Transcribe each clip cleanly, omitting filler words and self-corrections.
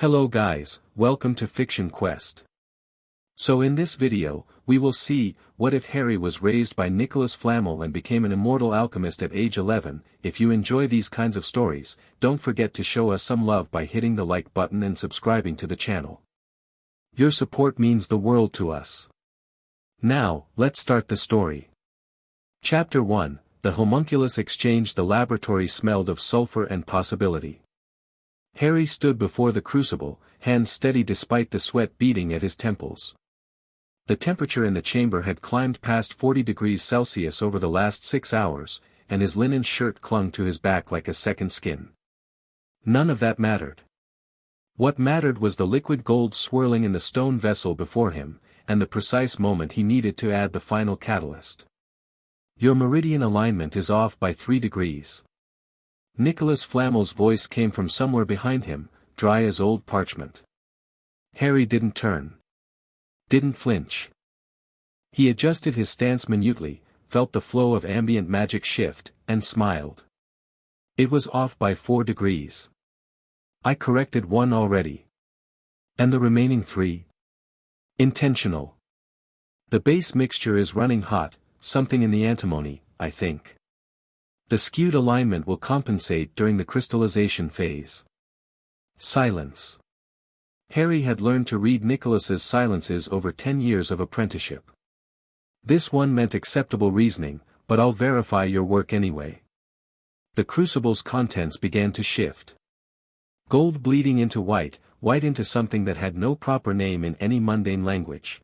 Hello guys, welcome to Fiction Quest. So in this video, we will see, what if Harry was raised by Nicolas Flamel and became an immortal alchemist at age 11. If you enjoy these kinds of stories, don't forget to show us some love by hitting the like button and subscribing to the channel. Your support means the world to us. Now, let's start the story. Chapter 1, The homunculus exchanged. The laboratory smelled of sulfur and possibility. Harry stood before the crucible, hands steady despite the sweat beading at his temples. The temperature in the chamber had climbed past 40 degrees Celsius over the last 6 hours, and his linen shirt clung to his back like a second skin. None of that mattered. What mattered was the liquid gold swirling in the stone vessel before him, and the precise moment he needed to add the final catalyst. Your meridian alignment is off by 3 degrees. Nicolas Flamel's voice came from somewhere behind him, dry as old parchment. Harry didn't turn. Didn't flinch. He adjusted his stance minutely, felt the flow of ambient magic shift, and smiled. It was off by 4 degrees. I corrected one already. And the remaining 3? Intentional. The base mixture is running hot, something in the antimony, I think. The skewed alignment will compensate during the crystallization phase. Silence. Harry had learned to read Nicolas's silences over 10 years of apprenticeship. This one meant acceptable reasoning, but I'll verify your work anyway. The crucible's contents began to shift. Gold bleeding into white, white into something that had no proper name in any mundane language.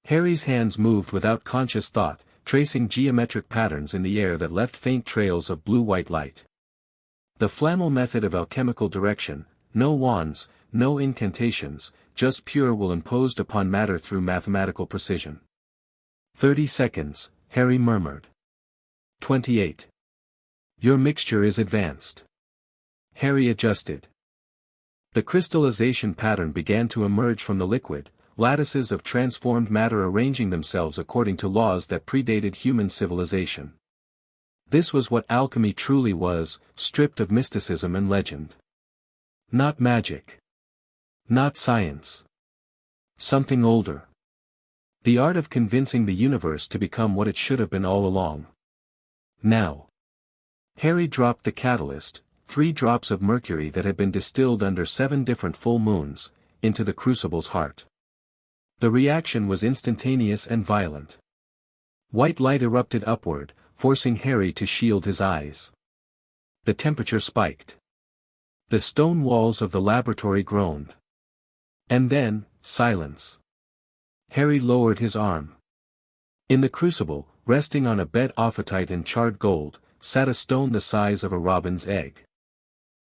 Harry's hands moved without conscious thought, tracing geometric patterns in the air that left faint trails of blue-white light. The Flamel method of alchemical direction, no wands, no incantations, just pure will imposed upon matter through mathematical precision. 30 seconds, Harry murmured. 28. Your mixture is advanced. Harry adjusted. The crystallization pattern began to emerge from the liquid, lattices of transformed matter arranging themselves according to laws that predated human civilization. This was what alchemy truly was, stripped of mysticism and legend. Not magic. Not science. Something older. The art of convincing the universe to become what it should have been all along. Now. Harry dropped the catalyst, 3 drops of mercury that had been distilled under 7 different full moons, into the crucible's heart. The reaction was instantaneous and violent. White light erupted upward, forcing Harry to shield his eyes. The temperature spiked. The stone walls of the laboratory groaned. And then, silence. Harry lowered his arm. In the crucible, resting on a bed of apatite and charred gold, sat a stone the size of a robin's egg.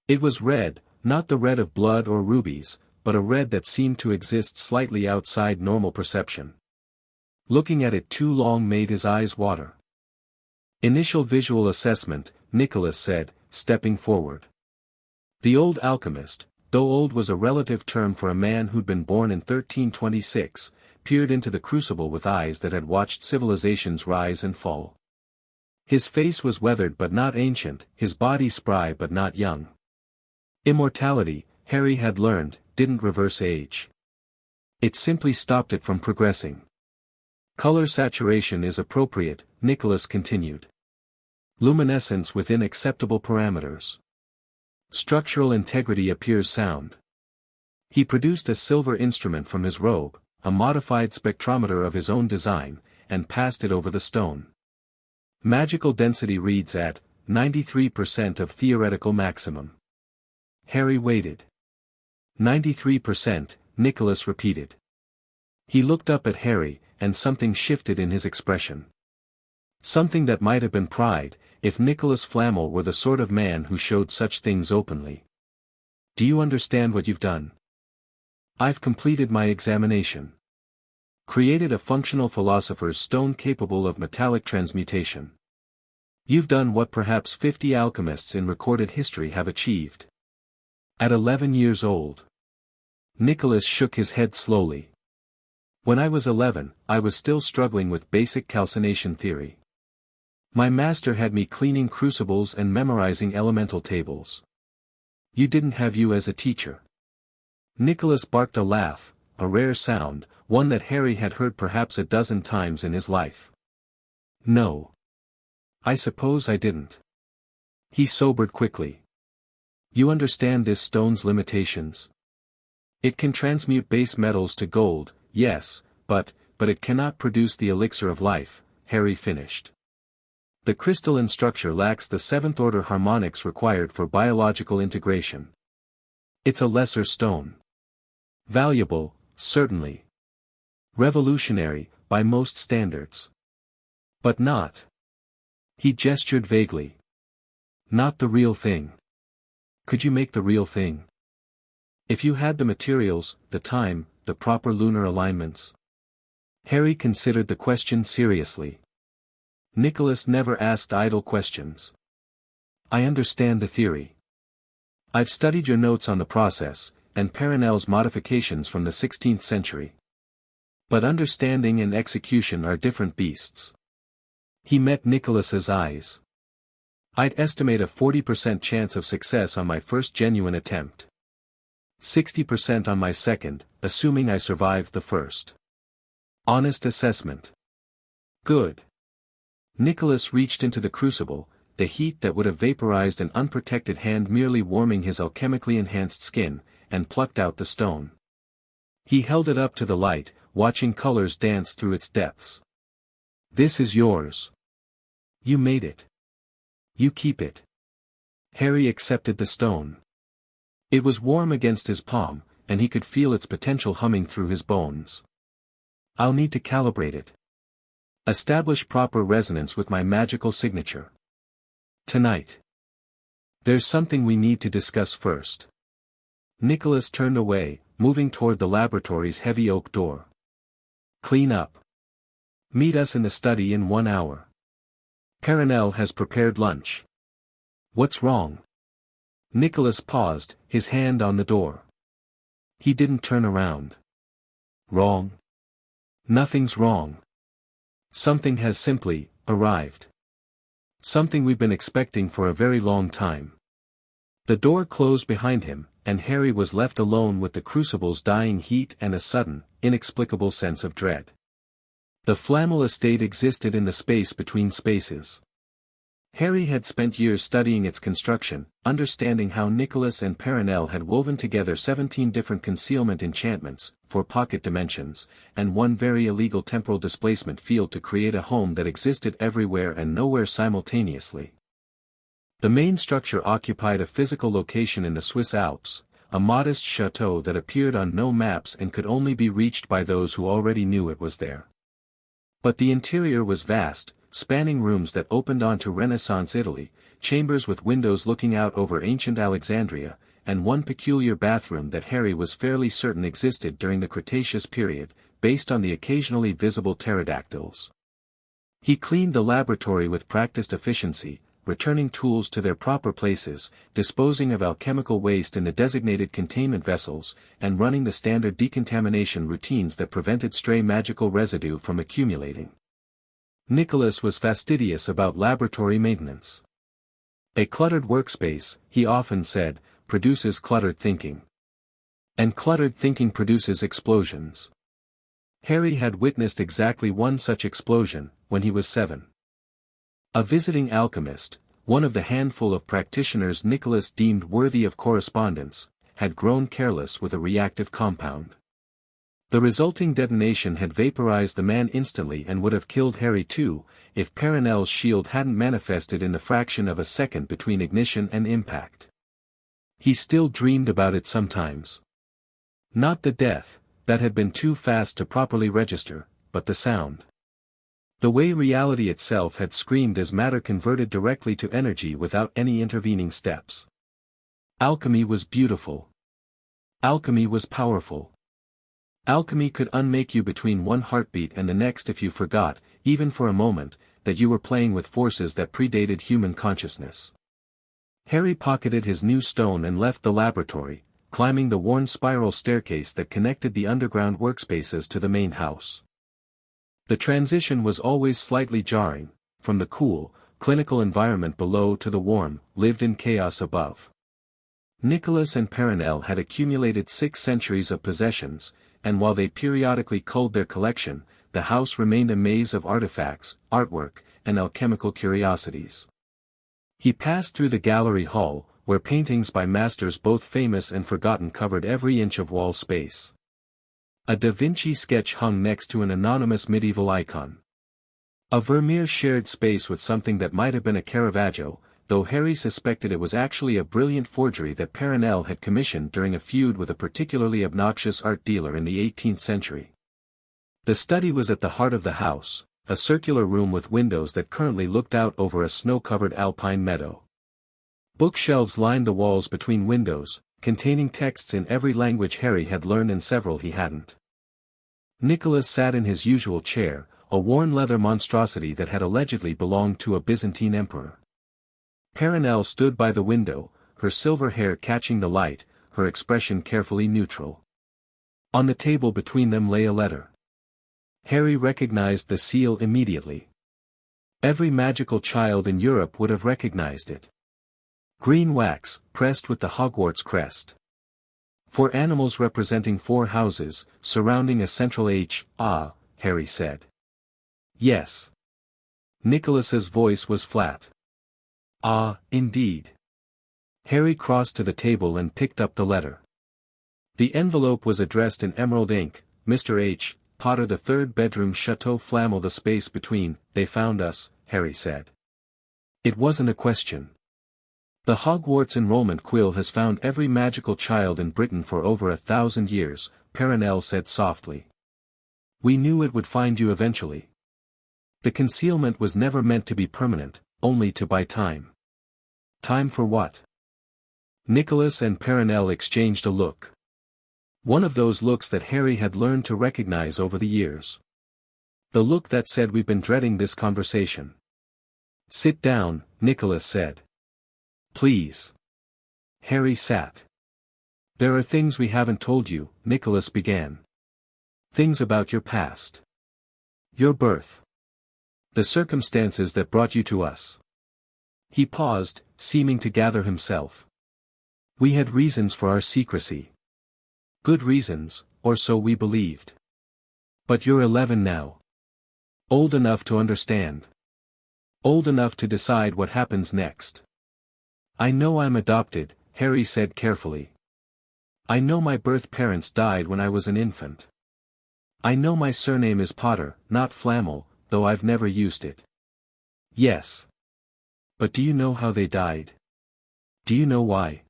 It was red, not the red of blood or rubies, but a red that seemed to exist slightly outside normal perception. Looking at it too long made his eyes water. Initial visual assessment, Nicolas said, stepping forward. The old alchemist, though old was a relative term for a man who'd been born in 1326, peered into the crucible with eyes that had watched civilizations rise and fall. His face was weathered but not ancient, his body spry but not young. Immortality, Harry had learned, didn't reverse age. It simply stopped it from progressing. Color saturation is appropriate, Nicolas continued. Luminescence within acceptable parameters. Structural integrity appears sound. He produced a silver instrument from his robe, a modified spectrometer of his own design, and passed it over the stone. Magical density reads at 93% of theoretical maximum. Harry waited. 93%, Nicolas repeated. He looked up at Harry, and something shifted in his expression. Something that might have been pride, if Nicolas Flamel were the sort of man who showed such things openly. Do you understand what you've done? I've completed my examination. Created a functional philosopher's stone capable of metallic transmutation. You've done what perhaps 50 alchemists in recorded history have achieved. At 11 years old. Nicolas shook his head slowly. When I was 11, I was still struggling with basic calcination theory. My master had me cleaning crucibles and memorizing elemental tables. You didn't have you as a teacher. Nicholas barked a laugh, a rare sound, one that Harry had heard perhaps a dozen times in his life. No. I suppose I didn't. He sobered quickly. You understand this stone's limitations? It can transmute base metals to gold, yes, but it cannot produce the elixir of life, Harry finished. The crystalline structure lacks the seventh-order harmonics required for biological integration. It's a lesser stone. Valuable, certainly. Revolutionary, by most standards. But not. He gestured vaguely. Not the real thing. Could you make the real thing? If you had the materials, the time, the proper lunar alignments. Harry considered the question seriously. Nicholas never asked idle questions. I understand the theory. I've studied your notes on the process, and Paranel's modifications from the 16th century. But understanding and execution are different beasts. He met Nicholas's eyes. I'd estimate a 40% chance of success on my first genuine attempt. 60% on my second, assuming I survived the first. Honest assessment. Good. Nicholas reached into the crucible, the heat that would have vaporized an unprotected hand merely warming his alchemically enhanced skin, and plucked out the stone. He held it up to the light, watching colors dance through its depths. This is yours. You made it. You keep it. Harry accepted the stone. It was warm against his palm, and he could feel its potential humming through his bones. I'll need to calibrate it. Establish proper resonance with my magical signature. Tonight. There's something we need to discuss first. Nicholas turned away, moving toward the laboratory's heavy oak door. Clean up. Meet us in the study in 1 hour. Paranel has prepared lunch. What's wrong? Nicholas paused, his hand on the door. He didn't turn around. Wrong? Nothing's wrong. Something has simply arrived. Something we've been expecting for a very long time. The door closed behind him, and Harry was left alone with the crucible's dying heat and a sudden, inexplicable sense of dread. The Flamel estate existed in the space between spaces. Harry had spent years studying its construction, understanding how Nicholas and Paranel had woven together 17 different concealment enchantments, for pocket dimensions, and one very illegal temporal displacement field to create a home that existed everywhere and nowhere simultaneously. The main structure occupied a physical location in the Swiss Alps, a modest chateau that appeared on no maps and could only be reached by those who already knew it was there. But the interior was vast, spanning rooms that opened onto Renaissance Italy, chambers with windows looking out over ancient Alexandria, and one peculiar bathroom that Harry was fairly certain existed during the Cretaceous period, based on the occasionally visible pterodactyls. He cleaned the laboratory with practiced efficiency, returning tools to their proper places, disposing of alchemical waste in the designated containment vessels, and running the standard decontamination routines that prevented stray magical residue from accumulating. Nicholas was fastidious about laboratory maintenance. A cluttered workspace, he often said, produces cluttered thinking. And cluttered thinking produces explosions. Harry had witnessed exactly one such explosion, when he was 7. A visiting alchemist, one of the handful of practitioners Nicholas deemed worthy of correspondence, had grown careless with a reactive compound. The resulting detonation had vaporized the man instantly and would have killed Harry too, if Paranel's shield hadn't manifested in the fraction of a second between ignition and impact. He still dreamed about it sometimes. Not the death, that had been too fast to properly register, but the sound. The way reality itself had screamed as matter converted directly to energy without any intervening steps. Alchemy was beautiful. Alchemy was powerful. Alchemy could unmake you between one heartbeat and the next if you forgot, even for a moment, that you were playing with forces that predated human consciousness. Harry pocketed his new stone and left the laboratory, climbing the worn spiral staircase that connected the underground workspaces to the main house. The transition was always slightly jarring, from the cool, clinical environment below to the warm, lived-in chaos above. Nicolas and Flamel had accumulated 6 centuries of possessions, and while they periodically culled their collection, the house remained a maze of artifacts, artwork, and alchemical curiosities. He passed through the gallery hall, where paintings by masters both famous and forgotten covered every inch of wall space. A Da Vinci sketch hung next to an anonymous medieval icon. A Vermeer shared space with something that might have been a Caravaggio, though Harry suspected it was actually a brilliant forgery that Flamel had commissioned during a feud with a particularly obnoxious art dealer in the 18th century. The study was at the heart of the house, a circular room with windows that currently looked out over a snow-covered alpine meadow. Bookshelves lined the walls between windows, containing texts in every language Harry had learned and several he hadn't. Nicolas sat in his usual chair, a worn leather monstrosity that had allegedly belonged to a Byzantine emperor. Flamel stood by the window, her silver hair catching the light, her expression carefully neutral. On the table between them lay a letter. Harry recognized the seal immediately. Every magical child in Europe would have recognized it. Green wax, pressed with the Hogwarts crest. 4 animals representing 4 houses, surrounding a central H. Ah, Harry said. Yes. Nicholas's voice was flat. Ah, indeed. Harry crossed to the table and picked up the letter. The envelope was addressed in emerald ink, Mr. H. Potter, the 3rd bedroom, Chateau Flamel. The space between, they found us, Harry said. It wasn't a question. The Hogwarts enrollment quill has found every magical child in Britain for over 1,000 years, Flamel said softly. We knew it would find you eventually. The concealment was never meant to be permanent, only to buy time. Time for what? Nicolas and Flamel exchanged a look. One of those looks that Harry had learned to recognize over the years. The look that said, we've been dreading this conversation. Sit down, Nicolas said. Please. Harry sat. There are things we haven't told you, Nicolas began. Things about your past. Your birth. The circumstances that brought you to us. He paused, seeming to gather himself. We had reasons for our secrecy. Good reasons, or so we believed. But you're 11 now. Old enough to understand. Old enough to decide what happens next. I know I'm adopted, Harry said carefully. I know my birth parents died when I was an infant. I know my surname is Potter, not Flamel, though I've never used it. Yes. But do you know how they died? Do you know why?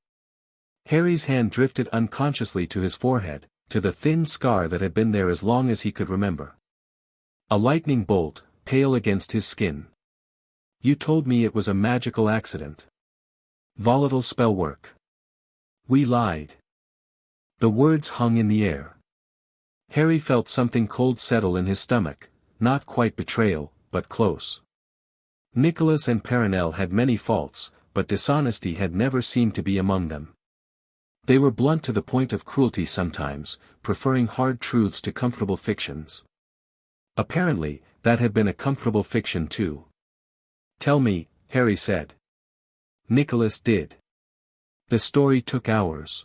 Harry's hand drifted unconsciously to his forehead, to the thin scar that had been there as long as he could remember. A lightning bolt, pale against his skin. You told me it was a magical accident. Volatile spell work. We lied. The words hung in the air. Harry felt something cold settle in his stomach, not quite betrayal, but close. Nicolas and Flamel had many faults, but dishonesty had never seemed to be among them. They were blunt to the point of cruelty sometimes, preferring hard truths to comfortable fictions. Apparently, that had been a comfortable fiction too. Tell me, Harry said. Nicolas did. The story took hours.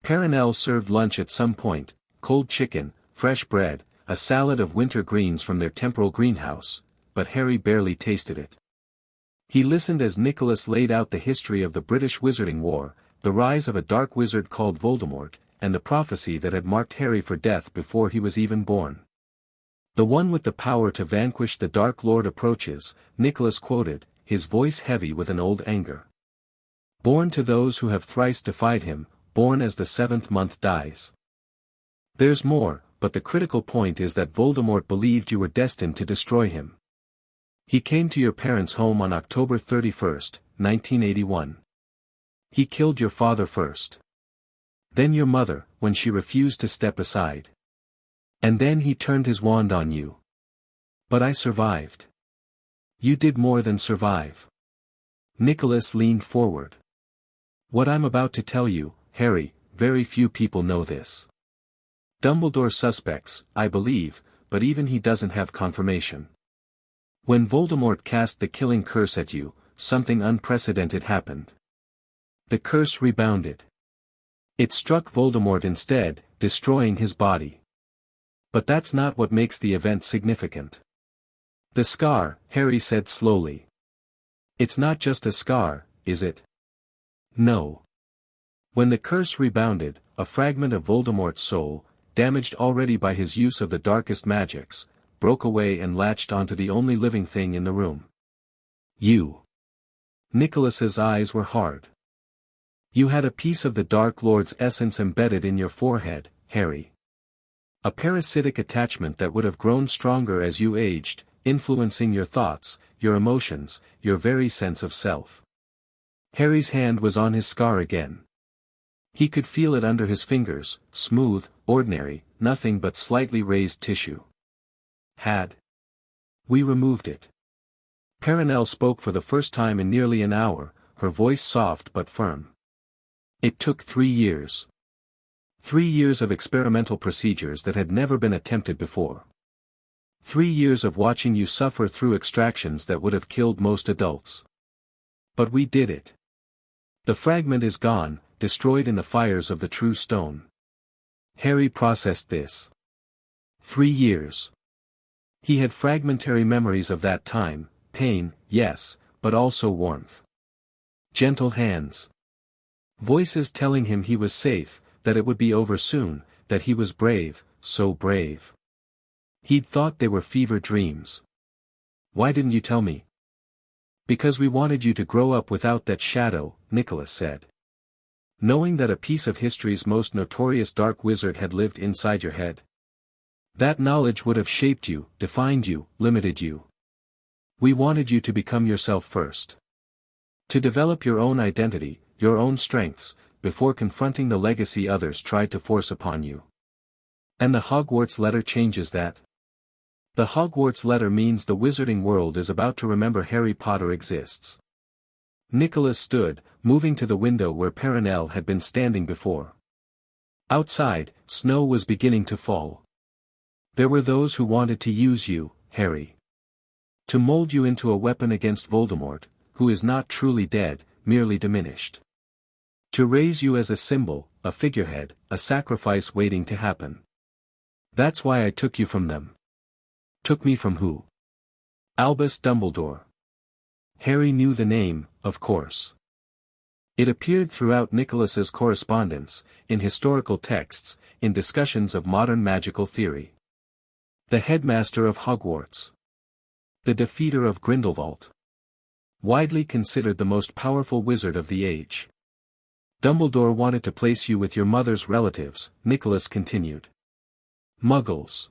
Flamel served lunch at some point, cold chicken, fresh bread, a salad of winter greens from their temporal greenhouse, but Harry barely tasted it. He listened as Nicolas laid out the history of the British Wizarding War, the rise of a dark wizard called Voldemort, and the prophecy that had marked Harry for death before he was even born. The one with the power to vanquish the Dark Lord approaches, Nicolas quoted, his voice heavy with an old anger. Born to those who have thrice defied him, born as the 7th month dies. There's more, but the critical point is that Voldemort believed you were destined to destroy him. He came to your parents' home on October 31st, 1981. He killed your father first. Then your mother, when she refused to step aside. And then he turned his wand on you. But I survived. You did more than survive. Nicolas leaned forward. What I'm about to tell you, Harry, very few people know this. Dumbledore suspects, I believe, but even he doesn't have confirmation. When Voldemort cast the killing curse at you, something unprecedented happened. The curse rebounded. It struck Voldemort instead, destroying his body. But that's not what makes the event significant. The scar, Harry said slowly. It's not just a scar, is it? No. When the curse rebounded, a fragment of Voldemort's soul, damaged already by his use of the darkest magics, broke away and latched onto the only living thing in the room. You. Nicholas's eyes were hard. You had a piece of the Dark Lord's essence embedded in your forehead, Harry. A parasitic attachment that would have grown stronger as you aged, influencing your thoughts, your emotions, your very sense of self. Harry's hand was on his scar again. He could feel it under his fingers, smooth, ordinary, nothing but slightly raised tissue. We removed it. Perenelle spoke for the first time in nearly an hour, her voice soft but firm. It took 3 years. 3 years of experimental procedures that had never been attempted before. 3 years of watching you suffer through extractions that would have killed most adults. But we did it. The fragment is gone, destroyed in the fires of the true stone. Harry processed this. 3 years. He had fragmentary memories of that time, pain, yes, but also warmth. Gentle hands. Voices telling him he was safe, that it would be over soon, that he was brave, so brave. He'd thought they were fever dreams. Why didn't you tell me? Because we wanted you to grow up without that shadow, Nicolas said. Knowing that a piece of history's most notorious dark wizard had lived inside your head. That knowledge would have shaped you, defined you, limited you. We wanted you to become yourself first. To develop your own identity, your own strengths, before confronting the legacy others tried to force upon you. And the Hogwarts letter changes that. The Hogwarts letter means the wizarding world is about to remember Harry Potter exists. Nicolas stood, moving to the window where Perenelle had been standing before. Outside, snow was beginning to fall. There were those who wanted to use you, Harry. To mold you into a weapon against Voldemort, who is not truly dead, merely diminished. To raise you as a symbol, a figurehead, a sacrifice waiting to happen. That's why I took you from them. Took me from who? Albus Dumbledore. Harry knew the name, of course. It appeared throughout Nicholas's correspondence, in historical texts, in discussions of modern magical theory. The headmaster of Hogwarts. The defeater of Grindelwald. Widely considered the most powerful wizard of the age. Dumbledore wanted to place you with your mother's relatives, Nicholas continued. Muggles.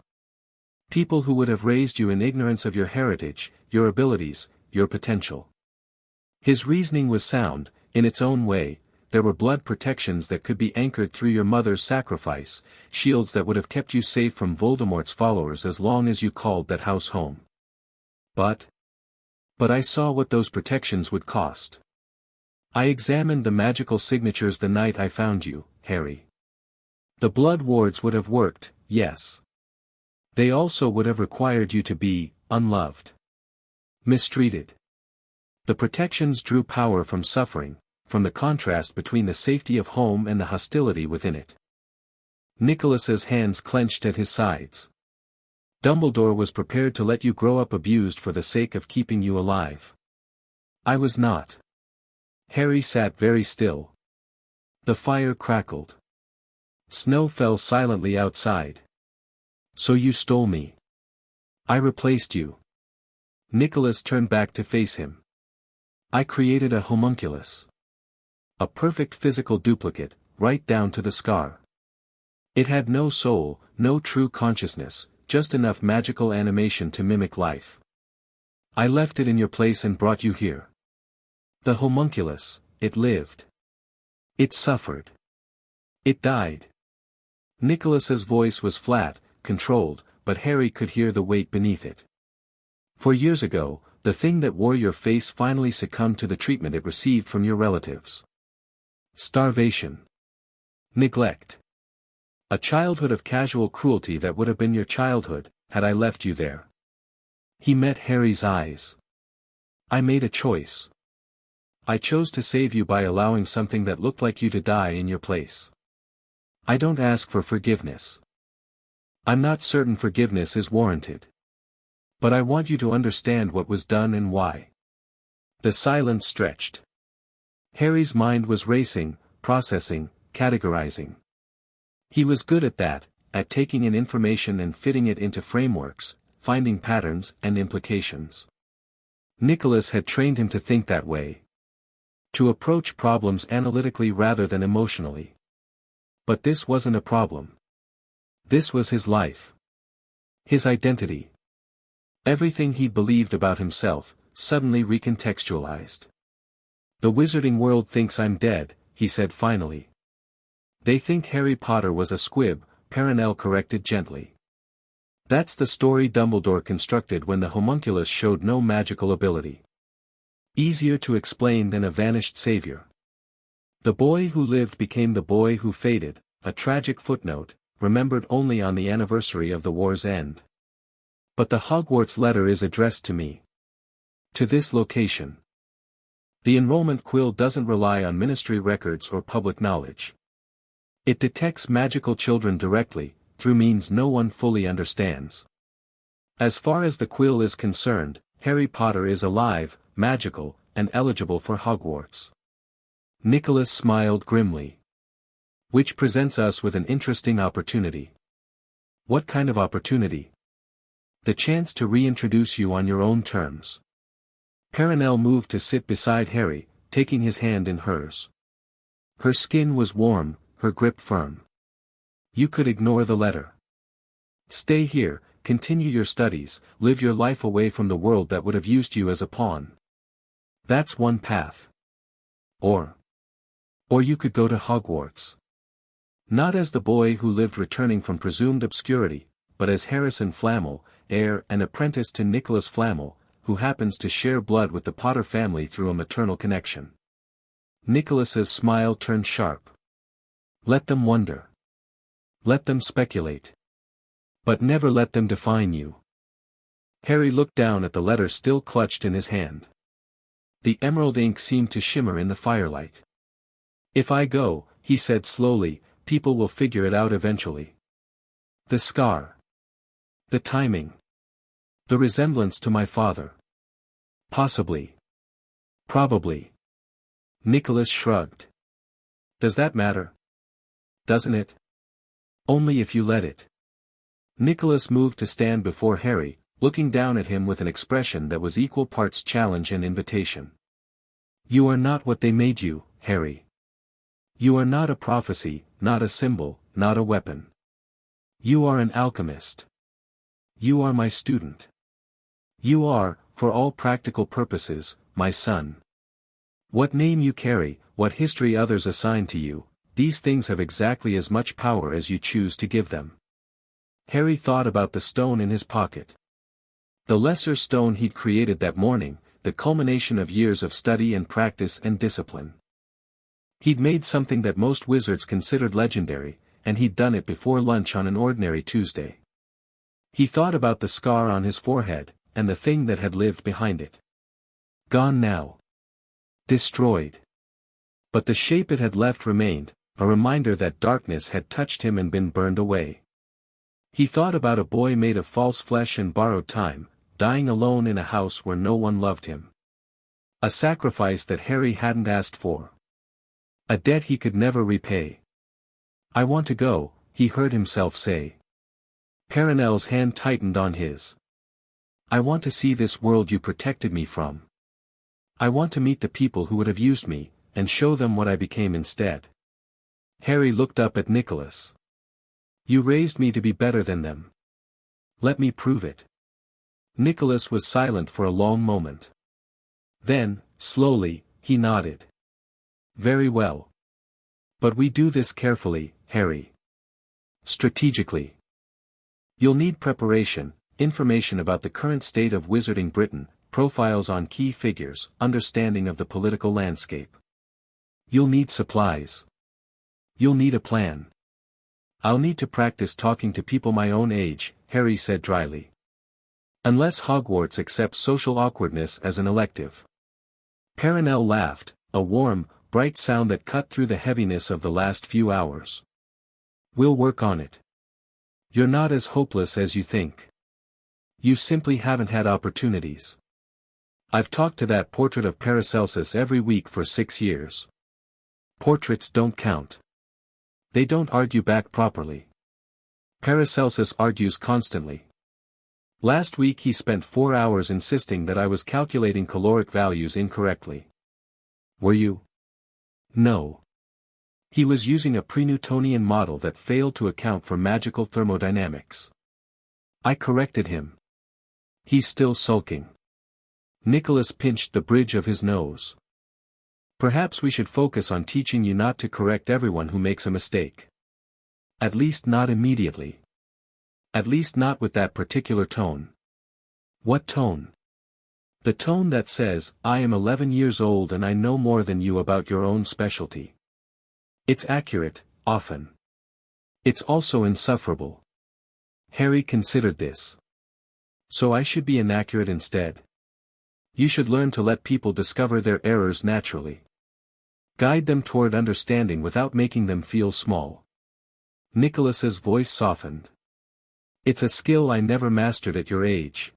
People who would have raised you in ignorance of your heritage, your abilities, your potential. His reasoning was sound, in its own way. There were blood protections that could be anchored through your mother's sacrifice, shields that would have kept you safe from Voldemort's followers as long as you called that house home. But I saw what those protections would cost. I examined the magical signatures the night I found you, Harry. The blood wards would have worked, yes. They also would have required you to be, unloved. Mistreated. The protections drew power from suffering, from the contrast between the safety of home and the hostility within it. Nicholas's hands clenched at his sides. Dumbledore was prepared to let you grow up abused for the sake of keeping you alive. I was not. Harry sat very still. The fire crackled. Snow fell silently outside. So you stole me. I replaced you. Nicholas turned back to face him. I created a homunculus. A perfect physical duplicate, right down to the scar. It had no soul, no true consciousness, just enough magical animation to mimic life. I left it in your place and brought you here. The homunculus, it lived. It suffered. It died. Nicholas's voice was flat, controlled, but Harry could hear the weight beneath it. 4 years ago, the thing that wore your face finally succumbed to the treatment it received from your relatives. Starvation. Neglect. A childhood of casual cruelty that would have been your childhood, had I left you there. He met Harry's eyes. I made a choice. I chose to save you by allowing something that looked like you to die in your place. I don't ask for forgiveness. I'm not certain forgiveness is warranted. But I want you to understand what was done and why. The silence stretched. Harry's mind was racing, processing, categorizing. He was good at that, at taking in information and fitting it into frameworks, finding patterns and implications. Nicolas had trained him to think that way. To approach problems analytically rather than emotionally. But this wasn't a problem. This was his life. His identity. Everything he believed about himself, suddenly recontextualized. The wizarding world thinks I'm dead, he said finally. They think Harry Potter was a squib, Flamel corrected gently. That's the story Dumbledore constructed when the homunculus showed no magical ability. Easier to explain than a vanished savior. The boy who lived became the boy who faded, a tragic footnote, remembered only on the anniversary of the war's end. But the Hogwarts letter is addressed to me. To this location. The enrollment quill doesn't rely on ministry records or public knowledge. It detects magical children directly, through means no one fully understands. As far as the quill is concerned, Harry Potter is alive, magical, and eligible for Hogwarts. Nicolas smiled grimly. Which presents us with an interesting opportunity. What kind of opportunity? The chance to reintroduce you on your own terms. Flamel moved to sit beside Harry, taking his hand in hers. Her skin was warm, her grip firm. You could ignore the letter. Stay here, continue your studies, live your life away from the world that would have used you as a pawn. That's one path. Or you could go to Hogwarts. Not as the boy who lived returning from presumed obscurity, but as Harrison Flamel, heir and apprentice to Nicolas Flamel, who happens to share blood with the Potter family through a maternal connection. Nicholas's smile turned sharp. Let them wonder. Let them speculate. But never let them define you. Harry looked down at the letter still clutched in his hand. The emerald ink seemed to shimmer in the firelight. If I go, he said slowly, people will figure it out eventually. The scar. The timing. The resemblance to my father. Possibly. Probably. Nicholas shrugged. Does that matter? Doesn't it? Only if you let it. Nicholas moved to stand before Harry, looking down at him with an expression that was equal parts challenge and invitation. You are not what they made you, Harry. You are not a prophecy, not a symbol, not a weapon. You are an alchemist. You are my student. You are, for all practical purposes, my son. What name you carry, what history others assign to you, these things have exactly as much power as you choose to give them. Harry thought about the stone in his pocket. The lesser stone he'd created that morning, the culmination of years of study and practice and discipline. He'd made something that most wizards considered legendary, and he'd done it before lunch on an ordinary Tuesday. He thought about the scar on his forehead, and the thing that had lived behind it. Gone now. Destroyed. But the shape it had left remained, a reminder that darkness had touched him and been burned away. He thought about a boy made of false flesh and borrowed time, dying alone in a house where no one loved him. A sacrifice that Harry hadn't asked for. A debt he could never repay. I want to go, he heard himself say. Flamel's hand tightened on his. I want to see this world you protected me from. I want to meet the people who would have used me, and show them what I became instead. Harry looked up at Nicholas. You raised me to be better than them. Let me prove it. Nicholas was silent for a long moment. Then, slowly, he nodded. Very well. But we do this carefully, Harry. Strategically. You'll need preparation, information about the current state of Wizarding Britain, profiles on key figures, understanding of the political landscape. You'll need supplies. You'll need a plan. I'll need to practice talking to people my own age, Harry said dryly. Unless Hogwarts accepts social awkwardness as an elective. Perenelle laughed, a warm, bright sound that cut through the heaviness of the last few hours. We'll work on it. You're not as hopeless as you think. You simply haven't had opportunities. I've talked to that portrait of Paracelsus every week for 6 years. Portraits don't count. They don't argue back properly. Paracelsus argues constantly. Last week he spent 4 hours insisting that I was calculating caloric values incorrectly. Were you? No. He was using a pre-Newtonian model that failed to account for magical thermodynamics. I corrected him. He's still sulking. Nicolas pinched the bridge of his nose. Perhaps we should focus on teaching you not to correct everyone who makes a mistake. At least not immediately. At least not with that particular tone. What tone? The tone that says, I am 11 years old and I know more than you about your own specialty. It's accurate, often. It's also insufferable. Harry considered this. So I should be inaccurate instead. You should learn to let people discover their errors naturally. Guide them toward understanding without making them feel small. Nicholas's voice softened. It's a skill I never mastered at your age.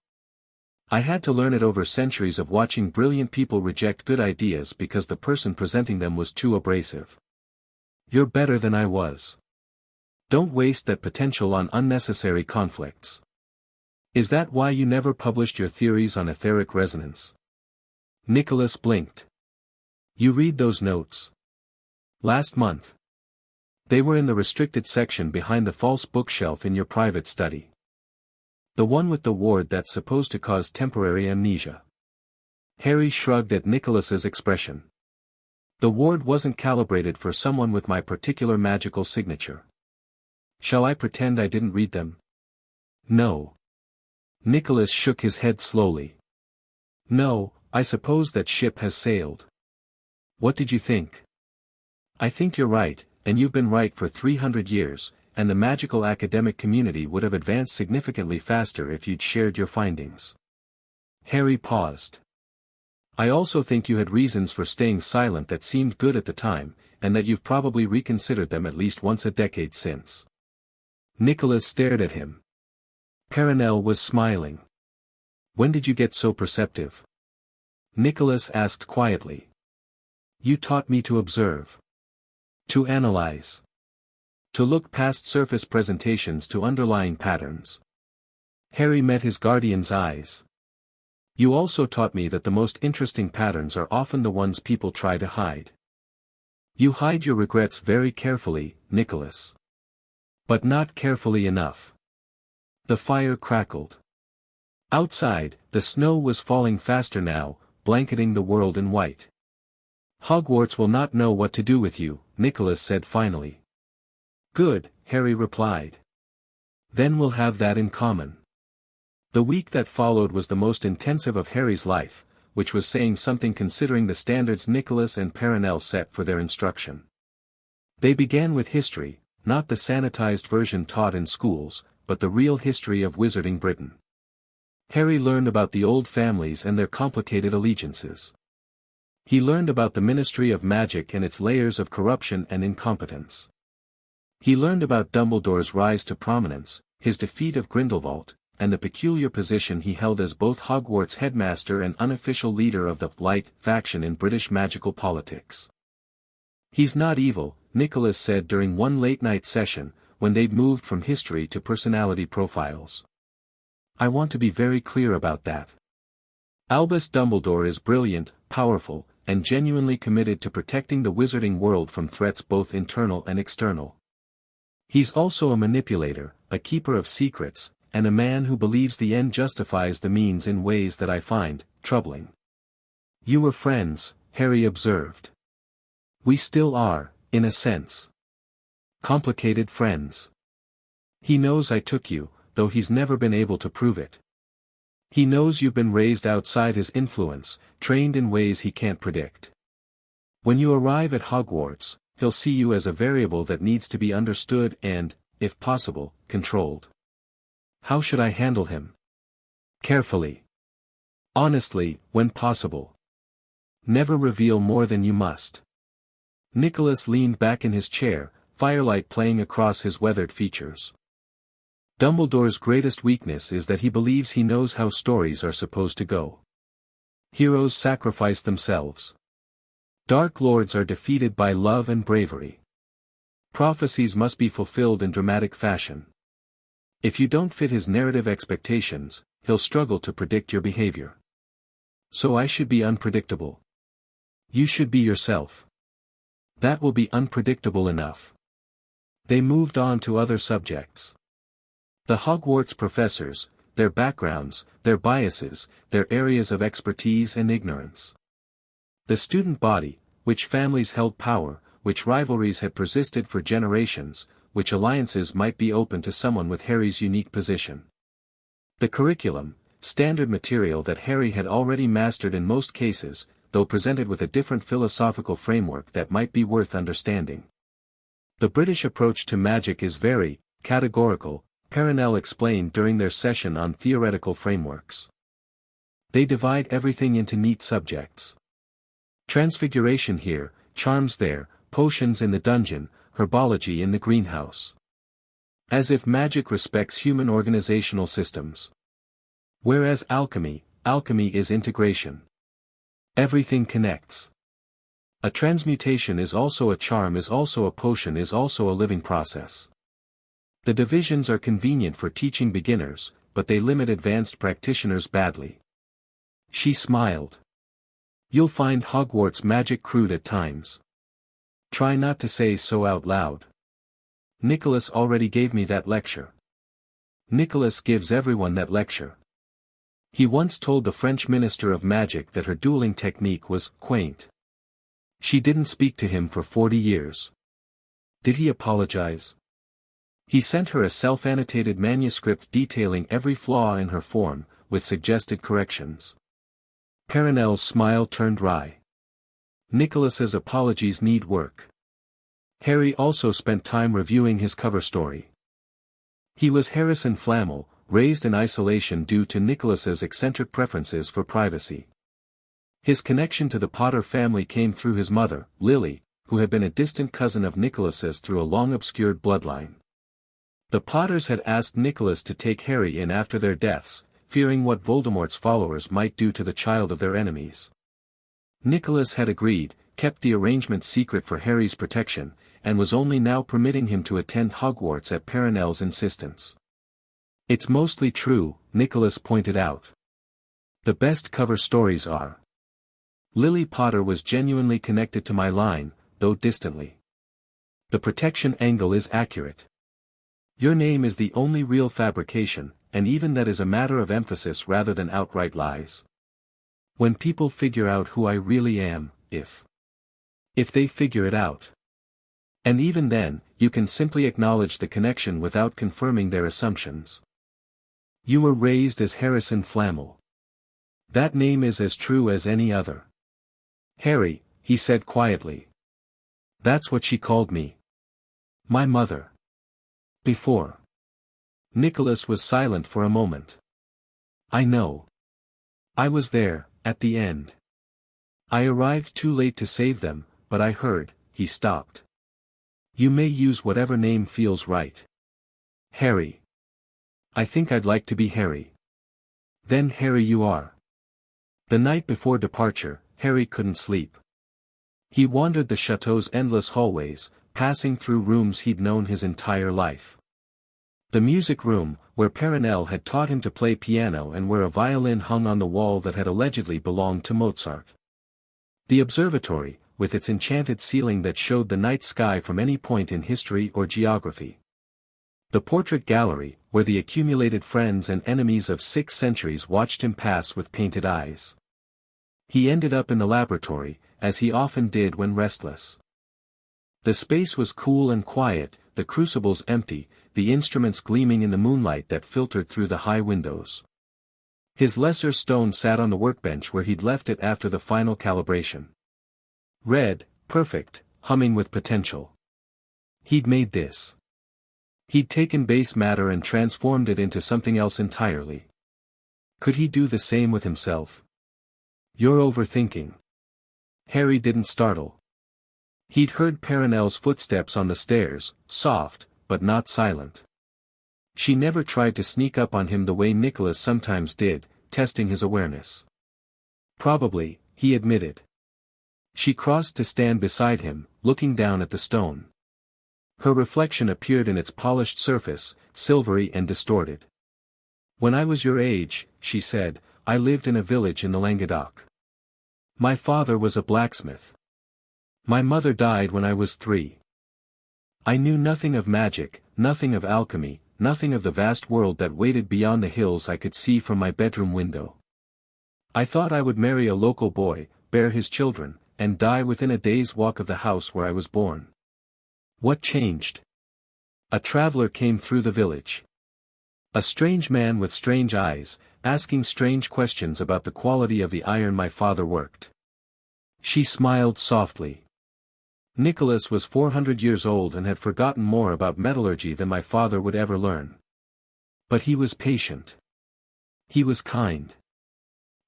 I had to learn it over centuries of watching brilliant people reject good ideas because the person presenting them was too abrasive. You're better than I was. Don't waste that potential on unnecessary conflicts. Is that why you never published your theories on etheric resonance? Nicholas blinked. You read those notes? Last month. They were in the restricted section behind the false bookshelf in your private study. The one with the ward that's supposed to cause temporary amnesia. Harry shrugged at Nicholas's expression. The ward wasn't calibrated for someone with my particular magical signature. Shall I pretend I didn't read them? No. Nicholas shook his head slowly. No, I suppose that ship has sailed. What did you think? I think you're right, and you've been right for 300 years, and the magical academic community would have advanced significantly faster if you'd shared your findings. Harry paused. I also think you had reasons for staying silent that seemed good at the time, and that you've probably reconsidered them at least once a decade since. Nicholas stared at him. Perenelle was smiling. When did you get so perceptive? Nicholas asked quietly. You taught me to observe. To analyze. To look past surface presentations to underlying patterns. Harry met his guardian's eyes. You also taught me that the most interesting patterns are often the ones people try to hide. You hide your regrets very carefully, Nicholas. But not carefully enough. The fire crackled. Outside, the snow was falling faster now, blanketing the world in white. Hogwarts will not know what to do with you, Nicholas said finally. Good, Harry replied. Then we'll have that in common. The week that followed was the most intensive of Harry's life, which was saying something considering the standards Nicholas and Perenelle set for their instruction. They began with history, not the sanitized version taught in schools, but the real history of Wizarding Britain. Harry learned about the old families and their complicated allegiances. He learned about the Ministry of Magic and its layers of corruption and incompetence. He learned about Dumbledore's rise to prominence, his defeat of Grindelwald, and the peculiar position he held as both Hogwarts headmaster and unofficial leader of the Light faction in British magical politics. He's not evil, Nicholas said during one late-night session, when they'd moved from history to personality profiles. I want to be very clear about that. Albus Dumbledore is brilliant, powerful, and genuinely committed to protecting the wizarding world from threats both internal and external. He's also a manipulator, a keeper of secrets, and a man who believes the end justifies the means in ways that I find troubling. You were friends, Harry observed. We still are, in a sense. Complicated friends. He knows I took you, though he's never been able to prove it. He knows you've been raised outside his influence, trained in ways he can't predict. When you arrive at Hogwarts, he'll see you as a variable that needs to be understood and, if possible, controlled. How should I handle him? Carefully. Honestly, when possible. Never reveal more than you must. Nicholas leaned back in his chair, firelight playing across his weathered features. Dumbledore's greatest weakness is that he believes he knows how stories are supposed to go. Heroes sacrifice themselves. Dark Lords are defeated by love and bravery. Prophecies must be fulfilled in dramatic fashion. If you don't fit his narrative expectations, he'll struggle to predict your behavior. So I should be unpredictable. You should be yourself. That will be unpredictable enough. They moved on to other subjects. The Hogwarts professors, their backgrounds, their biases, their areas of expertise and ignorance. The student body, which families held power, which rivalries had persisted for generations, which alliances might be open to someone with Harry's unique position. The curriculum, standard material that Harry had already mastered in most cases, though presented with a different philosophical framework that might be worth understanding. The British approach to magic is very categorical, Flamel explained during their session on theoretical frameworks. They divide everything into neat subjects. Transfiguration here, charms there, potions in the dungeon, herbology in the greenhouse. As if magic respects human organizational systems. Whereas alchemy is integration. Everything connects. A transmutation is also a charm, is also a potion, is also a living process. The divisions are convenient for teaching beginners, but they limit advanced practitioners badly. She smiled. You'll find Hogwarts magic crude at times. Try not to say so out loud. Nicholas already gave me that lecture. Nicholas gives everyone that lecture. He once told the French Minister of Magic that her dueling technique was quaint. She didn't speak to him for 40 years. Did he apologize? He sent her a self-annotated manuscript detailing every flaw in her form, with suggested corrections. Flamel's smile turned wry. Nicholas's apologies need work. Harry also spent time reviewing his cover story. He was Harrison Flamel, raised in isolation due to Nicholas's eccentric preferences for privacy. His connection to the Potter family came through his mother, Lily, who had been a distant cousin of Nicholas's through a long-obscured bloodline. The Potters had asked Nicholas to take Harry in after their deaths, fearing what Voldemort's followers might do to the child of their enemies. Nicholas had agreed, kept the arrangement secret for Harry's protection, and was only now permitting him to attend Hogwarts at Flamel's insistence. It's mostly true, Nicholas pointed out. The best cover stories are. Lily Potter was genuinely connected to my line, though distantly. The protection angle is accurate. Your name is the only real fabrication, and even that is a matter of emphasis rather than outright lies. When people figure out who I really am, if they figure it out. And even then, you can simply acknowledge the connection without confirming their assumptions. You were raised as Harrison Flamel. That name is as true as any other. Harry, he said quietly. That's what she called me. My mother. Before. Nicholas was silent for a moment. I know. I was there, at the end. I arrived too late to save them, but I heard, he stopped. You may use whatever name feels right. Harry. I think I'd like to be Harry. Then Harry you are. The night before departure, Harry couldn't sleep. He wandered the chateau's endless hallways, passing through rooms he'd known his entire life. The music room, where Flamel had taught him to play piano and where a violin hung on the wall that had allegedly belonged to Mozart. The observatory, with its enchanted ceiling that showed the night sky from any point in history or geography. The portrait gallery, where the accumulated friends and enemies of 6 centuries watched him pass with painted eyes. He ended up in the laboratory, as he often did when restless. The space was cool and quiet, the crucibles empty, the instruments gleaming in the moonlight that filtered through the high windows. His lesser stone sat on the workbench where he'd left it after the final calibration. Red, perfect, humming with potential. He'd made this. He'd taken base matter and transformed it into something else entirely. Could he do the same with himself? You're overthinking. Harry didn't startle. He'd heard Perenelle's footsteps on the stairs, soft, but not silent. She never tried to sneak up on him the way Nicolas sometimes did, testing his awareness. Probably, he admitted. She crossed to stand beside him, looking down at the stone. Her reflection appeared in its polished surface, silvery and distorted. "When I was your age," she said, "I lived in a village in the Languedoc. My father was a blacksmith. My mother died when I was 3. I knew nothing of magic, nothing of alchemy, nothing of the vast world that waited beyond the hills I could see from my bedroom window. I thought I would marry a local boy, bear his children, and die within a day's walk of the house where I was born. What changed? A traveler came through the village. A strange man with strange eyes, asking strange questions about the quality of the iron my father worked." She smiled softly. "Nicolas was 400 years old and had forgotten more about metallurgy than my father would ever learn. But he was patient. He was kind.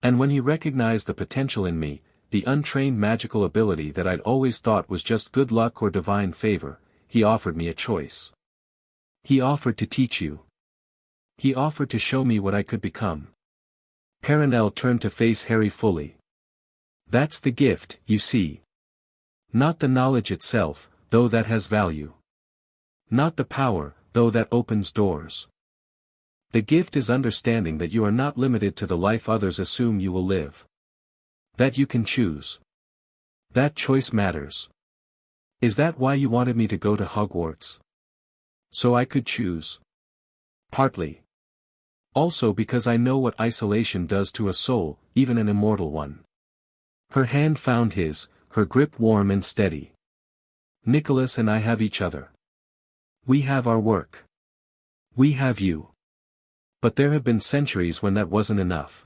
And when he recognized the potential in me, the untrained magical ability that I'd always thought was just good luck or divine favor, he offered me a choice. He offered to teach you. He offered to show me what I could become." Perenelle turned to face Harry fully. "That's the gift, you see. Not the knowledge itself, though that has value. Not the power, though that opens doors. The gift is understanding that you are not limited to the life others assume you will live. That you can choose. That choice matters. Is that why you wanted me to go to Hogwarts? So I could choose?" "Partly. Also because I know what isolation does to a soul, even an immortal one." Her hand found his, her grip warm and steady. "Nicolas and I have each other. We have our work. We have you. But there have been centuries when that wasn't enough.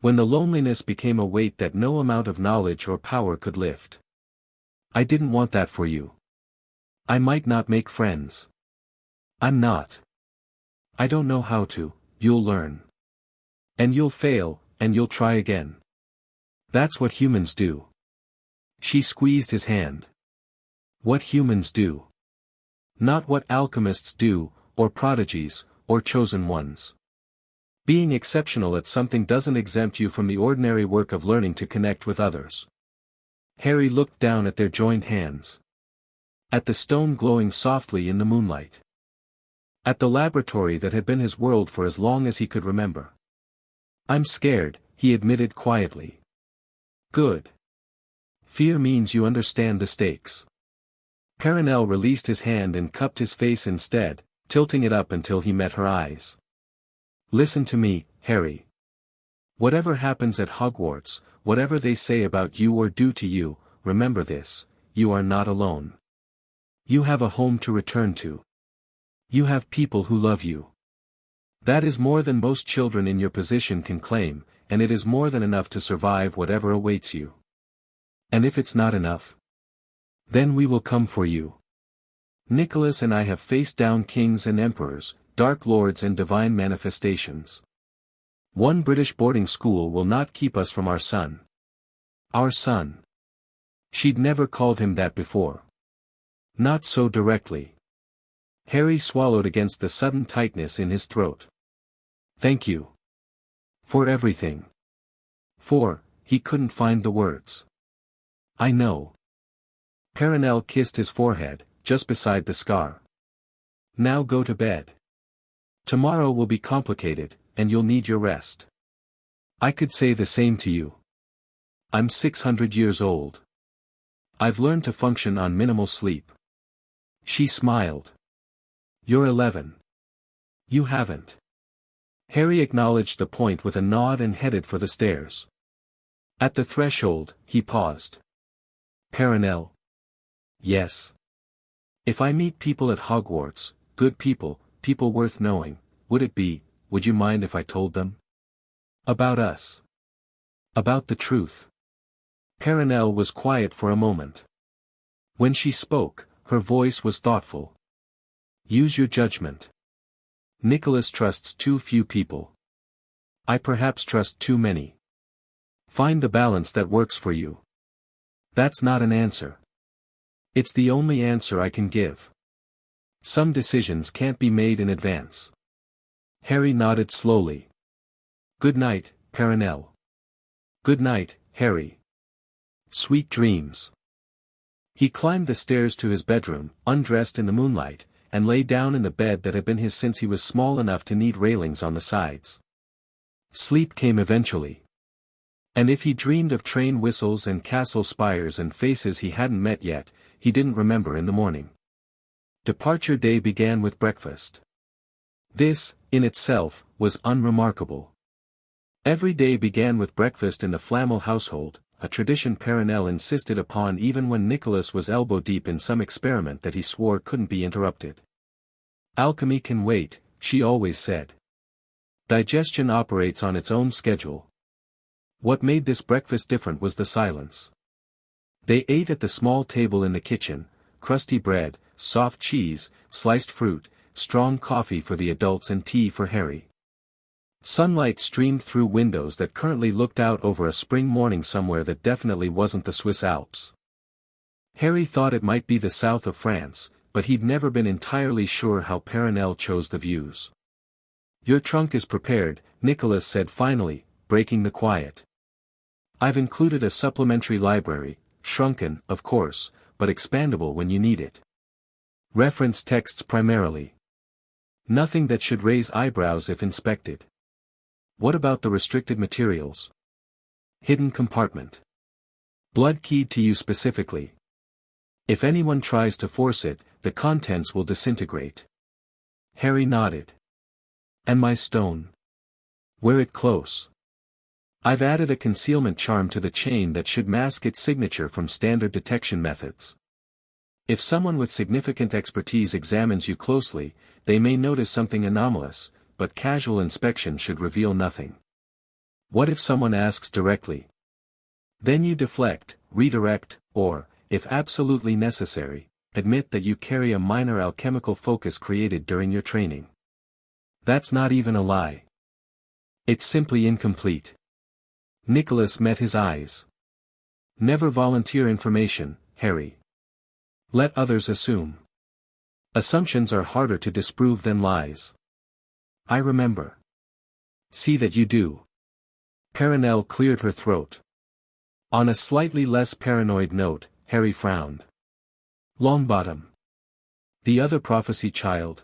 When the loneliness became a weight that no amount of knowledge or power could lift. I didn't want that for you. I might not make friends. I'm not. I don't know how to, you'll learn. And you'll fail, and you'll try again. That's what humans do." She squeezed his hand. "What humans do. Not what alchemists do, or prodigies, or chosen ones. Being exceptional at something doesn't exempt you from the ordinary work of learning to connect with others." Harry looked down at their joined hands. At the stone glowing softly in the moonlight. At the laboratory that had been his world for as long as he could remember. "I'm scared," he admitted quietly. "Good. Fear means you understand the stakes." Perenelle released his hand and cupped his face instead, tilting it up until he met her eyes. "Listen to me, Harry. Whatever happens at Hogwarts, whatever they say about you or do to you, remember this, you are not alone. You have a home to return to. You have people who love you. That is more than most children in your position can claim, and it is more than enough to survive whatever awaits you. And if it's not enough, then we will come for you. Nicolas and I have faced down kings and emperors, dark lords and divine manifestations. One British boarding school will not keep us from our son. Our son." She'd never called him that before. Not so directly. Harry swallowed against the sudden tightness in his throat. "Thank you. For everything." He couldn't find the words. "I know." Perenelle kissed his forehead, just beside the scar. "Now go to bed. Tomorrow will be complicated, and you'll need your rest. I could say the same to you. I'm 600 years old. I've learned to function on minimal sleep." She smiled. "You're 11. You haven't." Harry acknowledged the point with a nod and headed for the stairs. At the threshold, he paused. "Perenelle?" "Yes. If I meet people at Hogwarts, good people, people worth knowing, would you mind if I told them? About us. About the truth." Perenelle was quiet for a moment. When she spoke, her voice was thoughtful. "Use your judgment. Nicolas trusts too few people. I perhaps trust too many. Find the balance that works for you." That's not an answer. It's the only answer I can give. Some decisions can't be made in advance. Harry nodded slowly. Good night, Perenelle. Good night, Harry. Sweet dreams. He climbed the stairs to his bedroom, undressed in the moonlight, and lay down in the bed that had been his since he was small enough to need railings on the sides. Sleep came eventually. And if he dreamed of train whistles and castle spires and faces he hadn't met yet, he didn't remember in the morning. Departure day began with breakfast. This, in itself, was unremarkable. Every day began with breakfast in the Flamel household, a tradition Perenelle insisted upon even when Nicolas was elbow-deep in some experiment that he swore couldn't be interrupted. Alchemy can wait, she always said. Digestion operates on its own schedule. What made this breakfast different was the silence. They ate at the small table in the kitchen, crusty bread, soft cheese, sliced fruit, strong coffee for the adults and tea for Harry. Sunlight streamed through windows that currently looked out over a spring morning somewhere that definitely wasn't the Swiss Alps. Harry thought it might be the south of France, but he'd never been entirely sure how Perenelle chose the views. Your trunk is prepared, Nicolas said finally, breaking the quiet. I've included a supplementary library, shrunken, of course, but expandable when you need it. Reference texts primarily. Nothing that should raise eyebrows if inspected. What about the restricted materials? Hidden compartment. Blood keyed to you specifically. If anyone tries to force it, the contents will disintegrate. Harry nodded. And my stone? Wear it close. I've added a concealment charm to the chain that should mask its signature from standard detection methods. If someone with significant expertise examines you closely, they may notice something anomalous, but casual inspection should reveal nothing. What if someone asks directly? Then you deflect, redirect, or, if absolutely necessary, admit that you carry a minor alchemical focus created during your training. That's not even a lie. It's simply incomplete. Nicolas met his eyes. Never volunteer information, Harry. Let others assume. Assumptions are harder to disprove than lies. I remember. See that you do. Perenelle cleared her throat. On a slightly less paranoid note, Harry frowned. Longbottom. The other prophecy child.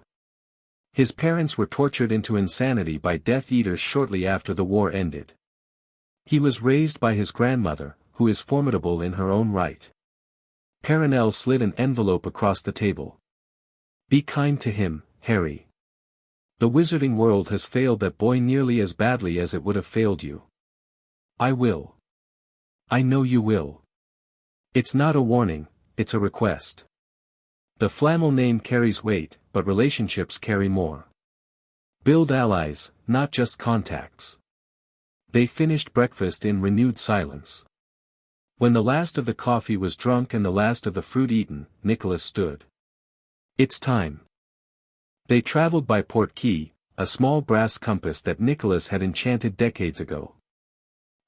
His parents were tortured into insanity by Death Eaters shortly after the war ended. He was raised by his grandmother, who is formidable in her own right. Perenelle slid an envelope across the table. Be kind to him, Harry. The wizarding world has failed that boy nearly as badly as it would have failed you. I will. I know you will. It's not a warning, it's a request. The Flamel name carries weight, but relationships carry more. Build allies, not just contacts. They finished breakfast in renewed silence. When the last of the coffee was drunk and the last of the fruit eaten, Nicolas stood. It's time. They traveled by Portkey, a small brass compass that Nicolas had enchanted decades ago.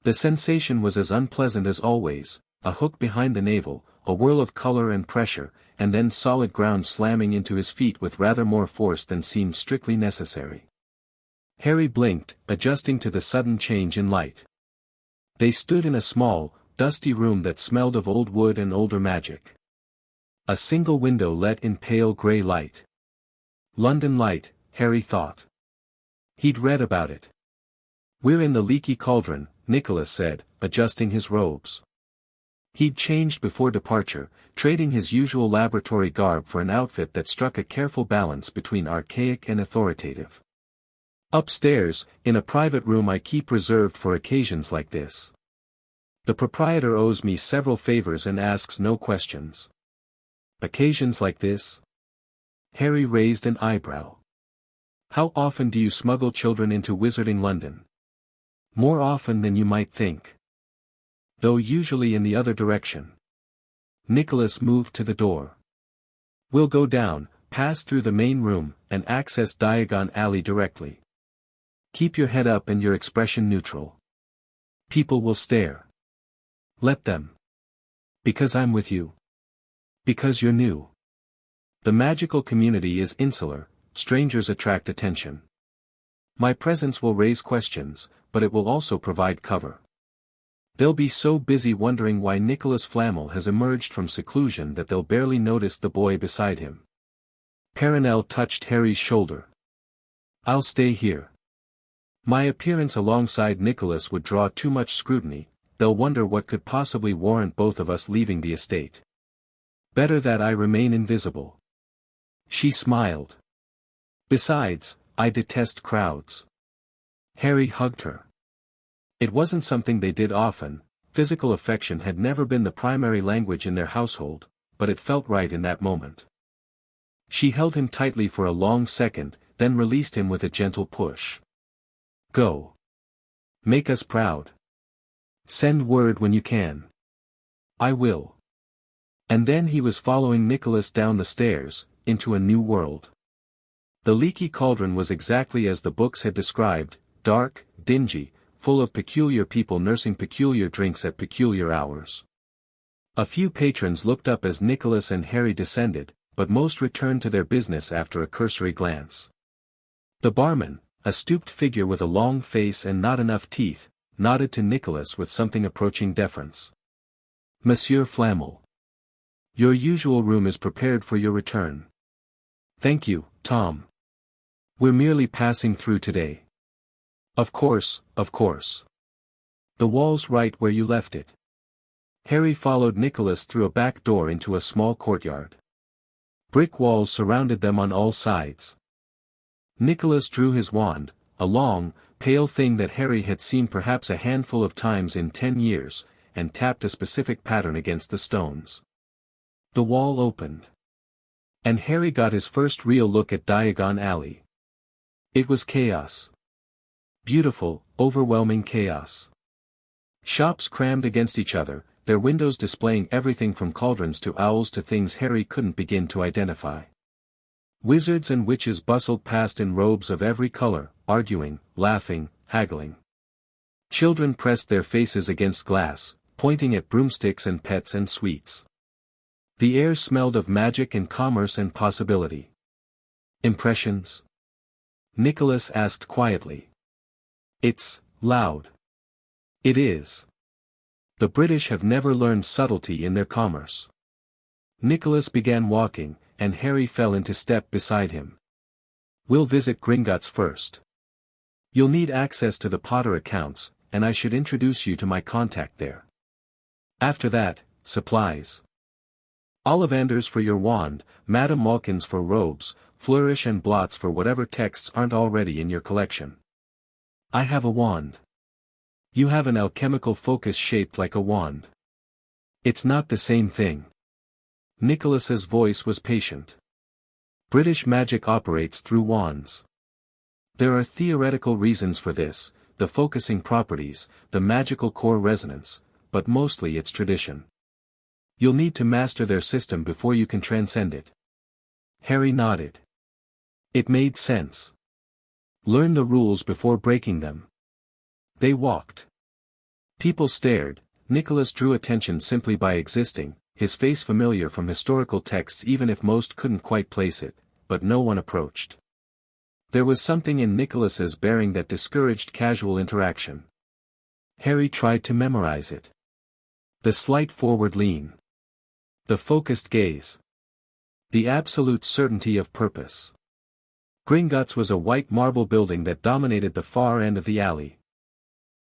The sensation was as unpleasant as always, a hook behind the navel, a whirl of color and pressure, and then solid ground slamming into his feet with rather more force than seemed strictly necessary. Harry blinked, adjusting to the sudden change in light. They stood in a small, dusty room that smelled of old wood and older magic. A single window let in pale grey light. London light, Harry thought. He'd read about it. We're in the leaky cauldron, Nicolas said, adjusting his robes. He'd changed before departure, trading his usual laboratory garb for an outfit that struck a careful balance between archaic and authoritative. Upstairs, in a private room I keep reserved for occasions like this. The proprietor owes me several favors and asks no questions. Occasions like this? Harry raised an eyebrow. How often do you smuggle children into Wizarding London? More often than you might think. Though usually in the other direction. Nicolas moved to the door. We'll go down, pass through the main room, and access Diagon Alley directly. Keep your head up and your expression neutral. People will stare. Let them. Because I'm with you. Because you're new. The magical community is insular, strangers attract attention. My presence will raise questions, but it will also provide cover. They'll be so busy wondering why Nicolas Flamel has emerged from seclusion that they'll barely notice the boy beside him. Perenelle touched Harry's shoulder. I'll stay here. My appearance alongside Nicolas would draw too much scrutiny, they'll wonder what could possibly warrant both of us leaving the estate. Better that I remain invisible. She smiled. Besides, I detest crowds. Harry hugged her. It wasn't something they did often, physical affection had never been the primary language in their household, but it felt right in that moment. She held him tightly for a long second, then released him with a gentle push. Go. Make us proud. Send word when you can. I will. And then he was following Nicolas down the stairs, into a new world. The leaky cauldron was exactly as the books had described, dark, dingy, full of peculiar people nursing peculiar drinks at peculiar hours. A few patrons looked up as Nicolas and Harry descended, but most returned to their business after a cursory glance. The barman, a stooped figure with a long face and not enough teeth, nodded to Nicolas with something approaching deference. Monsieur Flamel. Your usual room is prepared for your return. Thank you, Tom. We're merely passing through today. Of course, of course. The wall's right where you left it. Harry followed Nicolas through a back door into a small courtyard. Brick walls surrounded them on all sides. Nicolas drew his wand, a long, pale thing that Harry had seen perhaps a handful of times in 10 years, and tapped a specific pattern against the stones. The wall opened. And Harry got his first real look at Diagon Alley. It was chaos. Beautiful, overwhelming chaos. Shops crammed against each other, their windows displaying everything from cauldrons to owls to things Harry couldn't begin to identify. Wizards and witches bustled past in robes of every color, arguing, laughing, haggling. Children pressed their faces against glass, pointing at broomsticks and pets and sweets. The air smelled of magic and commerce and possibility. Impressions? Nicolas asked quietly. It's loud. It is. The British have never learned subtlety in their commerce. Nicolas began walking, and Harry fell into step beside him. We'll visit Gringotts first. You'll need access to the Potter accounts, and I should introduce you to my contact there. After that, supplies. Ollivanders for your wand, Madame Malkin's for robes, Flourish and Blots for whatever texts aren't already in your collection. I have a wand. You have an alchemical focus shaped like a wand. It's not the same thing. Nicholas's voice was patient. British magic operates through wands. There are theoretical reasons for this, the focusing properties, the magical core resonance, but mostly it's tradition. You'll need to master their system before you can transcend it. Harry nodded. It made sense. Learn the rules before breaking them. They walked. People stared. Nicolas drew attention simply by existing, his face familiar from historical texts even if most couldn't quite place it, but no one approached. There was something in Nicholas's bearing that discouraged casual interaction. Harry tried to memorize it. The slight forward lean. The focused gaze. The absolute certainty of purpose. Gringotts was a white marble building that dominated the far end of the alley.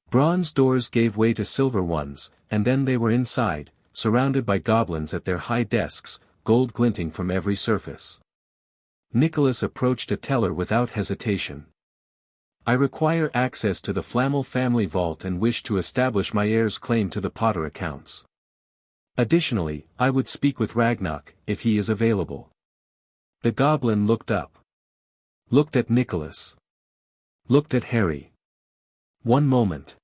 Bronze doors gave way to silver ones, and then they were inside, surrounded by goblins at their high desks, gold glinting from every surface. Nicolas approached a teller without hesitation. I require access to the Flamel family vault and wish to establish my heir's claim to the Potter accounts. Additionally, I would speak with Ragnarok, if he is available. The goblin looked up. Looked at Nicolas. Looked at Harry. One moment.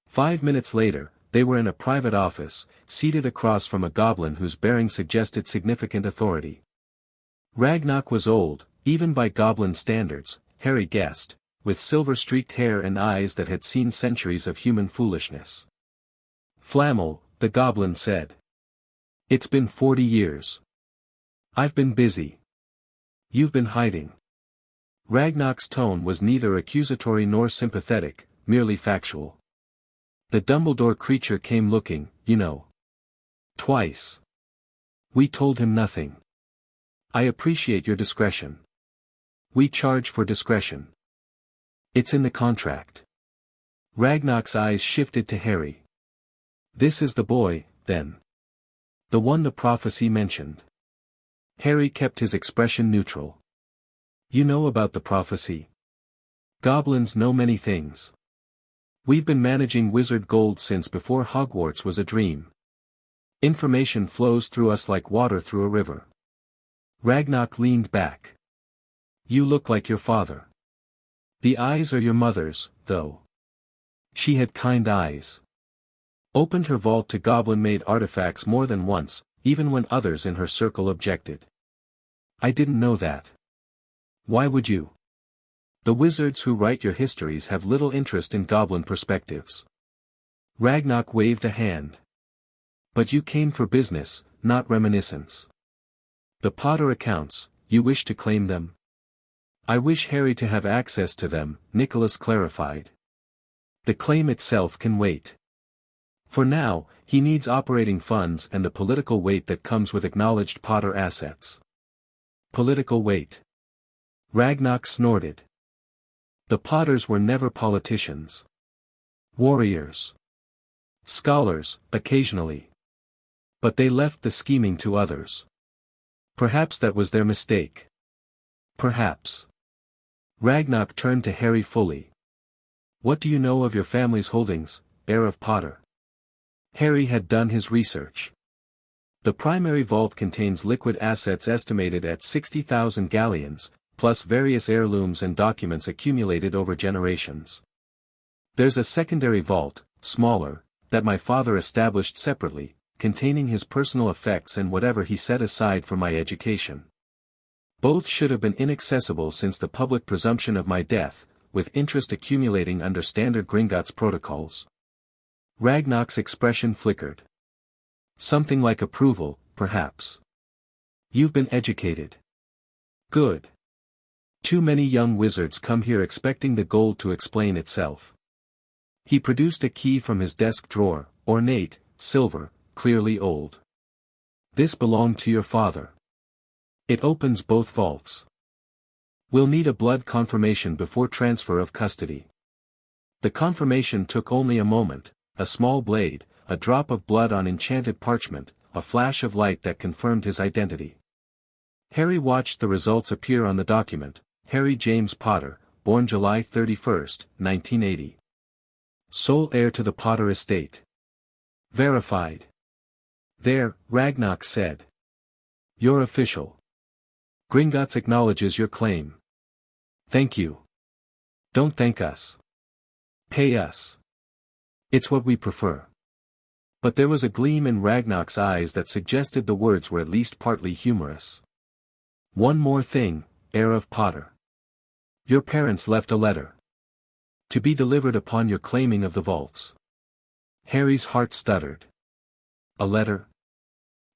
5 minutes later, they were in a private office, seated across from a goblin whose bearing suggested significant authority. Ragnarok was old, even by goblin standards, Harry guessed, with silver-streaked hair and eyes that had seen centuries of human foolishness. Flamel, the goblin said. It's been 40 years. I've been busy. You've been hiding. Ragnar's tone was neither accusatory nor sympathetic, merely factual. The Dumbledore creature came looking, you know. Twice. We told him nothing. I appreciate your discretion. We charge for discretion. It's in the contract. Ragnar's eyes shifted to Harry. This is the boy, then. The one the prophecy mentioned. Harry kept his expression neutral. You know about the prophecy. Goblins know many things. We've been managing wizard gold since before Hogwarts was a dream. Information flows through us like water through a river. Ragnar leaned back. You look like your father. The eyes are your mother's, though. She had kind eyes. Opened her vault to goblin-made artifacts more than once, even when others in her circle objected. I didn't know that. Why would you? The wizards who write your histories have little interest in goblin perspectives. Ragnar waved a hand. But you came for business, not reminiscence. The Potter accounts, you wish to claim them? I wish Harry to have access to them, Nicolas clarified. The claim itself can wait. For now, he needs operating funds and the political weight that comes with acknowledged Potter assets. Political weight. Ragnar snorted. The Potters were never politicians. Warriors. Scholars, occasionally. But they left the scheming to others. Perhaps that was their mistake. Perhaps. Ragnar turned to Harry fully. What do you know of your family's holdings, heir of Potter? Harry had done his research. The primary vault contains liquid assets estimated at 60,000 galleons, plus various heirlooms and documents accumulated over generations. There's a secondary vault, smaller, that my father established separately, containing his personal effects and whatever he set aside for my education. Both should have been inaccessible since the public presumption of my death, with interest accumulating under standard Gringotts protocols. Ragnar's expression flickered. Something like approval, perhaps. You've been educated. Good. Too many young wizards come here expecting the gold to explain itself. He produced a key from his desk drawer, ornate, silver, clearly old. This belonged to your father. It opens both vaults. We'll need a blood confirmation before transfer of custody. The confirmation took only a moment, a small blade, a drop of blood on enchanted parchment, a flash of light that confirmed his identity. Harry watched the results appear on the document. Harry James Potter, born July 31, 1980. Sole heir to the Potter estate. Verified. There, Ragnar said. You're official. Gringotts acknowledges your claim. Thank you. Don't thank us. Pay us. It's what we prefer. But there was a gleam in Ragnar's eyes that suggested the words were at least partly humorous. One more thing, heir of Potter. Your parents left a letter. To be delivered upon your claiming of the vaults. Harry's heart stuttered. A letter?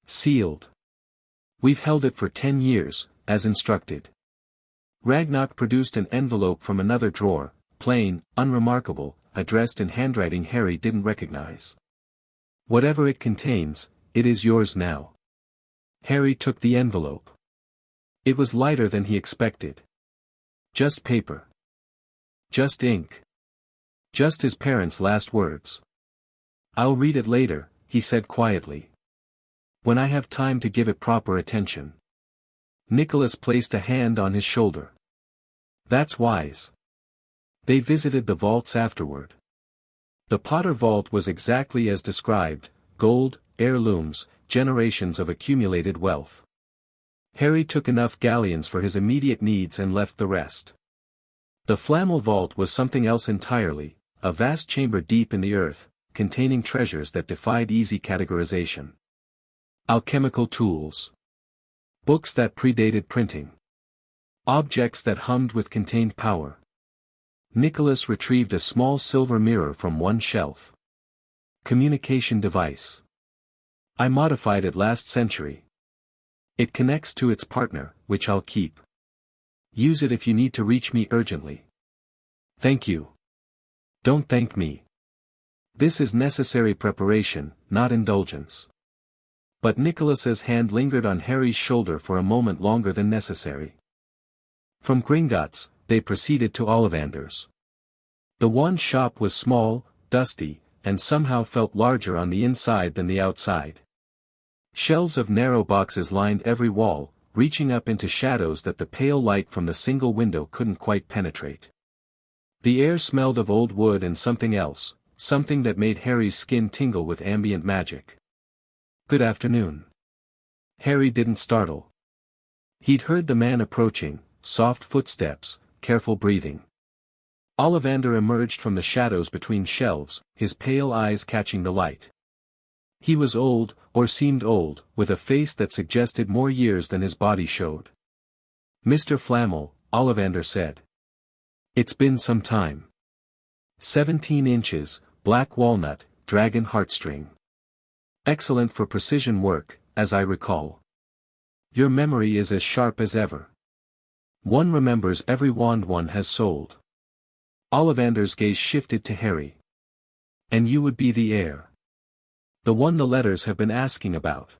Sealed. We've held it for 10 years, as instructed. Ragnar produced an envelope from another drawer, plain, unremarkable, addressed in handwriting Harry didn't recognize. Whatever it contains, it is yours now. Harry took the envelope. It was lighter than he expected. Just paper. Just ink. Just his parents' last words. I'll read it later, he said quietly. When I have time to give it proper attention. Nicolas placed a hand on his shoulder. That's wise. They visited the vaults afterward. The Potter vault was exactly as described, gold, heirlooms, generations of accumulated wealth. Harry took enough galleons for his immediate needs and left the rest. The Flamel vault was something else entirely, a vast chamber deep in the earth, containing treasures that defied easy categorization. Alchemical tools. Books that predated printing. Objects that hummed with contained power. Nicolas retrieved a small silver mirror from one shelf. Communication device. I modified it last century. It connects to its partner, which I'll keep. Use it if you need to reach me urgently. Thank you. Don't thank me. This is necessary preparation, not indulgence. But Nicolas's hand lingered on Harry's shoulder for a moment longer than necessary. From Gringotts, they proceeded to Ollivander's. The wand shop was small, dusty, and somehow felt larger on the inside than the outside. Shelves of narrow boxes lined every wall, reaching up into shadows that the pale light from the single window couldn't quite penetrate. The air smelled of old wood and something else, something that made Harry's skin tingle with ambient magic. Good afternoon. Harry didn't startle. He'd heard the man approaching, soft footsteps, careful breathing. Ollivander emerged from the shadows between shelves, his pale eyes catching the light. He was old, or seemed old, with a face that suggested more years than his body showed. Mr. Flamel, Ollivander said. It's been some time. 17 inches, black walnut, dragon heartstring. Excellent for precision work, as I recall. Your memory is as sharp as ever. One remembers every wand one has sold. Ollivander's gaze shifted to Harry. And you would be the heir. The one the letters have been asking about.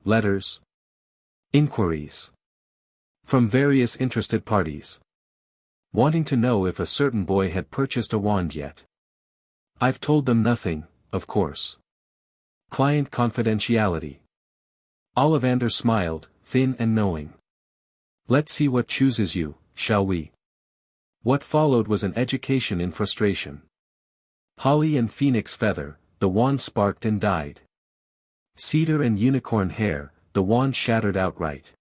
Letters? Inquiries. From various interested parties. Wanting to know if a certain boy had purchased a wand yet. I've told them nothing, of course. Client confidentiality. Ollivander smiled, thin and knowing. Let's see what chooses you, shall we? What followed was an education in frustration. Holly and phoenix feather, the wand sparked and died. Cedar and unicorn hair, the wand shattered outright.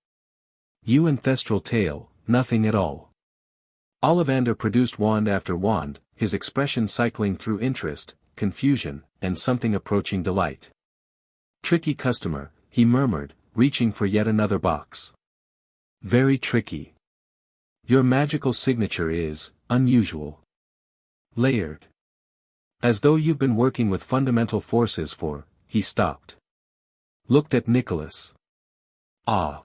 Yew and thestral tail, nothing at all. Ollivander produced wand after wand, his expression cycling through interest, confusion, and something approaching delight. Tricky customer, he murmured, reaching for yet another box. Very tricky. Your magical signature is unusual. Layered. As though you've been working with fundamental forces for, he stopped. Looked at Nicolas. Ah.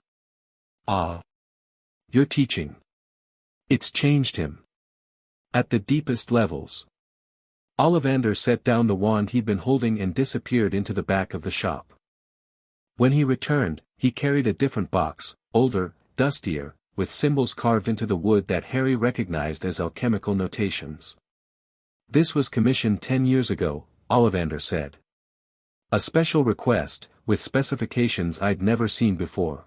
Your teaching. It's changed him. At the deepest levels. Ollivander set down the wand he'd been holding and disappeared into the back of the shop. When he returned, he carried a different box, older, dustier, with symbols carved into the wood that Harry recognized as alchemical notations. This was commissioned 10 years ago, Ollivander said. A special request, with specifications I'd never seen before.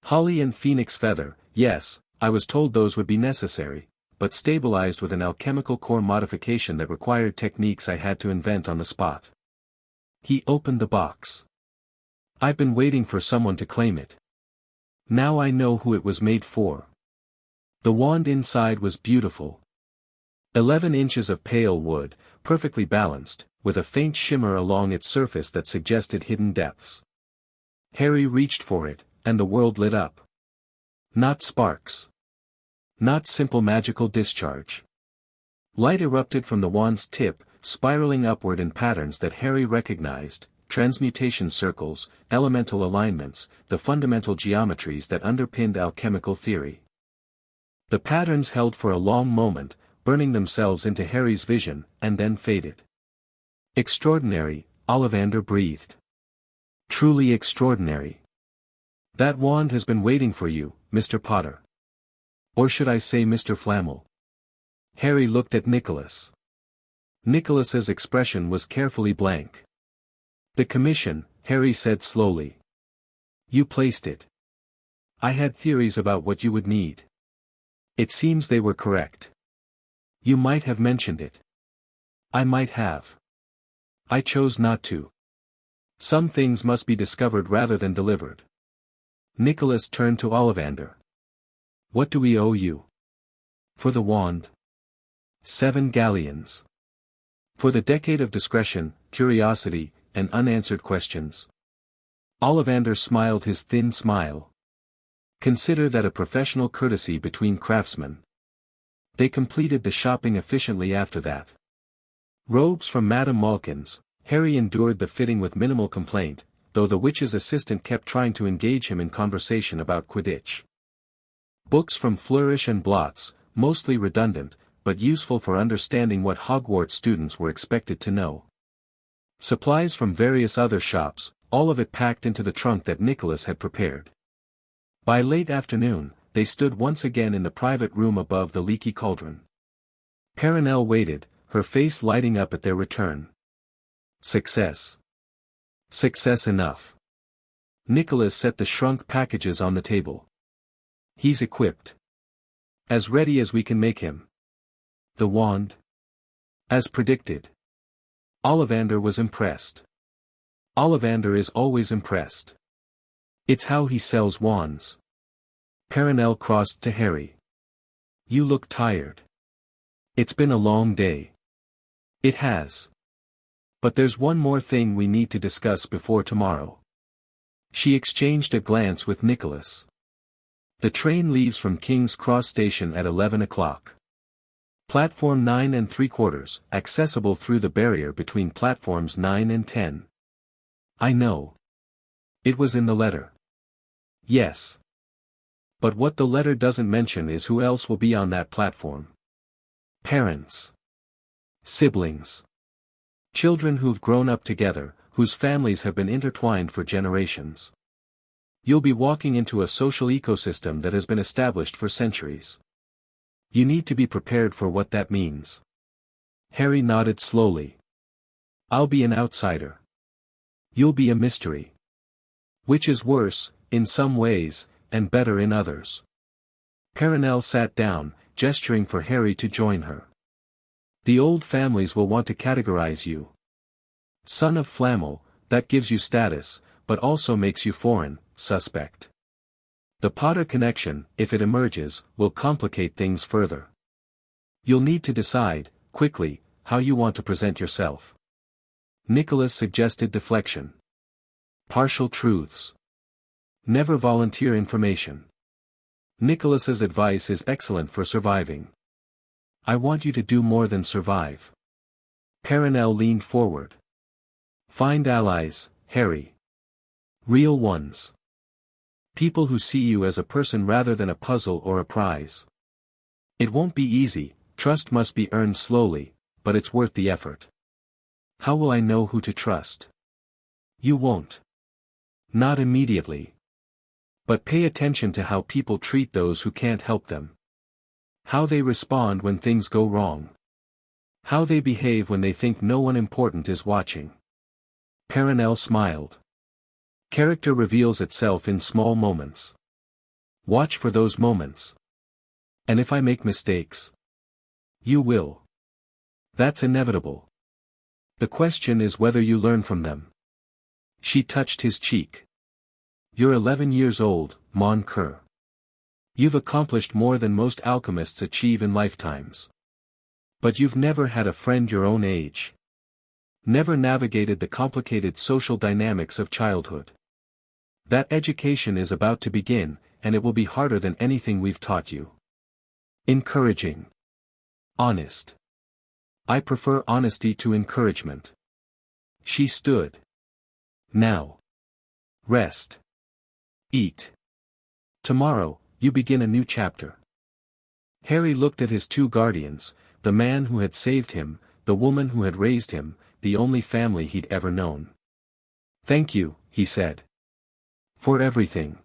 Holly and phoenix feather, yes, I was told those would be necessary, but stabilized with an alchemical core modification that required techniques I had to invent on the spot. He opened the box. I've been waiting for someone to claim it. Now I know who it was made for. The wand inside was beautiful. 11 inches of pale wood, perfectly balanced, with a faint shimmer along its surface that suggested hidden depths. Harry reached for it, and the world lit up. Not sparks. Not simple magical discharge. Light erupted from the wand's tip, spiraling upward in patterns that Harry recognized, transmutation circles, elemental alignments, the fundamental geometries that underpinned alchemical theory. The patterns held for a long moment, burning themselves into Harry's vision, and then faded. Extraordinary, Ollivander breathed. Truly extraordinary. That wand has been waiting for you, Mr. Potter. Or should I say Mr. Flamel? Harry looked at Nicolas. Nicolas's expression was carefully blank. The commission, Harry said slowly. You placed it. I had theories about what you would need. It seems they were correct. You might have mentioned it. I might have. I chose not to. Some things must be discovered rather than delivered. Nicolas turned to Ollivander. What do we owe you? For the wand? 7 galleons. For the decade of discretion, curiosity, and unanswered questions. Ollivander smiled his thin smile. Consider that a professional courtesy between craftsmen. They completed the shopping efficiently after that. Robes from Madame Malkin's, Harry endured the fitting with minimal complaint, though the witch's assistant kept trying to engage him in conversation about Quidditch. Books from Flourish and Blots, mostly redundant, but useful for understanding what Hogwarts students were expected to know. Supplies from various other shops, all of it packed into the trunk that Nicolas had prepared. By late afternoon, they stood once again in the private room above the leaky cauldron. Perenelle waited, her face lighting up at their return. Success. Success enough. Nicolas set the shrunk packages on the table. He's equipped. As ready as we can make him. The wand? As predicted. Ollivander was impressed. Ollivander is always impressed. It's how he sells wands. Perenelle crossed to Harry. You look tired. It's been a long day. It has. But there's one more thing we need to discuss before tomorrow. She exchanged a glance with Nicolas. The train leaves from King's Cross Station at 11 o'clock. Platform 9 3/4, accessible through the barrier between platforms 9 and 10. I know. It was in the letter. Yes. But what the letter doesn't mention is who else will be on that platform. Parents. Siblings. Children who've grown up together, whose families have been intertwined for generations. You'll be walking into a social ecosystem that has been established for centuries. You need to be prepared for what that means. Harry nodded slowly. I'll be an outsider. You'll be a mystery. Which is worse, in some ways, and better in others. Perenelle sat down, gesturing for Harry to join her. The old families will want to categorize you. Son of Flamel, that gives you status, but also makes you foreign, suspect. The Potter connection, if it emerges, will complicate things further. You'll need to decide, quickly, how you want to present yourself. Nicolas suggested deflection. Partial truths. Never volunteer information. Nicolas's advice is excellent for surviving. I want you to do more than survive. Perenelle leaned forward. Find allies, Harry. Real ones. People who see you as a person rather than a puzzle or a prize. It won't be easy, trust must be earned slowly, but it's worth the effort. How will I know who to trust? You won't. Not immediately. But pay attention to how people treat those who can't help them. How they respond when things go wrong. How they behave when they think no one important is watching. Perenelle smiled. Character reveals itself in small moments. Watch for those moments. And if I make mistakes? You will. That's inevitable. The question is whether you learn from them. She touched his cheek. You're 11 years old, mon cœur. You've accomplished more than most alchemists achieve in lifetimes. But you've never had a friend your own age. Never navigated the complicated social dynamics of childhood. That education is about to begin, and it will be harder than anything we've taught you. Encouraging. Honest. I prefer honesty to encouragement. She stood. Now. Rest. Eat. Tomorrow, you begin a new chapter. Harry looked at his two guardians, the man who had saved him, the woman who had raised him, the only family he'd ever known. Thank you, he said. For everything.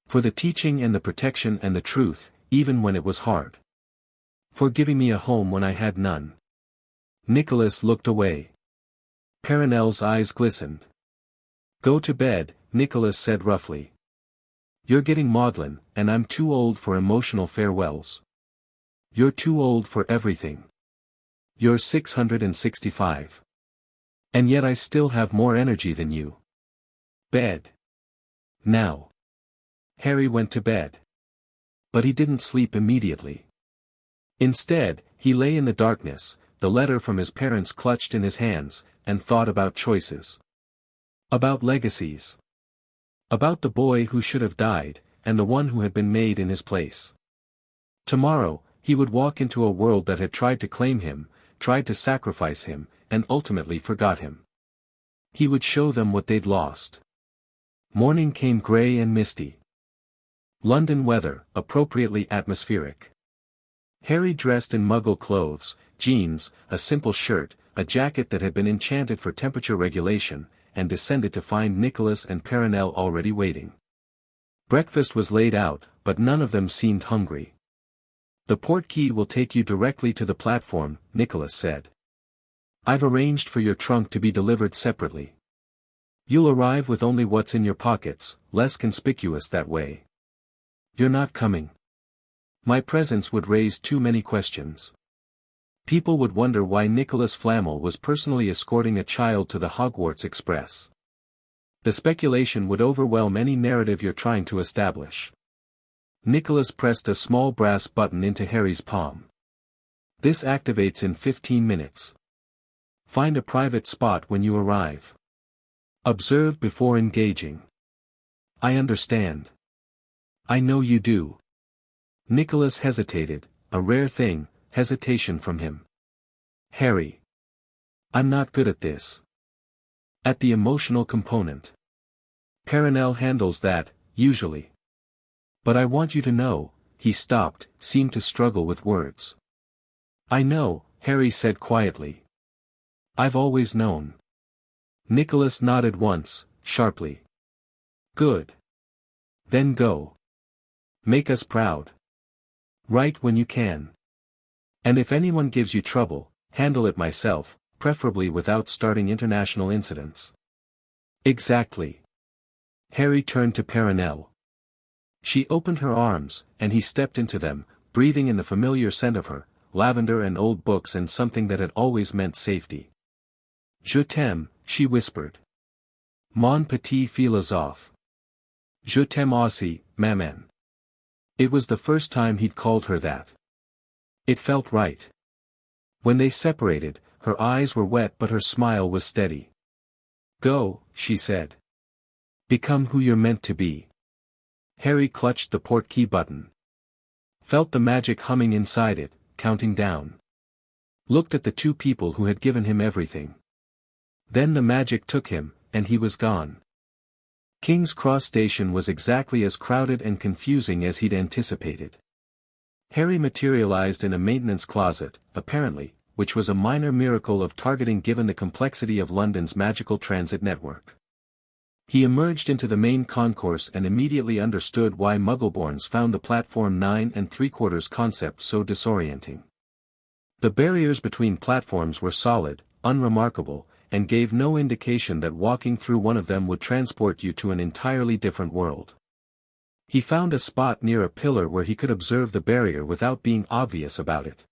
For the teaching and the protection and the truth, even when it was hard. For giving me a home when I had none. Nicolas looked away. Perenelle's eyes glistened. Go to bed, Nicolas said roughly. You're getting maudlin, and I'm too old for emotional farewells. You're too old for everything. You're 665. And yet I still have more energy than you. Bed. Now. Harry went to bed. But he didn't sleep immediately. Instead, he lay in the darkness, the letter from his parents clutched in his hands, and thought about choices. About legacies. About the boy who should have died, and the one who had been made in his place. Tomorrow, he would walk into a world that had tried to claim him, tried to sacrifice him, and ultimately forgot him. He would show them what they'd lost. Morning came grey and misty. London weather, appropriately atmospheric. Harry dressed in Muggle clothes, jeans, a simple shirt, a jacket that had been enchanted for temperature regulation, and descended to find Nicolas and Perenelle already waiting. Breakfast was laid out, but none of them seemed hungry. "The portkey will take you directly to the platform," Nicolas said. "I've arranged for your trunk to be delivered separately. You'll arrive with only what's in your pockets, less conspicuous that way." "You're not coming." "My presence would raise too many questions. People would wonder why Nicolas Flamel was personally escorting a child to the Hogwarts Express. The speculation would overwhelm any narrative you're trying to establish." Nicolas pressed a small brass button into Harry's palm. "This activates in 15 minutes. Find a private spot when you arrive. Observe before engaging." "I understand." "I know you do." Nicolas hesitated, a rare thing, hesitation from him. "Harry. I'm not good at this. At the emotional component. Perenelle handles that, usually. But I want you to know," he stopped, seemed to struggle with words. "I know," Harry said quietly. "I've always known." Nicolas nodded once, sharply. "Good. Then go. Make us proud. Write when you can. And if anyone gives you trouble, handle it myself, preferably without starting international incidents." "Exactly." Harry turned to Perenelle. She opened her arms, and he stepped into them, breathing in the familiar scent of her, lavender and old books and something that had always meant safety. "Je t'aime," she whispered. "Mon petit philosophe. Je t'aime aussi, maman." It was the first time he'd called her that. It felt right. When they separated, her eyes were wet but her smile was steady. "Go," she said. "Become who you're meant to be." Harry clutched the portkey button. Felt the magic humming inside it, counting down. Looked at the two people who had given him everything. Then the magic took him, and he was gone. King's Cross Station was exactly as crowded and confusing as he'd anticipated. Harry materialized in a maintenance closet, apparently, which was a minor miracle of targeting given the complexity of London's magical transit network. He emerged into the main concourse and immediately understood why Muggleborns found the platform 9 3/4 concept so disorienting. The barriers between platforms were solid, unremarkable, and gave no indication that walking through one of them would transport you to an entirely different world. He found a spot near a pillar where he could observe the barrier without being obvious about it.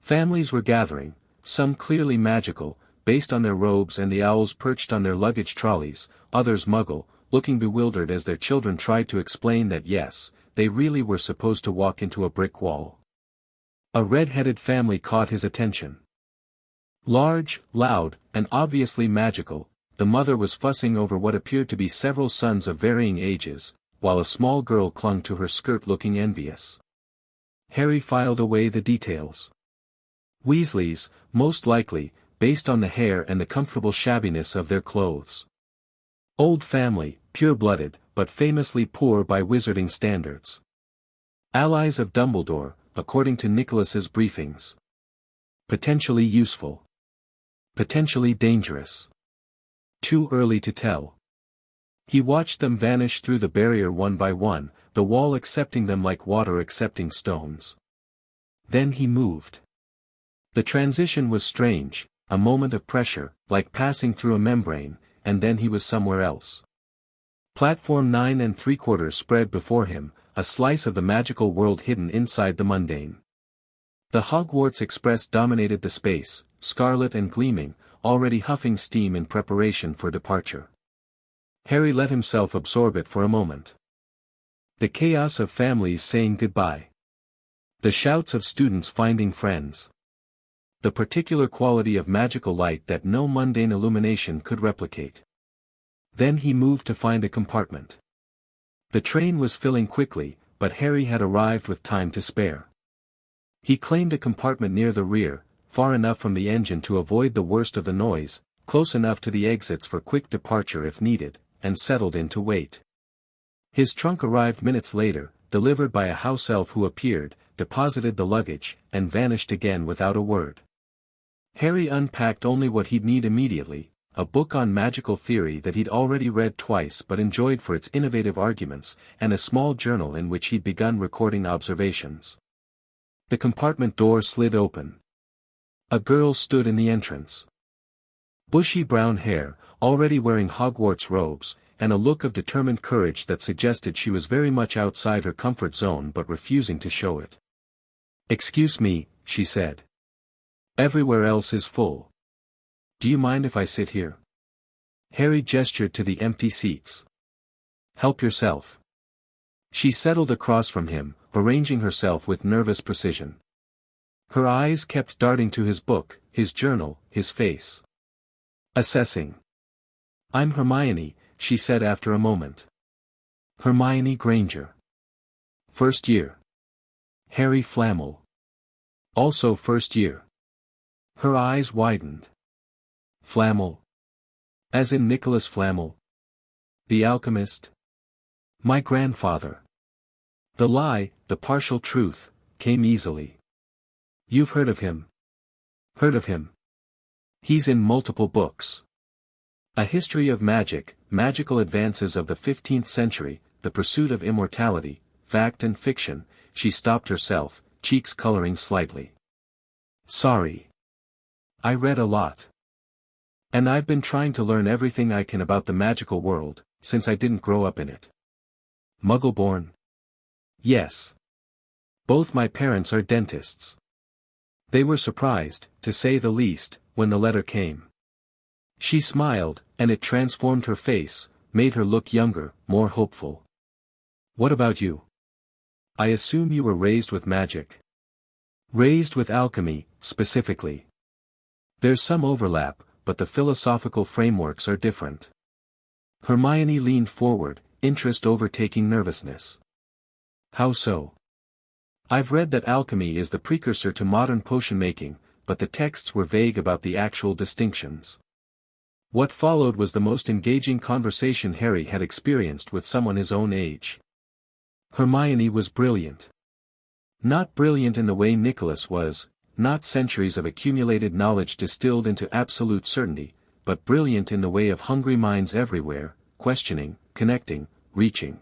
Families were gathering, some clearly magical, based on their robes and the owls perched on their luggage trolleys, others Muggle, looking bewildered as their children tried to explain that yes, they really were supposed to walk into a brick wall. A red-headed family caught his attention. Large, loud, and obviously magical, the mother was fussing over what appeared to be several sons of varying ages, while a small girl clung to her skirt looking envious. Harry filed away the details. Weasleys, most likely, based on the hair and the comfortable shabbiness of their clothes. Old family, pure-blooded, but famously poor by wizarding standards. Allies of Dumbledore, according to Nicholas's briefings. Potentially useful. Potentially dangerous. Too early to tell. He watched them vanish through the barrier one by one, the wall accepting them like water accepting stones. Then he moved. The transition was strange, a moment of pressure, like passing through a membrane, and then he was somewhere else. Platform 9 3/4 spread before him, a slice of the magical world hidden inside the mundane. The Hogwarts Express dominated the space, scarlet and gleaming, already huffing steam in preparation for departure. Harry let himself absorb it for a moment. The chaos of families saying goodbye. The shouts of students finding friends. The particular quality of magical light that no mundane illumination could replicate. Then he moved to find a compartment. The train was filling quickly, but Harry had arrived with time to spare. He claimed a compartment near the rear, far enough from the engine to avoid the worst of the noise, close enough to the exits for quick departure if needed, and settled in to wait. His trunk arrived minutes later, delivered by a house elf who appeared, deposited the luggage, and vanished again without a word. Harry unpacked only what he'd need immediately, a book on magical theory that he'd already read twice but enjoyed for its innovative arguments, and a small journal in which he'd begun recording observations. The compartment door slid open. A girl stood in the entrance. Bushy brown hair, already wearing Hogwarts robes, and a look of determined courage that suggested she was very much outside her comfort zone but refusing to show it. "Excuse me," she said. "Everywhere else is full. Do you mind if I sit here?" Harry gestured to the empty seats. "Help yourself." She settled across from him, arranging herself with nervous precision. Her eyes kept darting to his book, his journal, his face. Assessing. "I'm Hermione," she said after a moment. "Hermione Granger. First year." "Harry Flamel. Also first year." Her eyes widened. "Flamel? As in Nicolas Flamel? The alchemist?" "My grandfather." The lie, the partial truth, came easily. "You've heard of him?" "Heard of him? He's in multiple books. A History of Magic, Magical Advances of the 15th Century, The Pursuit of Immortality, Fact and Fiction." She stopped herself, cheeks coloring slightly. "Sorry. I read a lot. And I've been trying to learn everything I can about the magical world, since I didn't grow up in it." "Muggle-born?" "Yes. Both my parents are dentists." They were surprised, to say the least, when the letter came. She smiled, and it transformed her face, made her look younger, more hopeful. "What about you? I assume you were raised with magic." "Raised with alchemy, specifically. There's some overlap, but the philosophical frameworks are different." Hermione leaned forward, interest overtaking nervousness. "How so?" "I've read that alchemy is the precursor to modern potion-making, but the texts were vague about the actual distinctions." What followed was the most engaging conversation Harry had experienced with someone his own age. Hermione was brilliant. Not brilliant in the way Nicolas was, not centuries of accumulated knowledge distilled into absolute certainty, but brilliant in the way of hungry minds everywhere, questioning, connecting, reaching.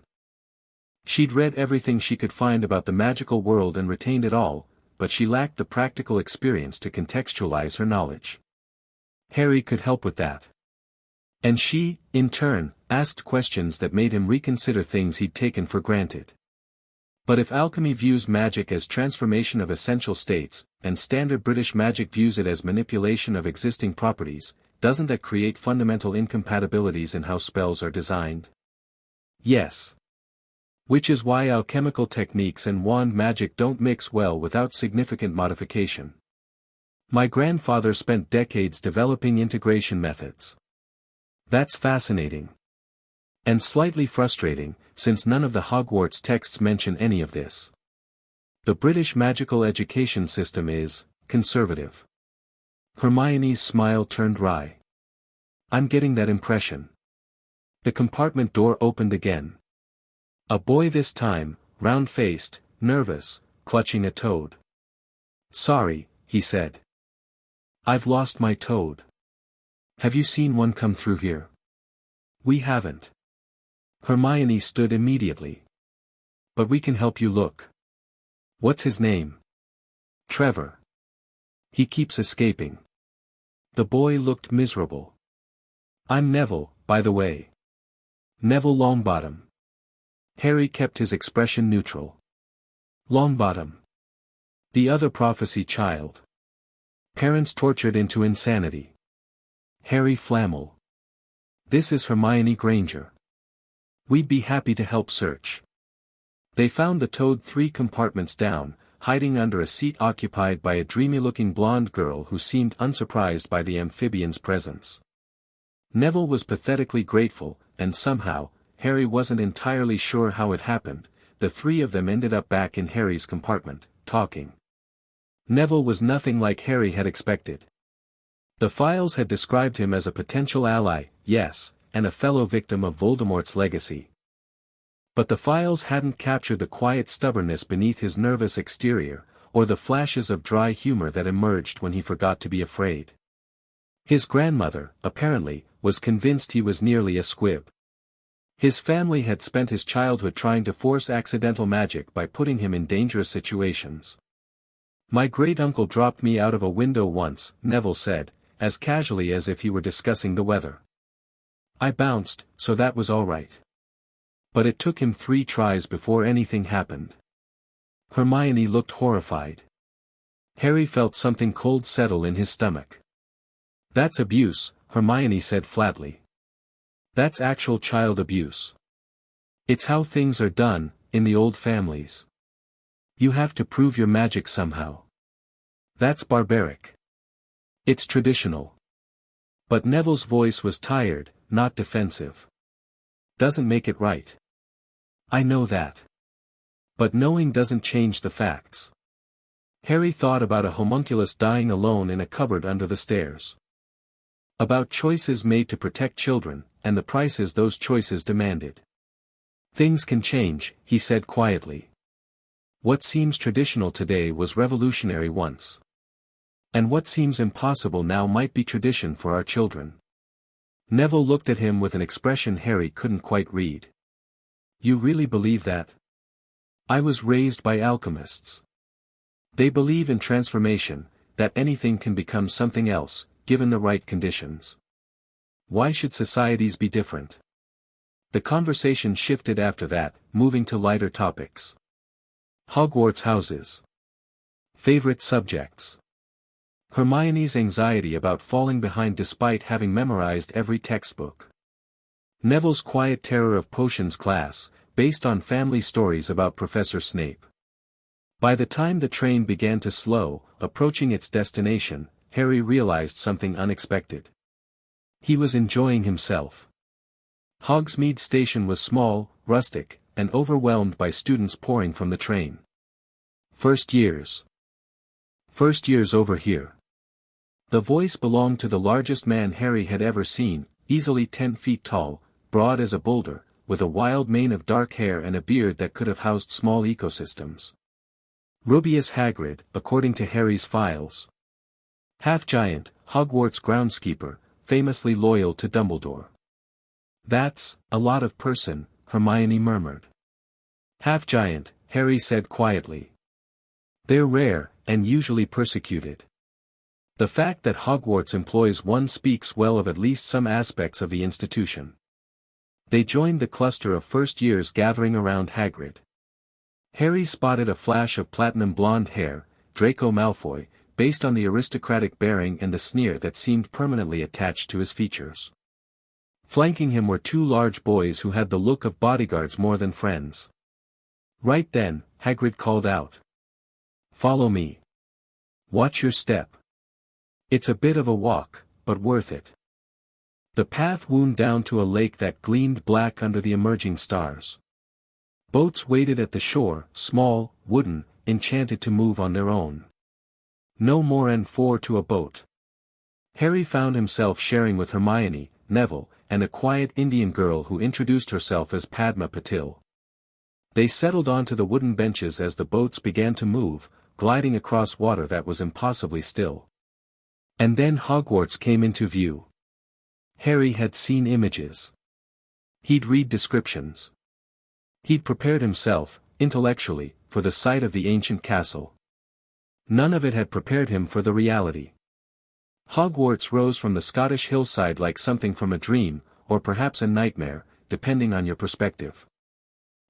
She'd read everything she could find about the magical world and retained it all, but she lacked the practical experience to contextualize her knowledge. Harry could help with that. And she, in turn, asked questions that made him reconsider things he'd taken for granted. But if alchemy views magic as transformation of essential states, and standard British magic views it as manipulation of existing properties, doesn't that create fundamental incompatibilities in how spells are designed? Yes. Which is why alchemical techniques and wand magic don't mix well without significant modification. My grandfather spent decades developing integration methods. That's fascinating. And slightly frustrating, since none of the Hogwarts texts mention any of this. The British magical education system is conservative. Hermione's smile turned wry. "I'm getting that impression." The compartment door opened again. A boy this time, round-faced, nervous, clutching a toad. "Sorry," he said. "I've lost my toad. Have you seen one come through here?" "We haven't." Hermione stood immediately. "But we can help you look." "What's his name?" "Trevor. He keeps escaping." The boy looked miserable. "I'm Neville, by the way. Neville Longbottom." Harry kept his expression neutral. "Longbottom. The other prophecy child. Parents tortured into insanity. Harry Flamel. This is Hermione Granger. We'd be happy to help search." They found the toad 3 compartments down, hiding under a seat occupied by a dreamy-looking blonde girl who seemed unsurprised by the amphibian's presence. Neville was pathetically grateful, and somehow, Harry wasn't entirely sure how it happened, the 3 of them ended up back in Harry's compartment, talking. Neville was nothing like Harry had expected. The files had described him as a potential ally, yes, and a fellow victim of Voldemort's legacy. But the files hadn't captured the quiet stubbornness beneath his nervous exterior, or the flashes of dry humor that emerged when he forgot to be afraid. His grandmother, apparently, was convinced he was nearly a squib. His family had spent his childhood trying to force accidental magic by putting him in dangerous situations. "My great-uncle dropped me out of a window once," Neville said, as casually as if he were discussing the weather. "I bounced, so that was all right. But it took him 3 tries before anything happened." Hermione looked horrified. Harry felt something cold settle in his stomach. "That's abuse," Hermione said flatly. "That's actual child abuse. It's how things are done, in the old families. You have to prove your magic somehow. That's barbaric. It's traditional." But Neville's voice was tired, not defensive. "Doesn't make it right. I know that. But knowing doesn't change the facts." Harry thought about a homunculus dying alone in a cupboard under the stairs. About choices made to protect children, and the prices those choices demanded. "Things can change," he said quietly. "What seems traditional today was revolutionary once. And what seems impossible now might be tradition for our children." Neville looked at him with an expression Harry couldn't quite read. "You really believe that?" "I was raised by alchemists. They believe in transformation, that anything can become something else, given the right conditions. Why should societies be different?" The conversation shifted after that, moving to lighter topics. Hogwarts houses. Favorite subjects. Hermione's anxiety about falling behind despite having memorized every textbook. Neville's quiet terror of potions class, based on family stories about Professor Snape. By the time the train began to slow, approaching its destination, Harry realized something unexpected. He was enjoying himself. Hogsmeade Station was small, rustic, and overwhelmed by students pouring from the train. First years. First years over here. The voice belonged to the largest man Harry had ever seen, easily 10 feet tall, broad as a boulder, with a wild mane of dark hair and a beard that could have housed small ecosystems. Rubeus Hagrid, according to Harry's files. Half-giant, Hogwarts groundskeeper, famously loyal to Dumbledore. "That's a lot of person," Hermione murmured. "Half-giant," Harry said quietly. "They're rare, and usually persecuted." The fact that Hogwarts employs one speaks well of at least some aspects of the institution. They joined the cluster of first years gathering around Hagrid. Harry spotted a flash of platinum blonde hair, Draco Malfoy, based on the aristocratic bearing and the sneer that seemed permanently attached to his features. Flanking him were 2 large boys who had the look of bodyguards more than friends. Right then, Hagrid called out. "Follow me. Watch your step. It's a bit of a walk, but worth it." The path wound down to a lake that gleamed black under the emerging stars. Boats waited at the shore, small, wooden, enchanted to move on their own. No more than 4 to a boat. Harry found himself sharing with Hermione, Neville, and a quiet Indian girl who introduced herself as Padma Patil. They settled onto the wooden benches as the boats began to move, gliding across water that was impossibly still. And then Hogwarts came into view. Harry had seen images. He'd read descriptions. He'd prepared himself, intellectually, for the sight of the ancient castle. None of it had prepared him for the reality. Hogwarts rose from the Scottish hillside like something from a dream, or perhaps a nightmare, depending on your perspective.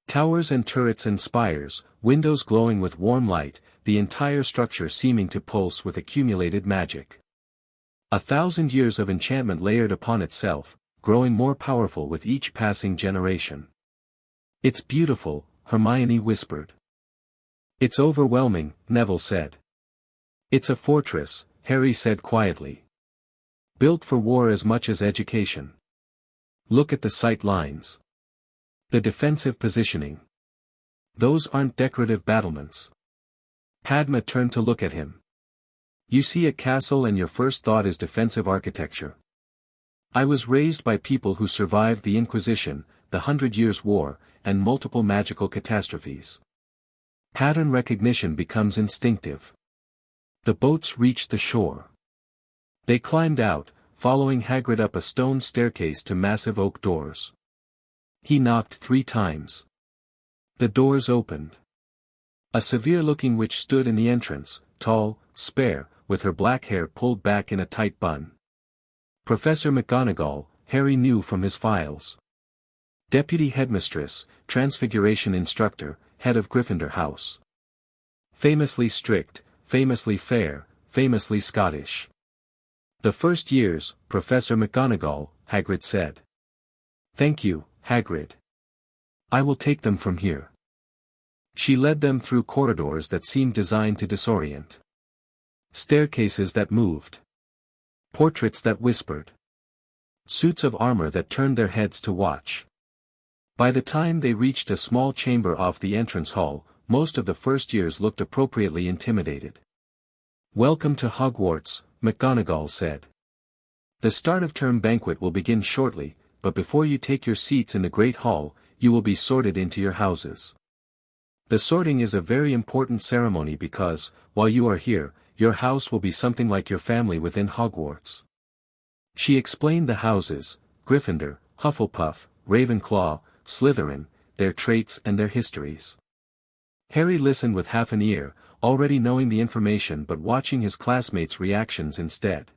Towers and turrets and spires, windows glowing with warm light, the entire structure seeming to pulse with accumulated magic. 1,000 years of enchantment layered upon itself, growing more powerful with each passing generation. "It's beautiful," Hermione whispered. "It's overwhelming," Neville said. "It's a fortress," Harry said quietly. "Built for war as much as education. Look at the sight lines. The defensive positioning. Those aren't decorative battlements." Padma turned to look at him. You see a castle and your first thought is defensive architecture. I was raised by people who survived the Inquisition, the 100 Years' War, and multiple magical catastrophes. Pattern recognition becomes instinctive. The boats reached the shore. They climbed out, following Hagrid up a stone staircase to massive oak doors. He knocked 3 times. The doors opened. A severe-looking witch stood in the entrance, tall, spare, with her black hair pulled back in a tight bun. Professor McGonagall, Harry knew from his files. Deputy Headmistress, Transfiguration Instructor, Head of Gryffindor House. Famously strict, famously fair, famously Scottish. The first years, Professor McGonagall, Hagrid said. Thank you, Hagrid. I will take them from here. She led them through corridors that seemed designed to disorient. Staircases that moved. Portraits that whispered. Suits of armor that turned their heads to watch. By the time they reached a small chamber off the entrance hall, most of the first years looked appropriately intimidated. Welcome to Hogwarts, McGonagall said. The start of term banquet will begin shortly, but before you take your seats in the Great Hall, you will be sorted into your houses. The sorting is a very important ceremony because, while you are here, your house will be something like your family within Hogwarts. She explained the houses, Gryffindor, Hufflepuff, Ravenclaw, Slytherin, their traits and their histories. Harry listened with half an ear, already knowing the information but watching his classmates' reactions instead.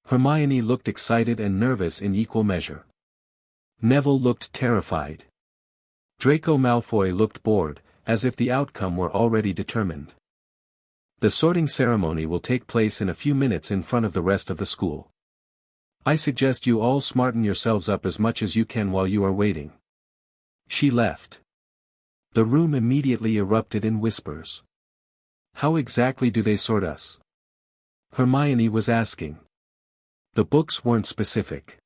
Hermione looked excited and nervous in equal measure. Neville looked terrified. Draco Malfoy looked bored, as if the outcome were already determined. The sorting ceremony will take place in a few minutes in front of the rest of the school. I suggest you all smarten yourselves up as much as you can while you are waiting. She left. The room immediately erupted in whispers. How exactly do they sort us? Hermione was asking. The books weren't specific.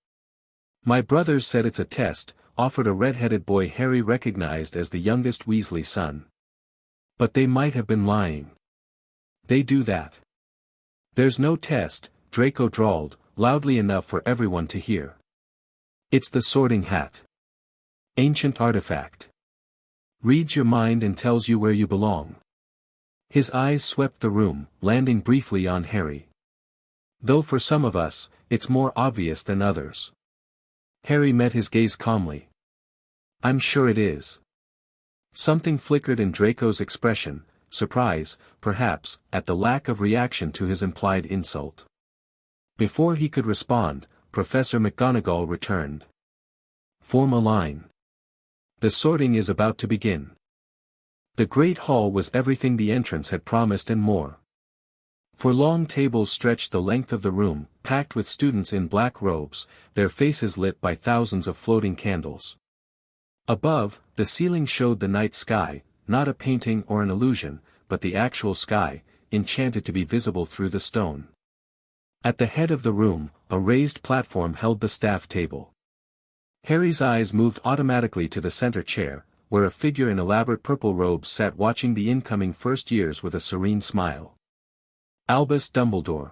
My brothers said it's a test, offered a red-headed boy Harry recognized as the youngest Weasley son. But they might have been lying. They do that. There's no test, Draco drawled, loudly enough for everyone to hear. It's the sorting hat. Ancient artifact. Reads your mind and tells you where you belong. His eyes swept the room, landing briefly on Harry. Though for some of us, it's more obvious than others. Harry met his gaze calmly. I'm sure it is. Something flickered in Draco's expression, surprise, perhaps, at the lack of reaction to his implied insult. Before he could respond, Professor McGonagall returned. Form a line. The sorting is about to begin. The Great Hall was everything the entrance had promised and more. For long tables stretched the length of the room, packed with students in black robes, their faces lit by thousands of floating candles. Above, the ceiling showed the night sky, not a painting or an illusion, but the actual sky, enchanted to be visible through the stone. At the head of the room, a raised platform held the staff table. Harry's eyes moved automatically to the center chair, where a figure in elaborate purple robes sat watching the incoming first years with a serene smile. Albus Dumbledore.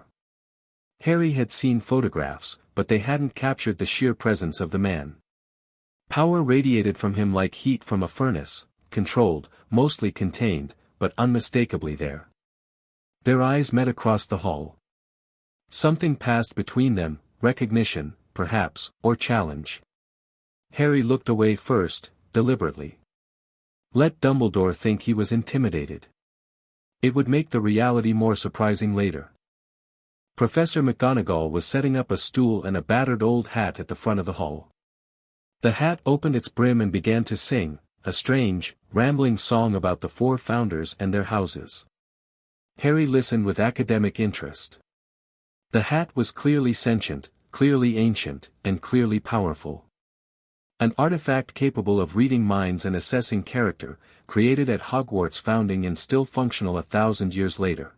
Harry had seen photographs, but they hadn't captured the sheer presence of the man. Power radiated from him like heat from a furnace, controlled, mostly contained, but unmistakably there. Their eyes met across the hall. Something passed between them, recognition, perhaps, or challenge. Harry looked away first, deliberately. Let Dumbledore think he was intimidated. It would make the reality more surprising later. Professor McGonagall was setting up a stool and a battered old hat at the front of the hall. The hat opened its brim and began to sing, a strange, rambling song about the 4 founders and their houses. Harry listened with academic interest. The hat was clearly sentient, clearly ancient, and clearly powerful. An artifact capable of reading minds and assessing character, created at Hogwarts' founding and still functional 1,000 years later.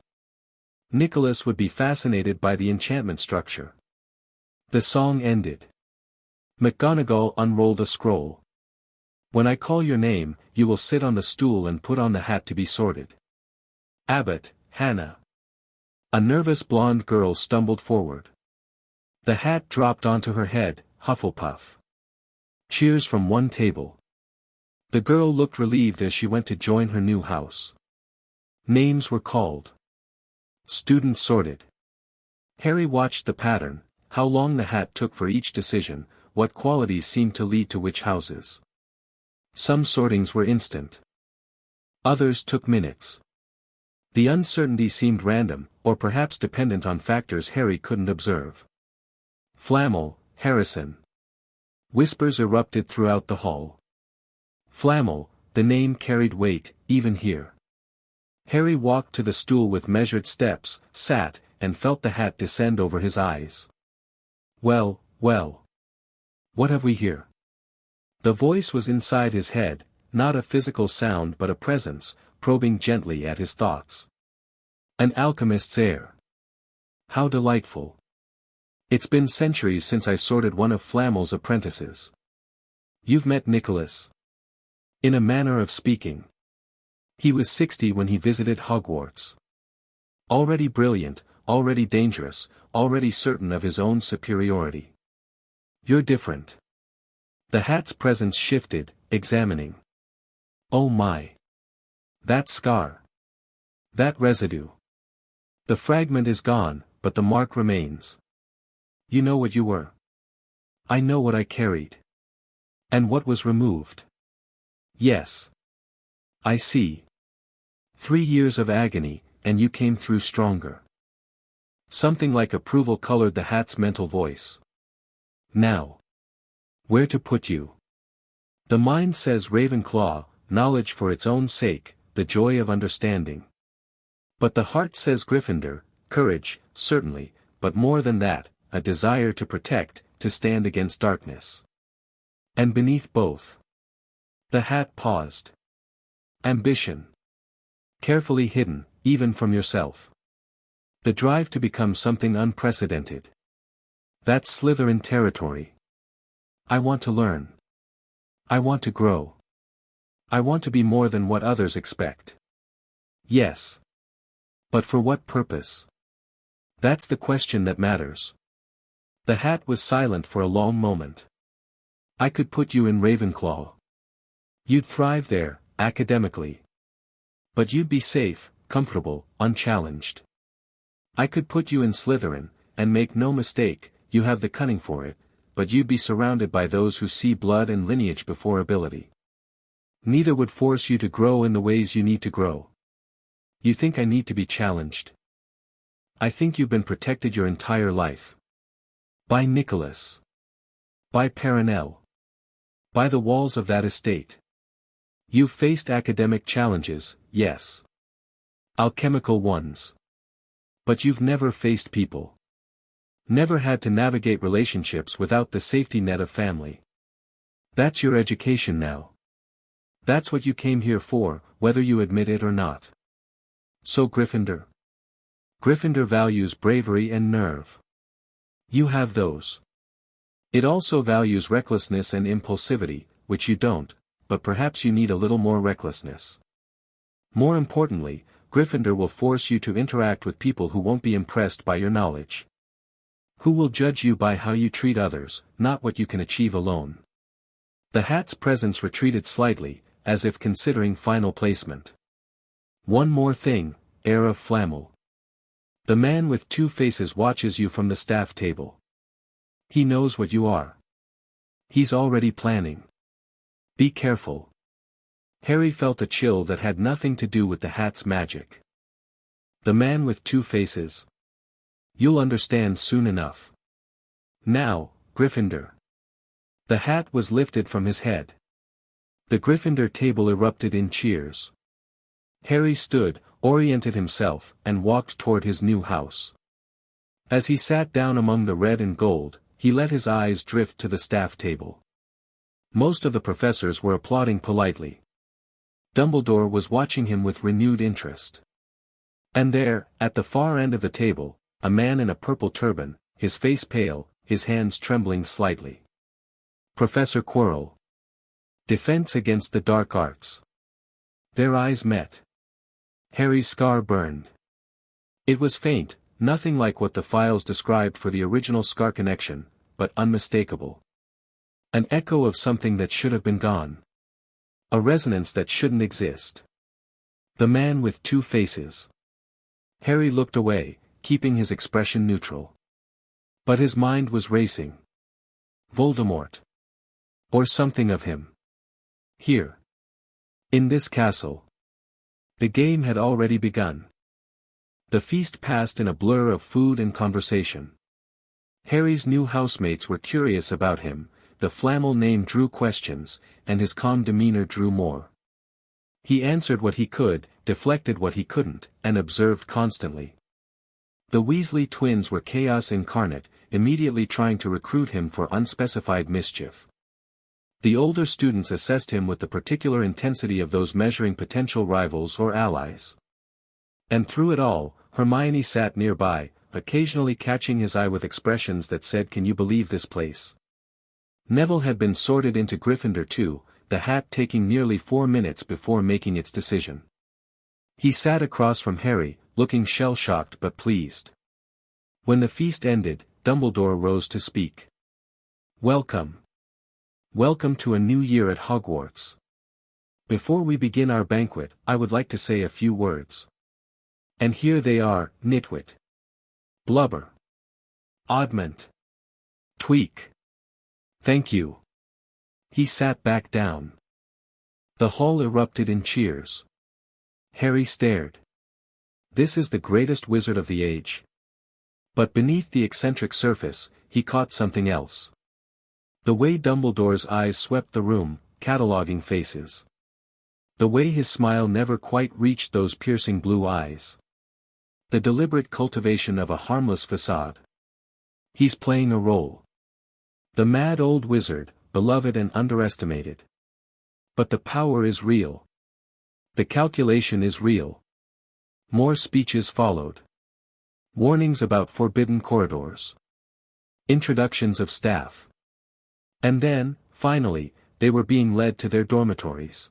Nicolas would be fascinated by the enchantment structure. The song ended. McGonagall unrolled a scroll. When I call your name, you will sit on the stool and put on the hat to be sorted. Abbott, Hannah. A nervous blonde girl stumbled forward. The hat dropped onto her head, Hufflepuff. Cheers from one table. The girl looked relieved as she went to join her new house. Names were called. Students sorted. Harry watched the pattern, how long the hat took for each decision, what qualities seemed to lead to which houses. Some sortings were instant. Others took minutes. The uncertainty seemed random, or perhaps dependent on factors Harry couldn't observe. Flamel, Harrison. Whispers erupted throughout the hall. Flamel, the name carried weight, even here. Harry walked to the stool with measured steps, sat, and felt the hat descend over his eyes. Well, well. What have we here? The voice was inside his head, not a physical sound but a presence, probing gently at his thoughts. An alchemist's heir. How delightful. It's been centuries since I sorted one of Flamel's apprentices. You've met Nicolas. In a manner of speaking. He was 60 when he visited Hogwarts. Already brilliant, already dangerous, already certain of his own superiority. You're different. The hat's presence shifted, examining. Oh my. That scar. That residue. The fragment is gone, but the mark remains. You know what you were. I know what I carried. And what was removed. Yes. I see. 3 years of agony, and you came through stronger. Something like approval colored the hat's mental voice. Now. Where to put you? The mind says Ravenclaw, knowledge for its own sake, the joy of understanding. But the heart says Gryffindor, courage, certainly, but more than that, a desire to protect, to stand against darkness. And beneath both. The hat paused. Ambition. Carefully hidden, even from yourself. The drive to become something unprecedented. That's Slytherin territory. I want to learn. I want to grow. I want to be more than what others expect. Yes. But for what purpose? That's the question that matters. The hat was silent for a long moment. I could put you in Ravenclaw. You'd thrive there, academically. But you'd be safe, comfortable, unchallenged. I could put you in Slytherin, and make no mistake, you have the cunning for it, but you'd be surrounded by those who see blood and lineage before ability. Neither would force you to grow in the ways you need to grow. You think I need to be challenged. I think you've been protected your entire life. By Nicolas. By Perenelle. By the walls of that estate. You've faced academic challenges, yes. Alchemical ones. But you've never faced people. Never had to navigate relationships without the safety net of family. That's your education now. That's what you came here for, whether you admit it or not. So Gryffindor. Gryffindor values bravery and nerve. You have those. It also values recklessness and impulsivity, which you don't, but perhaps you need a little more recklessness. More importantly, Gryffindor will force you to interact with people who won't be impressed by your knowledge. Who will judge you by how you treat others, not what you can achieve alone. The hat's presence retreated slightly, as if considering final placement. One more thing, heir of Flamel. The man with 2 faces watches you from the staff table. He knows what you are. He's already planning. Be careful. Harry felt a chill that had nothing to do with the hat's magic. The man with 2 faces. You'll understand soon enough. Now, Gryffindor. The hat was lifted from his head. The Gryffindor table erupted in cheers. Harry stood, oriented himself, and walked toward his new house. As he sat down among the red and gold, he let his eyes drift to the staff table. Most of the professors were applauding politely. Dumbledore was watching him with renewed interest. And there, at the far end of the table, a man in a purple turban, his face pale, his hands trembling slightly. Professor Quirrell. Defense against the dark arts. Their eyes met. Harry's scar burned. It was faint, Nothing like what the files described for the original Scar connection, but unmistakable. An echo of something that should have been gone. A resonance that shouldn't exist. The man with two faces. Harry looked away, keeping his expression neutral. But his mind was racing. Voldemort. Or something of him. Here. In this castle. The game had already begun. The feast passed in a blur of food and conversation. Harry's new housemates were curious about him, the Flamel name drew questions, and his calm demeanor drew more. He answered what he could, deflected what he couldn't, and observed constantly. The Weasley twins were chaos incarnate, immediately trying to recruit him for unspecified mischief. The older students assessed him with the particular intensity of those measuring potential rivals or allies. And through it all, Hermione sat nearby, occasionally catching his eye with expressions that said, "Can you believe this place?" Neville had been sorted into Gryffindor too, the hat taking nearly 4 minutes before making its decision. He sat across from Harry, looking shell-shocked but pleased. When the feast ended, Dumbledore rose to speak. "Welcome. Welcome to a new year at Hogwarts. Before we begin our banquet, I would like to say a few words. And here they are, Nitwit. Blubber. Oddment. Tweak. Thank you." He sat back down. The hall erupted in cheers. Harry stared. This is the greatest wizard of the age. But beneath the eccentric surface, he caught something else. The way Dumbledore's eyes swept the room, cataloguing faces. The way his smile never quite reached those piercing blue eyes. The deliberate cultivation of a harmless facade. He's playing a role. The mad old wizard, beloved and underestimated. But the power is real. The calculation is real. More speeches followed. Warnings about forbidden corridors. Introductions of staff. And then, finally, they were being led to their dormitories.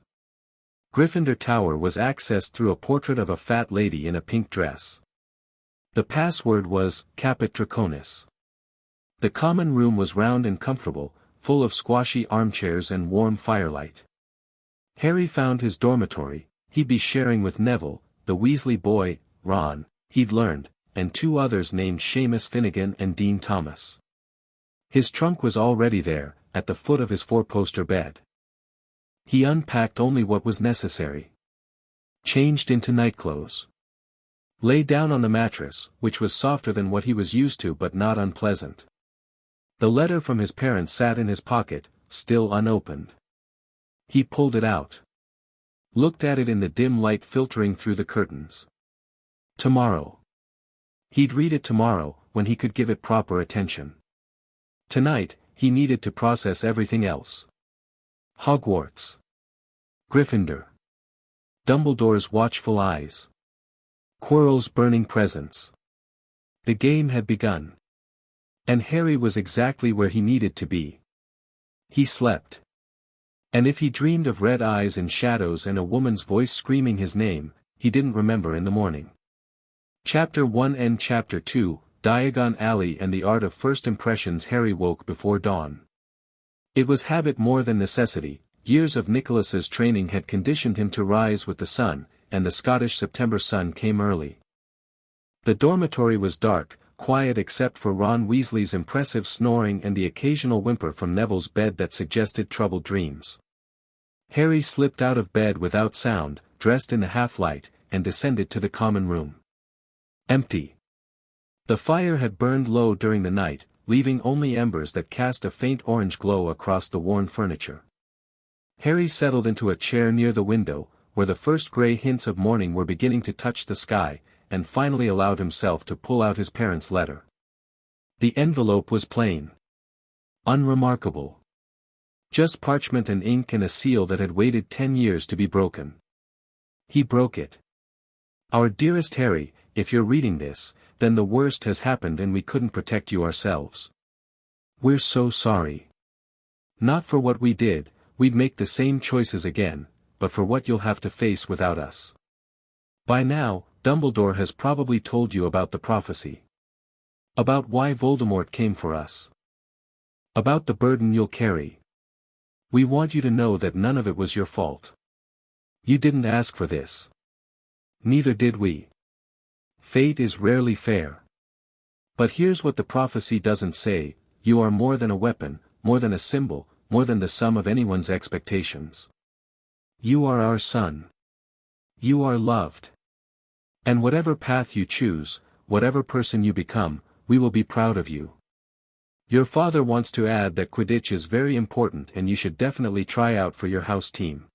Gryffindor Tower was accessed through a portrait of a fat lady in a pink dress. The password was, Caput Draconis. The common room was round and comfortable, full of squashy armchairs and warm firelight. Harry found his dormitory, he'd be sharing with Neville, the Weasley boy, Ron, he'd learned, and 2 others named Seamus Finnegan and Dean Thomas. His trunk was already there, at the foot of his 4-poster bed. He unpacked only what was necessary. Changed into nightclothes. Lay down on the mattress, which was softer than what he was used to but not unpleasant. The letter from his parents sat in his pocket, still unopened. He pulled it out. Looked at it in the dim light filtering through the curtains. Tomorrow. He'd read it tomorrow, when he could give it proper attention. Tonight, he needed to process everything else. Hogwarts. Gryffindor. Dumbledore's watchful eyes. Quirrell's burning presence. The game had begun. And Harry was exactly where he needed to be. He slept. And if he dreamed of red eyes and shadows and a woman's voice screaming his name, he didn't remember in the morning. Chapter 1 and Chapter 2, Diagon Alley and the Art of First Impressions. Harry woke before dawn. It was habit more than necessity. Years of Nicolas's training had conditioned him to rise with the sun, and the Scottish September sun came early. The dormitory was dark, quiet except for Ron Weasley's impressive snoring and the occasional whimper from Neville's bed that suggested troubled dreams. Harry slipped out of bed without sound, dressed in the half-light, and descended to the common room. Empty. The fire had burned low during the night, leaving only embers that cast a faint orange glow across the worn furniture. Harry settled into a chair near the window, where the first grey hints of morning were beginning to touch the sky, and finally allowed himself to pull out his parents' letter. The envelope was plain. Unremarkable. Just parchment and ink and a seal that had waited 10 years to be broken. He broke it. Our dearest Harry, if you're reading this, then the worst has happened and we couldn't protect you ourselves. We're so sorry. Not for what we did, we'd make the same choices again, but for what you'll have to face without us. By now, Dumbledore has probably told you about the prophecy. About why Voldemort came for us. About the burden you'll carry. We want you to know that none of it was your fault. You didn't ask for this. Neither did we. Fate is rarely fair. But here's what the prophecy doesn't say: you are more than a weapon, more than a symbol, more than the sum of anyone's expectations. You are our son. You are loved. And whatever path you choose, whatever person you become, we will be proud of you. Your father wants to add that Quidditch is very important and you should definitely try out for your house team.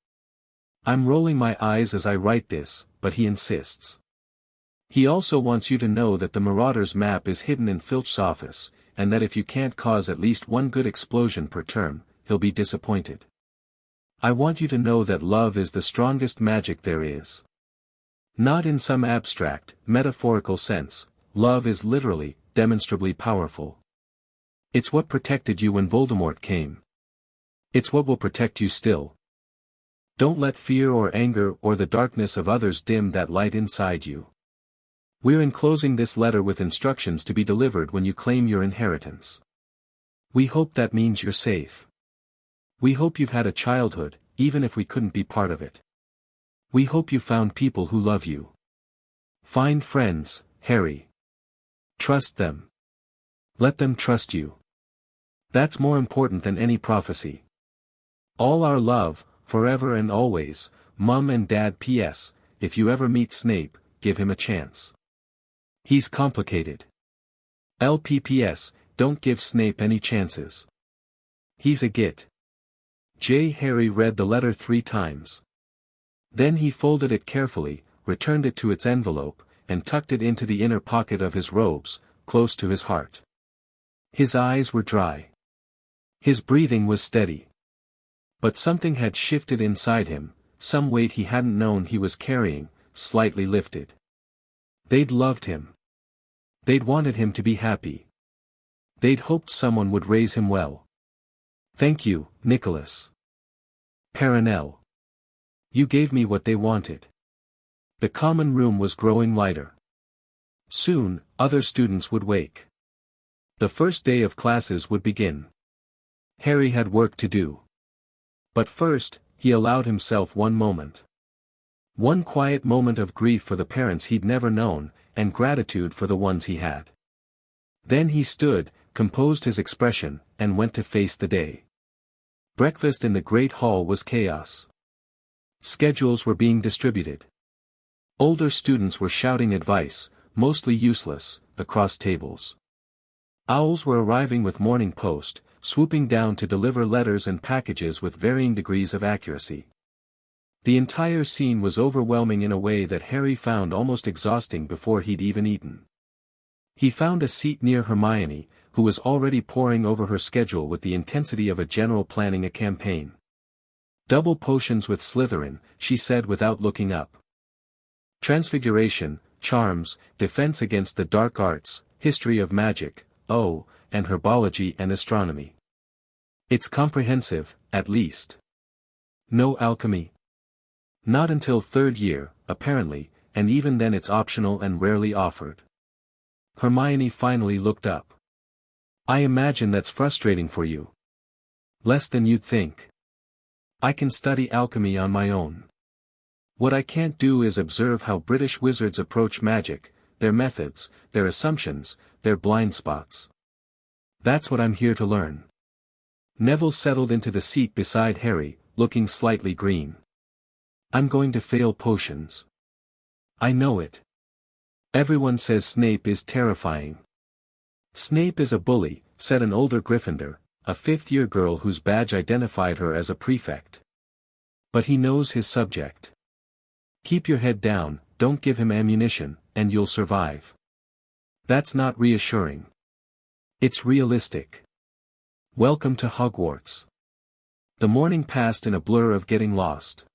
I'm rolling my eyes as I write this, but he insists. He also wants you to know that the Marauders map is hidden in Filch's office, and that if you can't cause at least one good explosion per term, he'll be disappointed. I want you to know that love is the strongest magic there is. Not in some abstract, metaphorical sense, love is literally, demonstrably powerful. It's what protected you when Voldemort came. It's what will protect you still. Don't let fear or anger or the darkness of others dim that light inside you. We're enclosing this letter with instructions to be delivered when you claim your inheritance. We hope that means you're safe. We hope you've had a childhood, even if we couldn't be part of it. We hope you found people who love you. Find friends, Harry. Trust them. Let them trust you. That's more important than any prophecy. All our love, forever and always, Mum and Dad. P.S. If you ever meet Snape, give him a chance. He's complicated. LPPS, don't give Snape any chances. He's a git. Harry read the letter 3 times. Then he folded it carefully, returned it to its envelope, and tucked it into the inner pocket of his robes, close to his heart. His eyes were dry. His breathing was steady. But something had shifted inside him, some weight he hadn't known he was carrying, slightly lifted. They'd loved him. They'd wanted him to be happy. They'd hoped someone would raise him well. Thank you, Nicolas. Perenelle. You gave me what they wanted. The common room was growing lighter. Soon, other students would wake. The first day of classes would begin. Harry had work to do. But first, he allowed himself one moment. One quiet moment of grief for the parents he'd never known, and gratitude for the ones he had. Then he stood, composed his expression, and went to face the day. Breakfast in the great hall was chaos. Schedules were being distributed. Older students were shouting advice, mostly useless, across tables. Owls were arriving with Morning Post, swooping down to deliver letters and packages with varying degrees of accuracy. The entire scene was overwhelming in a way that Harry found almost exhausting before he'd even eaten. He found a seat near Hermione, who was already poring over her schedule with the intensity of a general planning a campaign. Double potions with Slytherin, she said without looking up. Transfiguration, charms, defense against the dark arts, history of magic, and herbology and astronomy. It's comprehensive, at least. No alchemy? Not until 3rd year, apparently, and even then it's optional and rarely offered. Hermione finally looked up. I imagine that's frustrating for you. Less than you'd think. I can study alchemy on my own. What I can't do is observe how British wizards approach magic, their methods, their assumptions, their blind spots. That's what I'm here to learn. Neville settled into the seat beside Harry, looking slightly green. I'm going to fail potions. I know it. Everyone says Snape is terrifying. Snape is a bully, said an older Gryffindor, a 5th-year girl whose badge identified her as a prefect. But he knows his subject. Keep your head down, don't give him ammunition, and you'll survive. That's not reassuring. It's realistic. Welcome to Hogwarts. The morning passed in a blur of getting lost.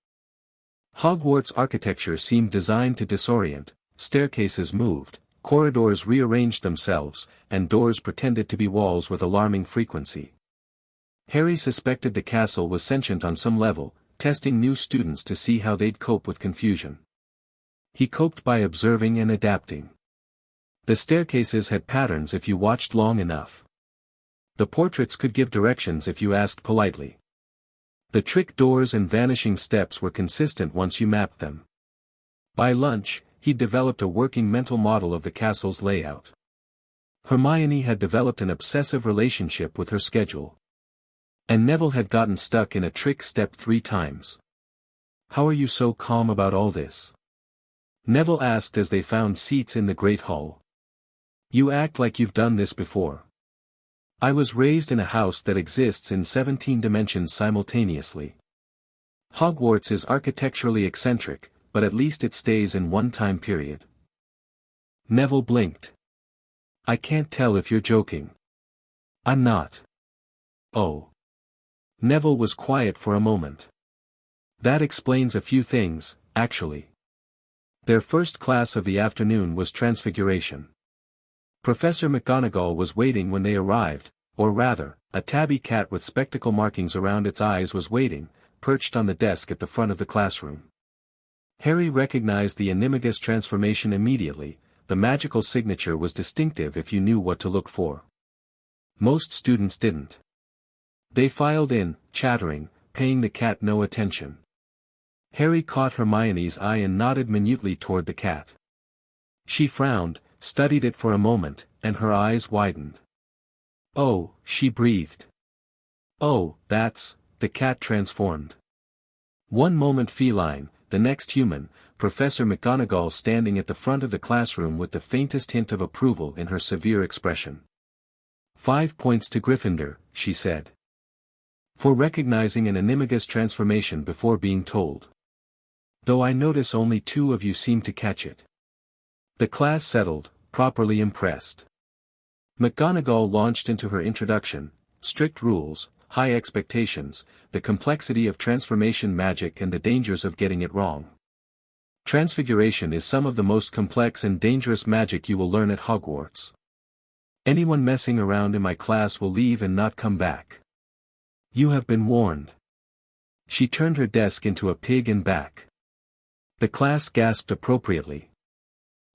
Hogwarts architecture seemed designed to disorient, staircases moved, corridors rearranged themselves, and doors pretended to be walls with alarming frequency. Harry suspected the castle was sentient on some level, testing new students to see how they'd cope with confusion. He coped by observing and adapting. The staircases had patterns if you watched long enough. The portraits could give directions if you asked politely. The trick doors and vanishing steps were consistent once you mapped them. By lunch, he'd developed a working mental model of the castle's layout. Hermione had developed an obsessive relationship with her schedule. And Neville had gotten stuck in a trick step 3 times. "How are you so calm about all this?" Neville asked as they found seats in the Great Hall. "You act like you've done this before." "I was raised in a house that exists in 17 dimensions simultaneously. Hogwarts is architecturally eccentric, but at least it stays in one time period." Neville blinked. "I can't tell if you're joking." "I'm not." "Oh." Neville was quiet for a moment. "That explains a few things, actually." Their first class of the afternoon was Transfiguration. Professor McGonagall was waiting when they arrived, or rather, a tabby cat with spectacle markings around its eyes was waiting, perched on the desk at the front of the classroom. Harry recognized the animagus transformation immediately. The magical signature was distinctive if you knew what to look for. Most students didn't. They filed in, chattering, paying the cat no attention. Harry caught Hermione's eye and nodded minutely toward the cat. She frowned, studied it for a moment, and her eyes widened. "Oh," she breathed. "Oh, that's," the cat transformed. One moment feline, the next human, Professor McGonagall standing at the front of the classroom with the faintest hint of approval in her severe expression. 5 points to Gryffindor, she said. For recognizing an animagus transformation before being told. Though I notice only 2 of you seem to catch it. The class settled, properly impressed. McGonagall launched into her introduction: strict rules, high expectations, the complexity of transformation magic and the dangers of getting it wrong. Transfiguration is some of the most complex and dangerous magic you will learn at Hogwarts. Anyone messing around in my class will leave and not come back. You have been warned. She turned her desk into a pig and back. The class gasped appropriately.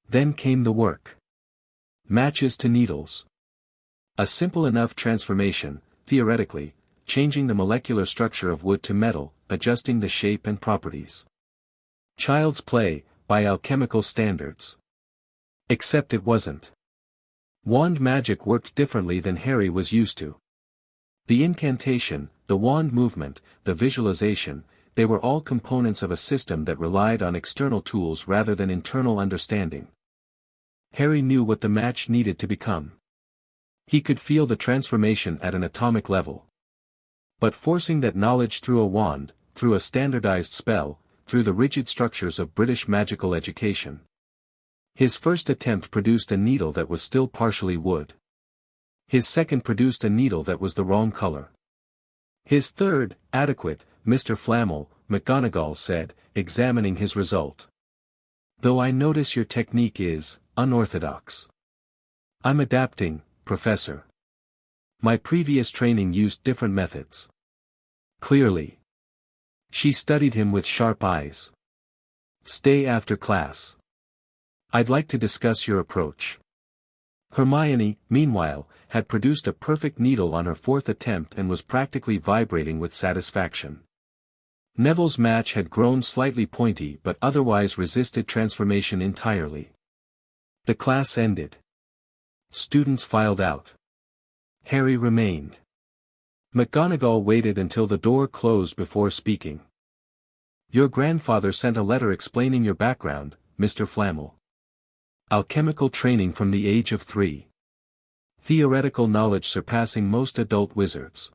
Then came the work. Matches to needles. A simple enough transformation, theoretically, changing the molecular structure of wood to metal, adjusting the shape and properties. Child's play, by alchemical standards. Except it wasn't. Wand magic worked differently than Harry was used to. The incantation, the wand movement, the visualization, they were all components of a system that relied on external tools rather than internal understanding. Harry knew what the match needed to become. He could feel the transformation at an atomic level. But forcing that knowledge through a wand, through a standardized spell, through the rigid structures of British magical education. His first attempt produced a needle that was still partially wood. His second produced a needle that was the wrong color. His third, adequate, Mr. Flamel, McGonagall said, examining his result. Though I notice your technique is unorthodox. I'm adapting, Professor. My previous training used different methods. Clearly. She studied him with sharp eyes. Stay after class. I'd like to discuss your approach. Hermione, meanwhile, had produced a perfect needle on her 4th attempt and was practically vibrating with satisfaction. Neville's match had grown slightly pointy but otherwise resisted transformation entirely. The class ended. Students filed out. Harry remained. McGonagall waited until the door closed before speaking. Your grandfather sent a letter explaining your background, Mr. Flamel. Alchemical training from the age of 3. Theoretical knowledge surpassing most adult wizards.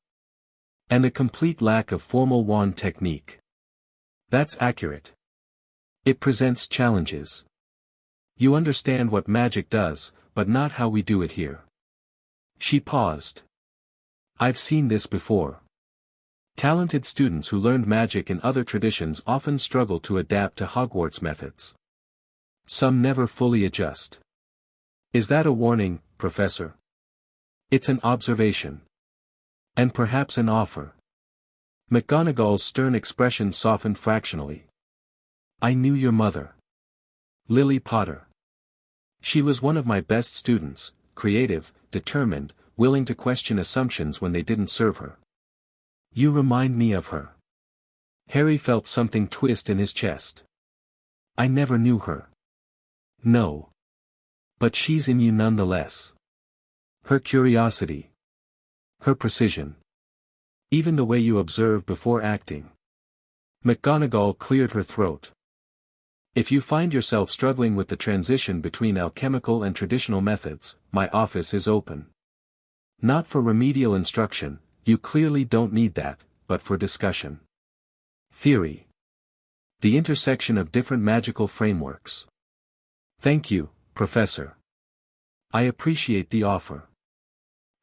And a complete lack of formal wand technique. That's accurate. It presents challenges. You understand what magic does, but not how we do it here. She paused. I've seen this before. Talented students who learned magic in other traditions often struggle to adapt to Hogwarts methods. Some never fully adjust. Is that a warning, Professor? It's an observation. And perhaps an offer. McGonagall's stern expression softened fractionally. I knew your mother. Lily Potter. She was one of my best students, creative, determined, willing to question assumptions when they didn't serve her. You remind me of her. Harry felt something twist in his chest. I never knew her. No. But she's in you nonetheless. Her curiosity. Her precision. Even the way you observe before acting. McGonagall cleared her throat. If you find yourself struggling with the transition between alchemical and traditional methods, my office is open. Not for remedial instruction, you clearly don't need that, but for discussion. Theory. The intersection of different magical frameworks. Thank you, Professor. I appreciate the offer.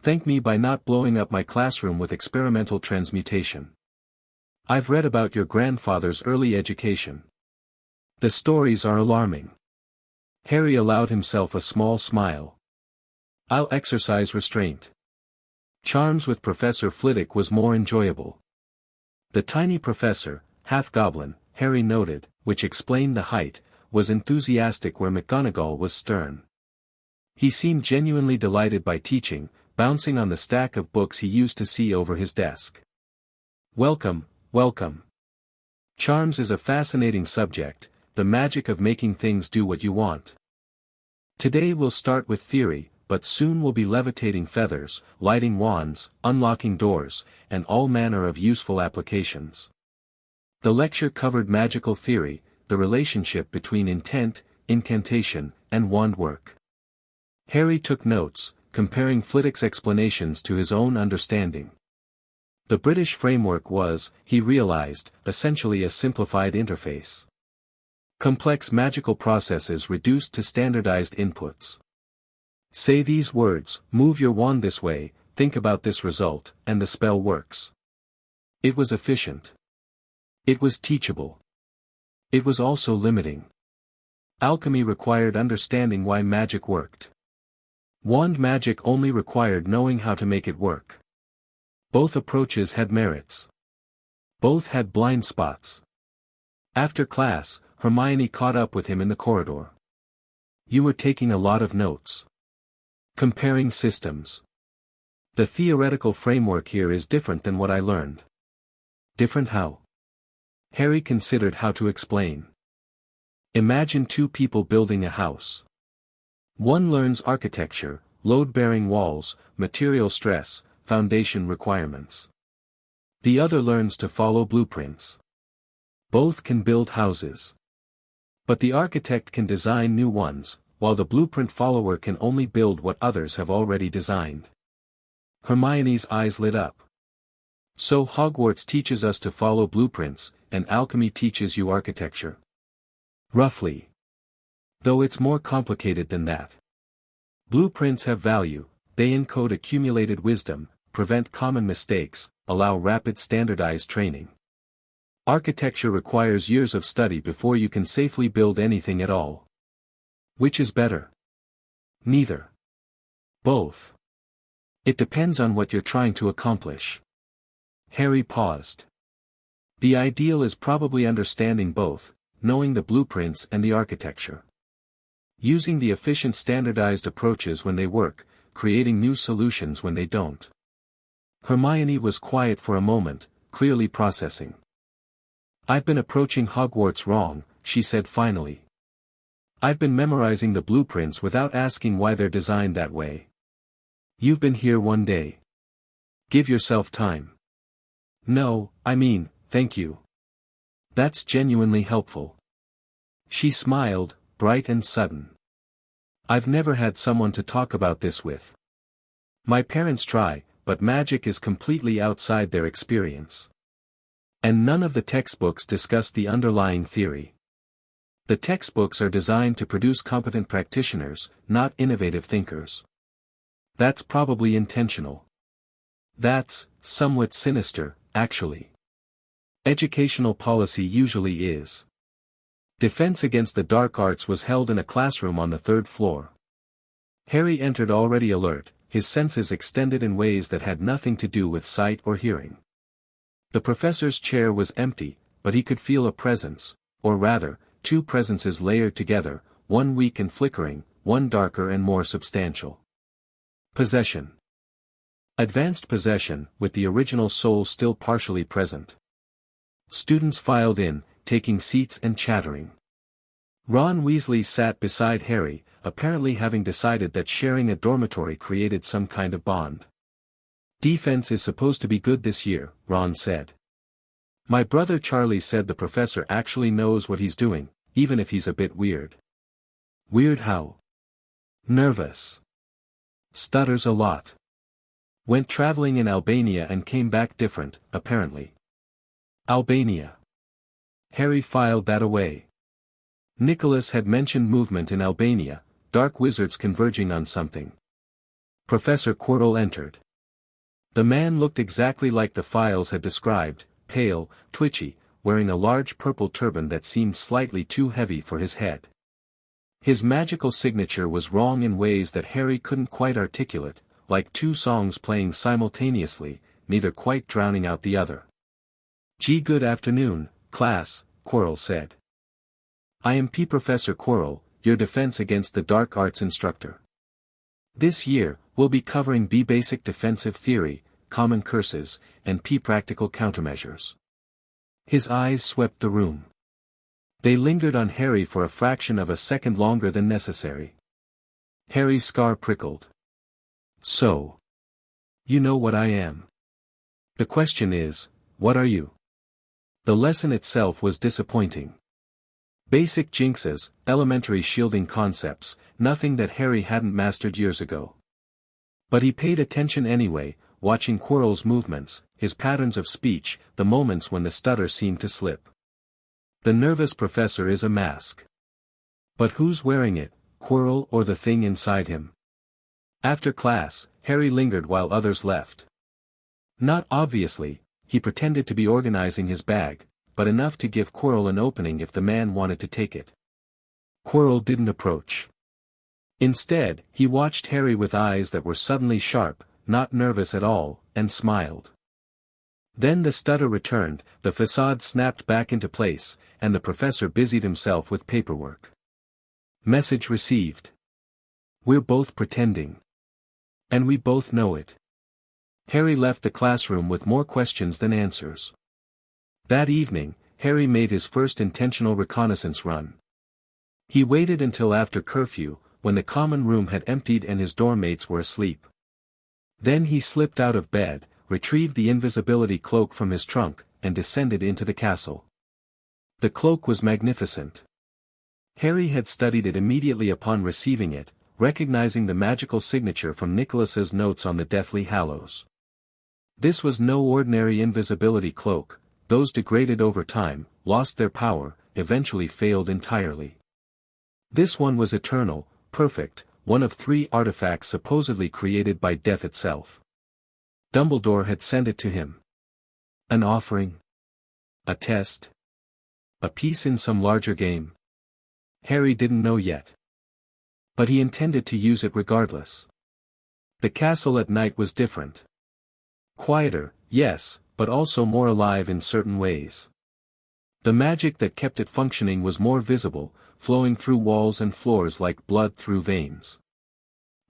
Thank me by not blowing up my classroom with experimental transmutation. I've read about your grandfather's early education. The stories are alarming. Harry allowed himself a small smile. I'll exercise restraint. Charms with Professor Flitwick was more enjoyable. The tiny professor, half-goblin, Harry noted, which explained the height, was enthusiastic where McGonagall was stern. He seemed genuinely delighted by teaching, bouncing on the stack of books he used to see over his desk. Welcome, welcome. Charms is a fascinating subject, the magic of making things do what you want. Today we'll start with theory, but soon we'll be levitating feathers, lighting wands, unlocking doors, and all manner of useful applications. The lecture covered magical theory, the relationship between intent, incantation, and wand work. Harry took notes, comparing Flitwick's explanations to his own understanding. The British framework was, he realized, essentially a simplified interface. Complex magical processes reduced to standardized inputs. Say these words, move your wand this way, think about this result, and the spell works. It was efficient. It was teachable. It was also limiting. Alchemy required understanding why magic worked. Wand magic only required knowing how to make it work. Both approaches had merits. Both had blind spots. After class, Hermione caught up with him in the corridor. You were taking a lot of notes. Comparing systems. The theoretical framework here is different than what I learned. Different how? Harry considered how to explain. Imagine two people building a house. One learns architecture, load-bearing walls, material stress, foundation requirements. The other learns to follow blueprints. Both can build houses. But the architect can design new ones, while the blueprint follower can only build what others have already designed. Hermione's eyes lit up. So Hogwarts teaches us to follow blueprints, and alchemy teaches you architecture. Roughly. Though it's more complicated than that. Blueprints have value, they encode accumulated wisdom, prevent common mistakes, allow rapid standardized training. Architecture requires years of study before you can safely build anything at all. Which is better? Neither. Both. It depends on what you're trying to accomplish. Harry paused. The ideal is probably understanding both, knowing the blueprints and the architecture. Using the efficient standardized approaches when they work, creating new solutions when they don't. Hermione was quiet for a moment, clearly processing. I've been approaching Hogwarts wrong, she said finally. I've been memorizing the blueprints without asking why they're designed that way. You've been here one day. Give yourself time. No, I mean, thank you. That's genuinely helpful. She smiled, bright and sudden. I've never had someone to talk about this with. My parents try, but magic is completely outside their experience. And none of the textbooks discuss the underlying theory. The textbooks are designed to produce competent practitioners, not innovative thinkers. That's probably intentional. That's somewhat sinister, actually. Educational policy usually is. Defense against the dark arts was held in a classroom on the 3rd floor. Harry entered already alert, his senses extended in ways that had nothing to do with sight or hearing. The professor's chair was empty, but he could feel a presence, or rather, two presences layered together, one weak and flickering, one darker and more substantial. Possession. Advanced possession, with the original soul still partially present. Students filed in, taking seats and chattering. Ron Weasley sat beside Harry, apparently having decided that sharing a dormitory created some kind of bond. "Defense is supposed to be good this year," Ron said. "My brother Charlie said the professor actually knows what he's doing, even if he's a bit weird." "Weird how?" "Nervous. Stutters a lot. Went traveling in Albania and came back different, apparently." Albania. Harry filed that away. Nicolas had mentioned movement in Albania, dark wizards converging on something. Professor Quirrell entered. The man looked exactly like the files had described, pale, twitchy, wearing a large purple turban that seemed slightly too heavy for his head. His magical signature was wrong in ways that Harry couldn't quite articulate, like two songs playing simultaneously, neither quite drowning out the other. "Good afternoon, class," Quirrell said. "I am Professor Quirrell, your defense against the dark arts instructor. This year, we'll be covering B basic defensive theory, common curses, and P practical countermeasures." His eyes swept the room. They lingered on Harry for a fraction of a second longer than necessary. Harry's scar prickled. "So. You know what I am. The question is, what are you?" The lesson itself was disappointing. Basic jinxes, elementary shielding concepts, nothing that Harry hadn't mastered years ago. But he paid attention anyway, watching Quirrell's movements, his patterns of speech, the moments when the stutter seemed to slip. The nervous professor is a mask. But who's wearing it, Quirrell or the thing inside him? After class, Harry lingered while others left. Not obviously, he pretended to be organizing his bag, but enough to give Quirrell an opening if the man wanted to take it. Quirrell didn't approach. Instead, he watched Harry with eyes that were suddenly sharp, not nervous at all, and smiled. Then the stutter returned, the facade snapped back into place, and the professor busied himself with paperwork. Message received. We're both pretending. And we both know it. Harry left the classroom with more questions than answers. That evening, Harry made his first intentional reconnaissance run. He waited until after curfew, when the common room had emptied and his dorm mates were asleep. Then he slipped out of bed, retrieved the invisibility cloak from his trunk, and descended into the castle. The cloak was magnificent. Harry had studied it immediately upon receiving it, recognizing the magical signature from Nicholas's notes on the Deathly Hallows. This was no ordinary invisibility cloak. Those degraded over time, lost their power, eventually failed entirely. This one was eternal, perfect, one of 3 artifacts supposedly created by death itself. Dumbledore had sent it to him. An offering? A test? A piece in some larger game? Harry didn't know yet. But he intended to use it regardless. The castle at night was different. Quieter, yes, but also more alive in certain ways. The magic that kept it functioning was more visible, flowing through walls and floors like blood through veins.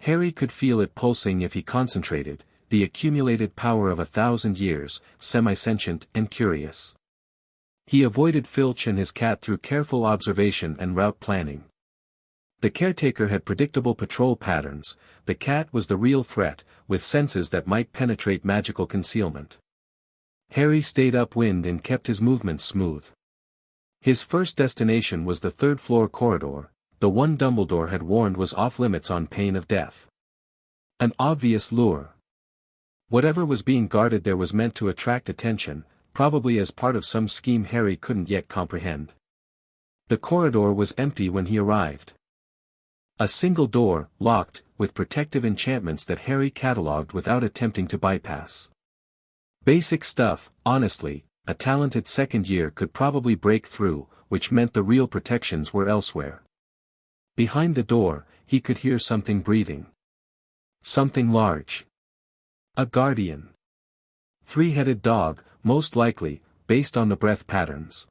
Harry could feel it pulsing if he concentrated, the accumulated power of 1,000 years, semi-sentient and curious. He avoided Filch and his cat through careful observation and route planning. The caretaker had predictable patrol patterns, the cat was the real threat, with senses that might penetrate magical concealment. Harry stayed upwind and kept his movements smooth. His first destination was the 3rd-floor corridor, the one Dumbledore had warned was off-limits on pain of death. An obvious lure. Whatever was being guarded there was meant to attract attention, probably as part of some scheme Harry couldn't yet comprehend. The corridor was empty when he arrived. A single door, locked, with protective enchantments that Harry catalogued without attempting to bypass. Basic stuff, honestly, a talented second year could probably break through, which meant the real protections were elsewhere. Behind the door, he could hear something breathing. Something large. A guardian. 3-headed dog, most likely, based on the breath patterns.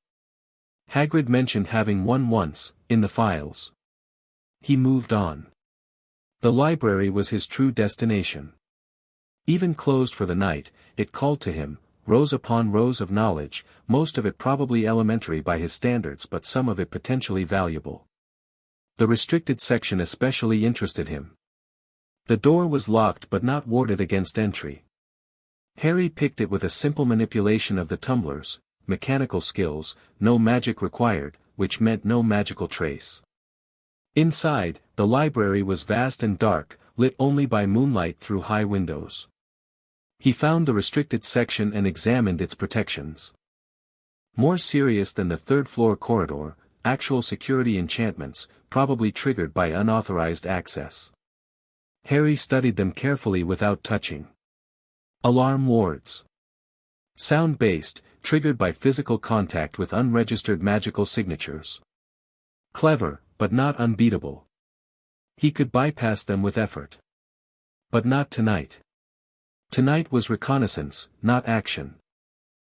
Hagrid mentioned having one once, in the files. He moved on. The library was his true destination. Even closed for the night, it called to him, rows upon rows of knowledge, most of it probably elementary by his standards but some of it potentially valuable. The restricted section especially interested him. The door was locked but not warded against entry. Harry picked it with a simple manipulation of the tumblers, mechanical skills, no magic required, which meant no magical trace. Inside, the library was vast and dark, lit only by moonlight through high windows. He found the restricted section and examined its protections. More serious than the third-floor corridor, actual security enchantments, probably triggered by unauthorized access. Harry studied them carefully without touching. Alarm wards. Sound-based, triggered by physical contact with unregistered magical signatures. Clever, but not unbeatable. He could bypass them with effort. But not tonight. Tonight was reconnaissance, not action.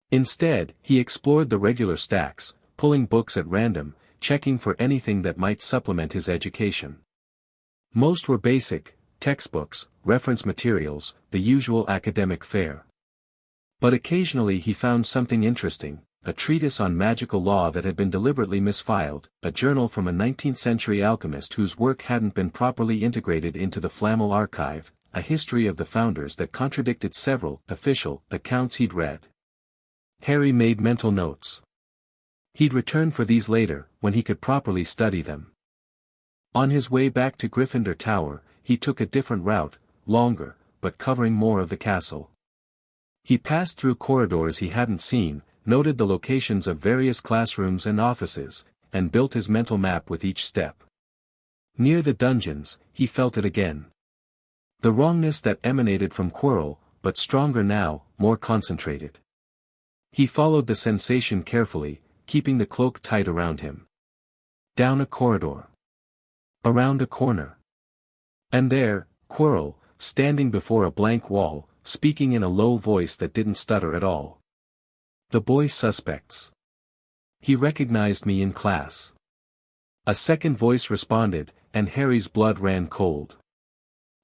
Instead, he explored the regular stacks, pulling books at random, checking for anything that might supplement his education. Most were basic, textbooks, reference materials, the usual academic fare. But occasionally he found something interesting, a treatise on magical law that had been deliberately misfiled, a journal from a 19th-century alchemist whose work hadn't been properly integrated into the Flamel archive, a history of the founders that contradicted several official accounts he'd read. Harry made mental notes. He'd return for these later, when he could properly study them. On his way back to Gryffindor Tower, he took a different route, longer, but covering more of the castle. He passed through corridors he hadn't seen, noted the locations of various classrooms and offices, and built his mental map with each step. Near the dungeons, he felt it again. The wrongness that emanated from Quirrell, but stronger now, more concentrated. He followed the sensation carefully, keeping the cloak tight around him. Down a corridor. Around a corner. And there, Quirrell, standing before a blank wall, speaking in a low voice that didn't stutter at all. The boy suspects. He recognized me in class. A second voice responded, and Harry's blood ran cold.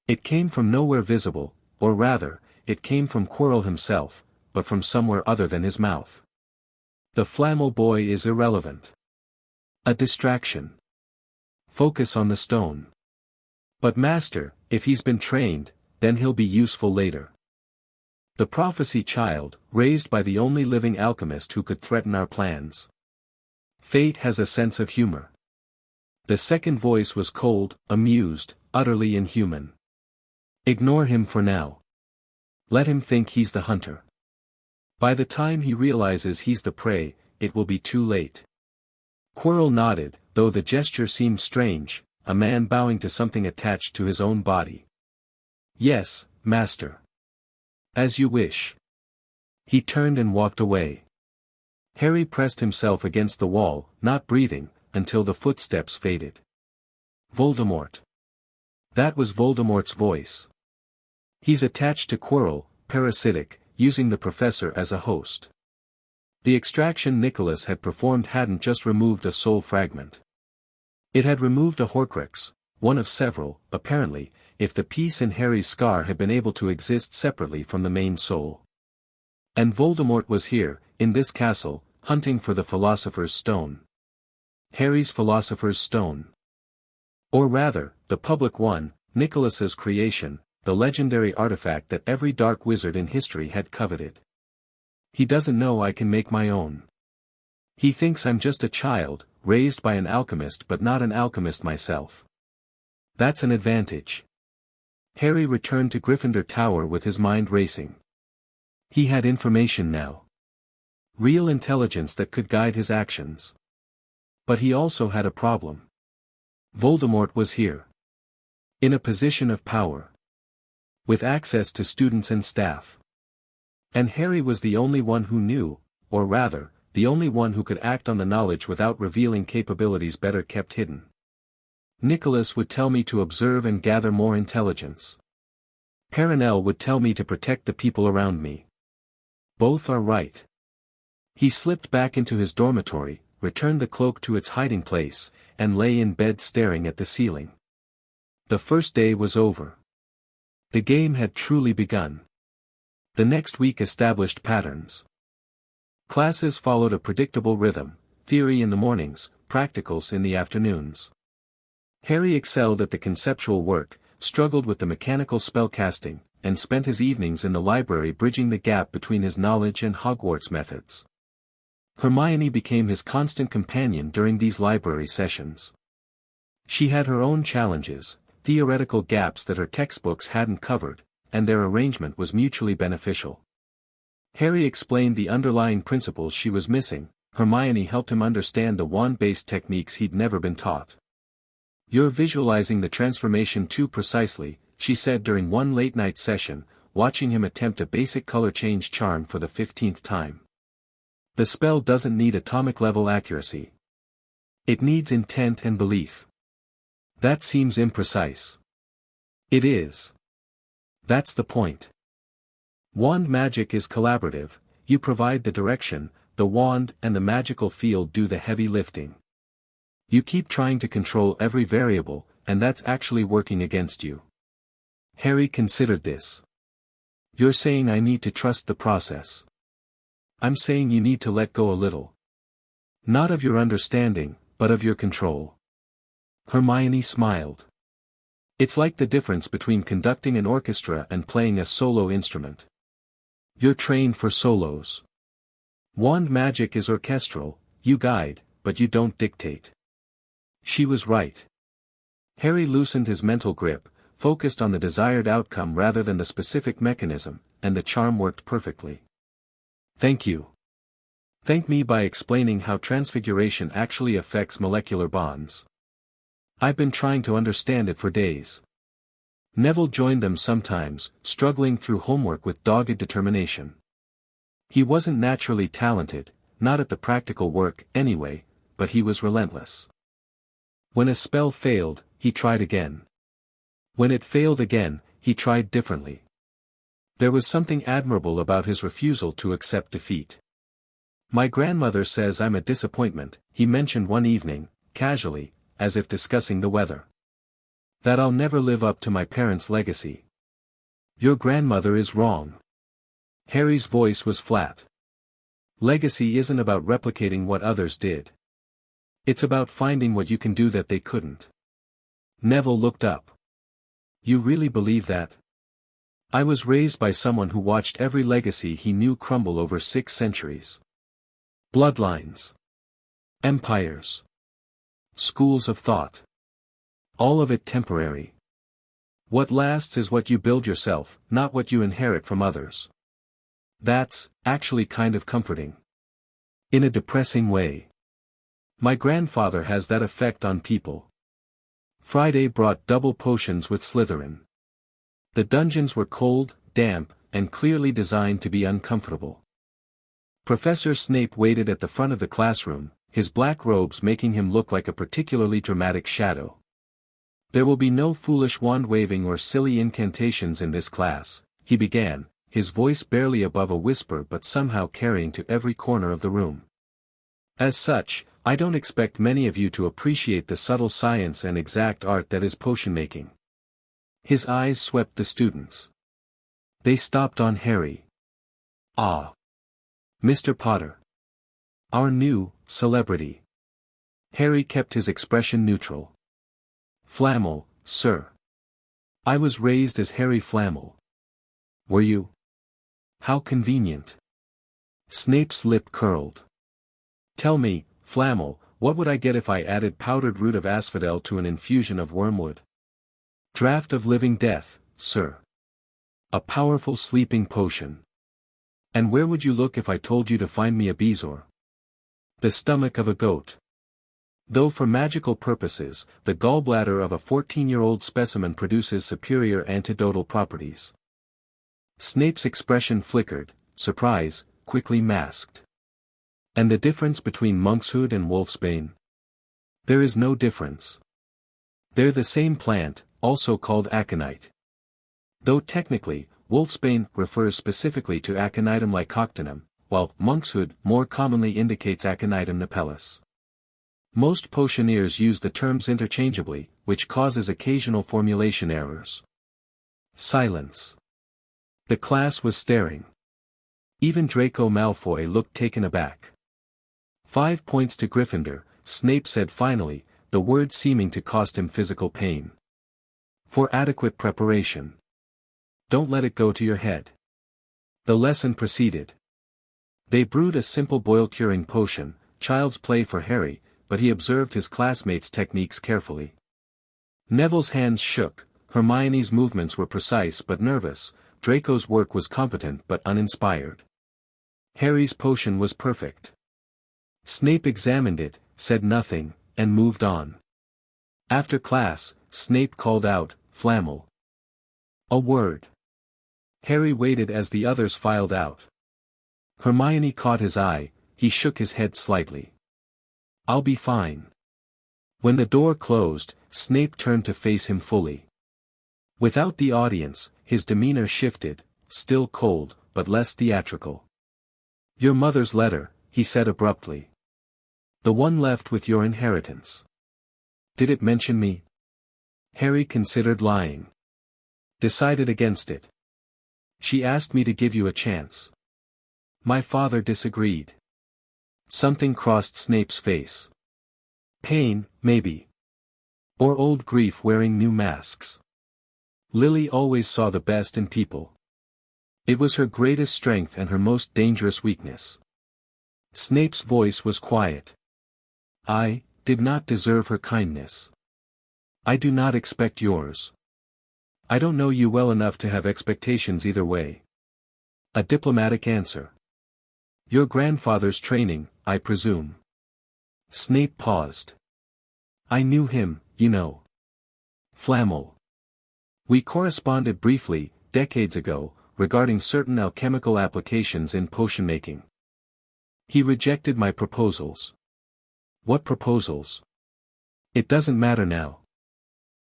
It came from nowhere visible, or rather, it came from Quirrell himself, but from somewhere other than his mouth. The Flamel boy is irrelevant. A distraction. Focus on the stone. But master, if he's been trained, then he'll be useful later. The prophecy child, raised by the only living alchemist who could threaten our plans. Fate has a sense of humor. The second voice was cold, amused, utterly inhuman. Ignore him for now. Let him think he's the hunter. By the time he realizes he's the prey, it will be too late. Quirrell nodded, though the gesture seemed strange, a man bowing to something attached to his own body. Yes, master. As you wish. He turned and walked away. Harry pressed himself against the wall, not breathing, until the footsteps faded. Voldemort. That was Voldemort's voice. He's attached to Quirrell, parasitic, using the professor as a host. The extraction Nicolas had performed hadn't just removed a soul fragment. It had removed a Horcrux, one of several, apparently, if the piece in Harry's scar had been able to exist separately from the main soul. And Voldemort was here, in this castle, hunting for the Philosopher's Stone. Harry's Philosopher's Stone. Or rather, the public one, Nicolas's creation, the legendary artifact that every dark wizard in history had coveted. He doesn't know I can make my own. He thinks I'm just a child, raised by an alchemist but not an alchemist myself. That's an advantage. Harry returned to Gryffindor Tower with his mind racing. He had information now. Real intelligence that could guide his actions. But he also had a problem. Voldemort was here. In a position of power. With access to students and staff. And Harry was the only one who knew, or rather, the only one who could act on the knowledge without revealing capabilities better kept hidden. Nicolas would tell me to observe and gather more intelligence. Perenelle would tell me to protect the people around me. Both are right. He slipped back into his dormitory, returned the cloak to its hiding place, and lay in bed staring at the ceiling. The first day was over. The game had truly begun. The next week established patterns. Classes followed a predictable rhythm, theory in the mornings, practicals in the afternoons. Harry excelled at the conceptual work, struggled with the mechanical spellcasting, and spent his evenings in the library bridging the gap between his knowledge and Hogwarts methods. Hermione became his constant companion during these library sessions. She had her own challenges, theoretical gaps that her textbooks hadn't covered, and their arrangement was mutually beneficial. Harry explained the underlying principles she was missing, Hermione helped him understand the wand-based techniques he'd never been taught. "You're visualizing the transformation too precisely," she said during one late-night session, watching him attempt a basic color change charm for the 15th time. "The spell doesn't need atomic-level accuracy. It needs intent and belief. That seems imprecise." "It is. That's the point. Wand magic is collaborative, you provide the direction, the wand and the magical field do the heavy lifting. You keep trying to control every variable, and that's actually working against you." Harry considered this. "You're saying I need to trust the process. I'm saying you need to let go a little. Not of your understanding, but of your control." Hermione smiled. "It's like the difference between conducting an orchestra and playing a solo instrument. You're trained for solos. Wand magic is orchestral, you guide, but you don't dictate." She was right. Harry loosened his mental grip, focused on the desired outcome rather than the specific mechanism, and the charm worked perfectly. "Thank you. Thank me by explaining how transfiguration actually affects molecular bonds. I've been trying to understand it for days." Neville joined them sometimes, struggling through homework with dogged determination. He wasn't naturally talented, not at the practical work, anyway, but he was relentless. When a spell failed, he tried again. When it failed again, he tried differently. There was something admirable about his refusal to accept defeat. "My grandmother says I'm a disappointment," he mentioned one evening, casually, as if discussing the weather. "That I'll never live up to my parents' legacy." "Your grandmother is wrong." Harry's voice was flat. "Legacy isn't about replicating what others did. It's about finding what you can do that they couldn't." Neville looked up. "You really believe that?" "I was raised by someone who watched every legacy he knew crumble over 6 centuries. Bloodlines. Empires. Schools of thought. All of it temporary. What lasts is what you build yourself, not what you inherit from others. That's, actually kind of comforting. In a depressing way. My grandfather has that effect on people." Friday brought double potions with Slytherin. The dungeons were cold, damp, and clearly designed to be uncomfortable. Professor Snape waited at the front of the classroom, his black robes making him look like a particularly dramatic shadow. "There will be no foolish wand-waving or silly incantations in this class," he began, his voice barely above a whisper but somehow carrying to every corner of the room. "As such, I don't expect many of you to appreciate the subtle science and exact art that is potion-making." His eyes swept the students. They stopped on Harry. "Ah. Mr. Potter. Our new celebrity." Harry kept his expression neutral. "Flamel, sir. I was raised as Harry Flamel." "Were you? How convenient." Snape's lip curled. "Tell me, Flamel, what would I get if I added powdered root of asphodel to an infusion of wormwood?" "Draught of living death, sir. A powerful sleeping potion." "And where would you look if I told you to find me a bezoar?" "The stomach of a goat. Though for magical purposes, the gallbladder of a 14-year-old specimen produces superior antidotal properties." Snape's expression flickered, surprise, quickly masked. "And the difference between monkshood and wolfsbane?" "There is no difference. They're the same plant, also called aconite. Though technically, wolfsbane refers specifically to Aconitum lycoctonum, while monkshood more commonly indicates Aconitum napellus. Most potioneers use the terms interchangeably, which causes occasional formulation errors. Silence. The class was staring. Even Draco Malfoy looked taken aback. 5 points to Gryffindor, Snape said finally, the word seeming to cost him physical pain. For adequate preparation. Don't let it go to your head. The lesson proceeded. They brewed a simple boil-curing potion, child's play for Harry, but he observed his classmates' techniques carefully. Neville's hands shook, Hermione's movements were precise but nervous, Draco's work was competent but uninspired. Harry's potion was perfect. Snape examined it, said nothing, and moved on. After class, Snape called out, "Flamel." A word. Harry waited as the others filed out. Hermione caught his eye, he shook his head slightly. "I'll be fine." When the door closed, Snape turned to face him fully. Without the audience, his demeanor shifted, still cold, but less theatrical. "Your mother's letter," he said abruptly. "The one left with your inheritance. Did it mention me?" Harry considered lying. Decided against it. "She asked me to give you a chance." My father disagreed. Something crossed Snape's face. Pain, maybe. Or old grief wearing new masks. Lily always saw the best in people. It was her greatest strength and her most dangerous weakness. Snape's voice was quiet. "I did not deserve her kindness. I do not expect yours. I don't know you well enough to have expectations either way." A diplomatic answer. "Your grandfather's training, I presume." Snape paused. "I knew him, you know. Flamel. We corresponded briefly, decades ago, regarding certain alchemical applications in potion making. He rejected my proposals." "What proposals?" "It doesn't matter now.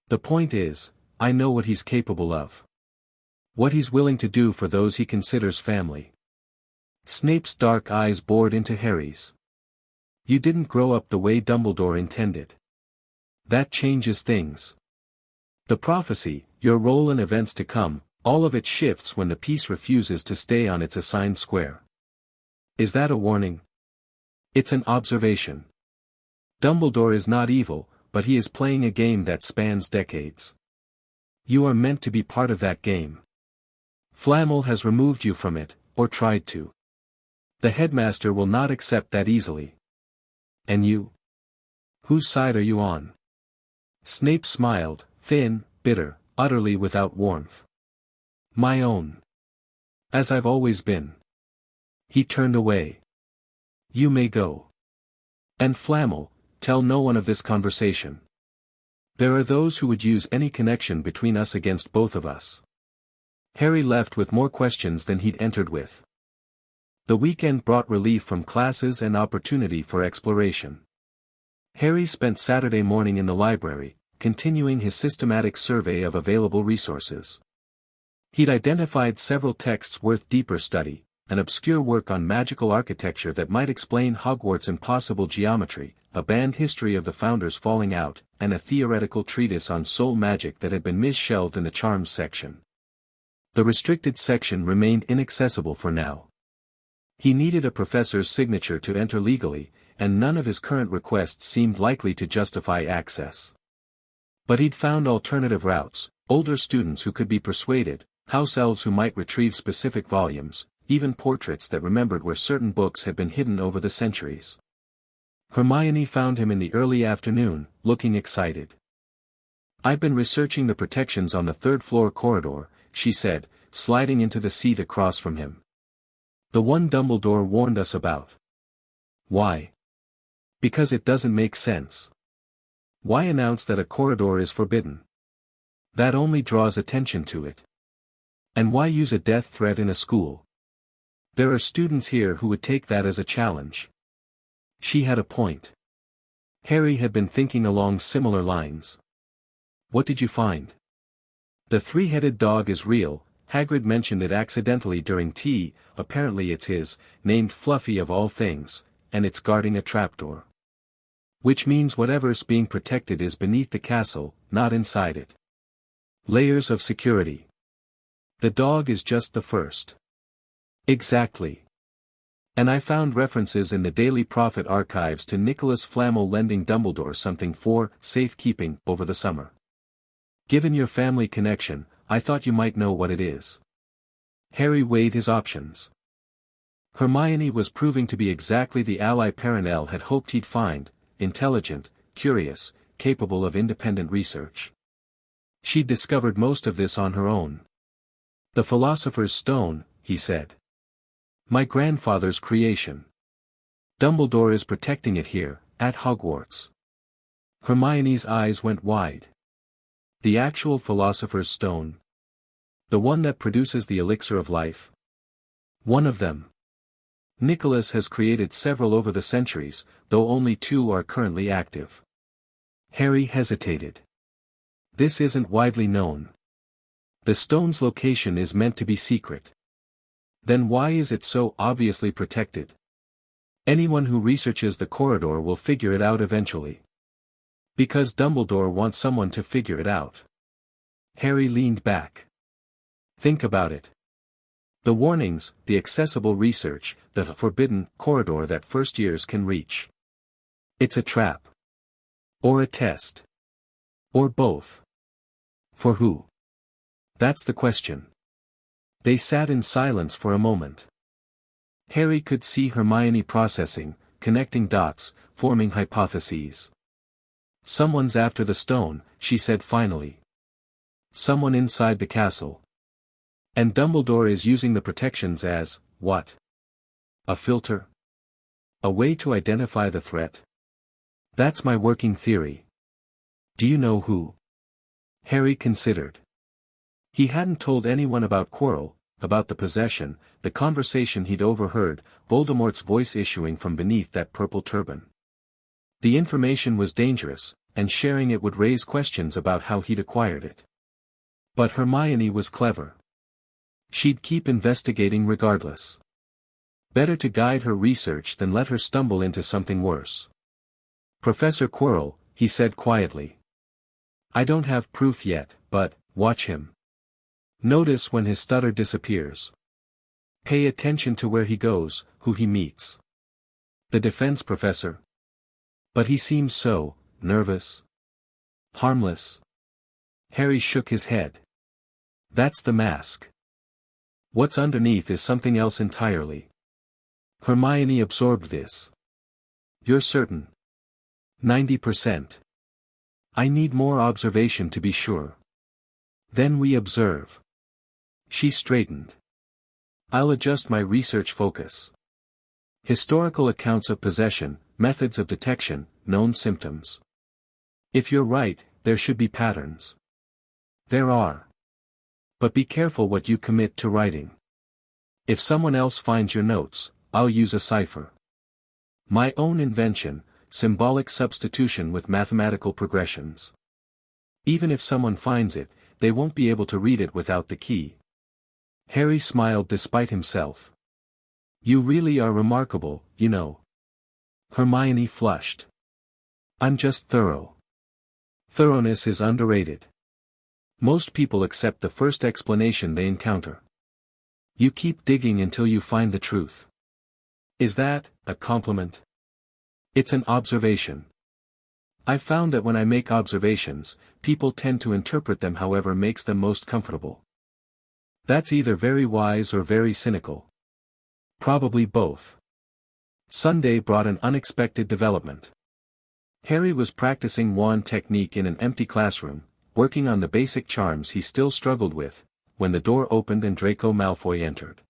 The point is, I know what he's capable of. What he's willing to do for those he considers family." Snape's dark eyes bored into Harry's. "You didn't grow up the way Dumbledore intended. That changes things. The prophecy, your role in events to come, all of it shifts when the piece refuses to stay on its assigned square. Is that a warning?" "It's an observation. Dumbledore is not evil, but he is playing a game that spans decades. You are meant to be part of that game. Flamel has removed you from it, or tried to. The headmaster will not accept that easily. And you? Whose side are you on?" Snape smiled, thin, bitter, utterly without warmth. "My own. As I've always been." He turned away. "You may go. And Flamel, tell no one of this conversation. There are those who would use any connection between us against both of us." Harry left with more questions than he'd entered with. The weekend brought relief from classes and opportunity for exploration. Harry spent Saturday morning in the library, continuing his systematic survey of available resources. He'd identified several texts worth deeper study, an obscure work on magical architecture that might explain Hogwarts' impossible geometry, a banned history of the Founders falling out, and a theoretical treatise on soul magic that had been mis-shelved in the charms section. The restricted section remained inaccessible for now. He needed a professor's signature to enter legally, and none of his current requests seemed likely to justify access. But he'd found alternative routes, older students who could be persuaded, house elves who might retrieve specific volumes, even portraits that remembered where certain books had been hidden over the centuries. Hermione found him in the early afternoon, looking excited. "I've been researching the protections on the third-floor corridor," she said, sliding into the seat across from him. "The one Dumbledore warned us about." "Why?" "Because it doesn't make sense. Why announce that a corridor is forbidden? That only draws attention to it. And why use a death threat in a school? There are students here who would take that as a challenge." She had a point. Harry had been thinking along similar lines. "What did you find?" "The three-headed dog is real. Hagrid mentioned it accidentally during tea, apparently it's his, named Fluffy of all things, and it's guarding a trapdoor." Which means whatever's being protected is beneath the castle, not inside it. Layers of security. The dog is just the first. Exactly. And I found references in the Daily Prophet archives to Nicolas Flamel lending Dumbledore something for safekeeping over the summer. Given your family connection, I thought you might know what it is. Harry weighed his options. Hermione was proving to be exactly the ally Perenelle had hoped he'd find, intelligent, curious, capable of independent research. She'd discovered most of this on her own. The Philosopher's Stone, he said. My grandfather's creation. Dumbledore is protecting it here, at Hogwarts. Hermione's eyes went wide. The actual Philosopher's Stone. The one that produces the elixir of life. One of them. Nicolas has created several over the centuries, though only 2 are currently active. Harry hesitated. This isn't widely known. The stone's location is meant to be secret. Then why is it so obviously protected? Anyone who researches the corridor will figure it out eventually. Because Dumbledore wants someone to figure it out. Harry leaned back. Think about it. The warnings, the accessible research, the forbidden corridor that first years can reach. It's a trap. Or a test. Or both. For who? That's the question. They sat in silence for a moment. Harry could see Hermione processing, connecting dots, forming hypotheses. Someone's after the stone, she said finally. Someone inside the castle. And Dumbledore is using the protections as, what? A filter? A way to identify the threat? That's my working theory. Do you know who? Harry considered. He hadn't told anyone about Quirrell, about the possession, the conversation he'd overheard, Voldemort's voice issuing from beneath that purple turban. The information was dangerous, and sharing it would raise questions about how he'd acquired it. But Hermione was clever. She'd keep investigating regardless. Better to guide her research than let her stumble into something worse. Professor Quirrell, he said quietly. I don't have proof yet, but, watch him. Notice when his stutter disappears. Pay attention to where he goes, who he meets. The defense professor. But he seems so, nervous. Harmless. Harry shook his head. That's the mask. What's underneath is something else entirely. Hermione absorbed this. You're certain? 90%. I need more observation to be sure. Then we observe. She straightened. I'll adjust my research focus. Historical accounts of possession, methods of detection, known symptoms. If you're right, there should be patterns. There are. But be careful what you commit to writing. If someone else finds your notes, I'll use a cipher. My own invention, symbolic substitution with mathematical progressions. Even if someone finds it, they won't be able to read it without the key. Harry smiled despite himself. You really are remarkable, you know. Hermione flushed. I'm just thorough. Thoroughness is underrated. Most people accept the first explanation they encounter. You keep digging until you find the truth. Is that a compliment? It's an observation. I've found that when I make observations, people tend to interpret them however makes them most comfortable. That's either very wise or very cynical. Probably both. Sunday brought an unexpected development. Harry was practicing wand technique in an empty classroom, working on the basic charms he still struggled with, when the door opened and Draco Malfoy entered.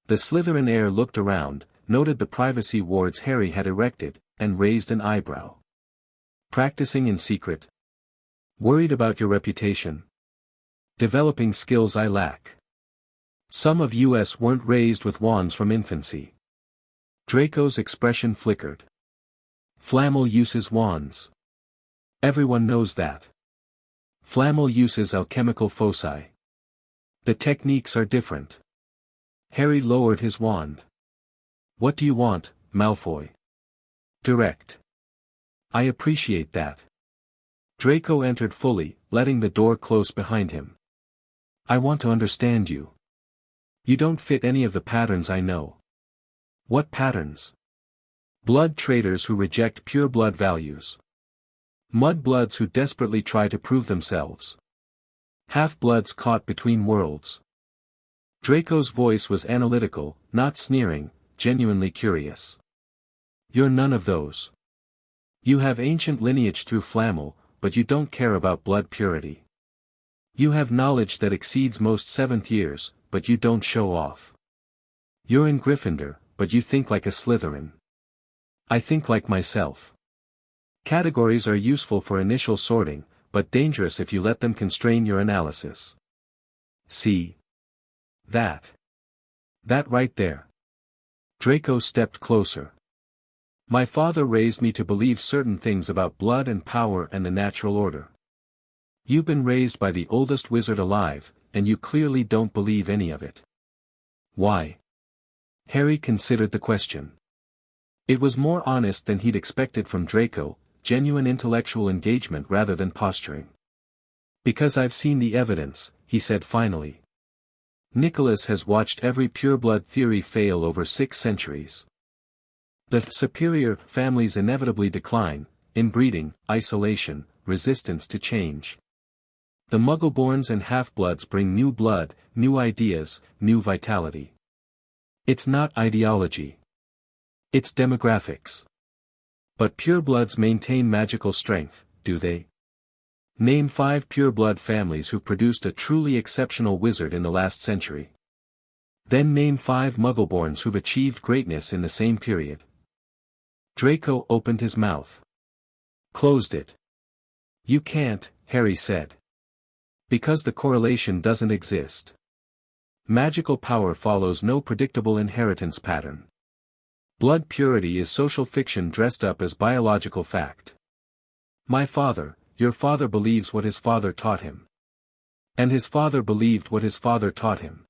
The Slytherin heir looked around, noted the privacy wards Harry had erected, and raised an eyebrow. Practicing in secret? Worried about your reputation? Developing skills I lack. Some of us weren't raised with wands from infancy. Draco's expression flickered. Flamel uses wands. Everyone knows that. Flamel uses alchemical foci. The techniques are different. Harry lowered his wand. What do you want, Malfoy? Direct. I appreciate that. Draco entered fully, letting the door close behind him. I want to understand you. You don't fit any of the patterns I know. What patterns? Blood traders who reject pure blood values. Mudbloods who desperately try to prove themselves. Half-bloods caught between worlds. Draco's voice was analytical, not sneering, genuinely curious. You're none of those. You have ancient lineage through Flamel, but you don't care about blood purity. You have knowledge that exceeds most seventh years, but you don't show off. You're in Gryffindor, but you think like a Slytherin. I think like myself. Categories are useful for initial sorting, but dangerous if you let them constrain your analysis. See? That. That right there. Draco stepped closer. My father raised me to believe certain things about blood and power and the natural order. You've been raised by the oldest wizard alive, and you clearly don't believe any of it. Why? Harry considered the question. It was more honest than he'd expected from Draco, genuine intellectual engagement rather than posturing. Because I've seen the evidence, he said finally. Nicolas has watched every pureblood theory fail over 6 centuries. The superior families inevitably decline, inbreeding, isolation, resistance to change. The Muggleborns and half-bloods bring new blood, new ideas, new vitality. It's not ideology. It's demographics. But purebloods maintain magical strength, do they? Name 5 pureblood families who produced a truly exceptional wizard in the last century. Then name 5 Muggleborns who've achieved greatness in the same period. Draco opened his mouth. Closed it. You can't, Harry said. Because the correlation doesn't exist. Magical power follows no predictable inheritance pattern. Blood purity is social fiction dressed up as biological fact. My father, your father believes what his father taught him. And his father believed what his father taught him.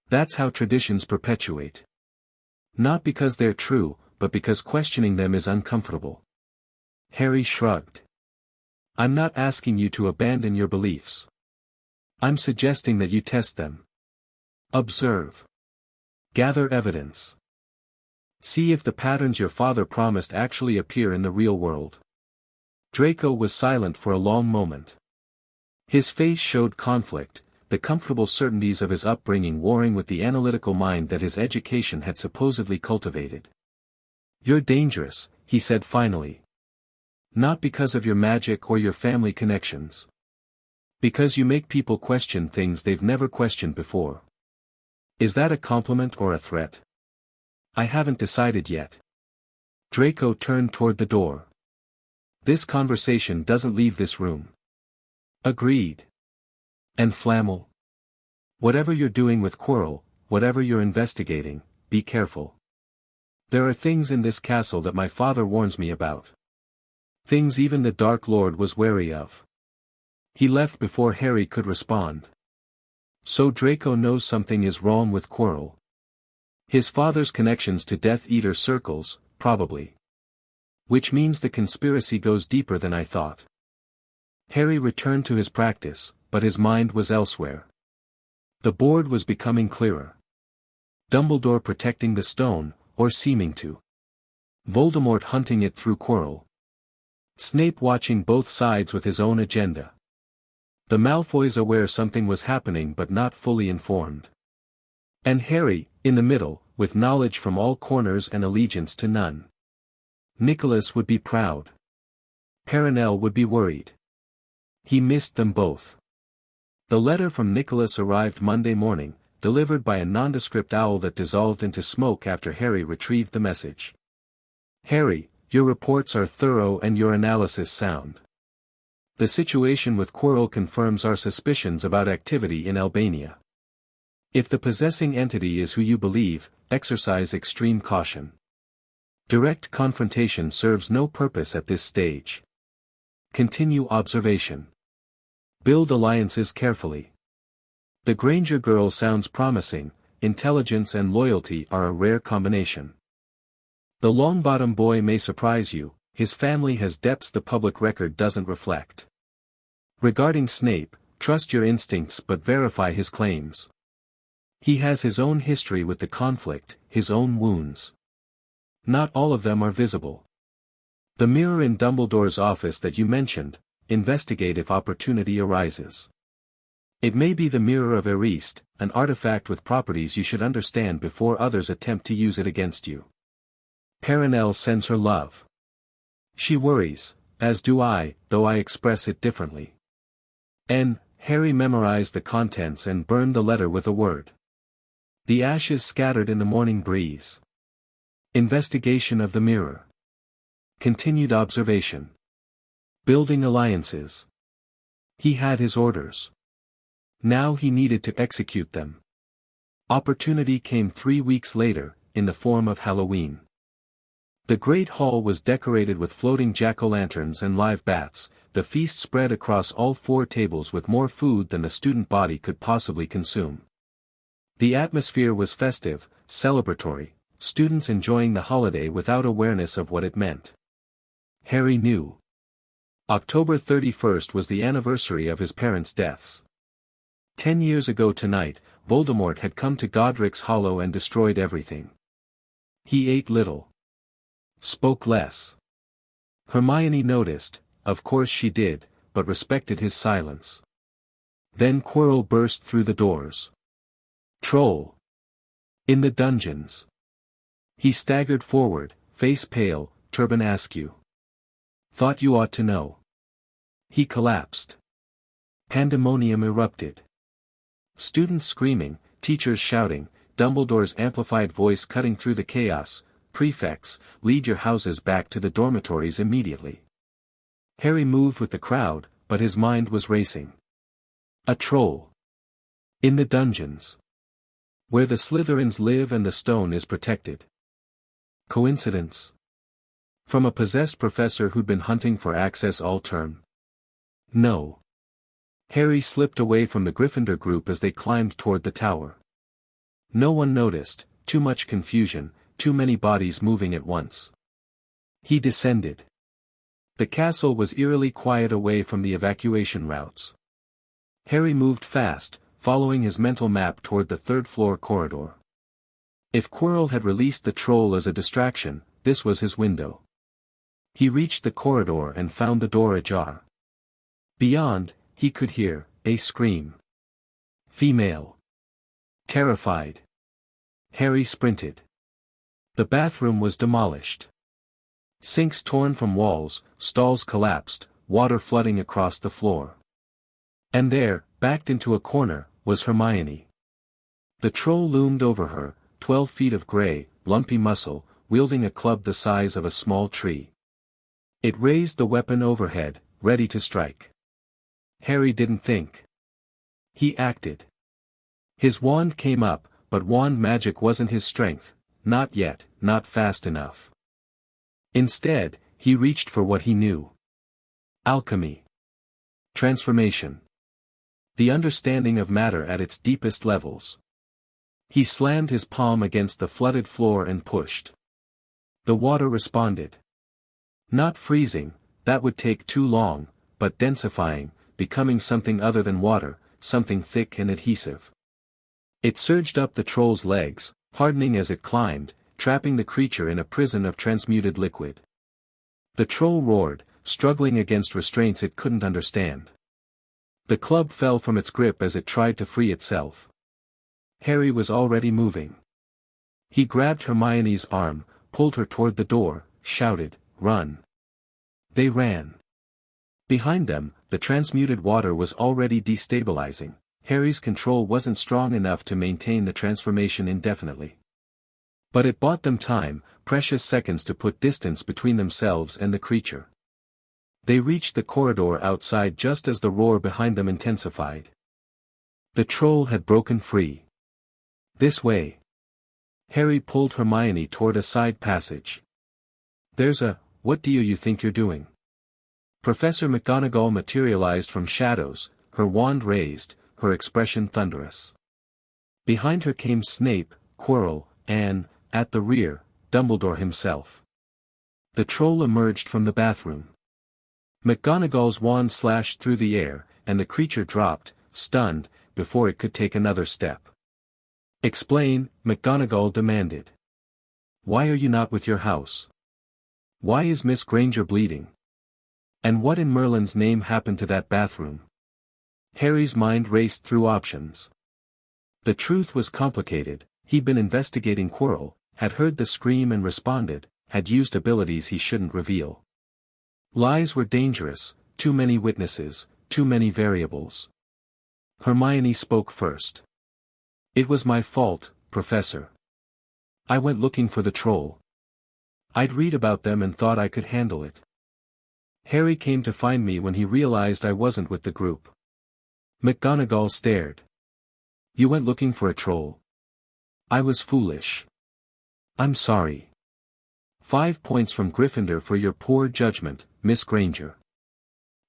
That's how traditions perpetuate. Not because they're true, but because questioning them is uncomfortable. Harry shrugged. I'm not asking you to abandon your beliefs. I'm suggesting that you test them. Observe. Gather evidence. See if the patterns your father promised actually appear in the real world. Draco was silent for a long moment. His face showed conflict, the comfortable certainties of his upbringing warring with the analytical mind that his education had supposedly cultivated. You're dangerous, he said finally. Not because of your magic or your family connections. Because you make people question things they've never questioned before. Is that a compliment or a threat? I haven't decided yet. Draco turned toward the door. This conversation doesn't leave this room. Agreed. And Flamel? Whatever you're doing with Quirrell, whatever you're investigating, be careful. There are things in this castle that my father warns me about. Things even the Dark Lord was wary of. He left before Harry could respond. So Draco knows something is wrong with Quirrell. His father's connections to Death Eater circles, probably. Which means the conspiracy goes deeper than I thought. Harry returned to his practice, but his mind was elsewhere. The board was becoming clearer. Dumbledore protecting the stone, or seeming to. Voldemort hunting it through Quirrell. Snape watching both sides with his own agenda. The Malfoys aware something was happening but not fully informed. And Harry, in the middle, with knowledge from all corners and allegiance to none. Nicolas would be proud. Perenelle would be worried. He missed them both. The letter from Nicolas arrived Monday morning, delivered by a nondescript owl that dissolved into smoke after Harry retrieved the message. Harry, your reports are thorough and your analysis sound. The situation with Quirrell confirms our suspicions about activity in Albania. If the possessing entity is who you believe, exercise extreme caution. Direct confrontation serves no purpose at this stage. Continue observation. Build alliances carefully. The Granger girl sounds promising, intelligence and loyalty are a rare combination. The Longbottom boy may surprise you, His family has depths the public record doesn't reflect. Regarding Snape, trust your instincts but verify his claims. He has his own history with the conflict, his own wounds. Not all of them are visible. The mirror in Dumbledore's office that you mentioned, investigate if opportunity arises. It may be the mirror of Eriste, an artifact with properties you should understand before others attempt to use it against you. Perenelle sends her love. She worries, as do I, though I express it differently. N. Harry memorized the contents and burned the letter with a word. The ashes scattered in the morning breeze. Investigation of the mirror. Continued observation. Building alliances. He had his orders. Now he needed to execute them. Opportunity came 3 weeks later, in the form of Halloween. The Great Hall was decorated with floating jack-o'-lanterns and live bats, the feast spread across all 4 tables with more food than the student body could possibly consume. The atmosphere was festive, celebratory, students enjoying the holiday without awareness of what it meant. Harry knew. October 31st was the anniversary of his parents' deaths. 10 years ago tonight, Voldemort had come to Godric's Hollow and destroyed everything. He ate little. Spoke less. Hermione noticed, of course she did, but respected his silence. Then Quirrell burst through the doors. Troll. In the dungeons. He staggered forward, face pale, turban askew. Thought you ought to know. He collapsed. Pandemonium erupted. Students screaming, teachers shouting, Dumbledore's amplified voice cutting through the chaos. Prefects, lead your houses back to the dormitories immediately. Harry moved with the crowd, but his mind was racing. A troll. In the dungeons. Where the Slytherins live and the stone is protected. Coincidence? From a possessed professor who'd been hunting for access all term? No. Harry slipped away from the Gryffindor group as they climbed toward the tower. No one noticed, too much confusion, too many bodies moving at once. He descended. The castle was eerily quiet away from the evacuation routes. Harry moved fast, following his mental map toward the third-floor corridor. If Quirrell had released the troll as a distraction, this was his window. He reached the corridor and found the door ajar. Beyond, he could hear a scream. Female. Terrified. Harry sprinted. The bathroom was demolished. Sinks torn from walls, stalls collapsed, water flooding across the floor. And there, backed into a corner, was Hermione. The troll loomed over her, 12 feet of grey, lumpy muscle, wielding a club the size of a small tree. It raised the weapon overhead, ready to strike. Harry didn't think. He acted. His wand came up, but wand magic wasn't his strength. Not yet, not fast enough. Instead, he reached for what he knew. Alchemy. Transformation. The understanding of matter at its deepest levels. He slammed his palm against the flooded floor and pushed. The water responded. Not freezing, that would take too long, but densifying, becoming something other than water, something thick and adhesive. It surged up the troll's legs, hardening as it climbed, trapping the creature in a prison of transmuted liquid. The troll roared, struggling against restraints it couldn't understand. The club fell from its grip as it tried to free itself. Harry was already moving. He grabbed Hermione's arm, pulled her toward the door, shouted, "Run!" They ran. Behind them, the transmuted water was already destabilizing. Harry's control wasn't strong enough to maintain the transformation indefinitely. But it bought them time, precious seconds to put distance between themselves and the creature. They reached the corridor outside just as the roar behind them intensified. The troll had broken free. This way. Harry pulled Hermione toward a side passage. There's a, what do you think you're doing? Professor McGonagall materialized from shadows, her wand raised, her expression thunderous. Behind her came Snape, Quirrell, and, at the rear, Dumbledore himself. The troll emerged from the bathroom. McGonagall's wand slashed through the air, and the creature dropped, stunned, before it could take another step. "Explain," McGonagall demanded. "Why are you not with your house? Why is Miss Granger bleeding? And what in Merlin's name happened to that bathroom?" Harry's mind raced through options. The truth was complicated. He'd been investigating Quirrell, had heard the scream and responded, had used abilities he shouldn't reveal. Lies were dangerous, too many witnesses, too many variables. Hermione spoke first. "It was my fault, Professor. I went looking for the troll. I'd read about them and thought I could handle it. Harry came to find me when he realized I wasn't with the group." McGonagall stared. "You went looking for a troll? I was foolish. I'm sorry. 5 points from Gryffindor for your poor judgment, Miss Granger.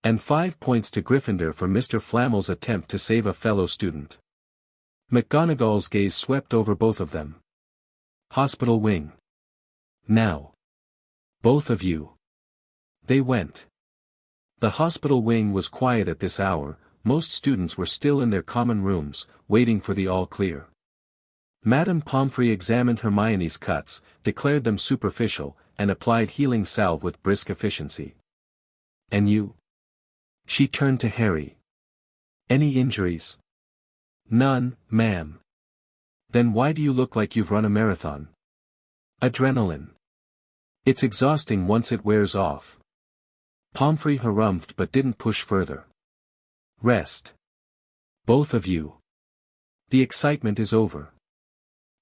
And 5 points to Gryffindor for Mr. Flamel's attempt to save a fellow student." McGonagall's gaze swept over both of them. "Hospital wing. Now. Both of you." They went. The hospital wing was quiet at this hour. Most students were still in their common rooms, waiting for the all-clear. Madame Pomfrey examined Hermione's cuts, declared them superficial, and applied healing salve with brisk efficiency. "And you?" She turned to Harry. "Any injuries?" "None, ma'am." "Then why do you look like you've run a marathon?" "Adrenaline. It's exhausting once it wears off." Pomfrey harumphed but didn't push further. "Rest. Both of you. The excitement is over."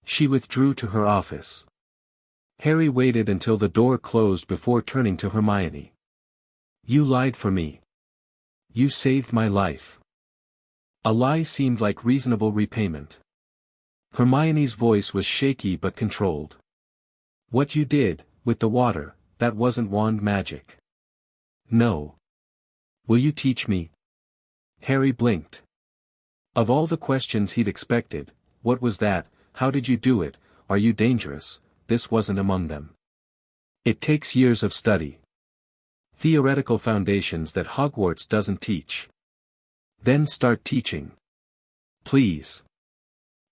She withdrew to her office. Harry waited until the door closed before turning to Hermione. "You lied for me. You saved my life." A lie seemed like reasonable repayment. Hermione's voice was shaky but controlled. "What you did, with the water, that wasn't wand magic." "No. Will you teach me?" Harry blinked. Of all the questions he'd expected, "What was that? How did you do it? Are you dangerous?" this wasn't among them. "It takes years of study. Theoretical foundations that Hogwarts doesn't teach. Then start teaching. Please."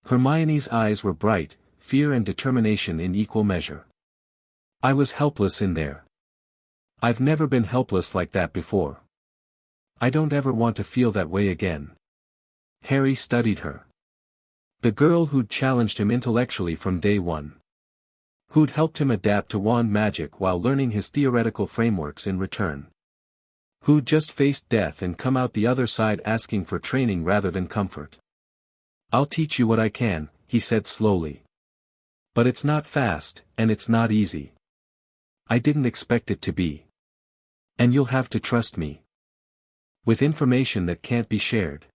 Hermione's eyes were bright, fear and determination in equal measure. "I was helpless in there. I've never been helpless like that before. I don't ever want to feel that way again." Harry studied her. The girl who'd challenged him intellectually from day one. Who'd helped him adapt to wand magic while learning his theoretical frameworks in return. Who'd just faced death and come out the other side asking for training rather than comfort. "I'll teach you what I can," he said slowly. "But it's not fast, and it's not easy. I didn't expect it to be. And you'll have to trust me. With information that can't be shared.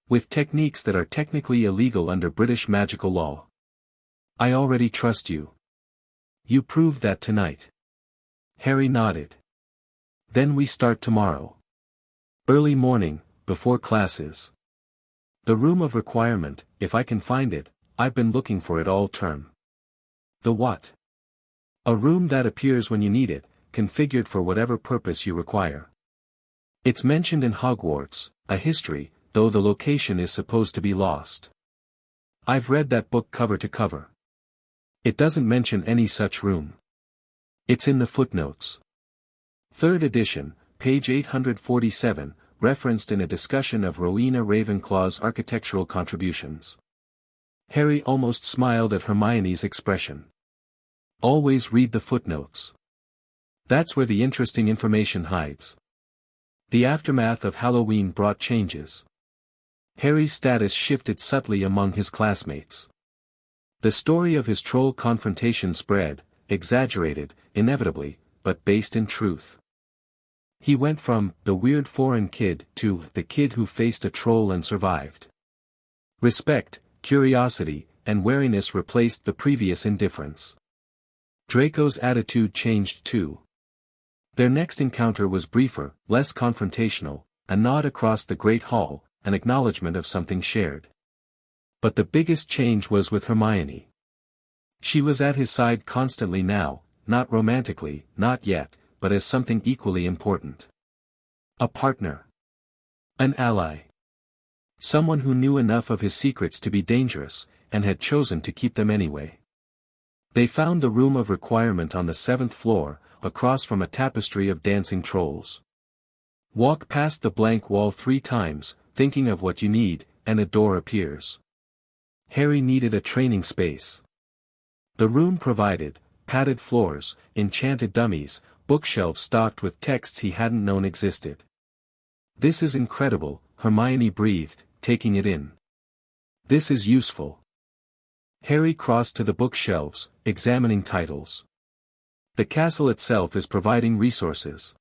With techniques that are technically illegal under British magical law. I already trust you. You proved that tonight." Harry nodded. "Then we start tomorrow. Early morning, before classes. The room of requirement, if I can find it. I've been looking for it all term." "The what?" "A room that appears when you need it, configured for whatever purpose you require. It's mentioned in Hogwarts, a history, though the location is supposed to be lost. I've read that book cover to cover. It doesn't mention any such room. It's in the footnotes. 3rd edition, page 847, referenced in a discussion of Rowena Ravenclaw's architectural contributions." Harry almost smiled at Hermione's expression. "Always read the footnotes. That's where the interesting information hides." The aftermath of Halloween brought changes. Harry's status shifted subtly among his classmates. The story of his troll confrontation spread, exaggerated, inevitably, but based in truth. He went from the weird foreign kid to the kid who faced a troll and survived. Respect, curiosity, and wariness replaced the previous indifference. Draco's attitude changed too. Their next encounter was briefer, less confrontational, a nod across the Great Hall, an acknowledgement of something shared. But the biggest change was with Hermione. She was at his side constantly now, not romantically, not yet, but as something equally important. A partner. An ally. Someone who knew enough of his secrets to be dangerous, and had chosen to keep them anyway. They found the room of requirement on the 7th floor, across from a tapestry of dancing trolls. Walk past the blank wall 3 times, thinking of what you need, and a door appears. Harry needed a training space. The room provided padded floors, enchanted dummies, bookshelves stocked with texts he hadn't known existed. "This is incredible," Hermione breathed, taking it in. "This is useful." Harry crossed to the bookshelves, examining titles. The castle itself is providing resources.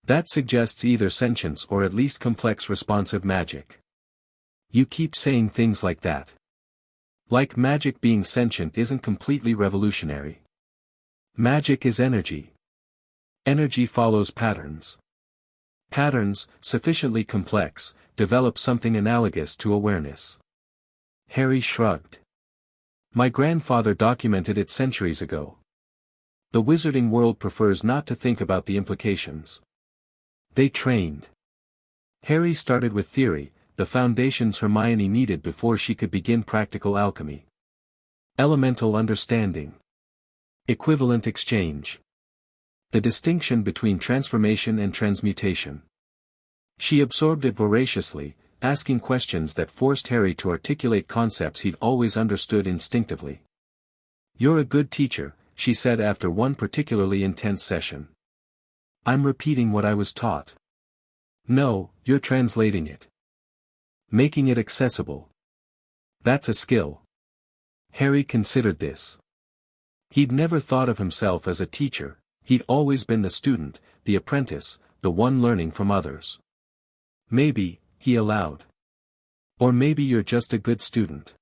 That suggests either sentience or at least complex responsive magic. You keep saying things like that. Like magic being sentient isn't completely revolutionary. Magic is energy. Energy follows patterns. Patterns, sufficiently complex, develop something analogous to awareness. Harry shrugged. My grandfather documented it centuries ago. The wizarding world prefers not to think about the implications. They trained. Harry started with theory, the foundations Hermione needed before she could begin practical alchemy. Elemental understanding. Equivalent exchange. The distinction between transformation and transmutation. She absorbed it voraciously, asking questions that forced Harry to articulate concepts he'd always understood instinctively. "You're a good teacher," she said after one particularly intense session. "I'm repeating what I was taught." "No, you're translating it. Making it accessible. That's a skill." Harry considered this. He'd never thought of himself as a teacher, he'd always been the student, the apprentice, the one learning from others. "Maybe," he allowed. "Or maybe you're just a good student.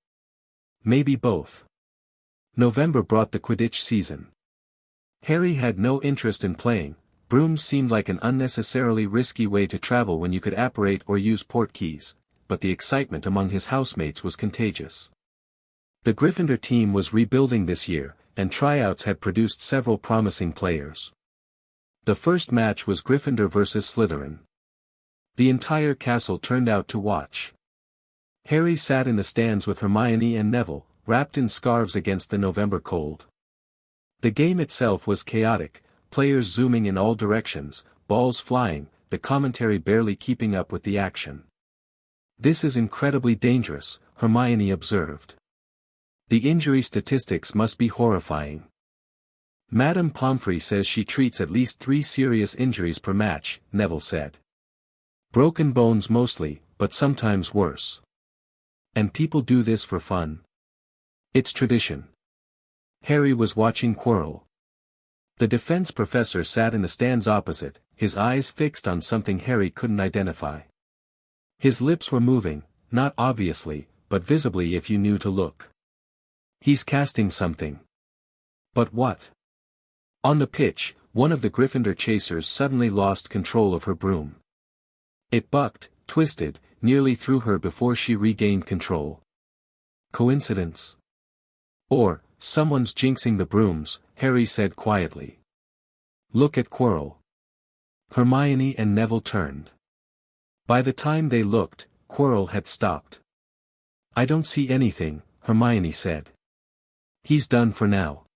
Maybe both." November brought the Quidditch season. Harry had no interest in playing. Brooms seemed like an unnecessarily risky way to travel when you could apparate or use portkeys, but the excitement among his housemates was contagious. The Gryffindor team was rebuilding this year, and tryouts had produced several promising players. The first match was Gryffindor versus Slytherin. The entire castle turned out to watch. Harry sat in the stands with Hermione and Neville, wrapped in scarves against the November cold. The game itself was chaotic, players zooming in all directions, balls flying, the commentary barely keeping up with the action. "This is incredibly dangerous," Hermione observed. "The injury statistics must be horrifying." "Madame Pomfrey says she treats at least 3 serious injuries per match," Neville said. "Broken bones mostly, but sometimes worse. And people do this for fun. It's tradition." Harry was watching Quirrell. The defense professor sat in the stands opposite, his eyes fixed on something Harry couldn't identify. His lips were moving, not obviously, but visibly if you knew to look. "He's casting something." "But what?" On the pitch, one of the Gryffindor chasers suddenly lost control of her broom. It bucked, twisted, nearly threw her before she regained control. Coincidence? Or, someone's jinxing the brooms, Harry said quietly. "Look at Quirrell." Hermione and Neville turned. By the time they looked, Quirrell had stopped. "I don't see anything," Hermione said. "He's done for now.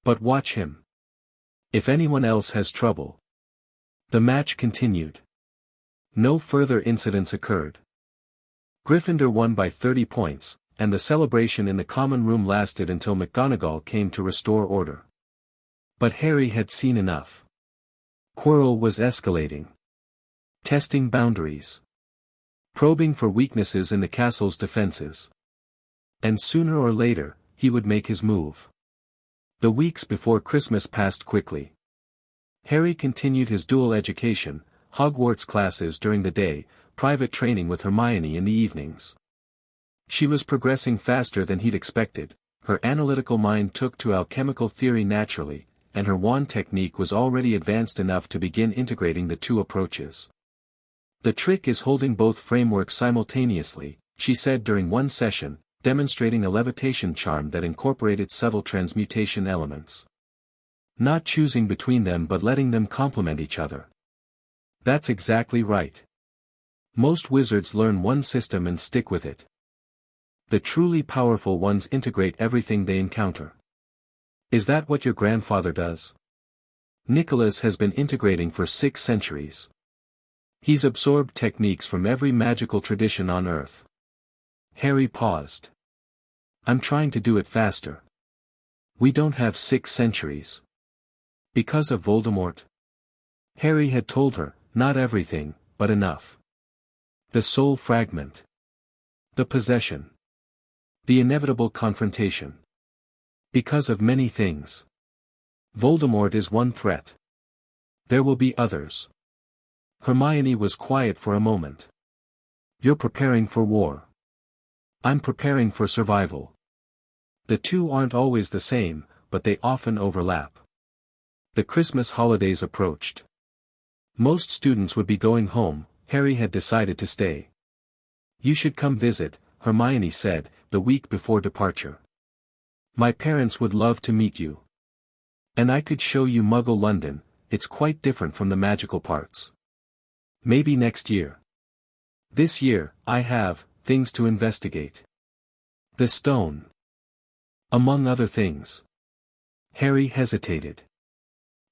But watch him. If anyone else has trouble." The match continued. No further incidents occurred. Gryffindor won by 30 points, and the celebration in the common room lasted until McGonagall came to restore order. But Harry had seen enough. Quirrell was escalating. Testing boundaries. Probing for weaknesses in the castle's defenses. And sooner or later, he would make his move. The weeks before Christmas passed quickly. Harry continued his dual education, Hogwarts classes during the day, private training with Hermione in the evenings. She was progressing faster than he'd expected, her analytical mind took to alchemical theory naturally, and her wand technique was already advanced enough to begin integrating the two approaches. "The trick is holding both frameworks simultaneously," she said during one session, demonstrating a levitation charm that incorporated subtle transmutation elements. Not choosing between them but letting them complement each other. That's exactly right. Most wizards learn one system and stick with it. The truly powerful ones integrate everything they encounter. Is that what your grandfather does? Nicolas has been integrating for 6 centuries. He's absorbed techniques from every magical tradition on Earth. Harry paused. I'm trying to do it faster. We don't have 6 centuries. Because of Voldemort? Harry had told her, not everything, but enough. The soul fragment. The possession. The inevitable confrontation. Because of many things. Voldemort is one threat. There will be others. Hermione was quiet for a moment. You're preparing for war. I'm preparing for survival. The two aren't always the same, but they often overlap. The Christmas holidays approached. Most students would be going home. Harry had decided to stay. You should come visit, Hermione said, the week before departure. My parents would love to meet you. And I could show you Muggle London. It's quite different from the magical parts. Maybe next year. This year, I have things to investigate. The stone. Among other things. Harry hesitated.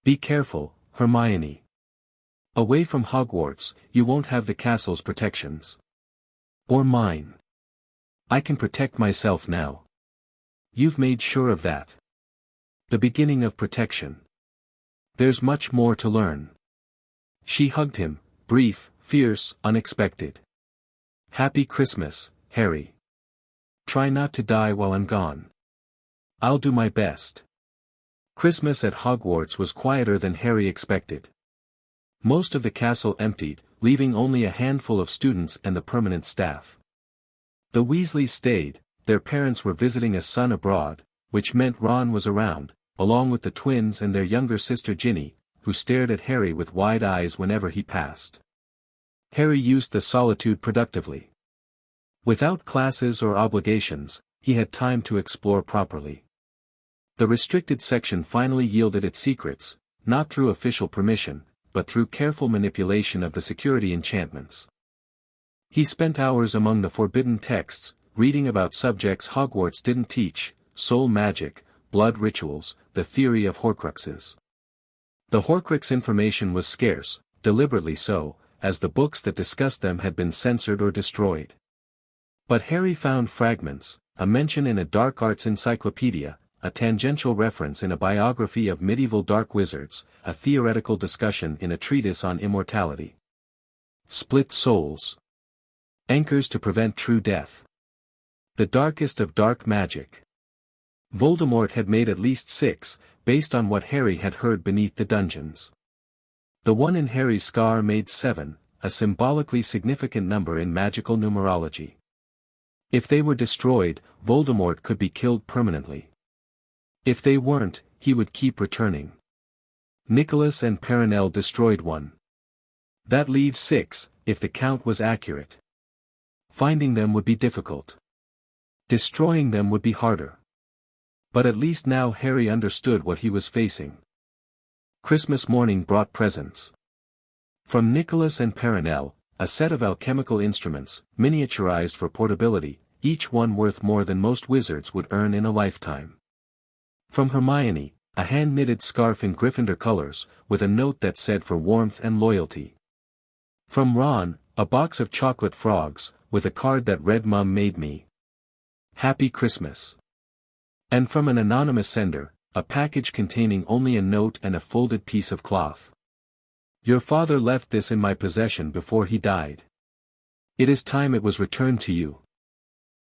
Be careful, Hermione. Away from Hogwarts, you won't have the castle's protections. Or mine. I can protect myself now. You've made sure of that. The beginning of protection. There's much more to learn. She hugged him, brief, fierce, unexpected. Happy Christmas, Harry. Try not to die while I'm gone. I'll do my best. Christmas at Hogwarts was quieter than Harry expected. Most of the castle emptied, leaving only a handful of students and the permanent staff. The Weasleys stayed, their parents were visiting a son abroad, which meant Ron was around, along with the twins and their younger sister Ginny, who stared at Harry with wide eyes whenever he passed. Harry used the solitude productively. Without classes or obligations, he had time to explore properly. The restricted section finally yielded its secrets, not through official permission, but through careful manipulation of the security enchantments. He spent hours among the forbidden texts, reading about subjects Hogwarts didn't teach, soul magic, blood rituals, the theory of Horcruxes. The Horcrux information was scarce, deliberately so, as the books that discussed them had been censored or destroyed. But Harry found fragments, a mention in a dark arts encyclopedia, a tangential reference in a biography of medieval dark wizards, a theoretical discussion in a treatise on immortality. Split souls. Anchors to prevent true death. The darkest of dark magic. Voldemort had made at least 6, based on what Harry had heard beneath the dungeons. The one in Harry's scar made 7, a symbolically significant number in magical numerology. If they were destroyed, Voldemort could be killed permanently. If they weren't, he would keep returning. Nicolas and Perenelle destroyed 1. That leaves 6, if the count was accurate. Finding them would be difficult. Destroying them would be harder. But at least now Harry understood what he was facing. Christmas morning brought presents. From Nicolas and Perenelle, a set of alchemical instruments, miniaturized for portability, each one worth more than most wizards would earn in a lifetime. From Hermione, a hand-knitted scarf in Gryffindor colors, with a note that said for warmth and loyalty. From Ron, a box of chocolate frogs, with a card that read Mum made me. Happy Christmas. And from an anonymous sender, a package containing only a note and a folded piece of cloth. Your father left this in my possession before he died. It is time it was returned to you.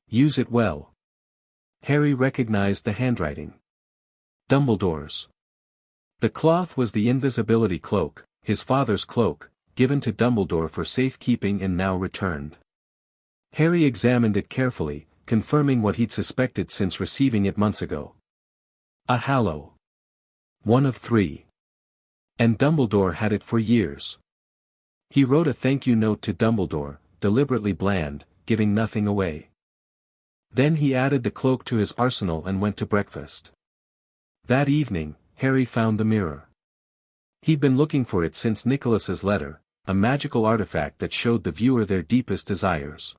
Use it well. Harry recognized the handwriting. Dumbledore's. The cloth was the invisibility cloak, his father's cloak, given to Dumbledore for safekeeping and now returned. Harry examined it carefully, confirming what he'd suspected since receiving it months ago. A Hallow. 1 of 3. And Dumbledore had it for years. He wrote a thank you note to Dumbledore, deliberately bland, giving nothing away. Then he added the cloak to his arsenal and went to breakfast. That evening, Harry found the mirror. He'd been looking for it since Nicholas's letter, a magical artifact that showed the viewer their deepest desires.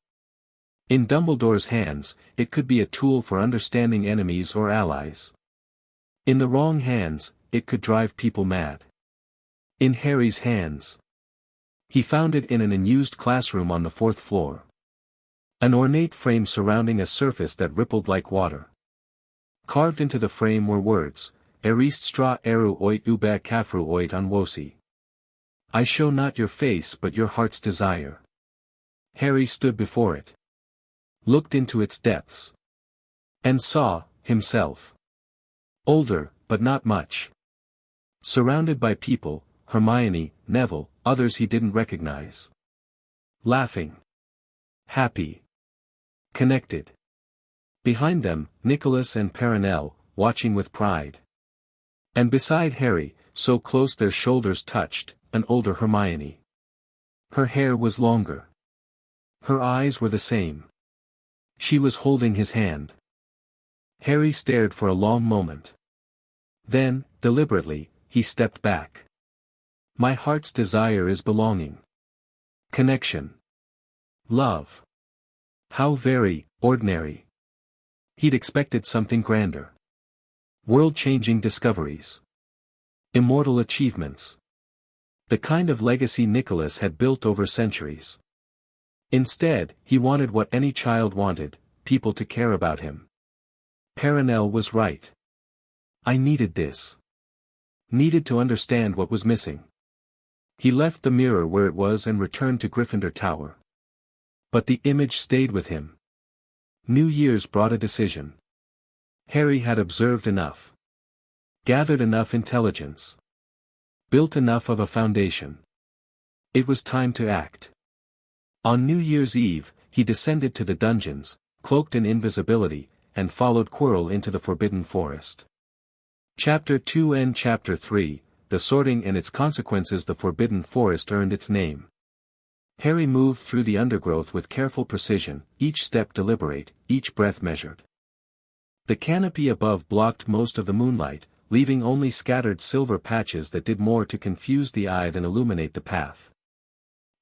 In Dumbledore's hands, it could be a tool for understanding enemies or allies. In the wrong hands, it could drive people mad. In Harry's hands. He found it in an unused classroom on the 4th floor. An ornate frame surrounding a surface that rippled like water. Carved into the frame were words, Erist stra eru oit ube kafru oit onwosi. I show not your face but your heart's desire. Harry stood before it. Looked into its depths. And saw, himself. Older, but not much. Surrounded by people, Hermione, Neville, others he didn't recognize. Laughing. Happy. Connected. Behind them, Nicolas and Perenelle, watching with pride. And beside Harry, so close their shoulders touched, an older Hermione. Her hair was longer. Her eyes were the same. She was holding his hand. Harry stared for a long moment. Then, deliberately, he stepped back. My heart's desire is belonging. Connection. Love. How very ordinary. He'd expected something grander. World-changing discoveries. Immortal achievements. The kind of legacy Nicholas had built over centuries. Instead, he wanted what any child wanted, people to care about him. Perenelle was right. I needed this. Needed to understand what was missing. He left the mirror where it was and returned to Gryffindor Tower. But the image stayed with him. New years brought a decision. Harry had observed enough. Gathered enough intelligence. Built enough of a foundation. It was time to act. On New Year's Eve, he descended to the dungeons, cloaked in invisibility, and followed Quirrell into the Forbidden Forest. Chapter 2 and Chapter 3, The Sorting and Its Consequences. The Forbidden Forest earned its name. Harry moved through the undergrowth with careful precision, each step deliberate, each breath measured. The canopy above blocked most of the moonlight, leaving only scattered silver patches that did more to confuse the eye than illuminate the path.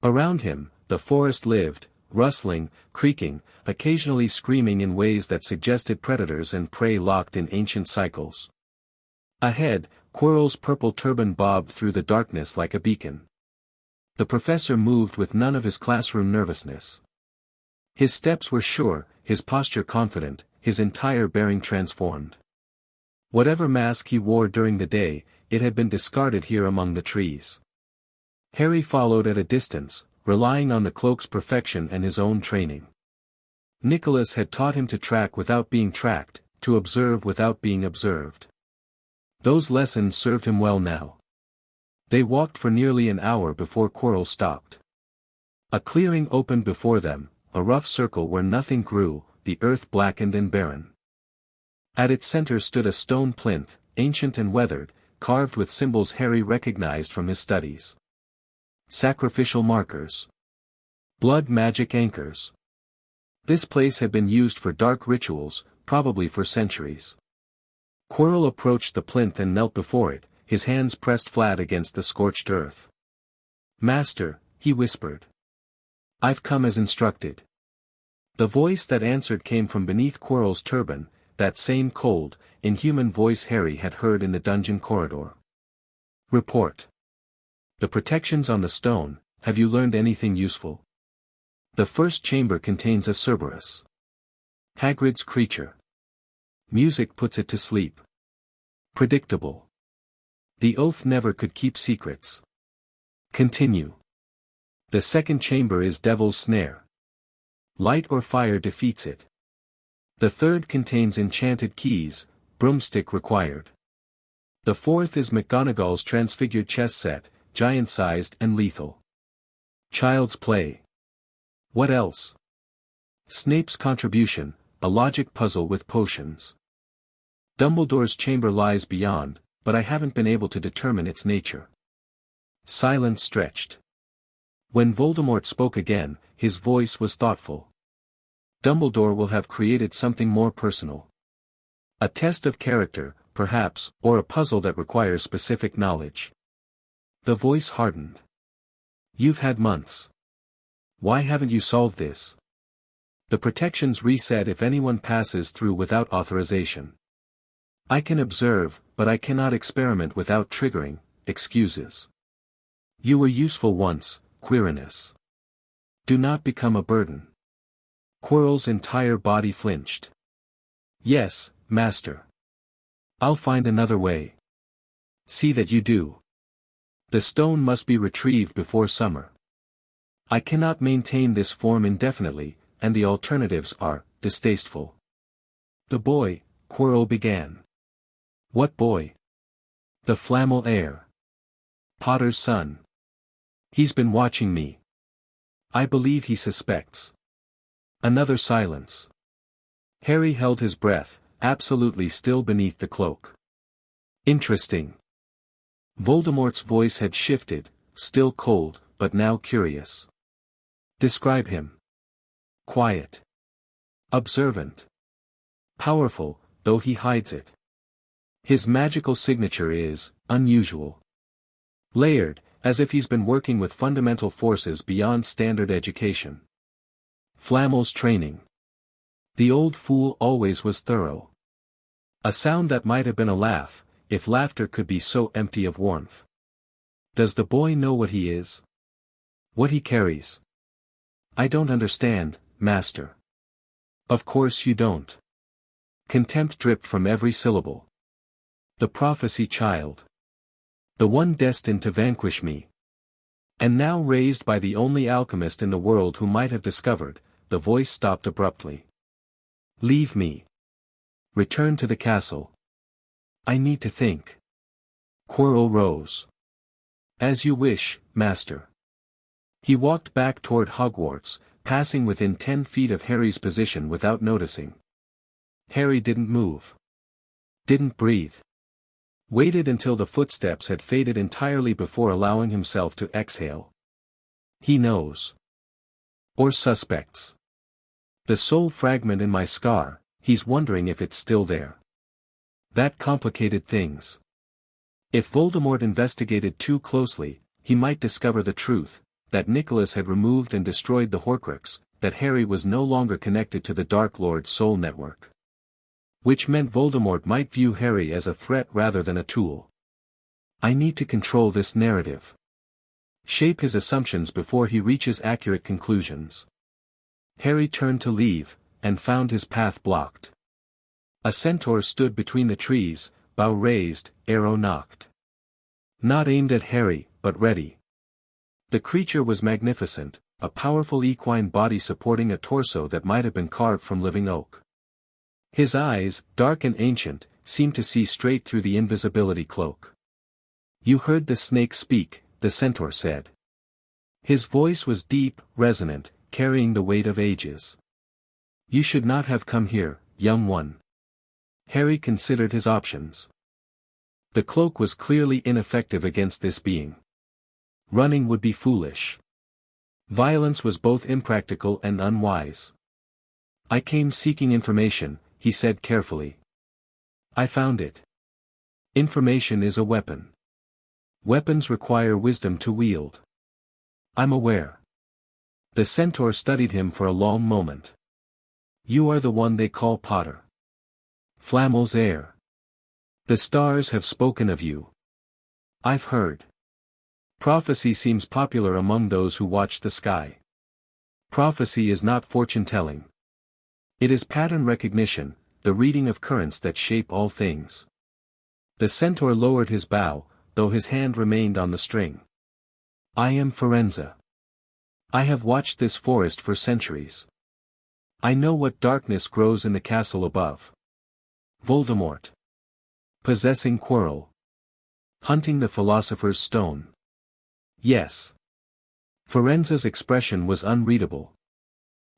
Around him, the forest lived, rustling, creaking, occasionally screaming in ways that suggested predators and prey locked in ancient cycles. Ahead, Quirrell's purple turban bobbed through the darkness like a beacon. The professor moved with none of his classroom nervousness. His steps were sure, his posture confident, his entire bearing transformed. Whatever mask he wore during the day, it had been discarded here among the trees. Harry followed at a distance, relying on the cloak's perfection and his own training. Nicholas had taught him to track without being tracked, to observe without being observed. Those lessons served him well now. They walked for nearly an hour before Quirrell stopped. A clearing opened before them, a rough circle where nothing grew, the earth blackened and barren. At its center stood a stone plinth, ancient and weathered, carved with symbols Harry recognized from his studies. Sacrificial markers. Blood magic anchors. This place had been used for dark rituals, probably for centuries. Quirrell approached the plinth and knelt before it, his hands pressed flat against the scorched earth. Master, he whispered. I've come as instructed. The voice that answered came from beneath Quirrell's turban, that same cold, inhuman voice Harry had heard in the dungeon corridor. Report. The protections on the stone, have you learned anything useful? The first chamber contains a Cerberus. Hagrid's creature. Music puts it to sleep. Predictable. The oath never could keep secrets. Continue. The second chamber is Devil's Snare. Light or fire defeats it. The third contains enchanted keys, broomstick required. The fourth is McGonagall's transfigured chess set, giant-sized and lethal. Child's play. What else? Snape's contribution, a logic puzzle with potions. Dumbledore's chamber lies beyond, but I haven't been able to determine its nature. Silence stretched. When Voldemort spoke again, his voice was thoughtful. Dumbledore will have created something more personal. A test of character, perhaps, or a puzzle that requires specific knowledge. The voice hardened. You've had months. Why haven't you solved this? The protections reset if anyone passes through without authorization. I can observe, but I cannot experiment without triggering excuses. You were useful once, Quirinus. Do not become a burden. Quirrell's entire body flinched. Yes, master. I'll find another way. See that you do. The stone must be retrieved before summer. I cannot maintain this form indefinitely, and the alternatives are distasteful. The boy, Quirrell began. What boy? The Flamel heir. Potter's son. He's been watching me. I believe he suspects. Another silence. Harry held his breath, absolutely still beneath the cloak. Interesting. Voldemort's voice had shifted, still cold, but now curious. Describe him. Quiet. Observant. Powerful, though he hides it. His magical signature is unusual. Layered, as if he's been working with fundamental forces beyond standard education. Flamel's training. The old fool always was thorough. A sound that might have been a laugh, if laughter could be so empty of warmth. Does the boy know what he is? What he carries? I don't understand, master. Of course you don't. Contempt dripped from every syllable. The prophecy child. The one destined to vanquish me. And now raised by the only alchemist in the world who might have discovered, the voice stopped abruptly. Leave me. Return to the castle. I need to think. Quirrell rose. As you wish, master. He walked back toward Hogwarts, passing within 10 feet of Harry's position without noticing. Harry didn't move. Didn't breathe. Waited until the footsteps had faded entirely before allowing himself to exhale. He knows. Or suspects. The soul fragment in my scar, he's wondering if it's still there. That complicated things. If Voldemort investigated too closely, he might discover the truth, that Nicolas had removed and destroyed the Horcrux, that Harry was no longer connected to the Dark Lord's soul network. Which meant Voldemort might view Harry as a threat rather than a tool. I need to control this narrative. Shape his assumptions before he reaches accurate conclusions. Harry turned to leave, and found his path blocked. A centaur stood between the trees, bow raised, arrow nocked. Not aimed at Harry, but ready. The creature was magnificent, a powerful equine body supporting a torso that might have been carved from living oak. His eyes, dark and ancient, seemed to see straight through the invisibility cloak. You heard the snake speak, the centaur said. His voice was deep, resonant, carrying the weight of ages. You should not have come here, young one. Harry considered his options. The cloak was clearly ineffective against this being. Running would be foolish. Violence was both impractical and unwise. I came seeking information, he said carefully. I found it. Information is a weapon. Weapons require wisdom to wield. I'm aware. The centaur studied him for a long moment. You are the one they call Potter. Flamel's heir. The stars have spoken of you. I've heard. Prophecy seems popular among those who watch the sky. Prophecy is not fortune-telling. It is pattern recognition, the reading of currents that shape all things. The centaur lowered his bow, though his hand remained on the string. I am Firenze. I have watched this forest for centuries. I know what darkness grows in the castle above. Voldemort. Possessing Quirrell. Hunting the Philosopher's Stone. Yes. Firenze's expression was unreadable.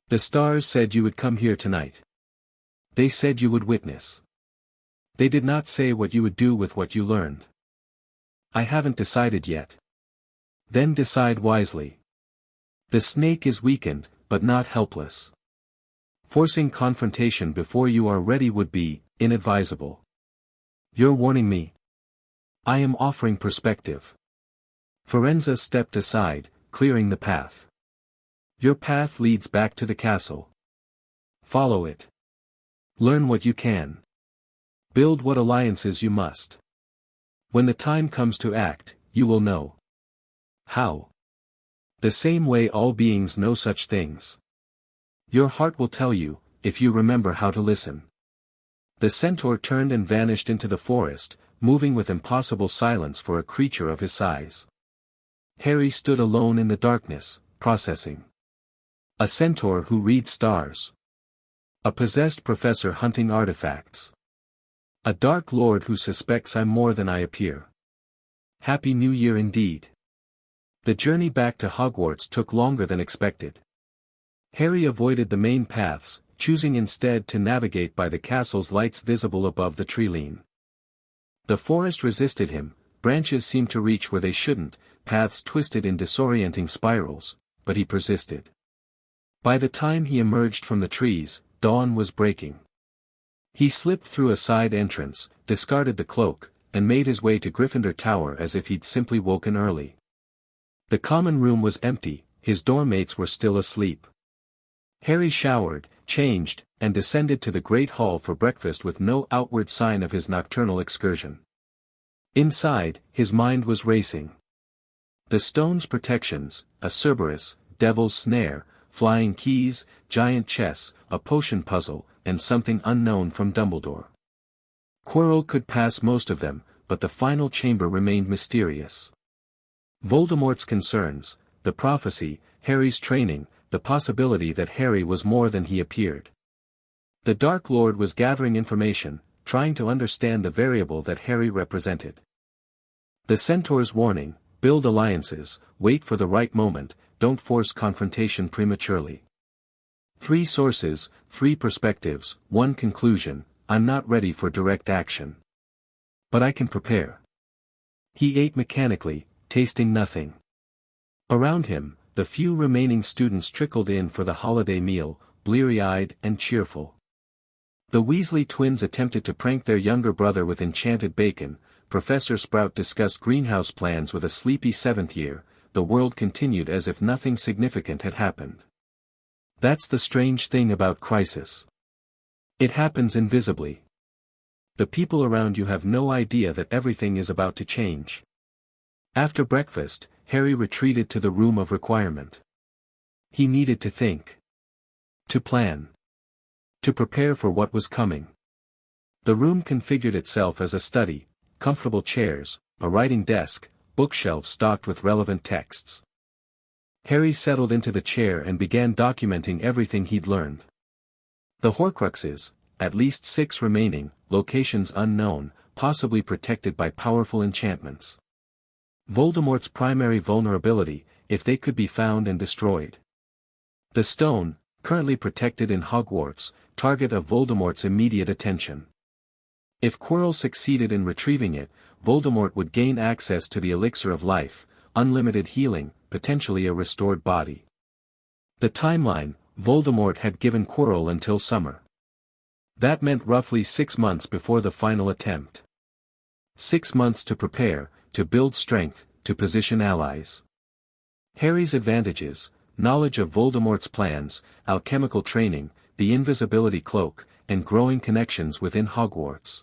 The stars said you would come here tonight. They said you would witness. They did not say what you would do with what you learned. I haven't decided yet. Then decide wisely. The snake is weakened, but not helpless. Forcing confrontation before you are ready would be inadvisable. You're warning me? I am offering perspective. Firenze stepped aside, clearing the path. Your path leads back to the castle. Follow it. Learn what you can. Build what alliances you must. When the time comes to act, you will know. How? The same way all beings know such things. Your heart will tell you, if you remember how to listen. The centaur turned and vanished into the forest, moving with impossible silence for a creature of his size. Harry stood alone in the darkness, processing. A centaur who reads stars. A possessed professor hunting artifacts. A dark lord who suspects I'm more than I appear. Happy New Year indeed. The journey back to Hogwarts took longer than expected. Harry avoided the main paths, choosing instead to navigate by the castle's lights visible above the tree-line. The forest resisted him, branches seemed to reach where they shouldn't, paths twisted in disorienting spirals, but he persisted. By the time he emerged from the trees, dawn was breaking. He slipped through a side entrance, discarded the cloak, and made his way to Gryffindor Tower as if he'd simply woken early. The common room was empty, his dormmates were still asleep. Harry showered, changed, and descended to the Great Hall for breakfast with no outward sign of his nocturnal excursion. Inside, his mind was racing. The stone's protections, a Cerberus, devil's snare, flying keys, giant chess, a potion puzzle, and something unknown from Dumbledore. Quirrell could pass most of them, but the final chamber remained mysterious. Voldemort's concerns, the prophecy, Harry's training, the possibility that Harry was more than he appeared. The Dark Lord was gathering information, trying to understand the variable that Harry represented. The Centaur's warning, build alliances, wait for the right moment, don't force confrontation prematurely. 3 sources, 3 perspectives, 1 conclusion, I'm not ready for direct action. But I can prepare. He ate mechanically, tasting nothing. Around him, the few remaining students trickled in for the holiday meal, bleary-eyed and cheerful. The Weasley twins attempted to prank their younger brother with enchanted bacon, Professor Sprout discussed greenhouse plans with a sleepy 7th year, the world continued as if nothing significant had happened. That's the strange thing about crisis. It happens invisibly. The people around you have no idea that everything is about to change. After breakfast, Harry retreated to the room of requirement. He needed to think. To plan. To prepare for what was coming. The room configured itself as a study, comfortable chairs, a writing desk, bookshelves stocked with relevant texts. Harry settled into the chair and began documenting everything he'd learned. The Horcruxes, at least 6 remaining, locations unknown, possibly protected by powerful enchantments. Voldemort's primary vulnerability, if they could be found and destroyed. The stone, currently protected in Hogwarts, target of Voldemort's immediate attention. If Quirrell succeeded in retrieving it, Voldemort would gain access to the elixir of life, unlimited healing, potentially a restored body. The timeline, Voldemort had given Quirrell until summer. That meant roughly 6 months before the final attempt. 6 months to prepare, to build strength, to position allies. Harry's advantages, knowledge of Voldemort's plans, alchemical training, the invisibility cloak, and growing connections within Hogwarts.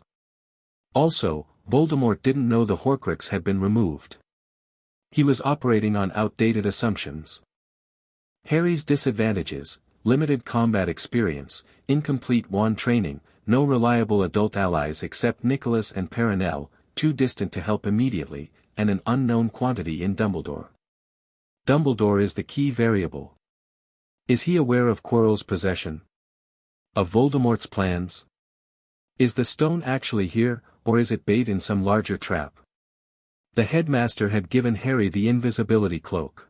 Also, Voldemort didn't know the Horcrux had been removed. He was operating on outdated assumptions. Harry's disadvantages, limited combat experience, incomplete wand training, no reliable adult allies except Nicolas and Perenelle, too distant to help immediately, and an unknown quantity in Dumbledore. Dumbledore is the key variable. Is he aware of Quirrell's possession? Of Voldemort's plans? Is the stone actually here, or is it bait in some larger trap? The headmaster had given Harry the invisibility cloak.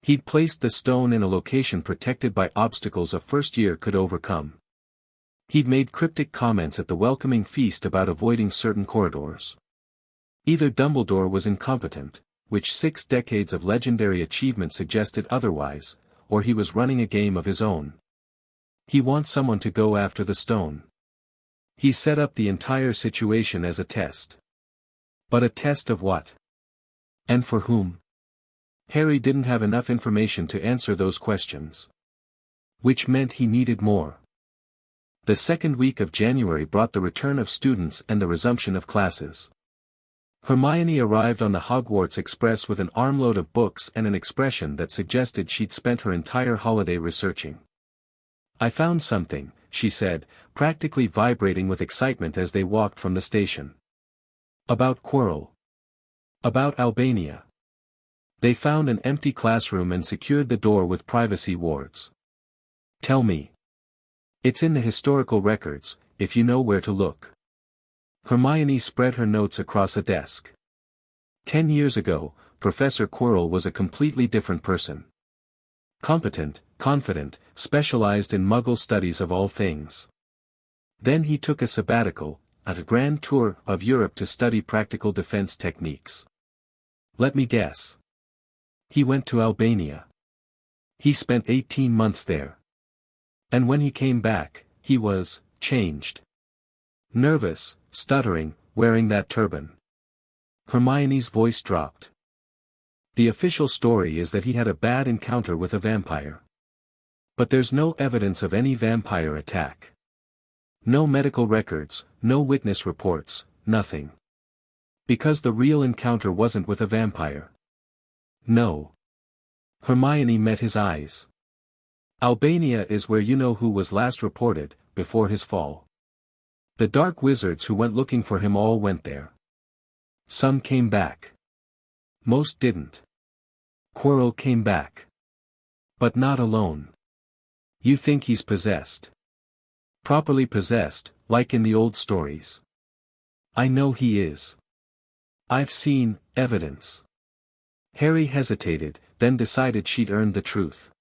He'd placed the stone in a location protected by obstacles a first year could overcome. He'd made cryptic comments at the welcoming feast about avoiding certain corridors. Either Dumbledore was incompetent, which 6 decades of legendary achievement suggested otherwise, or he was running a game of his own. He wants someone to go after the stone. He set up the entire situation as a test. But a test of what? And for whom? Harry didn't have enough information to answer those questions. Which meant he needed more. The second week of January brought the return of students and the resumption of classes. Hermione arrived on the Hogwarts Express with an armload of books and an expression that suggested she'd spent her entire holiday researching. "I found something," she said, practically vibrating with excitement as they walked from the station. "About Quirrell. About Albania. They found an empty classroom and secured the door with privacy wards." "Tell me." "It's in the historical records, if you know where to look." Hermione spread her notes across a desk. 10 years ago, Professor Quirrell was a completely different person. Competent, confident, specialized in Muggle studies of all things. Then he took a sabbatical, a grand tour of Europe to study practical defense techniques. Let me guess. He went to Albania. He spent 18 months there. And when he came back, he was changed. Nervous, stuttering, wearing that turban. Hermione's voice dropped. The official story is that he had a bad encounter with a vampire. But there's no evidence of any vampire attack. No medical records, no witness reports, nothing. Because the real encounter wasn't with a vampire. No. Hermione met his eyes. Albania is where you know who was last reported, before his fall. The dark wizards who went looking for him all went there. Some came back. Most didn't. Quirrell came back. But not alone. You think he's possessed? Properly possessed, like in the old stories. I know he is. I've seen evidence. Harry hesitated, then decided she'd earned the truth.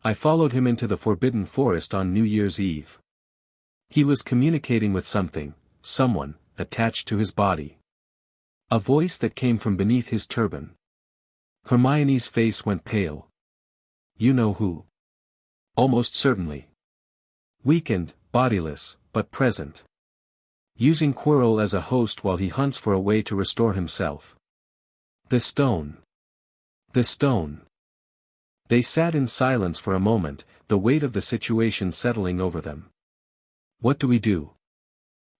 I followed him into the Forbidden Forest on New Year's Eve. He was communicating with something, someone, attached to his body. A voice that came from beneath his turban. Hermione's face went pale. You know who? Almost certainly. Weakened, bodiless, but present. Using Quirrell as a host while he hunts for a way to restore himself. The stone. The stone. They sat in silence for a moment, the weight of the situation settling over them. What do we do?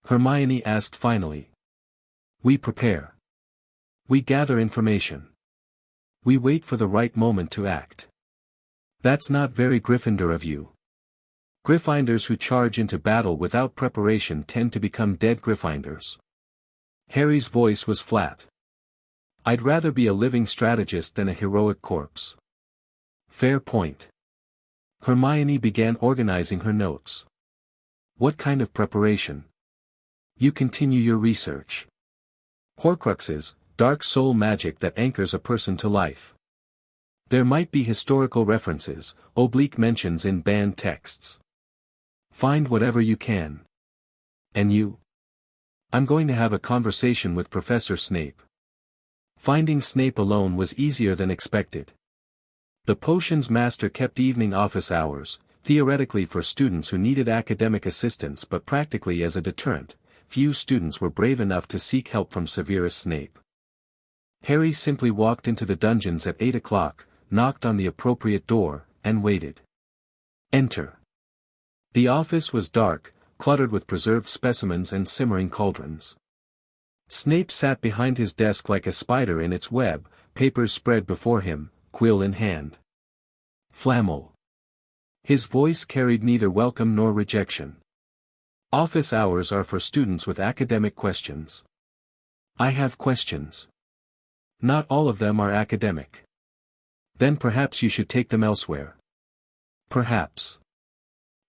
Hermione asked finally. We prepare. We gather information. We wait for the right moment to act. That's not very Gryffindor of you. Gryffindors who charge into battle without preparation tend to become dead Gryffindors. Harry's voice was flat. I'd rather be a living strategist than a heroic corpse. Fair point. Hermione began organizing her notes. What kind of preparation? You continue your research. Horcruxes, dark soul magic that anchors a person to life. There might be historical references, oblique mentions in banned texts. Find whatever you can. And you? I'm going to have a conversation with Professor Snape. Finding Snape alone was easier than expected. The potions master kept evening office hours, theoretically for students who needed academic assistance but practically as a deterrent. Few students were brave enough to seek help from Severus Snape. Harry simply walked into the dungeons at 8 o'clock, knocked on the appropriate door, and waited. Enter. The office was dark, cluttered with preserved specimens and simmering cauldrons. Snape sat behind his desk like a spider in its web, papers spread before him, quill in hand. Flamel. His voice carried neither welcome nor rejection. Office hours are for students with academic questions. I have questions. Not all of them are academic. Then perhaps you should take them elsewhere. Perhaps.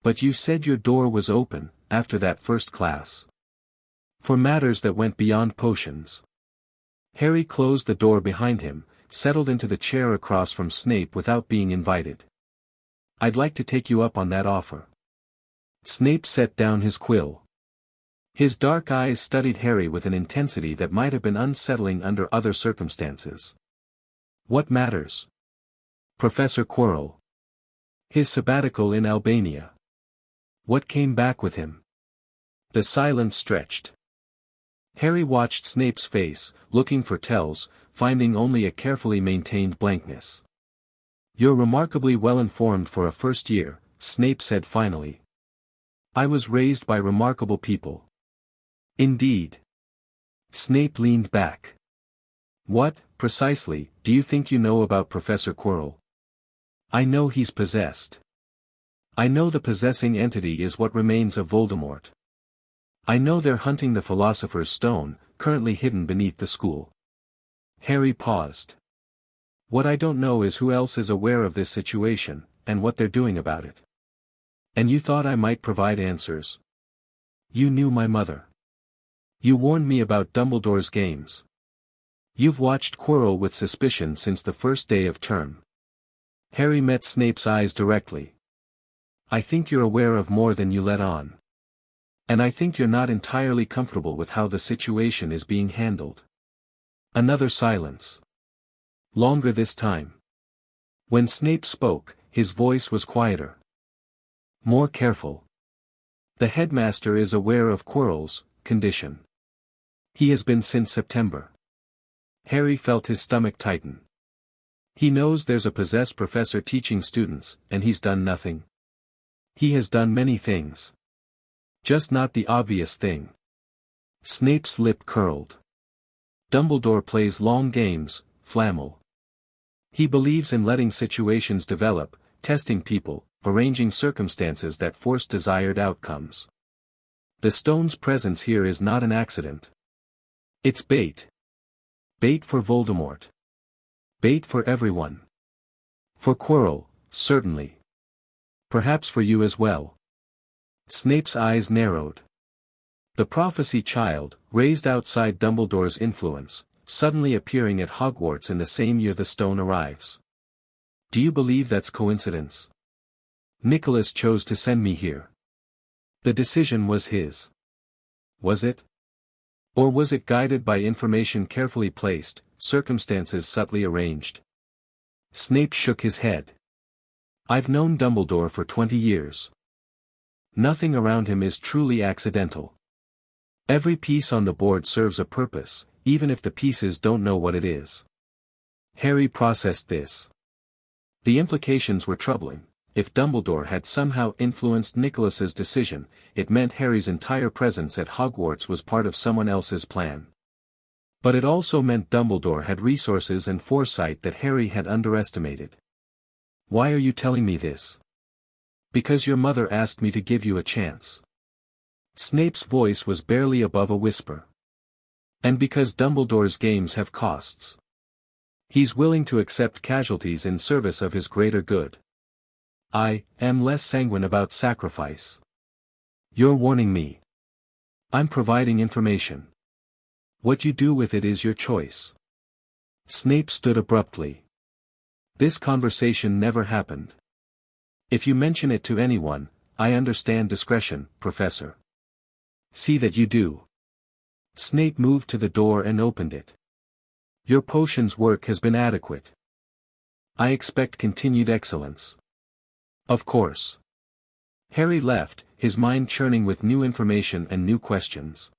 But you said your door was open, after that first class. For matters that went beyond potions. Harry closed the door behind him, settled into the chair across from Snape without being invited. I'd like to take you up on that offer. Snape set down his quill. His dark eyes studied Harry with an intensity that might have been unsettling under other circumstances. What matters? Professor Quirrell. His sabbatical in Albania. What came back with him? The silence stretched. Harry watched Snape's face, looking for tells, finding only a carefully maintained blankness. "You're remarkably well informed for a first year," Snape said finally. "I was raised by remarkable people." "Indeed." Snape leaned back. "What, precisely, do you think you know about Professor Quirrell?" "I know he's possessed. I know the possessing entity is what remains of Voldemort. I know they're hunting the Philosopher's Stone, currently hidden beneath the school." Harry paused. "What I don't know is who else is aware of this situation, and what they're doing about it." "And you thought I might provide answers? You knew my mother. You warned me about Dumbledore's games. You've watched Quirrell with suspicion since the first day of term." Harry met Snape's eyes directly. "I think you're aware of more than you let on. And I think you're not entirely comfortable with how the situation is being handled." Another silence. Longer this time. When Snape spoke, his voice was quieter. More careful. "The headmaster is aware of Quirrell's condition. He has been since September." Harry felt his stomach tighten. "He knows there's a possessed professor teaching students, and he's done nothing." "He has done many things. Just not the obvious thing." Snape's lip curled. "Dumbledore plays long games, Flamel. He believes in letting situations develop, testing people, arranging circumstances that force desired outcomes. The stone's presence here is not an accident. It's bait. Bait for Voldemort. Bait for everyone. For Quirrell, certainly. Perhaps for you as well." Snape's eyes narrowed. The prophecy child, raised outside Dumbledore's influence, suddenly appearing at Hogwarts in the same year the stone arrives. "Do you believe that's coincidence? Nicolas chose to send me here. The decision was his. Was it? Or was it guided by information carefully placed, circumstances subtly arranged?" Snape shook his head. "I've known Dumbledore for 20 years. Nothing around him is truly accidental. Every piece on the board serves a purpose, even if the pieces don't know what it is." Harry processed this. The implications were troubling. If Dumbledore had somehow influenced Nicholas's decision, it meant Harry's entire presence at Hogwarts was part of someone else's plan. But it also meant Dumbledore had resources and foresight that Harry had underestimated. "Why are you telling me this?" "Because your mother asked me to give you a chance." Snape's voice was barely above a whisper. "And because Dumbledore's games have costs. He's willing to accept casualties in service of his greater good. I am less sanguine about sacrifice. You're warning me. I'm providing information. What you do with it is your choice." Snape stood abruptly. "This conversation never happened. If you mention it to anyone, I understand discretion, Professor. See that you do." Snape moved to the door and opened it. "Your potion's work has been adequate. I expect continued excellence." "Of course." Harry left, his mind churning with new information and new questions.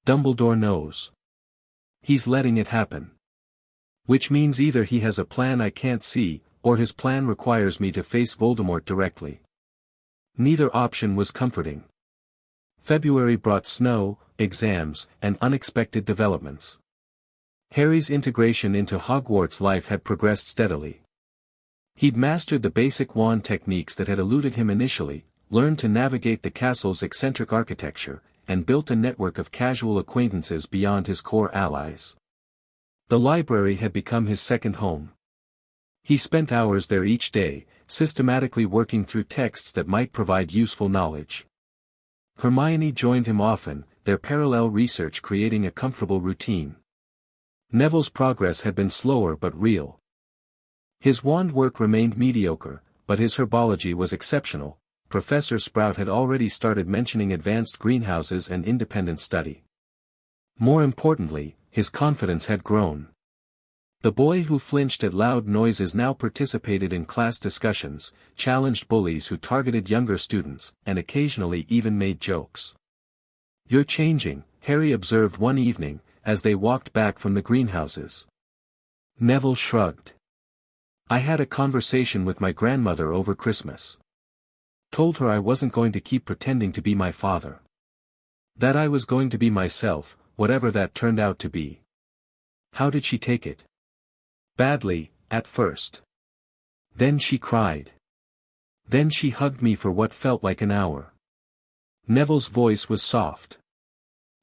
Dumbledore knows. He's letting it happen. Which means either he has a plan I can't see, or his plan requires me to face Voldemort directly. Neither option was comforting. February brought snow, exams, and unexpected developments. Harry's integration into Hogwarts life had progressed steadily. He'd mastered the basic wand techniques that had eluded him initially, learned to navigate the castle's eccentric architecture, and built a network of casual acquaintances beyond his core allies. The library had become his second home. He spent hours there each day, systematically working through texts that might provide useful knowledge. Hermione joined him often, their parallel research creating a comfortable routine. Neville's progress had been slower but real. His wand work remained mediocre, but his herbology was exceptional. Professor Sprout had already started mentioning advanced greenhouses and independent study. More importantly, his confidence had grown. The boy who flinched at loud noises now participated in class discussions, challenged bullies who targeted younger students, and occasionally even made jokes. "You're changing," Harry observed one evening, as they walked back from the greenhouses. Neville shrugged. "I had a conversation with my grandmother over Christmas. Told her I wasn't going to keep pretending to be my father. That I was going to be myself, whatever that turned out to be." "How did she take it?" "Badly, at first. Then she cried. Then she hugged me for what felt like an hour." Neville's voice was soft.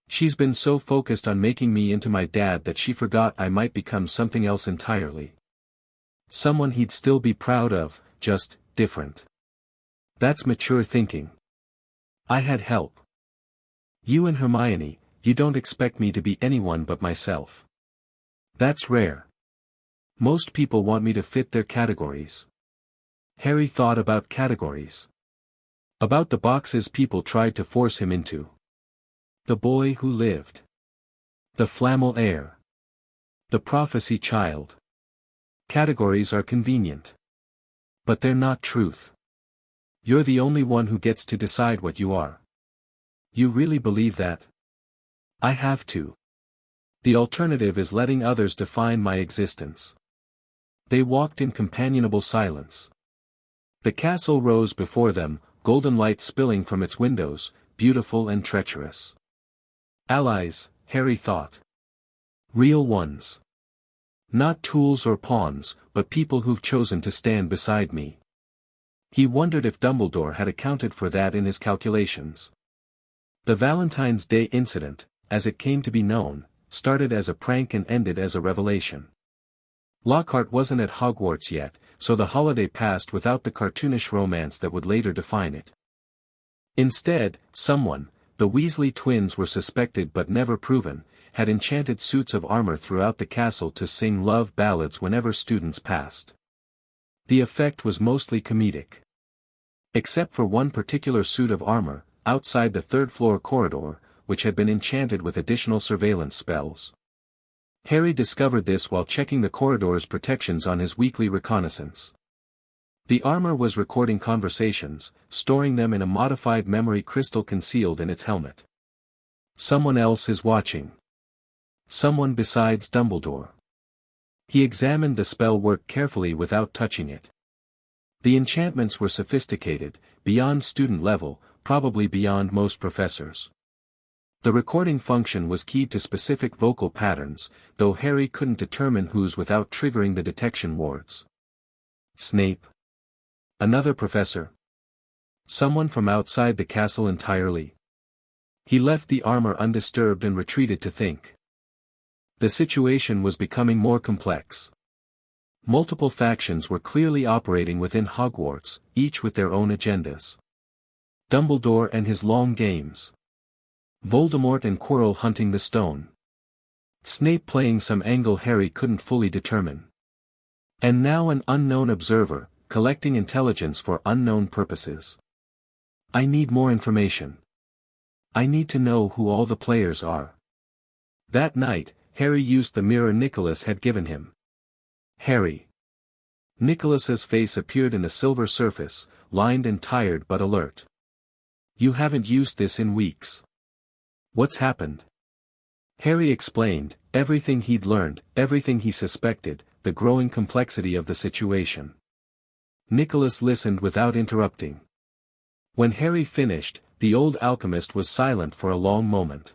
"She's been so focused on making me into my dad that she forgot I might become something else entirely. Someone he'd still be proud of, just different. That's mature thinking. I had help. You and Hermione, you don't expect me to be anyone but myself. That's rare. Most people want me to fit their categories." Harry thought about categories. About the boxes people tried to force him into. The boy who lived. The Flamel heir. The prophecy child. Categories are convenient. But they're not truth. You're the only one who gets to decide what you are. You really believe that? I have to. The alternative is letting others define my existence. They walked in companionable silence. The castle rose before them, golden light spilling from its windows, beautiful and treacherous. Allies, Harry thought. Real ones. Not tools or pawns, but people who've chosen to stand beside me. He wondered if Dumbledore had accounted for that in his calculations. The Valentine's Day incident, as it came to be known, started as a prank and ended as a revelation. Lockhart wasn't at Hogwarts yet, so the holiday passed without the cartoonish romance that would later define it. Instead, someone, the Weasley twins were suspected but never proven, had enchanted suits of armor throughout the castle to sing love ballads whenever students passed. The effect was mostly comedic. Except for one particular suit of armor, outside the third-floor corridor, which had been enchanted with additional surveillance spells. Harry discovered this while checking the corridor's protections on his weekly reconnaissance. The armor was recording conversations, storing them in a modified memory crystal concealed in its helmet. Someone else is watching. Someone besides Dumbledore. He examined the spell work carefully without touching it. The enchantments were sophisticated, beyond student level, probably beyond most professors. The recording function was keyed to specific vocal patterns, though Harry couldn't determine whose without triggering the detection wards. Snape. Another professor. Someone from outside the castle entirely. He left the armor undisturbed and retreated to think. The situation was becoming more complex. Multiple factions were clearly operating within Hogwarts, each with their own agendas. Dumbledore and his long games. Voldemort and Quirrell hunting the stone. Snape playing some angle Harry couldn't fully determine. And now an unknown observer, collecting intelligence for unknown purposes. I need more information. I need to know who all the players are. That night, Harry used the mirror Nicolas had given him. Harry. Nicholas's face appeared in the silver surface, lined and tired but alert. You haven't used this in weeks. What's happened? Harry explained, everything he'd learned, everything he suspected, the growing complexity of the situation. Nicholas listened without interrupting. When Harry finished, the old alchemist was silent for a long moment.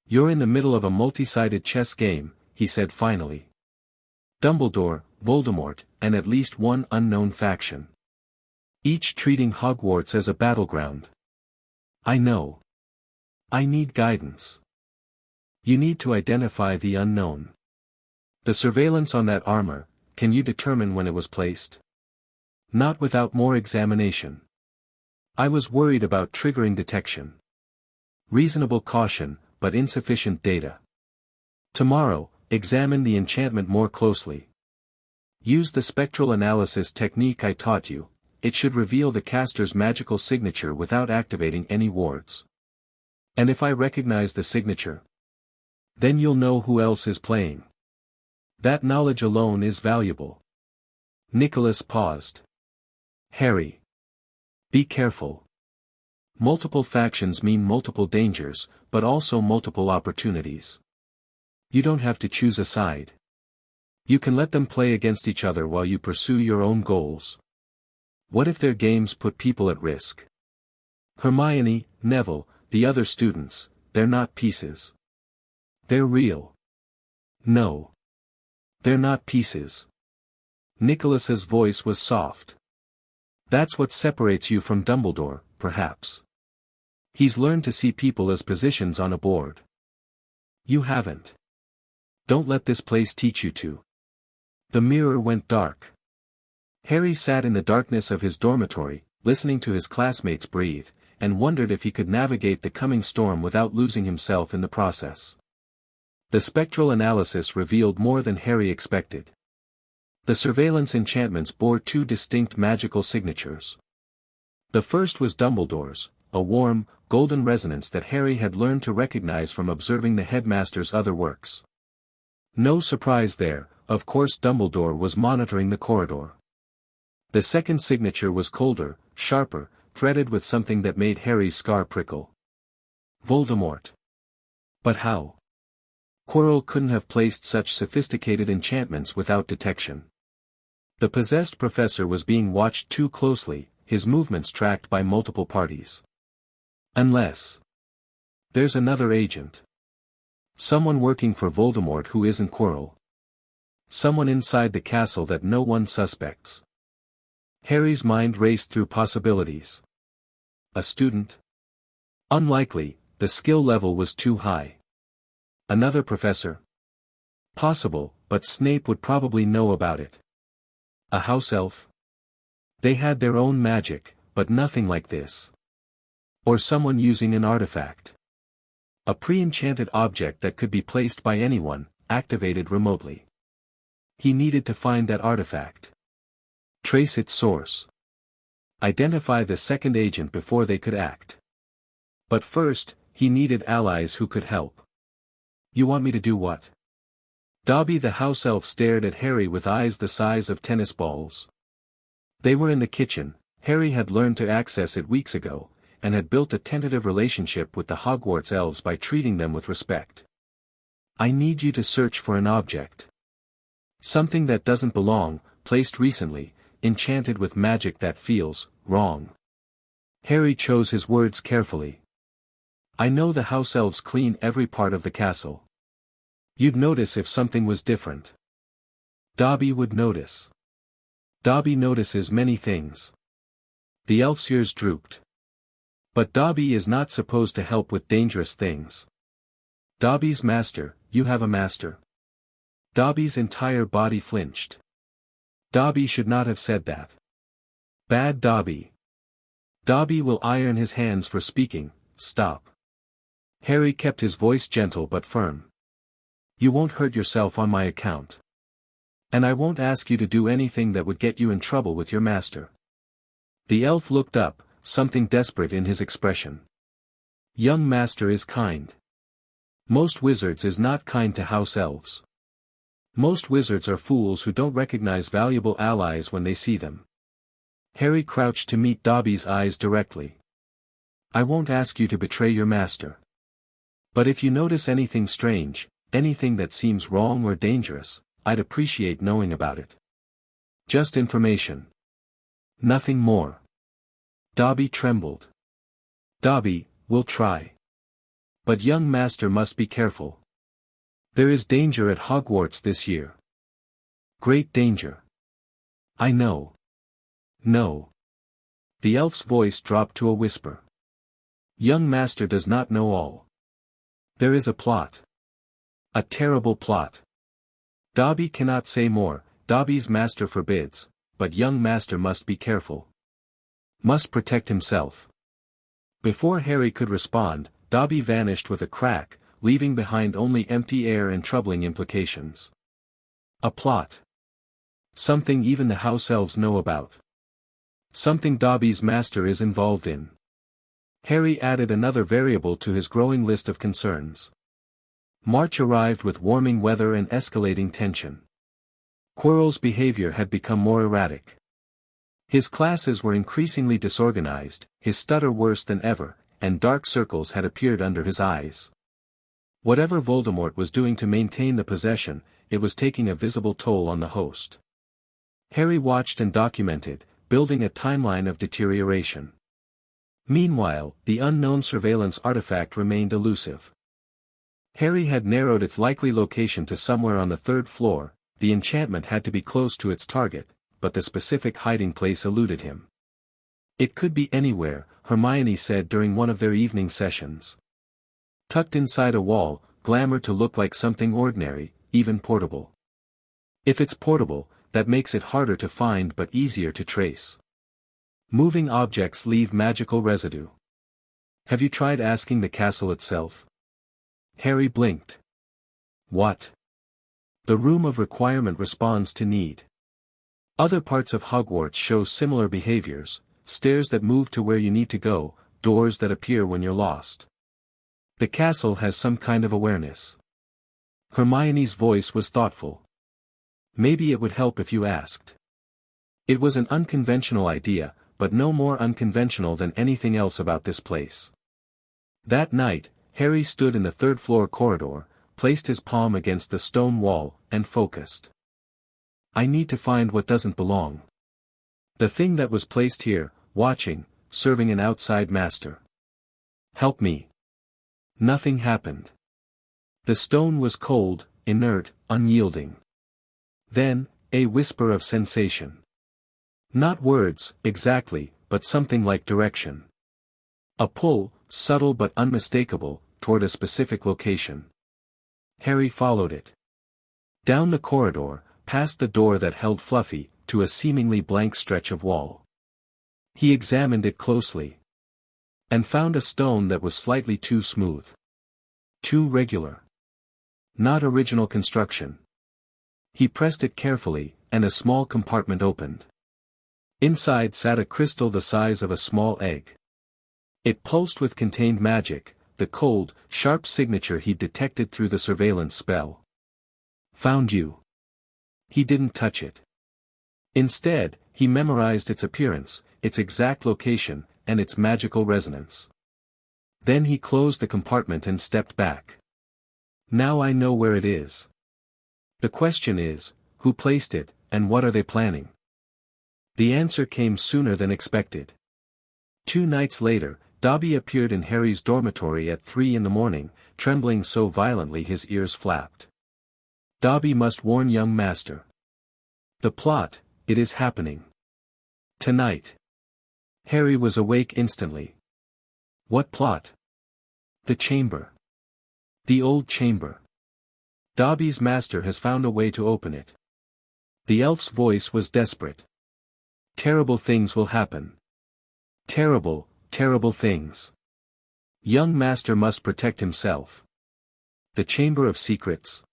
You're in the middle of a multi-sided chess game, he said finally. Dumbledore, Voldemort, and at least one unknown faction. Each treating Hogwarts as a battleground. I know. I need guidance. You need to identify the unknown. The surveillance on that armor, can you determine when it was placed? Not without more examination. I was worried about triggering detection. Reasonable caution, but insufficient data. Tomorrow, examine the enchantment more closely. Use the spectral analysis technique I taught you, it should reveal the caster's magical signature without activating any wards. And if I recognize the signature, then you'll know who else is playing. That knowledge alone is valuable. Nicholas paused. Harry. Be careful. Multiple factions mean multiple dangers, but also multiple opportunities. You don't have to choose a side. You can let them play against each other while you pursue your own goals. What if their games put people at risk? Hermione, Neville, the other students, they're not pieces. They're real. No. They're not pieces. Nicholas's voice was soft. That's what separates you from Dumbledore, perhaps. He's learned to see people as positions on a board. You haven't. Don't let this place teach you to. The mirror went dark. Harry sat in the darkness of his dormitory, listening to his classmates breathe, and wondered if he could navigate the coming storm without losing himself in the process. The spectral analysis revealed more than Harry expected. The surveillance enchantments bore two distinct magical signatures. The first was Dumbledore's, a warm, golden resonance that Harry had learned to recognize from observing the headmaster's other works. No surprise there, of course Dumbledore was monitoring the corridor. The second signature was colder, sharper, threaded with something that made Harry's scar prickle. Voldemort. But how? Quirrell couldn't have placed such sophisticated enchantments without detection. The possessed professor was being watched too closely, his movements tracked by multiple parties. Unless there's another agent. Someone working for Voldemort who isn't Quirrell. Someone inside the castle that no one suspects. Harry's mind raced through possibilities. A student? Unlikely, the skill level was too high. Another professor? Possible, but Snape would probably know about it. A house elf? They had their own magic, but nothing like this. Or someone using an artifact. A pre-enchanted object that could be placed by anyone, activated remotely. He needed to find that artifact. Trace its source. Identify the second agent before they could act. But first, he needed allies who could help. You want me to do what? Dobby the house elf stared at Harry with eyes the size of tennis balls. They were in the kitchen. Harry had learned to access it weeks ago, and had built a tentative relationship with the Hogwarts elves by treating them with respect. I need you to search for an object. Something that doesn't belong, placed recently, enchanted with magic that feels wrong. Harry chose his words carefully. I know the house elves clean every part of the castle. You'd notice if something was different. Dobby would notice. Dobby notices many things. The elf's ears drooped. But Dobby is not supposed to help with dangerous things. Dobby's master, you have a master. Dobby's entire body flinched. Dobby should not have said that. Bad Dobby. Dobby will iron his hands for speaking. Stop. Harry kept his voice gentle but firm. You won't hurt yourself on my account. And I won't ask you to do anything that would get you in trouble with your master. The elf looked up, something desperate in his expression. Young master is kind. Most wizards is not kind to house elves. Most wizards are fools who don't recognize valuable allies when they see them. Harry crouched to meet Dobby's eyes directly. I won't ask you to betray your master. But if you notice anything strange, anything that seems wrong or dangerous, I'd appreciate knowing about it. Just information. Nothing more. Dobby trembled. Dobby, we'll try. But young master must be careful. There is danger at Hogwarts this year. Great danger. I know. No. The elf's voice dropped to a whisper. Young master does not know all. There is a plot. A terrible plot. Dobby cannot say more, Dobby's master forbids, but young master must be careful. Must protect himself. Before Harry could respond, Dobby vanished with a crack, leaving behind only empty air and troubling implications. A plot. Something even the house elves know about. Something Dobby's master is involved in. Harry added another variable to his growing list of concerns. March arrived with warming weather and escalating tension. Quirrell's behavior had become more erratic. His classes were increasingly disorganized, his stutter worse than ever, and dark circles had appeared under his eyes. Whatever Voldemort was doing to maintain the possession, it was taking a visible toll on the host. Harry watched and documented, building a timeline of deterioration. Meanwhile, the unknown surveillance artifact remained elusive. Harry had narrowed its likely location to somewhere on the third floor. The enchantment had to be close to its target, but the specific hiding place eluded him. It could be anywhere, Hermione said during one of their evening sessions. Tucked inside a wall, glamour to look like something ordinary, even portable. If it's portable, that makes it harder to find but easier to trace. Moving objects leave magical residue. Have you tried asking the castle itself? Harry blinked. What? The room of requirement responds to need. Other parts of Hogwarts show similar behaviors, stairs that move to where you need to go, doors that appear when you're lost. The castle has some kind of awareness. Hermione's voice was thoughtful. Maybe it would help if you asked. It was an unconventional idea, but no more unconventional than anything else about this place. That night, Harry stood in the third-floor corridor, placed his palm against the stone wall, and focused. I need to find what doesn't belong. The thing that was placed here, watching, serving an outside master. Help me. Nothing happened. The stone was cold, inert, unyielding. Then, a whisper of sensation. Not words, exactly, but something like direction. A pull, subtle but unmistakable, toward a specific location. Harry followed it. Down the corridor, past the door that held Fluffy, to a seemingly blank stretch of wall. He examined it closely. And found a stone that was slightly too smooth. Too regular. Not original construction. He pressed it carefully, and a small compartment opened. Inside sat a crystal the size of a small egg. It pulsed with contained magic, the cold, sharp signature he'd detected through the surveillance spell. Found you. He didn't touch it. Instead, he memorized its appearance, its exact location, and its magical resonance. Then he closed the compartment and stepped back. Now I know where it is. The question is, who placed it, and what are they planning? The answer came sooner than expected. 2 nights later, Dobby appeared in Harry's dormitory at 3 a.m, trembling so violently his ears flapped. Dobby must warn young master. The plot, it is happening. Tonight. Harry was awake instantly. What plot? The chamber. The old chamber. Dobby's master has found a way to open it. The elf's voice was desperate. Terrible things will happen. Terrible, terrible things. Young master must protect himself. The Chamber of Secrets.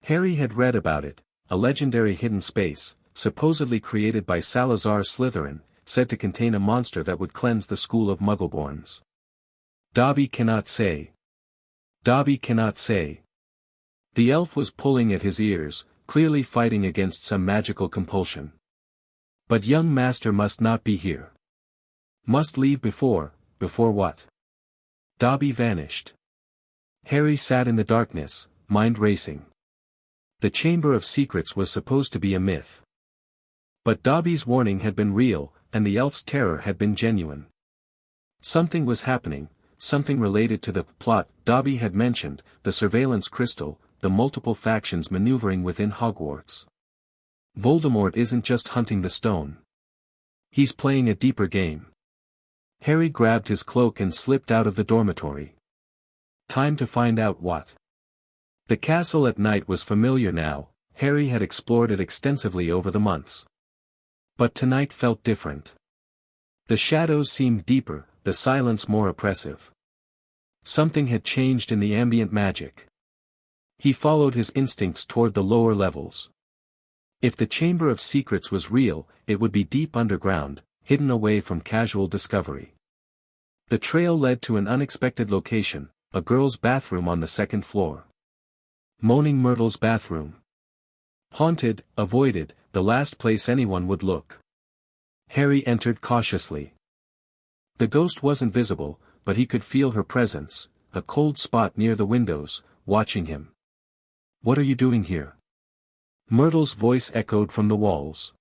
Harry had read about it, a legendary hidden space, supposedly created by Salazar Slytherin, said to contain a monster that would cleanse the school of Muggleborns. Dobby cannot say. Dobby cannot say. The elf was pulling at his ears, clearly fighting against some magical compulsion. But young master must not be here. Must leave before what? Dobby vanished. Harry sat in the darkness, mind racing. The Chamber of Secrets was supposed to be a myth. But Dobby's warning had been real, and the elf's terror had been genuine. Something was happening, something related to the plot Dobby had mentioned, the surveillance crystal, the multiple factions maneuvering within Hogwarts. Voldemort isn't just hunting the stone. He's playing a deeper game. Harry grabbed his cloak and slipped out of the dormitory. Time to find out what. The castle at night was familiar now, Harry had explored it extensively over the months. But tonight felt different. The shadows seemed deeper, the silence more oppressive. Something had changed in the ambient magic. He followed his instincts toward the lower levels. If the Chamber of Secrets was real, it would be deep underground, hidden away from casual discovery. The trail led to an unexpected location, a girl's bathroom on the 2nd floor. Moaning Myrtle's bathroom. Haunted, avoided, the last place anyone would look. Harry entered cautiously. The ghost wasn't visible, but he could feel her presence, a cold spot near the windows, watching him. "What are you doing here?" Myrtle's voice echoed from the walls.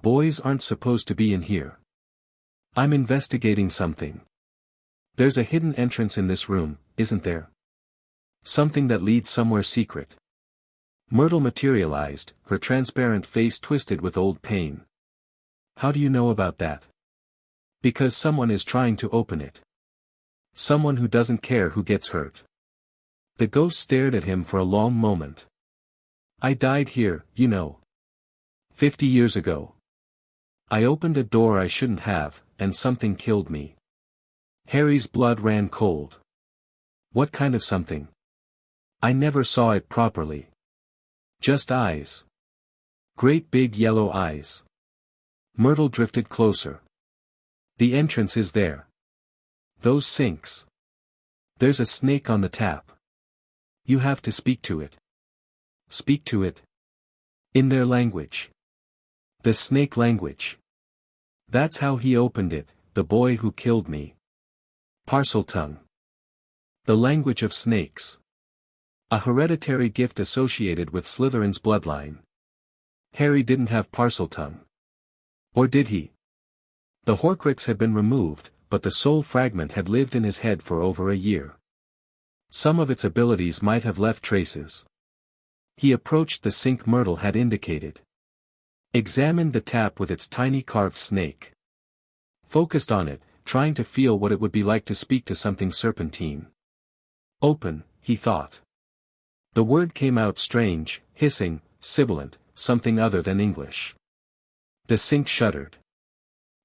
"Boys aren't supposed to be in here." "I'm investigating something." "There's a hidden entrance in this room, isn't there? Something that leads somewhere secret." Myrtle materialized, her transparent face twisted with old pain. "How do you know about that?" "Because someone is trying to open it. Someone who doesn't care who gets hurt." The ghost stared at him for a long moment. "I died here, you know. 50 years ago. I opened a door I shouldn't have, and something killed me." Harry's blood ran cold. "What kind of something?" "I never saw it properly. Just eyes. Great big yellow eyes." Myrtle drifted closer. "The entrance is there. Those sinks. There's a snake on the tap. You have to speak to it." "Speak to it?" "In their language. The snake language. That's how he opened it, the boy who killed me. Parseltongue. The language of snakes. A hereditary gift associated with Slytherin's bloodline." Harry didn't have Parseltongue. Or did he? The Horcrux had been removed, but the soul fragment had lived in his head for over a year. Some of its abilities might have left traces. He approached the sink Myrtle had indicated. Examined the tap with its tiny carved snake. Focused on it, trying to feel what it would be like to speak to something serpentine. "Open," he thought. The word came out strange, hissing, sibilant, something other than English. The sink shuddered.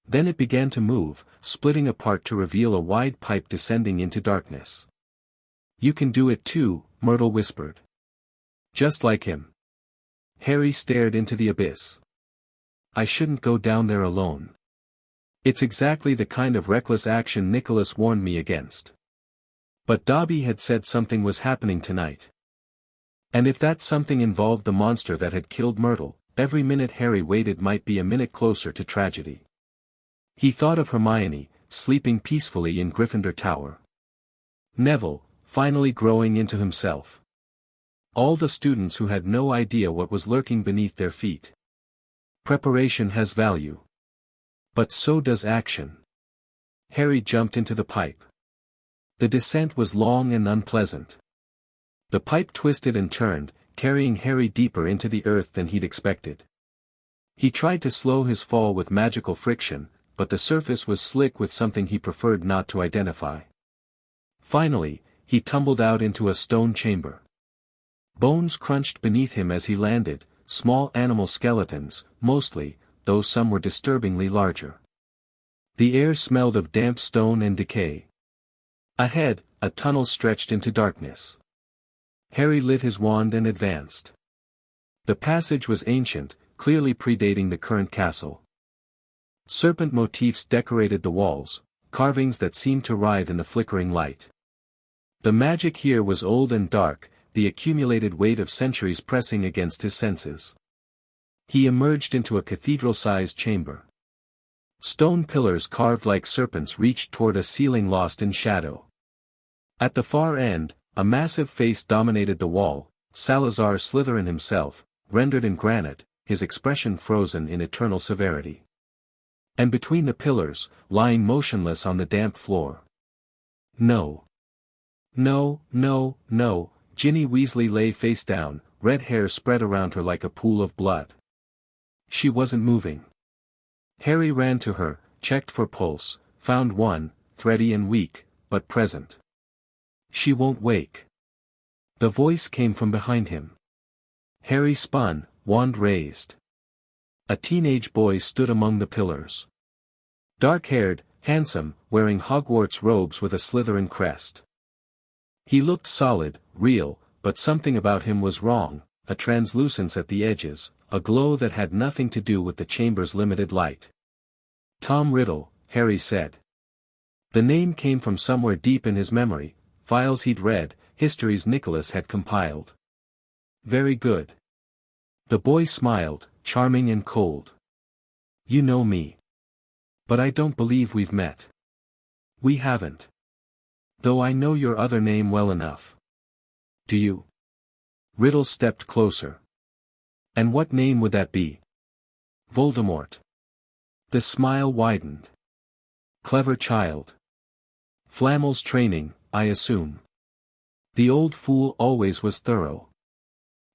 Then it began to move, splitting apart to reveal a wide pipe descending into darkness. "You can do it too," Myrtle whispered. "Just like him." Harry stared into the abyss. "I shouldn't go down there alone. It's exactly the kind of reckless action Nicolas warned me against. But Dobby had said something was happening tonight. And if that something involved the monster that had killed Myrtle, every minute Harry waited might be a minute closer to tragedy. He thought of Hermione, sleeping peacefully in Gryffindor Tower. Neville, finally growing into himself. All the students who had no idea what was lurking beneath their feet. Preparation has value. But so does action. Harry jumped into the pipe. The descent was long and unpleasant. The pipe twisted and turned, carrying Harry deeper into the earth than he'd expected. He tried to slow his fall with magical friction, but the surface was slick with something he preferred not to identify. Finally, he tumbled out into a stone chamber. Bones crunched beneath him as he landed, small animal skeletons, mostly, though some were disturbingly larger. The air smelled of damp stone and decay. Ahead, a tunnel stretched into darkness. Harry lit his wand and advanced. The passage was ancient, clearly predating the current castle. Serpent motifs decorated the walls, carvings that seemed to writhe in the flickering light. The magic here was old and dark, the accumulated weight of centuries pressing against his senses. He emerged into a cathedral-sized chamber. Stone pillars carved like serpents reached toward a ceiling lost in shadow. At the far end, a massive face dominated the wall, Salazar Slytherin himself, rendered in granite, his expression frozen in eternal severity. And between the pillars, lying motionless on the damp floor. No. No, no, no, Ginny Weasley lay face down, red hair spread around her like a pool of blood. She wasn't moving. Harry ran to her, checked for pulse, found one, thready and weak, but present. She won't wake. The voice came from behind him. Harry spun, wand raised. A teenage boy stood among the pillars. Dark-haired, handsome, wearing Hogwarts robes with a Slytherin crest. He looked solid, real, but something about him was wrong, a translucence at the edges, a glow that had nothing to do with the chamber's limited light. Tom Riddle, Harry said. The name came from somewhere deep in his memory, files he'd read, histories Nicolas had compiled. Very good. The boy smiled, charming and cold. You know me. But I don't believe we've met. We haven't. Though I know your other name well enough. Do you? Riddle stepped closer. And what name would that be? Voldemort. The smile widened. Clever child. Flamel's training, I assume. The old fool always was thorough.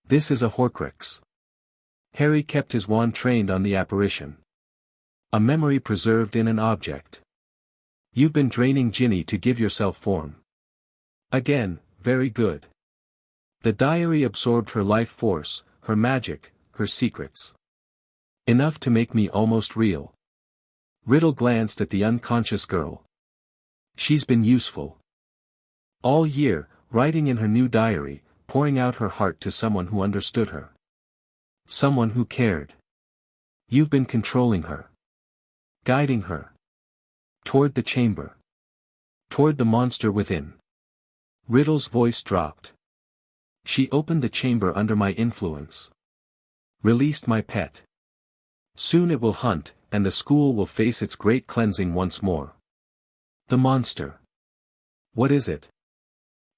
This is a Horcrux. Harry kept his wand trained on the apparition. A memory preserved in an object. You've been draining Ginny to give yourself form. Again, very good. The diary absorbed her life force, her magic, her secrets. Enough to make me almost real. Riddle glanced at the unconscious girl. She's been useful. All year, writing in her new diary, pouring out her heart to someone who understood her. Someone who cared. You've been controlling her. Guiding her. Toward the chamber. Toward the monster within. Riddle's voice dropped. She opened the chamber under my influence. Released my pet. Soon it will hunt, and the school will face its great cleansing once more. The monster. What is it?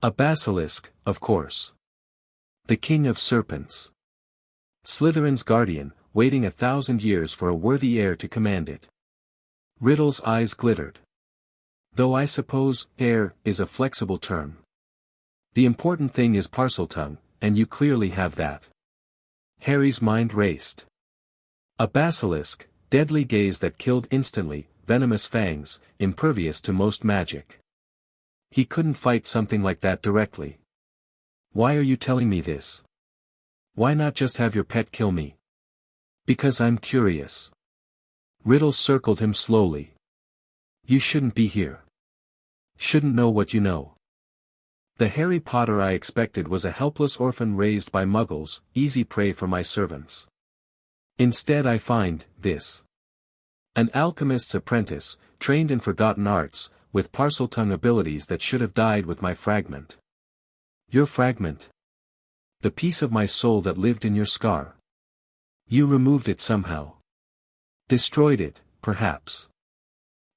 A basilisk, of course. The king of serpents. Slytherin's guardian, waiting 1,000 years for a worthy heir to command it. Riddle's eyes glittered. Though I suppose, heir, is a flexible term. The important thing is Parseltongue, and you clearly have that. Harry's mind raced. A basilisk, deadly gaze that killed instantly, venomous fangs, impervious to most magic. He couldn't fight something like that directly. Why are you telling me this? Why not just have your pet kill me? Because I'm curious. Riddle circled him slowly. You shouldn't be here. Shouldn't know what you know. The Harry Potter I expected was a helpless orphan raised by muggles, easy prey for my servants. Instead I find, this. An alchemist's apprentice, trained in forgotten arts, with Parseltongue abilities that should have died with my fragment. Your fragment? The piece of my soul that lived in your scar. You removed it somehow. Destroyed it, perhaps.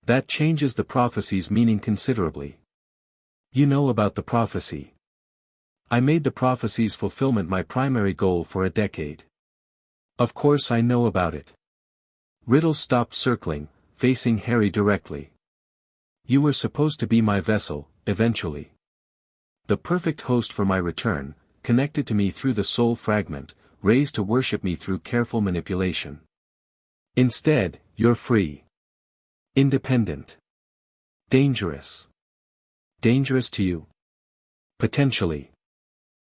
That changes the prophecy's meaning considerably. You know about the prophecy. I made the prophecy's fulfillment my primary goal for a decade. Of course I know about it. Riddle stopped circling, facing Harry directly. You were supposed to be my vessel, eventually. The perfect host for my return, connected to me through the soul fragment, raised to worship me through careful manipulation. Instead, you're free. Independent. Dangerous. Dangerous to you? Potentially.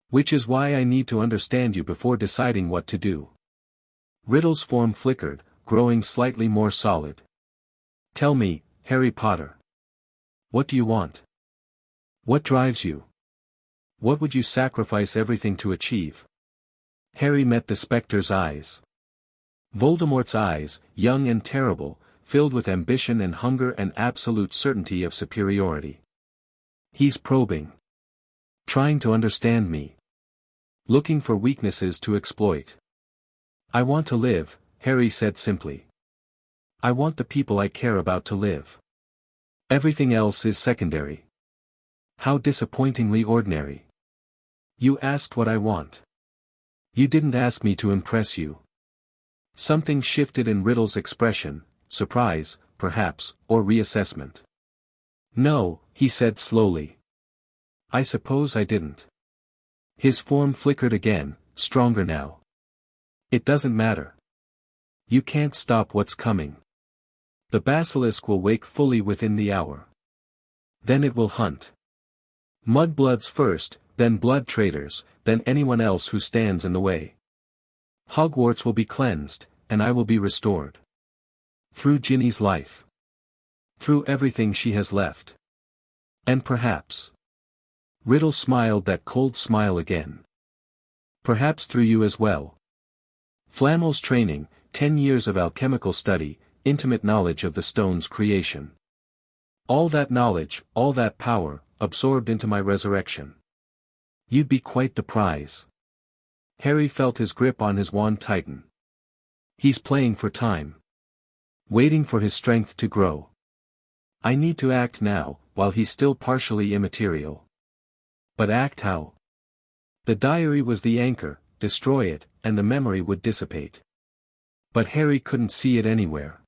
Which is why I need to understand you before deciding what to do. Riddle's form flickered, growing slightly more solid. Tell me, Harry Potter. What do you want? What drives you? What would you sacrifice everything to achieve? Harry met the specter's eyes. Voldemort's eyes, young and terrible, filled with ambition and hunger and absolute certainty of superiority. He's probing. Trying to understand me. Looking for weaknesses to exploit. I want to live, Harry said simply. I want the people I care about to live. Everything else is secondary. How disappointingly ordinary. You asked what I want. You didn't ask me to impress you. Something shifted in Riddle's expression, surprise, perhaps, or reassessment. No, he said slowly. I suppose I didn't. His form flickered again, stronger now. It doesn't matter. You can't stop what's coming. The basilisk will wake fully within the hour. Then it will hunt. Mudbloods first, then blood traitors, then anyone else who stands in the way. Hogwarts will be cleansed, and I will be restored. Through Ginny's life. Through everything she has left. And perhaps. Riddle smiled that cold smile again. Perhaps through you as well. Flamel's training, 10 years of alchemical study, intimate knowledge of the stone's creation. All that knowledge, all that power, absorbed into my resurrection. You'd be quite the prize. Harry felt his grip on his wand tighten. He's playing for time. waiting for his strength to grow. I need to act now, while he's still partially immaterial. But act how? The diary was the anchor, destroy it, and the memory would dissipate. But Harry couldn't see it anywhere.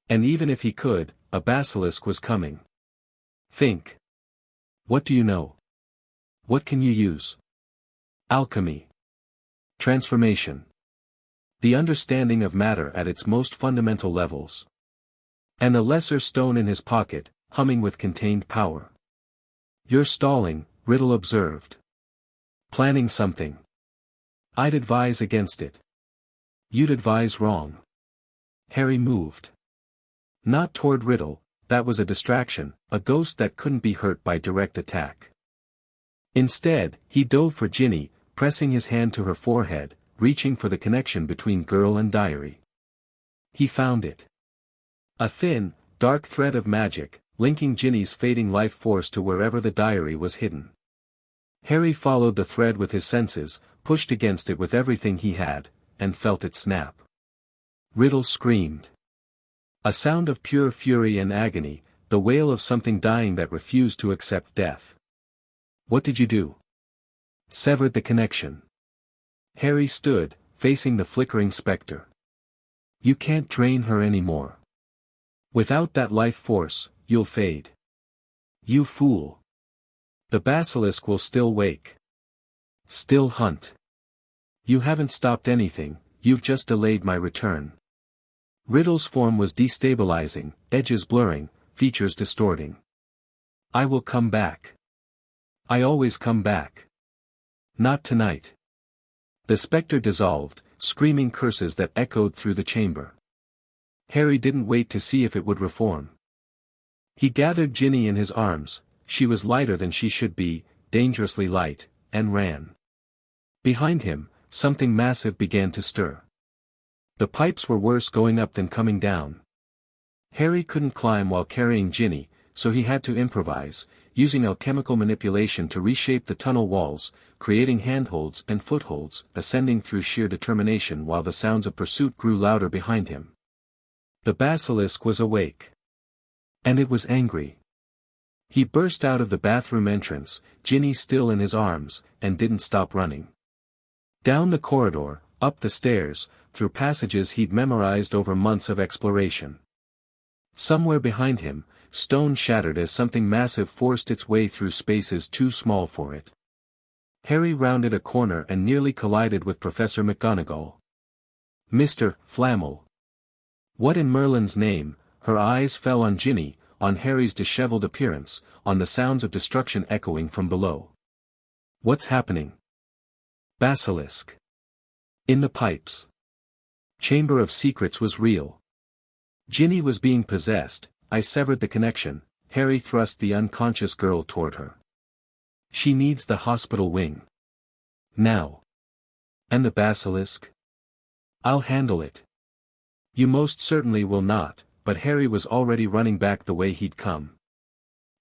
And even if he could, a basilisk was coming. Think. What do you know? What can you use? Alchemy. Transformation. The understanding of matter at its most fundamental levels. And a lesser stone in his pocket, humming with contained power. You're stalling, Riddle observed. Planning something. I'd advise against it. You'd advise wrong. Harry moved. Not toward Riddle, that was a distraction, a ghost that couldn't be hurt by direct attack. Instead, he dove for Ginny, pressing his hand to her forehead, reaching for the connection between girl and diary. He found it. A thin, dark thread of magic, linking Ginny's fading life force to wherever the diary was hidden. Harry followed the thread with his senses, pushed against it with everything he had, and felt it snap. Riddle screamed. A sound of pure fury and agony, the wail of something dying that refused to accept death. What did you do? Severed the connection. Harry stood, facing the flickering specter. You can't drain her anymore. Without that life force, you'll fade. You fool. The basilisk will still wake. Still hunt. You haven't stopped anything, you've just delayed my return. Riddle's form was destabilizing, edges blurring, features distorting. I will come back. I always come back. Not tonight. The specter dissolved, screaming curses that echoed through the chamber. Harry didn't wait to see if it would reform. He gathered Ginny in his arms, she was lighter than she should be, dangerously light, and ran. Behind him, something massive began to stir. The pipes were worse going up than coming down. Harry couldn't climb while carrying Ginny, so he had to improvise, using alchemical manipulation to reshape the tunnel walls, creating handholds and footholds, ascending through sheer determination while the sounds of pursuit grew louder behind him. The basilisk was awake. And it was angry. He burst out of the bathroom entrance, Ginny still in his arms, and didn't stop running. Down the corridor, up the stairs, through passages he'd memorized over months of exploration. Somewhere behind him, stone shattered as something massive forced its way through spaces too small for it. Harry rounded a corner and nearly collided with Professor McGonagall. Mr. Flamel. What in Merlin's name? Her eyes fell on Ginny, on Harry's disheveled appearance, on the sounds of destruction echoing from below. What's happening? Basilisk. In the pipes. Chamber of Secrets was real. Ginny was being possessed. I severed the connection. Harry thrust the unconscious girl toward her. She needs the hospital wing. Now. And the basilisk? I'll handle it. You most certainly will not, but Harry was already running back the way he'd come.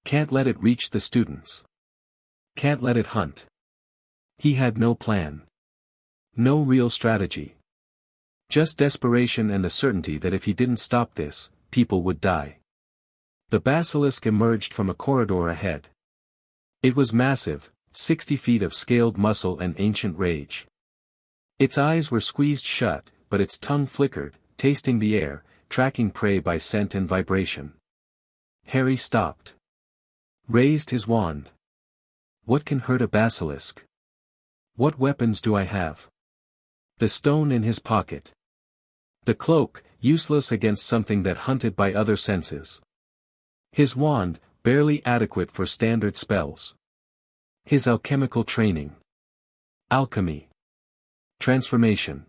Can't let it reach the students. Can't let it hunt. He had no plan. No real strategy. Just desperation and the certainty that if he didn't stop this, people would die. The basilisk emerged from a corridor ahead. It was massive, 60 feet of scaled muscle and ancient rage. Its eyes were squeezed shut, but its tongue flickered, tasting the air, tracking prey by scent and vibration. Harry stopped. Raised his wand. What can hurt a basilisk? What weapons do I have? The stone in his pocket. The cloak, useless against something that hunted by other senses. His wand, barely adequate for standard spells. His alchemical training. Alchemy. Transformation.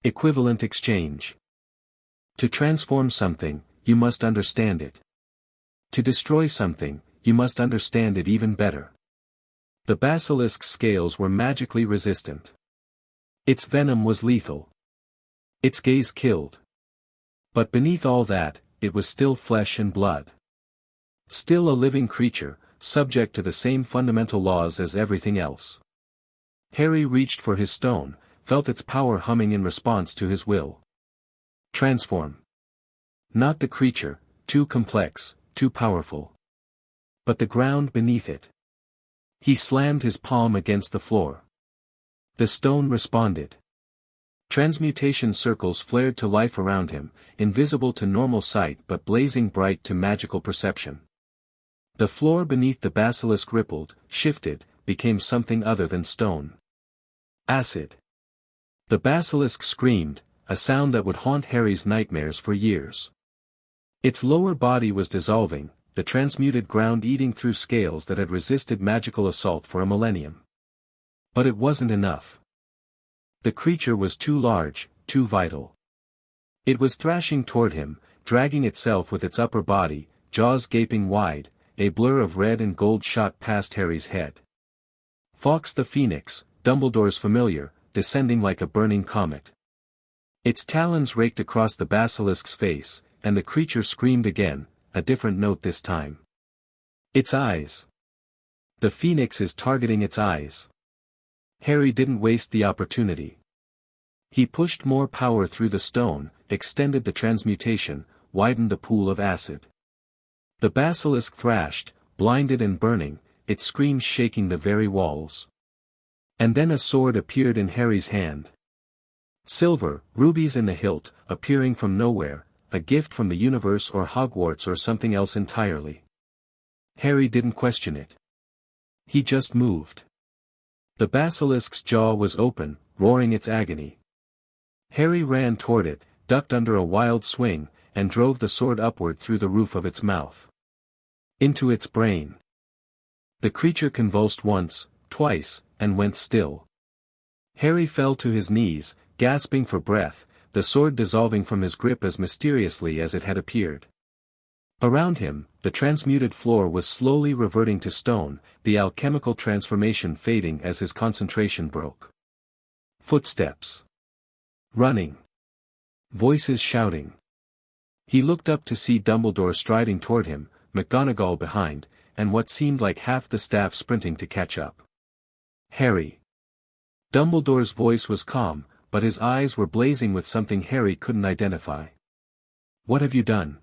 Equivalent exchange. To transform something, you must understand it. To destroy something, you must understand it even better. The basilisk's scales were magically resistant. Its venom was lethal. Its gaze killed. But beneath all that, it was still flesh and blood. Still a living creature, subject to the same fundamental laws as everything else. Harry reached for his stone, felt its power humming in response to his will. Transform. Not the creature, too complex, too powerful. But the ground beneath it. He slammed his palm against the floor. The stone responded. Transmutation circles flared to life around him, invisible to normal sight but blazing bright to magical perception. The floor beneath the basilisk rippled, shifted, became something other than stone. Acid. The basilisk screamed, a sound that would haunt Harry's nightmares for years. Its lower body was dissolving, the transmuted ground eating through scales that had resisted magical assault for a millennium. But it wasn't enough. The creature was too large, too vital. It was thrashing toward him, dragging itself with its upper body, jaws gaping wide, a blur of red and gold shot past Harry's head. Fawkes the Phoenix, Dumbledore's familiar, descending like a burning comet. Its talons raked across the basilisk's face, and the creature screamed again, a different note this time. Its eyes. The Phoenix is targeting its eyes. Harry didn't waste the opportunity. He pushed more power through the stone, extended the transmutation, widened the pool of acid. The basilisk thrashed, blinded and burning, its screams shaking the very walls. And then a sword appeared in Harry's hand. Silver, rubies in the hilt, appearing from nowhere, a gift from the universe or Hogwarts or something else entirely. Harry didn't question it. He just moved. The basilisk's jaw was open, roaring its agony. Harry ran toward it, ducked under a wild swing, and drove the sword upward through the roof of its mouth. Into its brain. The creature convulsed once, twice, and went still. Harry fell to his knees, gasping for breath, the sword dissolving from his grip as mysteriously as it had appeared. Around him, the transmuted floor was slowly reverting to stone, the alchemical transformation fading as his concentration broke. Footsteps. Running. Voices shouting. He looked up to see Dumbledore striding toward him, McGonagall behind, and what seemed like half the staff sprinting to catch up. Harry. Dumbledore's voice was calm, but his eyes were blazing with something Harry couldn't identify. What have you done?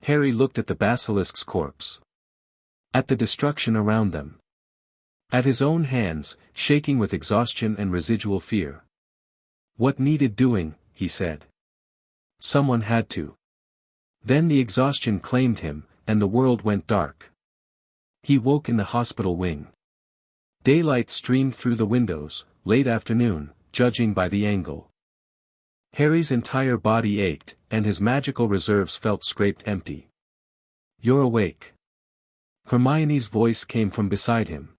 Harry looked at the basilisk's corpse. At the destruction around them. At his own hands, shaking with exhaustion and residual fear. What needed doing, he said. Someone had to. Then the exhaustion claimed him, and the world went dark. He woke in the hospital wing. Daylight streamed through the windows, late afternoon, judging by the angle. Harry's entire body ached, and his magical reserves felt scraped empty. You're awake. Hermione's voice came from beside him.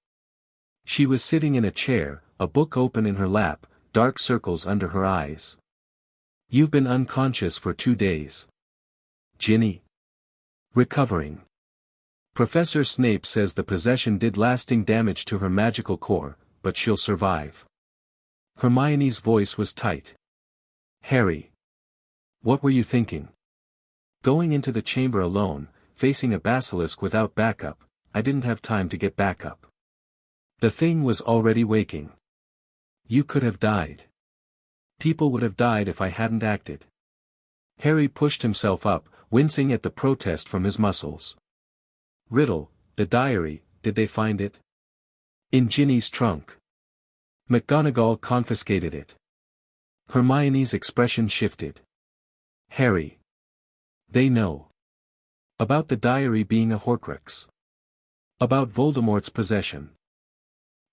She was sitting in a chair, a book open in her lap, dark circles under her eyes. You've been unconscious for 2 days. Ginny. Recovering. Professor Snape says the possession did lasting damage to her magical core, but she'll survive. Hermione's voice was tight. Harry. What were you thinking? Going into the chamber alone, facing a basilisk without backup, I didn't have time to get backup. The thing was already waking. You could have died. People would have died if I hadn't acted. Harry pushed himself up, wincing at the protest from his muscles. Riddle, the diary, did they find it? In Ginny's trunk. McGonagall confiscated it. Hermione's expression shifted. Harry. They know. About the diary being a Horcrux. About Voldemort's possession.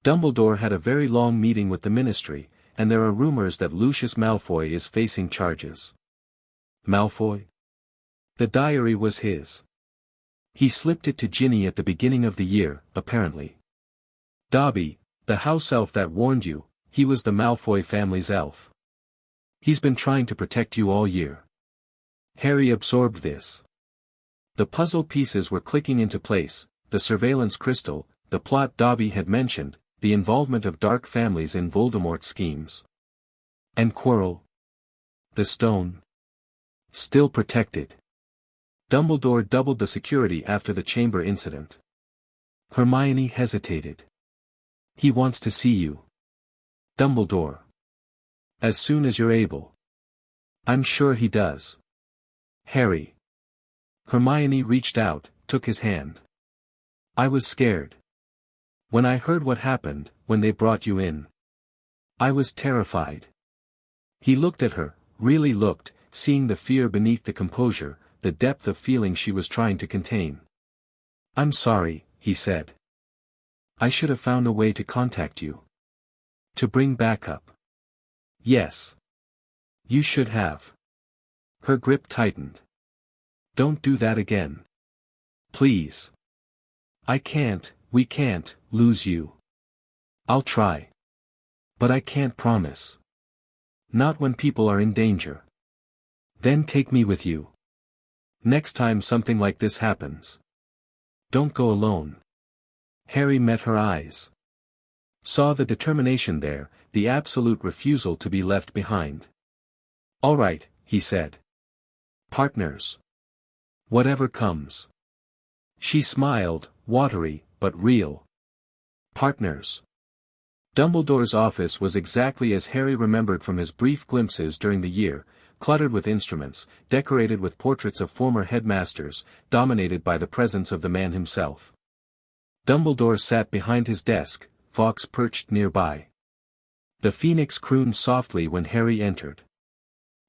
Dumbledore had a very long meeting with the Ministry, and there are rumors that Lucius Malfoy is facing charges. Malfoy? The diary was his. He slipped it to Ginny at the beginning of the year, apparently. Dobby, the house elf that warned you, he was the Malfoy family's elf. He's been trying to protect you all year. Harry absorbed this. The puzzle pieces were clicking into place, the surveillance crystal, the plot Dobby had mentioned, the involvement of dark families in Voldemort's schemes. And Quirrell? The stone? Still protected. Dumbledore doubled the security after the chamber incident. Hermione hesitated. He wants to see you. Dumbledore. As soon as you're able. I'm sure he does. Harry. Hermione reached out, took his hand. I was scared. When I heard what happened, when they brought you in. I was terrified. He looked at her, really looked, seeing the fear beneath the composure, the depth of feeling she was trying to contain. I'm sorry, he said. I should have found a way to contact you. To bring backup. Yes. You should have. Her grip tightened. Don't do that again. Please. We can't, lose you. I'll try. But I can't promise. Not when people are in danger. Then take me with you. Next time something like this happens. Don't go alone. Harry met her eyes. Saw the determination there, the absolute refusal to be left behind. All right, he said. Partners. Whatever comes. She smiled, watery, but real. Partners. Dumbledore's office was exactly as Harry remembered from his brief glimpses during the year, cluttered with instruments, decorated with portraits of former headmasters, dominated by the presence of the man himself. Dumbledore sat behind his desk, Fawkes perched nearby. The phoenix crooned softly when Harry entered.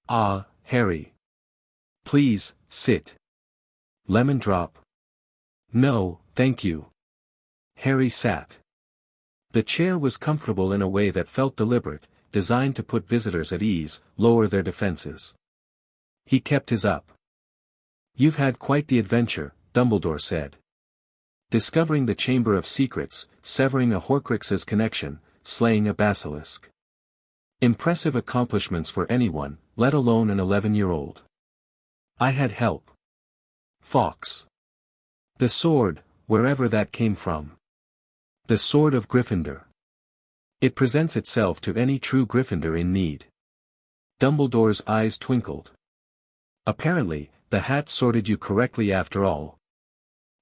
Ah, Harry. Please, sit. Lemon drop? No, thank you. Harry sat. The chair was comfortable in a way that felt deliberate, designed to put visitors at ease, lower their defenses. He kept his up. You've had quite the adventure, Dumbledore said. Discovering the Chamber of Secrets, severing a Horcrux's connection, slaying a basilisk. Impressive accomplishments for anyone, let alone an 11-year-old. I had help. Fawkes. The sword, wherever that came from. The sword of Gryffindor. It presents itself to any true Gryffindor in need. Dumbledore's eyes twinkled. Apparently, the hat sorted you correctly after all.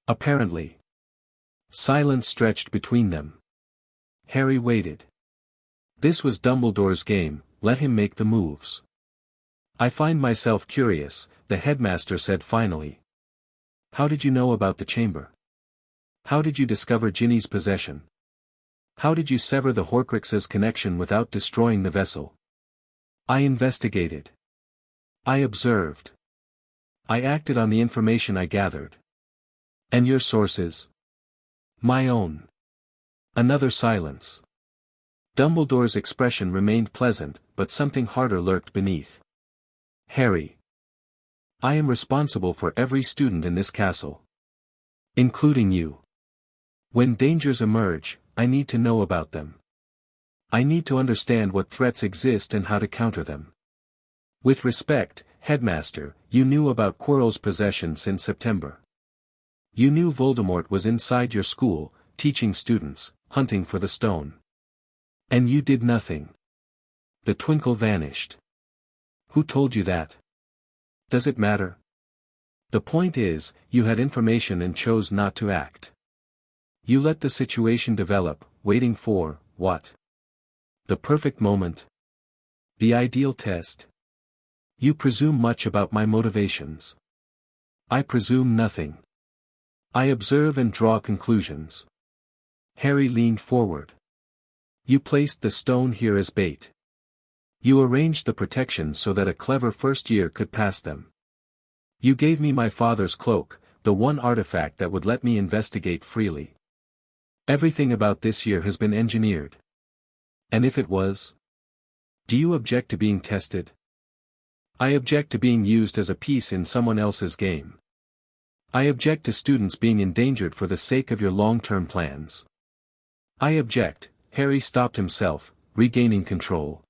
Apparently. Silence stretched between them. Harry waited. This was Dumbledore's game, let him make the moves. I find myself curious, the headmaster said finally. How did you know about the chamber? How did you discover Ginny's possession? How did you sever the Horcrux's connection without destroying the vessel? I investigated. I observed. I acted on the information I gathered. And your sources? My own. Another silence. Dumbledore's expression remained pleasant, but something harder lurked beneath. Harry. I am responsible for every student in this castle. Including you. When dangers emerge, I need to know about them. I need to understand what threats exist and how to counter them. With respect, Headmaster, you knew about Quirrell's possession since September. You knew Voldemort was inside your school, teaching students, hunting for the stone. And you did nothing. The twinkle vanished. Who told you that? Does it matter? The point is, you had information and chose not to act. You let the situation develop, waiting for, what? The perfect moment? The ideal test? You presume much about my motivations. I presume nothing. I observe and draw conclusions. Harry leaned forward. You placed the stone here as bait. You arranged the protections so that a clever first year could pass them. You gave me my father's cloak, the one artifact that would let me investigate freely. Everything about this year has been engineered. And if it was? Do you object to being tested? I object to being used as a piece in someone else's game. I object to students being endangered for the sake of your long-term plans. I object. Harry stopped himself, regaining control.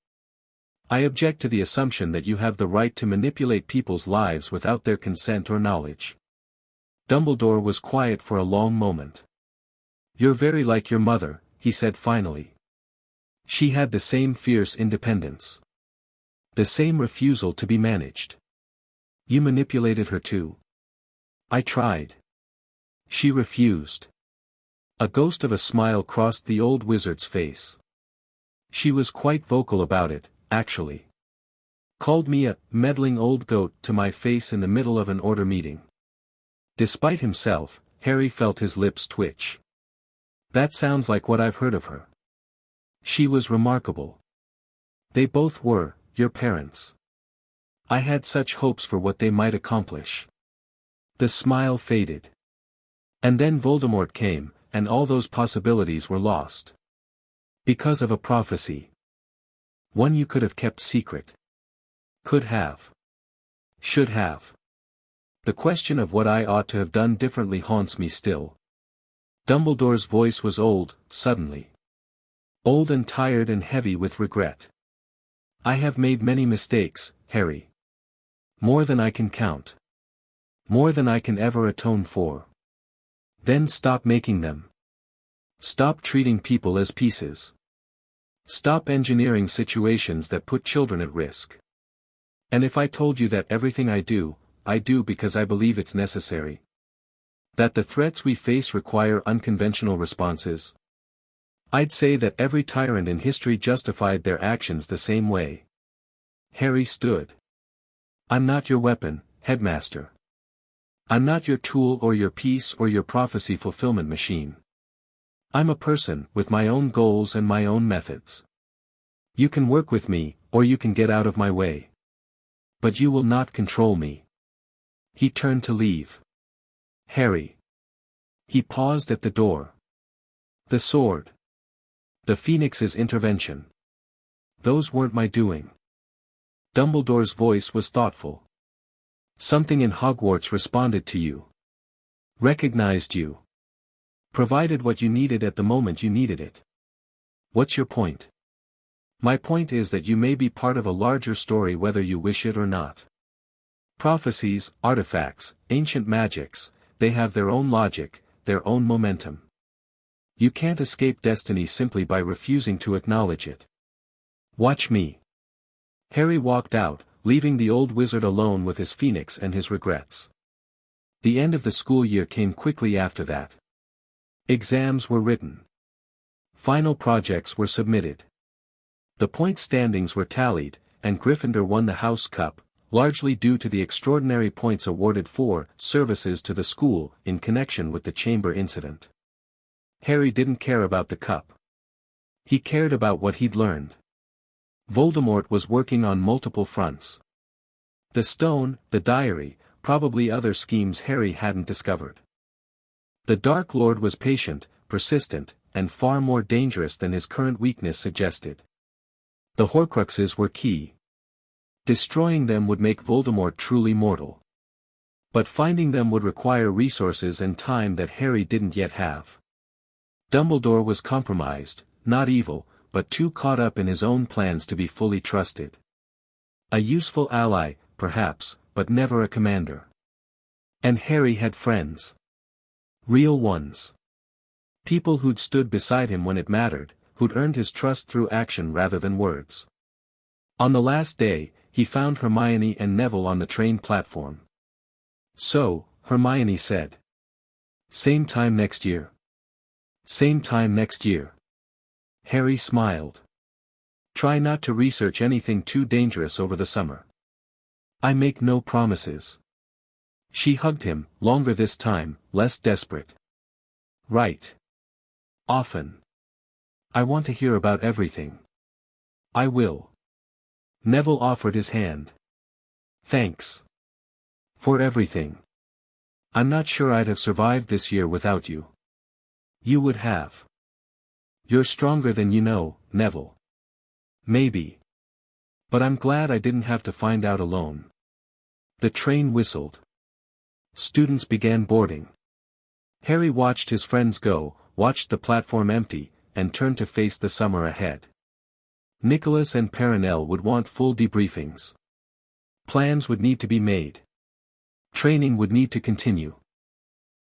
I object to the assumption that you have the right to manipulate people's lives without their consent or knowledge. Dumbledore was quiet for a long moment. You're very like your mother, he said finally. She had the same fierce independence. The same refusal to be managed. You manipulated her too. I tried. She refused. A ghost of a smile crossed the old wizard's face. She was quite vocal about it, actually. Called me a meddling old goat to my face in the middle of an order meeting. Despite himself, Harry felt his lips twitch. That sounds like what I've heard of her. She was remarkable. They both were, your parents. I had such hopes for what they might accomplish. The smile faded. And then Voldemort came, and all those possibilities were lost. Because of a prophecy. One you could have kept secret. Could have. Should have. The question of what I ought to have done differently haunts me still. Dumbledore's voice was old, suddenly. Old and tired and heavy with regret. I have made many mistakes, Harry. More than I can count. More than I can ever atone for. Then stop making them. Stop treating people as pieces. Stop engineering situations that put children at risk. And if I told you that everything I do because I believe it's necessary. That the threats we face require unconventional responses. I'd say that every tyrant in history justified their actions the same way. Harry stood. I'm not your weapon, headmaster. I'm not your tool or your piece or your prophecy fulfillment machine. I'm a person with my own goals and my own methods. You can work with me, or you can get out of my way. But you will not control me. He turned to leave. Harry. He paused at the door. The sword. The Phoenix's intervention. Those weren't my doing. Dumbledore's voice was thoughtful. Something in Hogwarts responded to you. Recognized you. Provided what you needed at the moment you needed it. What's your point? My point is that you may be part of a larger story whether you wish it or not. Prophecies, artifacts, ancient magics, they have their own logic, their own momentum. You can't escape destiny simply by refusing to acknowledge it. Watch me. Harry walked out, leaving the old wizard alone with his phoenix and his regrets. The end of the school year came quickly after that. Exams were written. Final projects were submitted. The point standings were tallied, and Gryffindor won the House Cup, largely due to the extraordinary points awarded for services to the school in connection with the chamber incident. Harry didn't care about the cup. He cared about what he'd learned. Voldemort was working on multiple fronts. The stone, the diary, probably other schemes Harry hadn't discovered. The Dark Lord was patient, persistent, and far more dangerous than his current weakness suggested. The Horcruxes were key. Destroying them would make Voldemort truly mortal. But finding them would require resources and time that Harry didn't yet have. Dumbledore was compromised, not evil, but too caught up in his own plans to be fully trusted. A useful ally, perhaps, but never a commander. And Harry had friends. Real ones. People who'd stood beside him when it mattered, who'd earned his trust through action rather than words. On the last day, he found Hermione and Neville on the train platform. So, Hermione said. Same time next year. Same time next year. Harry smiled. Try not to research anything too dangerous over the summer. I make no promises. She hugged him, longer this time, less desperate. Right. Often. I want to hear about everything. I will. Neville offered his hand. Thanks. For everything. I'm not sure I'd have survived this year without you. You would have. You're stronger than you know, Neville. Maybe. But I'm glad I didn't have to find out alone. The train whistled. Students began boarding. Harry watched his friends go, watched the platform empty, and turned to face the summer ahead. Nicolas and Perenelle would want full debriefings. Plans would need to be made. Training would need to continue.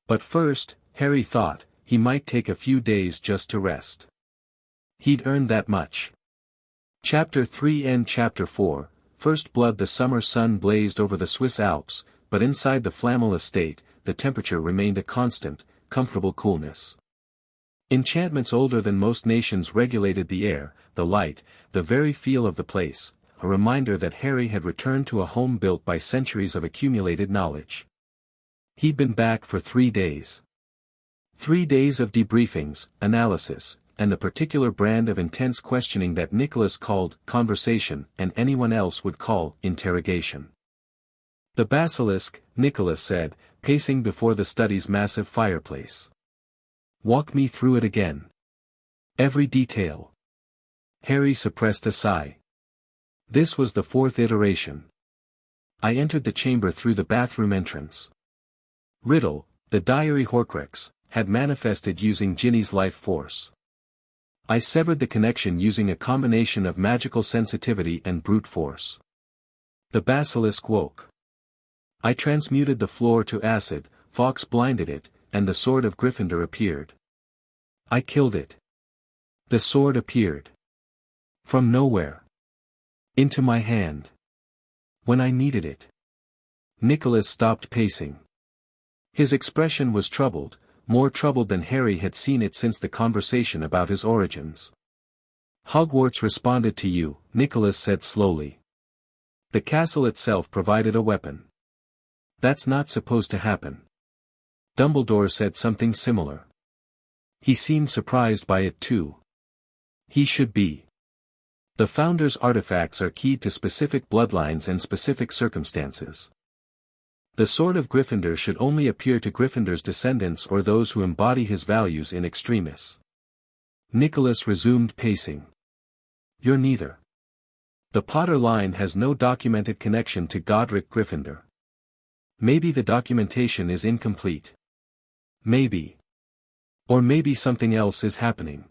But first, Harry thought, he might take a few days just to rest. He'd earned that much. Chapter 3 and Chapter 4, First Blood. The summer sun blazed over the Swiss Alps, but inside the Flamel estate, the temperature remained a constant, comfortable coolness. Enchantments older than most nations regulated the air, the light, the very feel of the place, a reminder that Harry had returned to a home built by centuries of accumulated knowledge. He'd been back for 3 days. 3 days of debriefings, analysis, and the particular brand of intense questioning that Nicolas called conversation and anyone else would call interrogation. The basilisk, Nicolas said, pacing before the study's massive fireplace. Walk me through it again. Every detail. Harry suppressed a sigh. This was the 4th iteration. I entered the chamber through the bathroom entrance. Riddle, the diary Horcrux, had manifested using Ginny's life force. I severed the connection using a combination of magical sensitivity and brute force. The basilisk woke. I transmuted the floor to acid, Fawkes blinded it, and the sword of Gryffindor appeared. I killed it. The sword appeared. From nowhere. Into my hand. When I needed it. Nicolas stopped pacing. His expression was troubled, more troubled than Harry had seen it since the conversation about his origins. Hogwarts responded to you, Nicolas said slowly. The castle itself provided a weapon. That's not supposed to happen. Dumbledore said something similar. He seemed surprised by it too. He should be. The Founder's artifacts are keyed to specific bloodlines and specific circumstances. The Sword of Gryffindor should only appear to Gryffindor's descendants or those who embody his values in extremis. Nicolas resumed pacing. You're neither. The Potter line has no documented connection to Godric Gryffindor. Maybe the documentation is incomplete. Maybe. Or maybe something else is happening.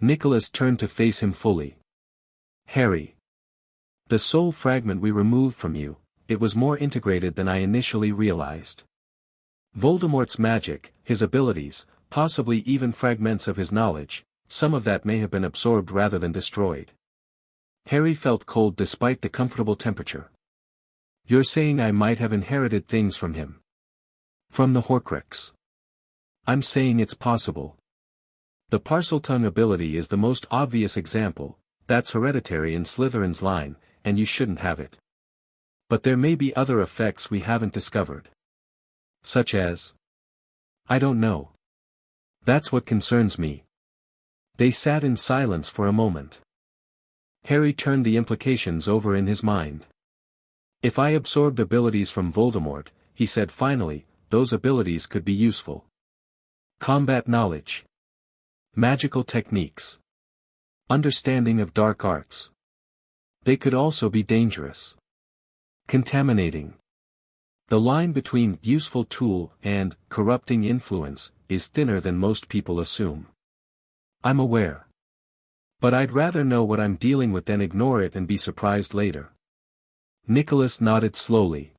Nicolas turned to face him fully. Harry. The soul fragment we removed from you, it was more integrated than I initially realized. Voldemort's magic, his abilities, possibly even fragments of his knowledge, some of that may have been absorbed rather than destroyed. Harry felt cold despite the comfortable temperature. You're saying I might have inherited things from him? From the Horcrux. I'm saying it's possible. The Parseltongue ability is the most obvious example, that's hereditary in Slytherin's line, and you shouldn't have it. But there may be other effects we haven't discovered. Such as? I don't know. That's what concerns me. They sat in silence for a moment. Harry turned the implications over in his mind. If I absorbed abilities from Voldemort, he said finally, those abilities could be useful. Combat knowledge. Magical techniques. Understanding of dark arts. They could also be dangerous. Contaminating. The line between useful tool and corrupting influence is thinner than most people assume. I'm aware. But I'd rather know what I'm dealing with than ignore it and be surprised later. Nicolas nodded slowly.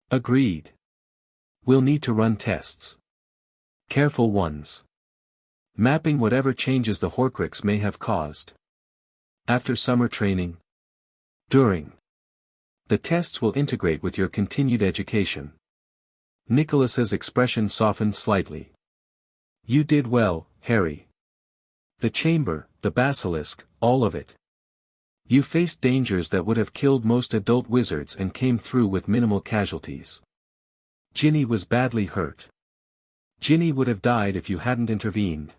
Agreed. We'll need to run tests. Careful ones. Mapping whatever changes the Horcrux may have caused. After summer training. During. The tests will integrate with your continued education. Nicolas's expression softened slightly. You did well, Harry. The chamber, the basilisk, all of it. You faced dangers that would have killed most adult wizards and came through with minimal casualties. Ginny was badly hurt. Ginny would have died if you hadn't intervened.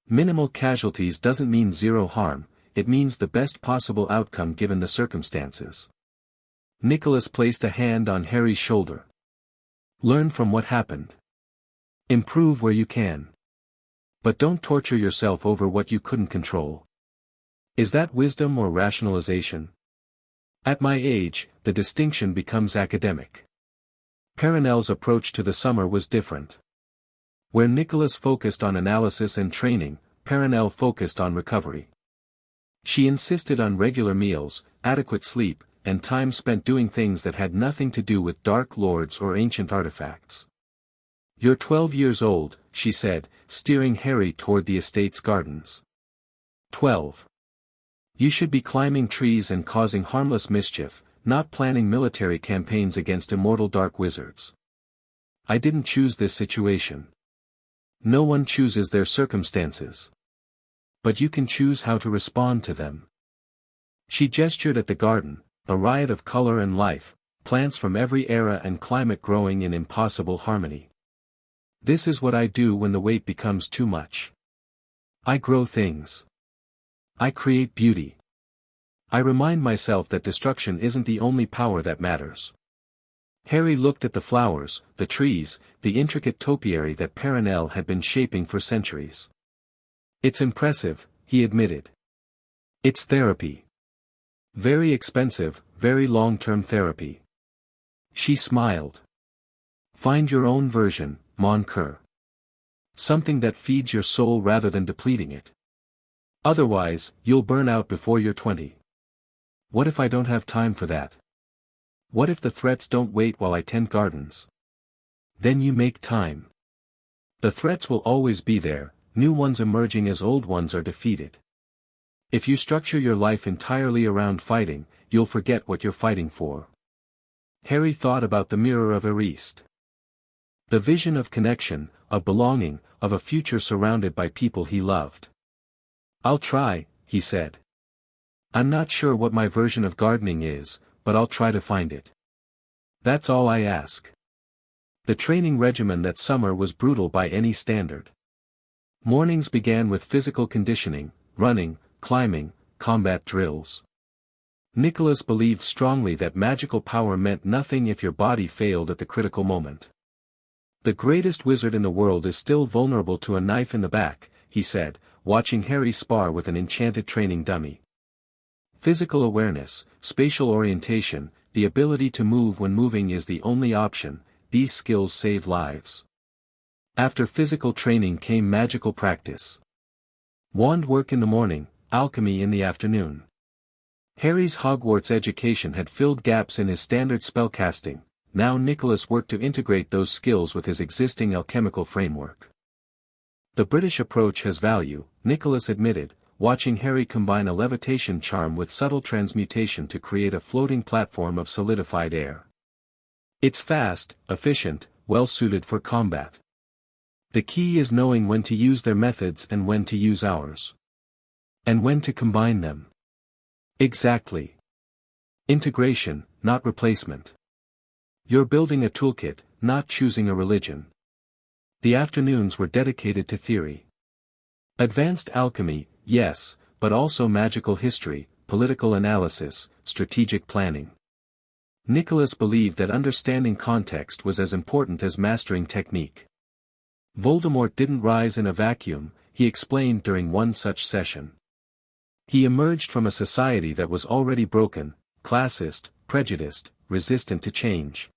Minimal casualties doesn't mean zero harm, it means the best possible outcome given the circumstances. Nicolas placed a hand on Harry's shoulder. Learn from what happened. Improve where you can. But don't torture yourself over what you couldn't control. Is that wisdom or rationalization? At my age, the distinction becomes academic. Perenelle's approach to the summer was different. Where Nicolas focused on analysis and training, Perenelle focused on recovery. She insisted on regular meals, adequate sleep, and time spent doing things that had nothing to do with Dark Lords or ancient artifacts. You're 12 years old, she said, steering Harry toward the estate's gardens. 12. You should be climbing trees and causing harmless mischief, not planning military campaigns against immortal dark wizards. I didn't choose this situation. No one chooses their circumstances. But you can choose how to respond to them. She gestured at the garden, a riot of color and life, plants from every era and climate growing in impossible harmony. This is what I do when the weight becomes too much. I grow things. I create beauty. I remind myself that destruction isn't the only power that matters. Harry looked at the flowers, the trees, the intricate topiary that Perenelle had been shaping for centuries. It's impressive, he admitted. It's therapy. Very expensive, very long-term therapy. She smiled. Find your own version, mon cœur. Something that feeds your soul rather than depleting it. Otherwise, you'll burn out before you're 20. What if I don't have time for that? What if the threats don't wait while I tend gardens? Then you make time. The threats will always be there, new ones emerging as old ones are defeated. If you structure your life entirely around fighting, you'll forget what you're fighting for. Harry thought about the mirror of Ariste. The vision of connection, of belonging, of a future surrounded by people he loved. I'll try, he said. I'm not sure what my version of gardening is, but I'll try to find it. That's all I ask. The training regimen that summer was brutal by any standard. Mornings began with physical conditioning, running, climbing, combat drills. Nicolas believed strongly that magical power meant nothing if your body failed at the critical moment. The greatest wizard in the world is still vulnerable to a knife in the back, he said, watching Harry spar with an enchanted training dummy. Physical awareness, spatial orientation, the ability to move when moving is the only option, these skills save lives. After physical training came magical practice. Wand work in the morning, alchemy in the afternoon. Harry's Hogwarts education had filled gaps in his standard spellcasting, now Nicolas worked to integrate those skills with his existing alchemical framework. The British approach has value, Nicolas admitted, watching Harry combine a levitation charm with subtle transmutation to create a floating platform of solidified air. It's fast, efficient, well suited for combat. The key is knowing when to use their methods and when to use ours. And when to combine them. Exactly. Integration, not replacement. You're building a toolkit, not choosing a religion. The afternoons were dedicated to theory. Advanced alchemy, yes, but also magical history, political analysis, strategic planning. Nicolas believed that understanding context was as important as mastering technique. Voldemort didn't rise in a vacuum, he explained during one such session. He emerged from a society that was already broken, classist, prejudiced, resistant to change.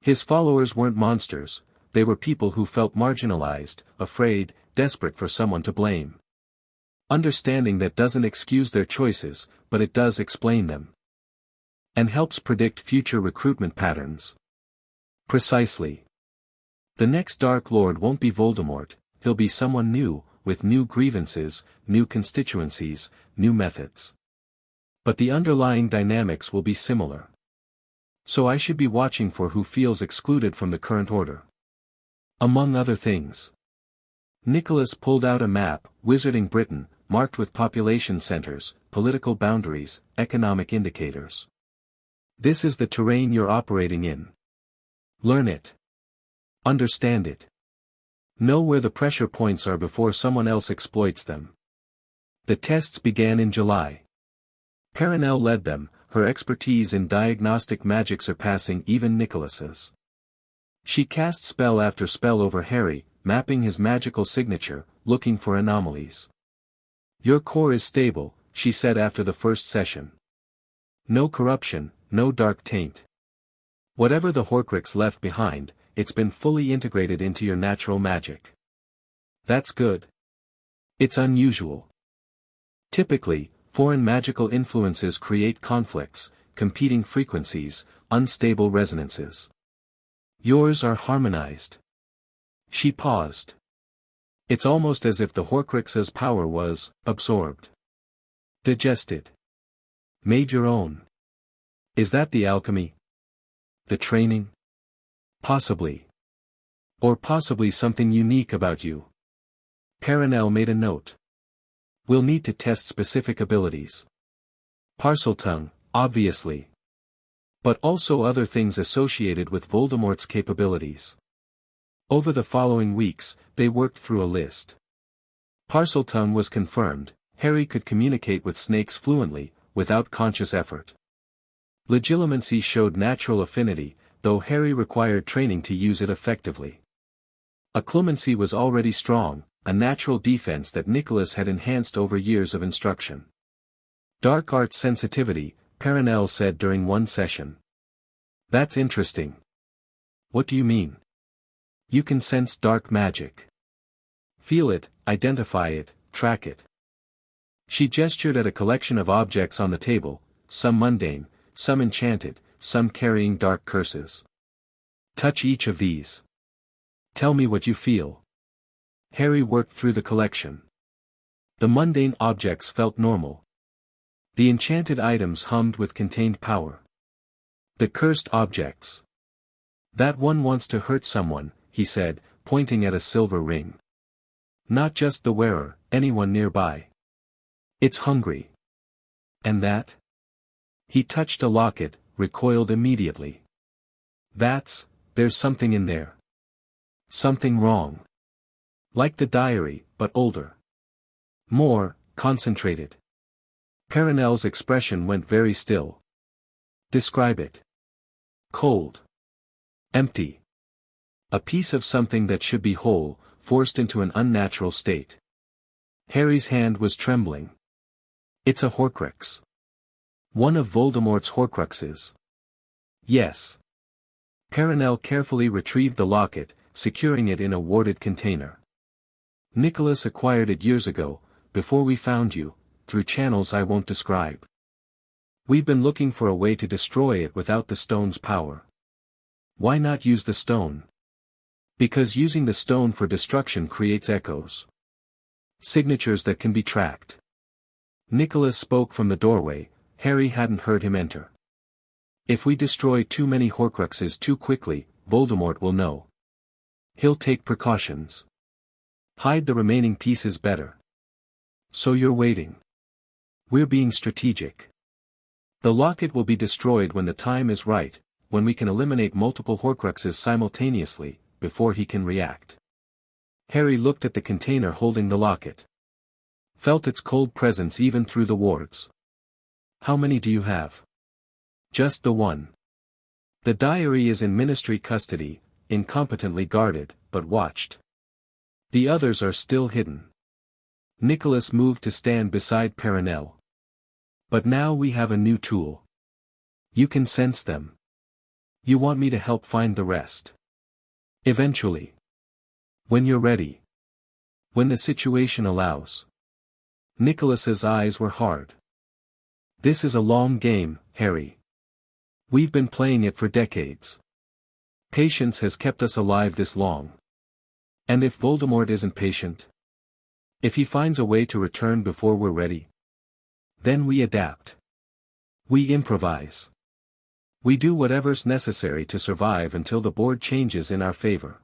His followers weren't monsters, they were people who felt marginalized, afraid, desperate for someone to blame. Understanding that doesn't excuse their choices, but it does explain them. And helps predict future recruitment patterns. Precisely. The next Dark Lord won't be Voldemort, he'll be someone new, with new grievances, new constituencies, new methods. But the underlying dynamics will be similar. So I should be watching for who feels excluded from the current order. Among other things. Nicolas pulled out a map, Wizarding Britain, marked with population centers, political boundaries, economic indicators. This is the terrain you're operating in. Learn it. Understand it. Know where the pressure points are before someone else exploits them. The tests began in July. Perenelle led them, her expertise in diagnostic magic surpassing even Nicolas's. She cast spell after spell over Harry, mapping his magical signature, looking for anomalies. Your core is stable, she said after the first session. No corruption, no dark taint. Whatever the Horcrux left behind, it's been fully integrated into your natural magic. That's good. It's unusual. Typically, foreign magical influences create conflicts, competing frequencies, unstable resonances. Yours are harmonized. She paused. It's almost as if the Horcrux's power was absorbed. Digested. Made your own. Is that the alchemy? The training? Possibly. Or possibly something unique about you. Perenelle made a note. We'll need to test specific abilities. Parseltongue, obviously. But also other things associated with Voldemort's capabilities. Over the following weeks, they worked through a list. Parseltongue was confirmed. Harry could communicate with snakes fluently, without conscious effort. Legilimency showed natural affinity, though Harry required training to use it effectively. Occlumency was already strong, a natural defense that Nicolas had enhanced over years of instruction. Dark arts sensitivity, Perenelle said during one session. That's interesting. What do you mean? You can sense dark magic. Feel it, identify it, track it. She gestured at a collection of objects on the table, some mundane, some enchanted, some carrying dark curses. Touch each of these. Tell me what you feel. Harry worked through the collection. The mundane objects felt normal. The enchanted items hummed with contained power. The cursed objects. That one wants to hurt someone, he said, pointing at a silver ring. Not just the wearer, anyone nearby. It's hungry. And that? He touched a locket, recoiled immediately. There's something in there. Something wrong. Like the diary, but older. More, concentrated. Perenelle's expression went very still. Describe it. Cold. Empty. A piece of something that should be whole, forced into an unnatural state. Harry's hand was trembling. It's a Horcrux. One of Voldemort's Horcruxes. Yes. Perenelle carefully retrieved the locket, securing it in a warded container. Nicolas acquired it years ago, before we found you, through channels I won't describe. We've been looking for a way to destroy it without the stone's power. Why not use the stone? Because using the stone for destruction creates echoes. Signatures that can be tracked. Nicolas spoke from the doorway. Harry hadn't heard him enter. If we destroy too many Horcruxes too quickly, Voldemort will know. He'll take precautions. Hide the remaining pieces better. So you're waiting. We're being strategic. The locket will be destroyed when the time is right, when we can eliminate multiple Horcruxes simultaneously, before he can react. Harry looked at the container holding the locket. Felt its cold presence even through the wards. How many do you have? Just the one. The diary is in ministry custody, incompetently guarded, but watched. The others are still hidden. Nicolas moved to stand beside Perenelle. But now we have a new tool. You can sense them. You want me to help find the rest. Eventually. When you're ready. When the situation allows. Nicolas's eyes were hard. This is a long game, Harry. We've been playing it for decades. Patience has kept us alive this long. And if Voldemort isn't patient? If he finds a way to return before we're ready? Then we adapt. We improvise. We do whatever's necessary to survive until the board changes in our favor.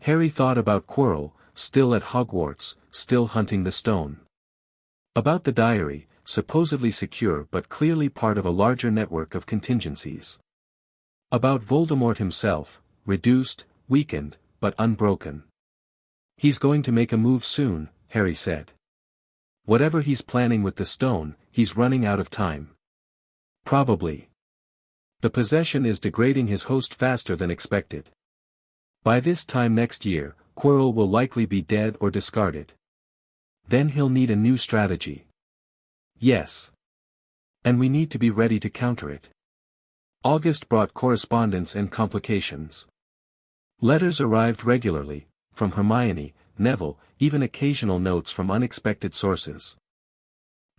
Harry thought about Quirrell, still at Hogwarts, still hunting the stone. About the diary, supposedly secure but clearly part of a larger network of contingencies. About Voldemort himself, reduced, weakened, but unbroken. He's going to make a move soon, Harry said. Whatever he's planning with the stone, he's running out of time. Probably. The possession is degrading his host faster than expected. By this time next year, Quirrell will likely be dead or discarded. Then he'll need a new strategy. Yes. And we need to be ready to counter it. August brought correspondence and complications. Letters arrived regularly, from Hermione, Neville, even occasional notes from unexpected sources.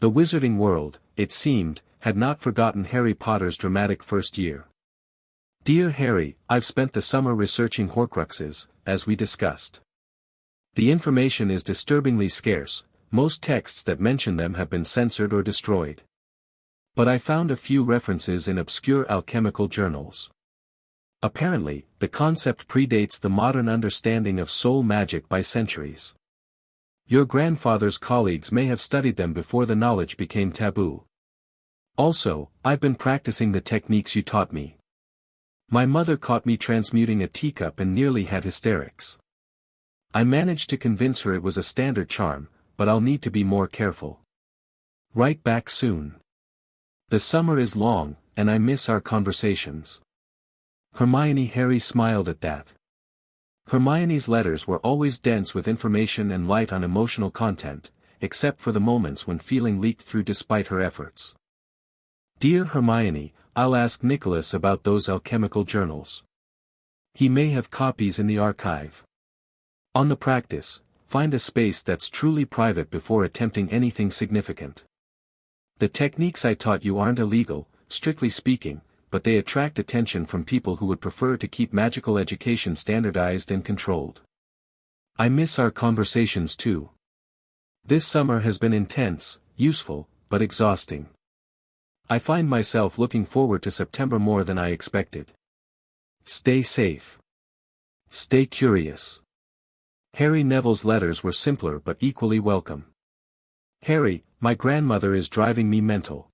The wizarding world, it seemed, had not forgotten Harry Potter's dramatic first year. Dear Harry, I've spent the summer researching Horcruxes, as we discussed. The information is disturbingly scarce, most texts that mention them have been censored or destroyed. But I found a few references in obscure alchemical journals. Apparently, the concept predates the modern understanding of soul magic by centuries. Your grandfather's colleagues may have studied them before the knowledge became taboo. Also, I've been practicing the techniques you taught me. My mother caught me transmuting a teacup and nearly had hysterics. I managed to convince her it was a standard charm, but I'll need to be more careful. Write back soon. The summer is long, and I miss our conversations. Hermione. Harry smiled at that. Hermione's letters were always dense with information and light on emotional content, except for the moments when feeling leaked through despite her efforts. Dear Hermione, I'll ask Nicolas about those alchemical journals. He may have copies in the archive. On the practice, find a space that's truly private before attempting anything significant. The techniques I taught you aren't illegal, strictly speaking, but they attract attention from people who would prefer to keep magical education standardized and controlled. I miss our conversations too. This summer has been intense, useful, but exhausting. I find myself looking forward to September more than I expected. Stay safe. Stay curious. Harry. Neville's letters were simpler but equally welcome. Harry, my grandmother is driving me mental.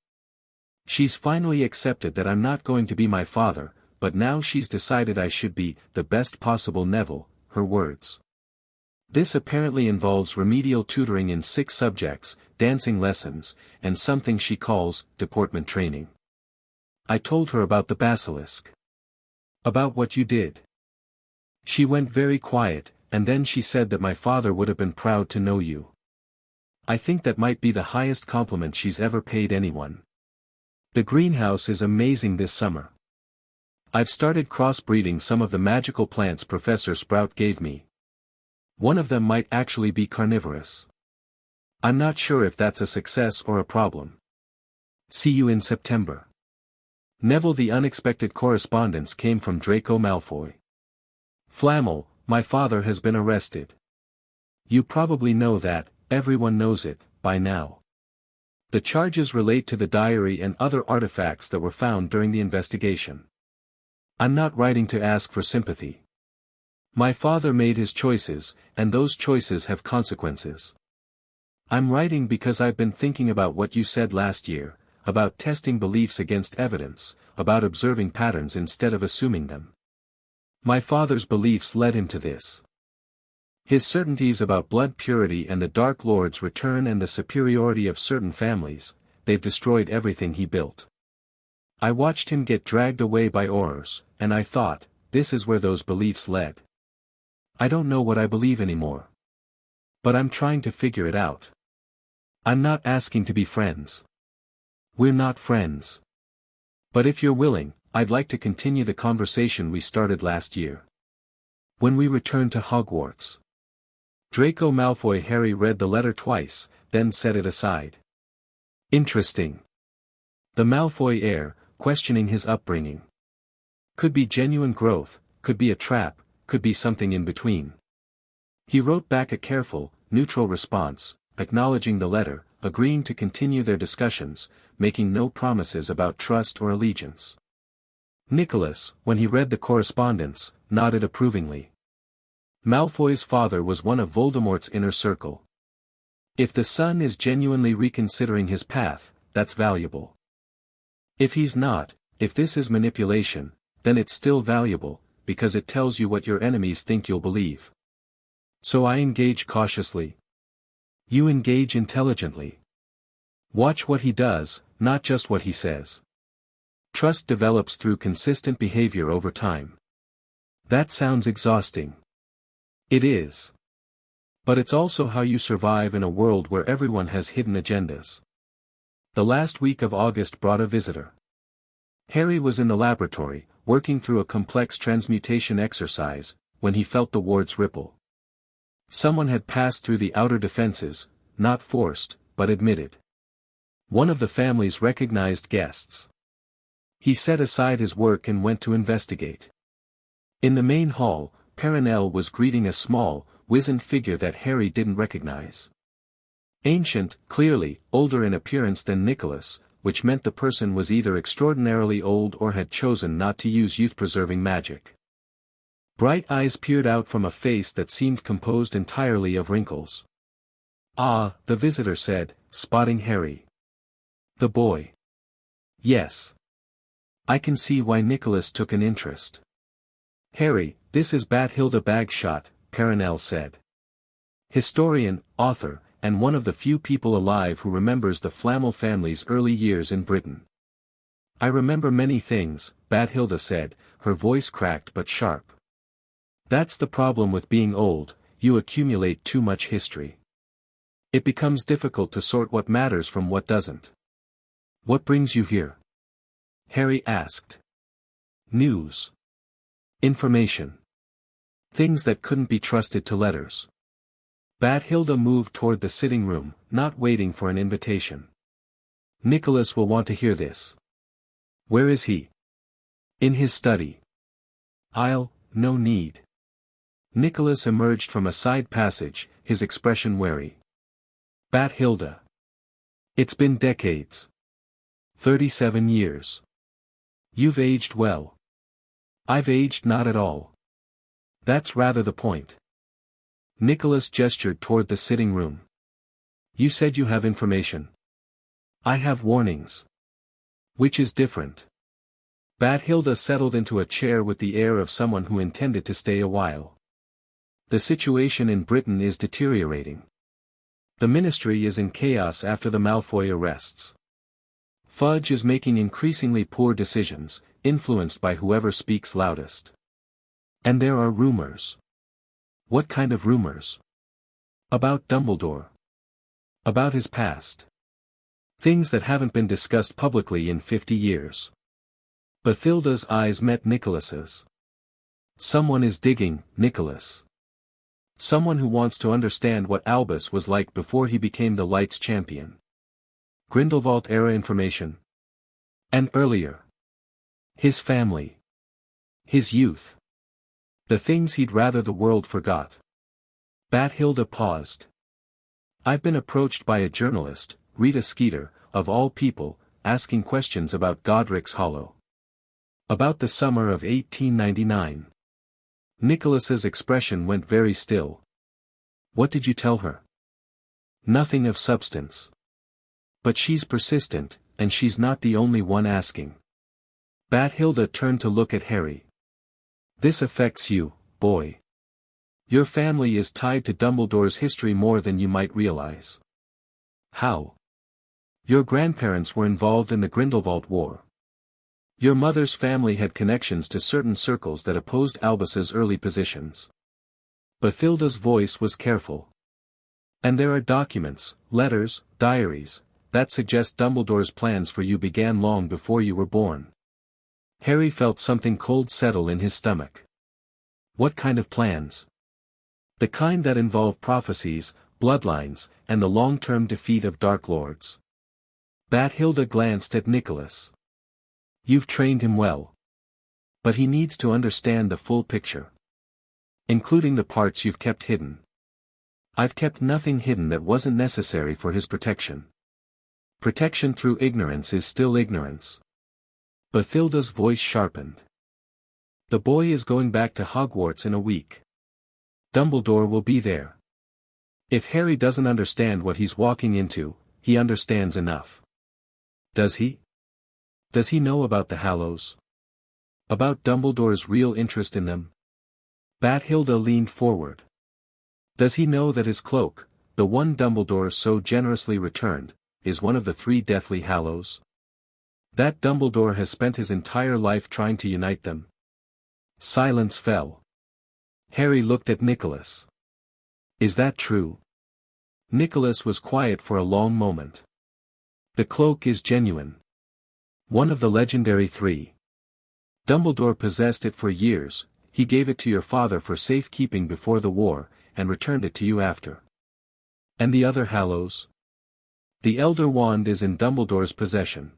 She's finally accepted that I'm not going to be my father, but now she's decided I should be the best possible Neville, her words. This apparently involves remedial tutoring in 6 subjects, dancing lessons, and something she calls deportment training. I told her about the basilisk. About what you did. She went very quiet, and then she said that my father would have been proud to know you. I think that might be the highest compliment she's ever paid anyone. The greenhouse is amazing this summer. I've started crossbreeding some of the magical plants Professor Sprout gave me. One of them might actually be carnivorous. I'm not sure if that's a success or a problem. See you in September. Neville. The unexpected correspondence came from Draco Malfoy. Flamel, my father has been arrested. You probably know that, everyone knows it, by now. The charges relate to the diary and other artifacts that were found during the investigation. I'm not writing to ask for sympathy. My father made his choices, and those choices have consequences. I'm writing because I've been thinking about what you said last year, about testing beliefs against evidence, about observing patterns instead of assuming them. My father's beliefs led him to this. His certainties about blood purity and the Dark Lord's return and the superiority of certain families, they've destroyed everything he built. I watched him get dragged away by Aurors, and I thought, this is where those beliefs led. I don't know what I believe anymore. But I'm trying to figure it out. I'm not asking to be friends. We're not friends. But if you're willing, I'd like to continue the conversation we started last year. When we return to Hogwarts. Draco Malfoy. Harry read the letter twice, then set it aside. Interesting. The Malfoy heir, questioning his upbringing. Could be genuine growth, could be a trap, could be something in between. He wrote back a careful, neutral response, acknowledging the letter, agreeing to continue their discussions, making no promises about trust or allegiance. Nicolas, when he read the correspondence, nodded approvingly. Malfoy's father was one of Voldemort's inner circle. If the son is genuinely reconsidering his path, that's valuable. If he's not, if this is manipulation, then it's still valuable, because it tells you what your enemies think you'll believe. So I engage cautiously. You engage intelligently. Watch what he does, not just what he says. Trust develops through consistent behavior over time. That sounds exhausting. It is. But it's also how you survive in a world where everyone has hidden agendas. The last week of August brought a visitor. Harry was in the laboratory, working through a complex transmutation exercise, when he felt the wards ripple. Someone had passed through the outer defenses, not forced, but admitted. One of the family's recognized guests. He set aside his work and went to investigate. In the main hall, Perenelle was greeting a small, wizened figure that Harry didn't recognize. Ancient, clearly, older in appearance than Nicolas, which meant the person was either extraordinarily old or had chosen not to use youth-preserving magic. Bright eyes peered out from a face that seemed composed entirely of wrinkles. Ah, the visitor said, spotting Harry. The boy. Yes. I can see why Nicholas took an interest. Harry, this is Bathilda Bagshot, Perenelle said. Historian, author, and one of the few people alive who remembers the Flamel family's early years in Britain. I remember many things, Bathilda said, her voice cracked but sharp. That's the problem with being old, you accumulate too much history. It becomes difficult to sort what matters from what doesn't. What brings you here? Harry asked. News. Information. Things that couldn't be trusted to letters. Bathilda moved toward the sitting room, not waiting for an invitation. Nicholas will want to hear this. Where is he? In his study. No need. Nicholas emerged from a side passage, his expression wary. Bathilda. It's been decades. 37 years. You've aged well. I've aged not at all. That's rather the point. Nicholas gestured toward the sitting room. You said you have information. I have warnings. Which is different. Bathilda settled into a chair with the air of someone who intended to stay a while. The situation in Britain is deteriorating. The ministry is in chaos after the Malfoy arrests. Fudge is making increasingly poor decisions, influenced by whoever speaks loudest. And there are rumors. What kind of rumors? About Dumbledore. About his past. Things that haven't been discussed publicly in 50 years. Bathilda's eyes met Nicholas's. Someone is digging, Nicholas. Someone who wants to understand what Albus was like before he became the Light's champion. Grindelwald-era information. And earlier. His family. His youth. The things he'd rather the world forgot. Bathilda paused. I've been approached by a journalist, Rita Skeeter, of all people, asking questions about Godric's Hollow. About the summer of 1899. Nicholas's expression went very still. What did you tell her? Nothing of substance. But she's persistent, and she's not the only one asking. Bathilda turned to look at Harry. This affects you, boy. Your family is tied to Dumbledore's history more than you might realize. How? Your grandparents were involved in the Grindelwald War. Your mother's family had connections to certain circles that opposed Albus's early positions. Bathilda's voice was careful. And there are documents, letters, diaries, that suggest Dumbledore's plans for you began long before you were born. Harry felt something cold settle in his stomach. What kind of plans? The kind that involve prophecies, bloodlines, and the long-term defeat of Dark Lords. Bathilda glanced at Nicholas. You've trained him well. But he needs to understand the full picture. Including the parts you've kept hidden. I've kept nothing hidden that wasn't necessary for his protection. Protection through ignorance is still ignorance. Bathilda's voice sharpened. The boy is going back to Hogwarts in a week. Dumbledore will be there. If Harry doesn't understand what he's walking into, he understands enough. Does he? Does he know about the Hallows? About Dumbledore's real interest in them? Bathilda leaned forward. Does he know that his cloak, the one Dumbledore so generously returned, is one of the 3 Deathly Hallows? That Dumbledore has spent his entire life trying to unite them? Silence fell. Harry looked at Nicholas. Is that true? Nicholas was quiet for a long moment. The cloak is genuine. One of the legendary 3. Dumbledore possessed it for years, he gave it to your father for safekeeping before the war, and returned it to you after. And the other Hallows? The Elder Wand is in Dumbledore's possession.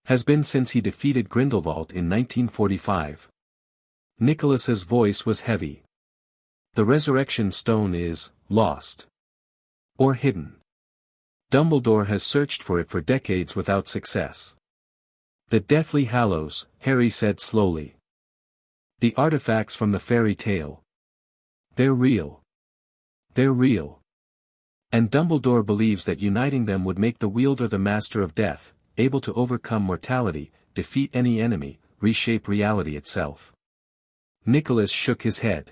Has been since he defeated Grindelwald in 1945. Nicholas's voice was heavy. The Resurrection Stone is lost. Or hidden. Dumbledore has searched for it for decades without success. The Deathly Hallows, Harry said slowly. The artifacts from the fairy tale. They're real. They're real. And Dumbledore believes that uniting them would make the wielder the Master of Death, able to overcome mortality, defeat any enemy, reshape reality itself. Nicolas shook his head.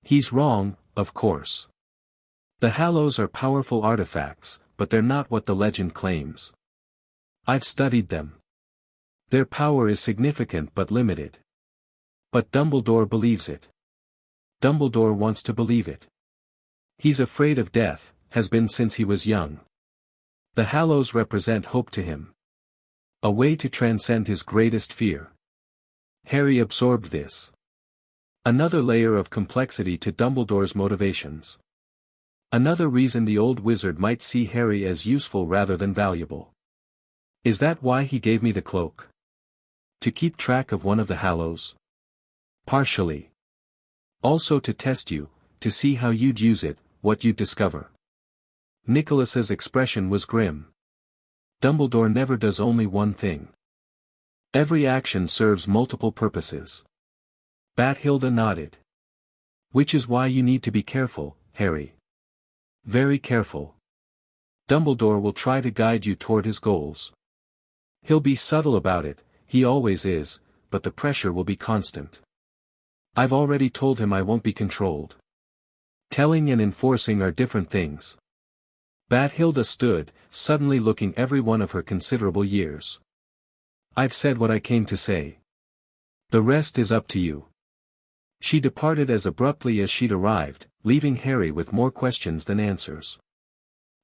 He's wrong, of course. The Hallows are powerful artifacts, but they're not what the legend claims. I've studied them. Their power is significant but limited. But Dumbledore believes it. Dumbledore wants to believe it. He's afraid of death, has been since he was young. The Hallows represent hope to him. A way to transcend his greatest fear. Harry absorbed this. Another layer of complexity to Dumbledore's motivations. Another reason the old wizard might see Harry as useful rather than valuable. Is that why he gave me the cloak? To keep track of one of the Hallows? Partially. Also to test you, to see how you'd use it, what you'd discover. Nicholas's expression was grim. Dumbledore never does only one thing. Every action serves multiple purposes. Bathilda nodded. Which is why you need to be careful, Harry. Very careful. Dumbledore will try to guide you toward his goals. He'll be subtle about it, he always is, but the pressure will be constant. I've already told him I won't be controlled. Telling and enforcing are different things. Bathilda stood, suddenly looking every one of her considerable years. I've said what I came to say. The rest is up to you. She departed as abruptly as she'd arrived, leaving Harry with more questions than answers.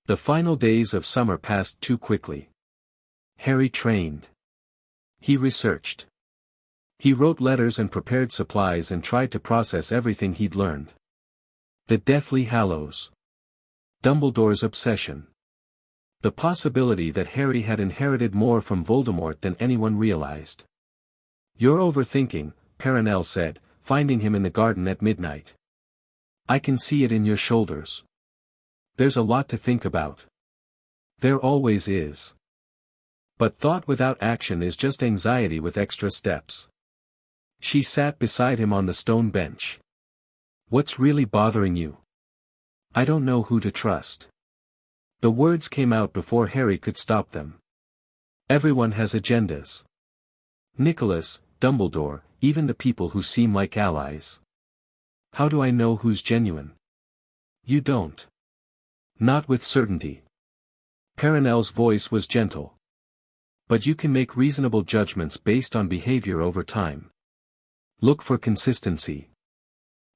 The final days of summer passed too quickly. Harry trained. He researched. He wrote letters and prepared supplies and tried to process everything he'd learned. The Deathly Hallows. Dumbledore's obsession. The possibility that Harry had inherited more from Voldemort than anyone realized. You're overthinking, Perenelle said, finding him in the garden at midnight. I can see it in your shoulders. There's a lot to think about. There always is. But thought without action is just anxiety with extra steps. She sat beside him on the stone bench. What's really bothering you? I don't know who to trust. The words came out before Harry could stop them. Everyone has agendas. Nicholas, Dumbledore, even the people who seem like allies. How do I know who's genuine? You don't. Not with certainty. Perenelle's voice was gentle. But you can make reasonable judgments based on behavior over time. Look for consistency.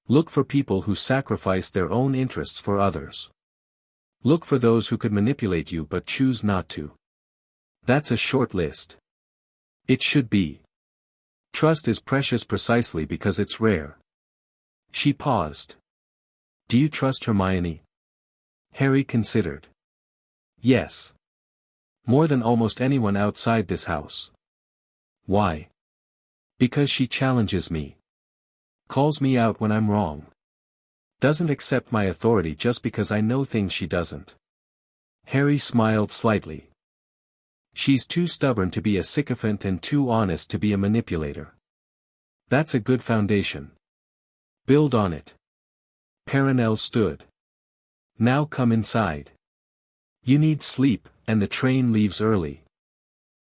Look for people who sacrifice their own interests for others. Look for those who could manipulate you but choose not to. That's a short list. It should be. Trust is precious precisely because it's rare. She paused. Do you trust Hermione? Harry considered. Yes. More than almost anyone outside this house. Why? Because she challenges me. Calls me out when I'm wrong. Doesn't accept my authority just because I know things she doesn't. Harry smiled slightly. She's too stubborn to be a sycophant and too honest to be a manipulator. That's a good foundation. Build on it. Perenelle stood. Now come inside. You need sleep, and the train leaves early.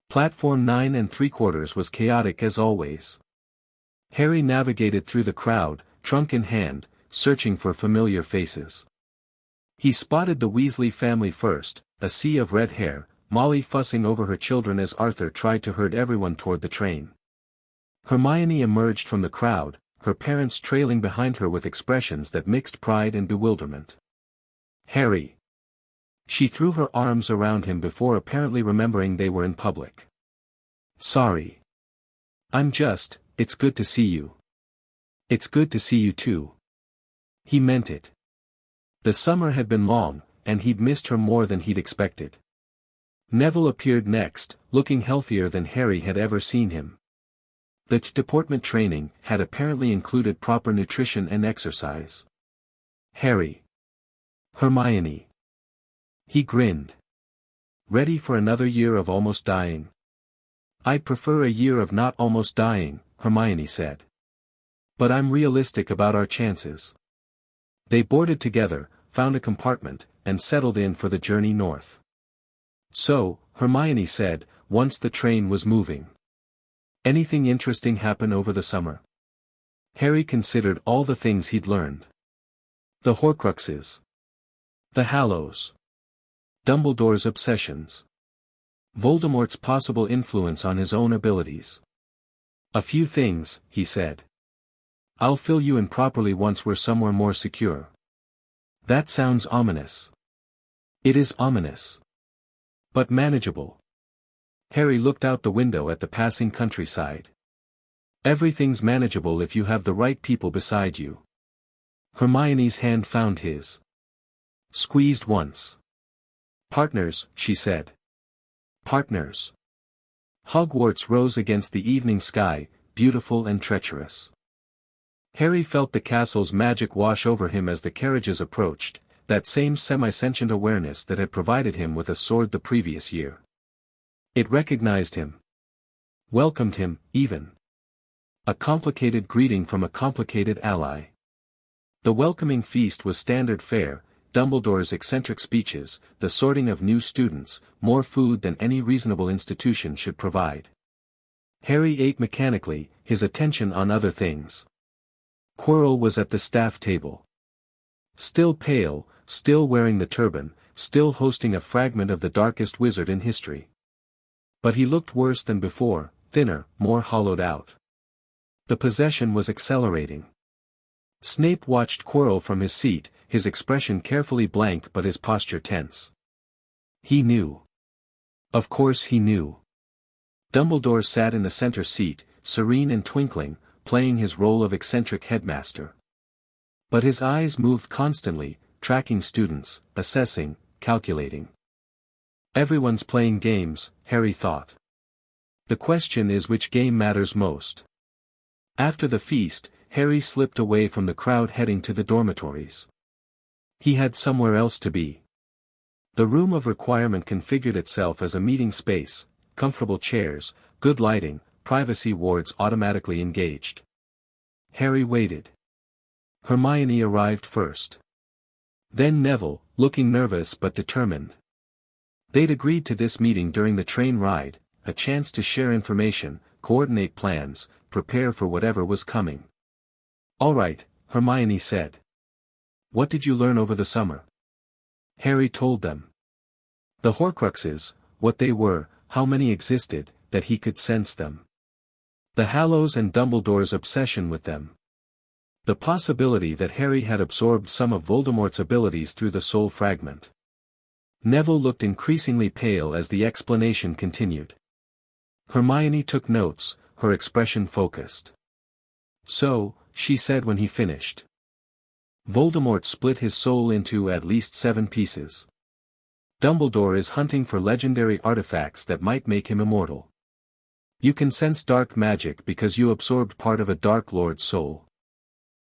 Platform 9 3/4 was chaotic as always. Harry navigated through the crowd, trunk in hand, searching for familiar faces. He spotted the Weasley family first, a sea of red hair, Molly fussing over her children as Arthur tried to herd everyone toward the train. Hermione emerged from the crowd, her parents trailing behind her with expressions that mixed pride and bewilderment. Harry. She threw her arms around him before apparently remembering they were in public. Sorry. It's good to see you. It's good to see you too. He meant it. The summer had been long, and he'd missed her more than he'd expected. Neville appeared next, looking healthier than Harry had ever seen him. The deportment training had apparently included proper nutrition and exercise. Harry. Hermione. He grinned. Ready for another year of almost dying? I'd prefer a year of not almost dying, Hermione said. But I'm realistic about our chances. They boarded together, found a compartment, and settled in for the journey north. So, Hermione said, once the train was moving. Anything interesting happen over the summer? Harry considered all the things he'd learned. The Horcruxes. The Hallows. Dumbledore's obsessions. Voldemort's possible influence on his own abilities. A few things, he said. I'll fill you in properly once we're somewhere more secure. That sounds ominous. It is ominous. But manageable. Harry looked out the window at the passing countryside. Everything's manageable if you have the right people beside you. Hermione's hand found his. Squeezed once. Partners, she said. Partners. Hogwarts rose against the evening sky, beautiful and treacherous. Harry felt the castle's magic wash over him as the carriages approached, that same semi-sentient awareness that had provided him with a sword the previous year. It recognized him. Welcomed him, even. A complicated greeting from a complicated ally. The welcoming feast was standard fare, Dumbledore's eccentric speeches, the sorting of new students, more food than any reasonable institution should provide. Harry ate mechanically, his attention on other things. Quirrell was at the staff table. Still pale, still wearing the turban, still hosting a fragment of the darkest wizard in history. But he looked worse than before, thinner, more hollowed out. The possession was accelerating. Snape watched Quirrell from his seat, his expression carefully blank but his posture tense. He knew. Of course he knew. Dumbledore sat in the center seat, serene and twinkling, playing his role of eccentric headmaster. But his eyes moved constantly, tracking students, assessing, calculating. Everyone's playing games, Harry thought. The question is which game matters most. After the feast, Harry slipped away from the crowd heading to the dormitories. He had somewhere else to be. The room of requirement configured itself as a meeting space, comfortable chairs, good lighting, privacy wards automatically engaged. Harry waited. Hermione arrived first. Then Neville, looking nervous but determined. They'd agreed to this meeting during the train ride, a chance to share information, coordinate plans, prepare for whatever was coming. All right, Hermione said. What did you learn over the summer? Harry told them. The Horcruxes, what they were, how many existed, that he could sense them. The Hallows and Dumbledore's obsession with them. The possibility that Harry had absorbed some of Voldemort's abilities through the soul fragment. Neville looked increasingly pale as the explanation continued. Hermione took notes, her expression focused. So, she said when he finished. Voldemort split his soul into at least 7 pieces. Dumbledore is hunting for legendary artifacts that might make him immortal. You can sense dark magic because you absorbed part of a Dark Lord's soul.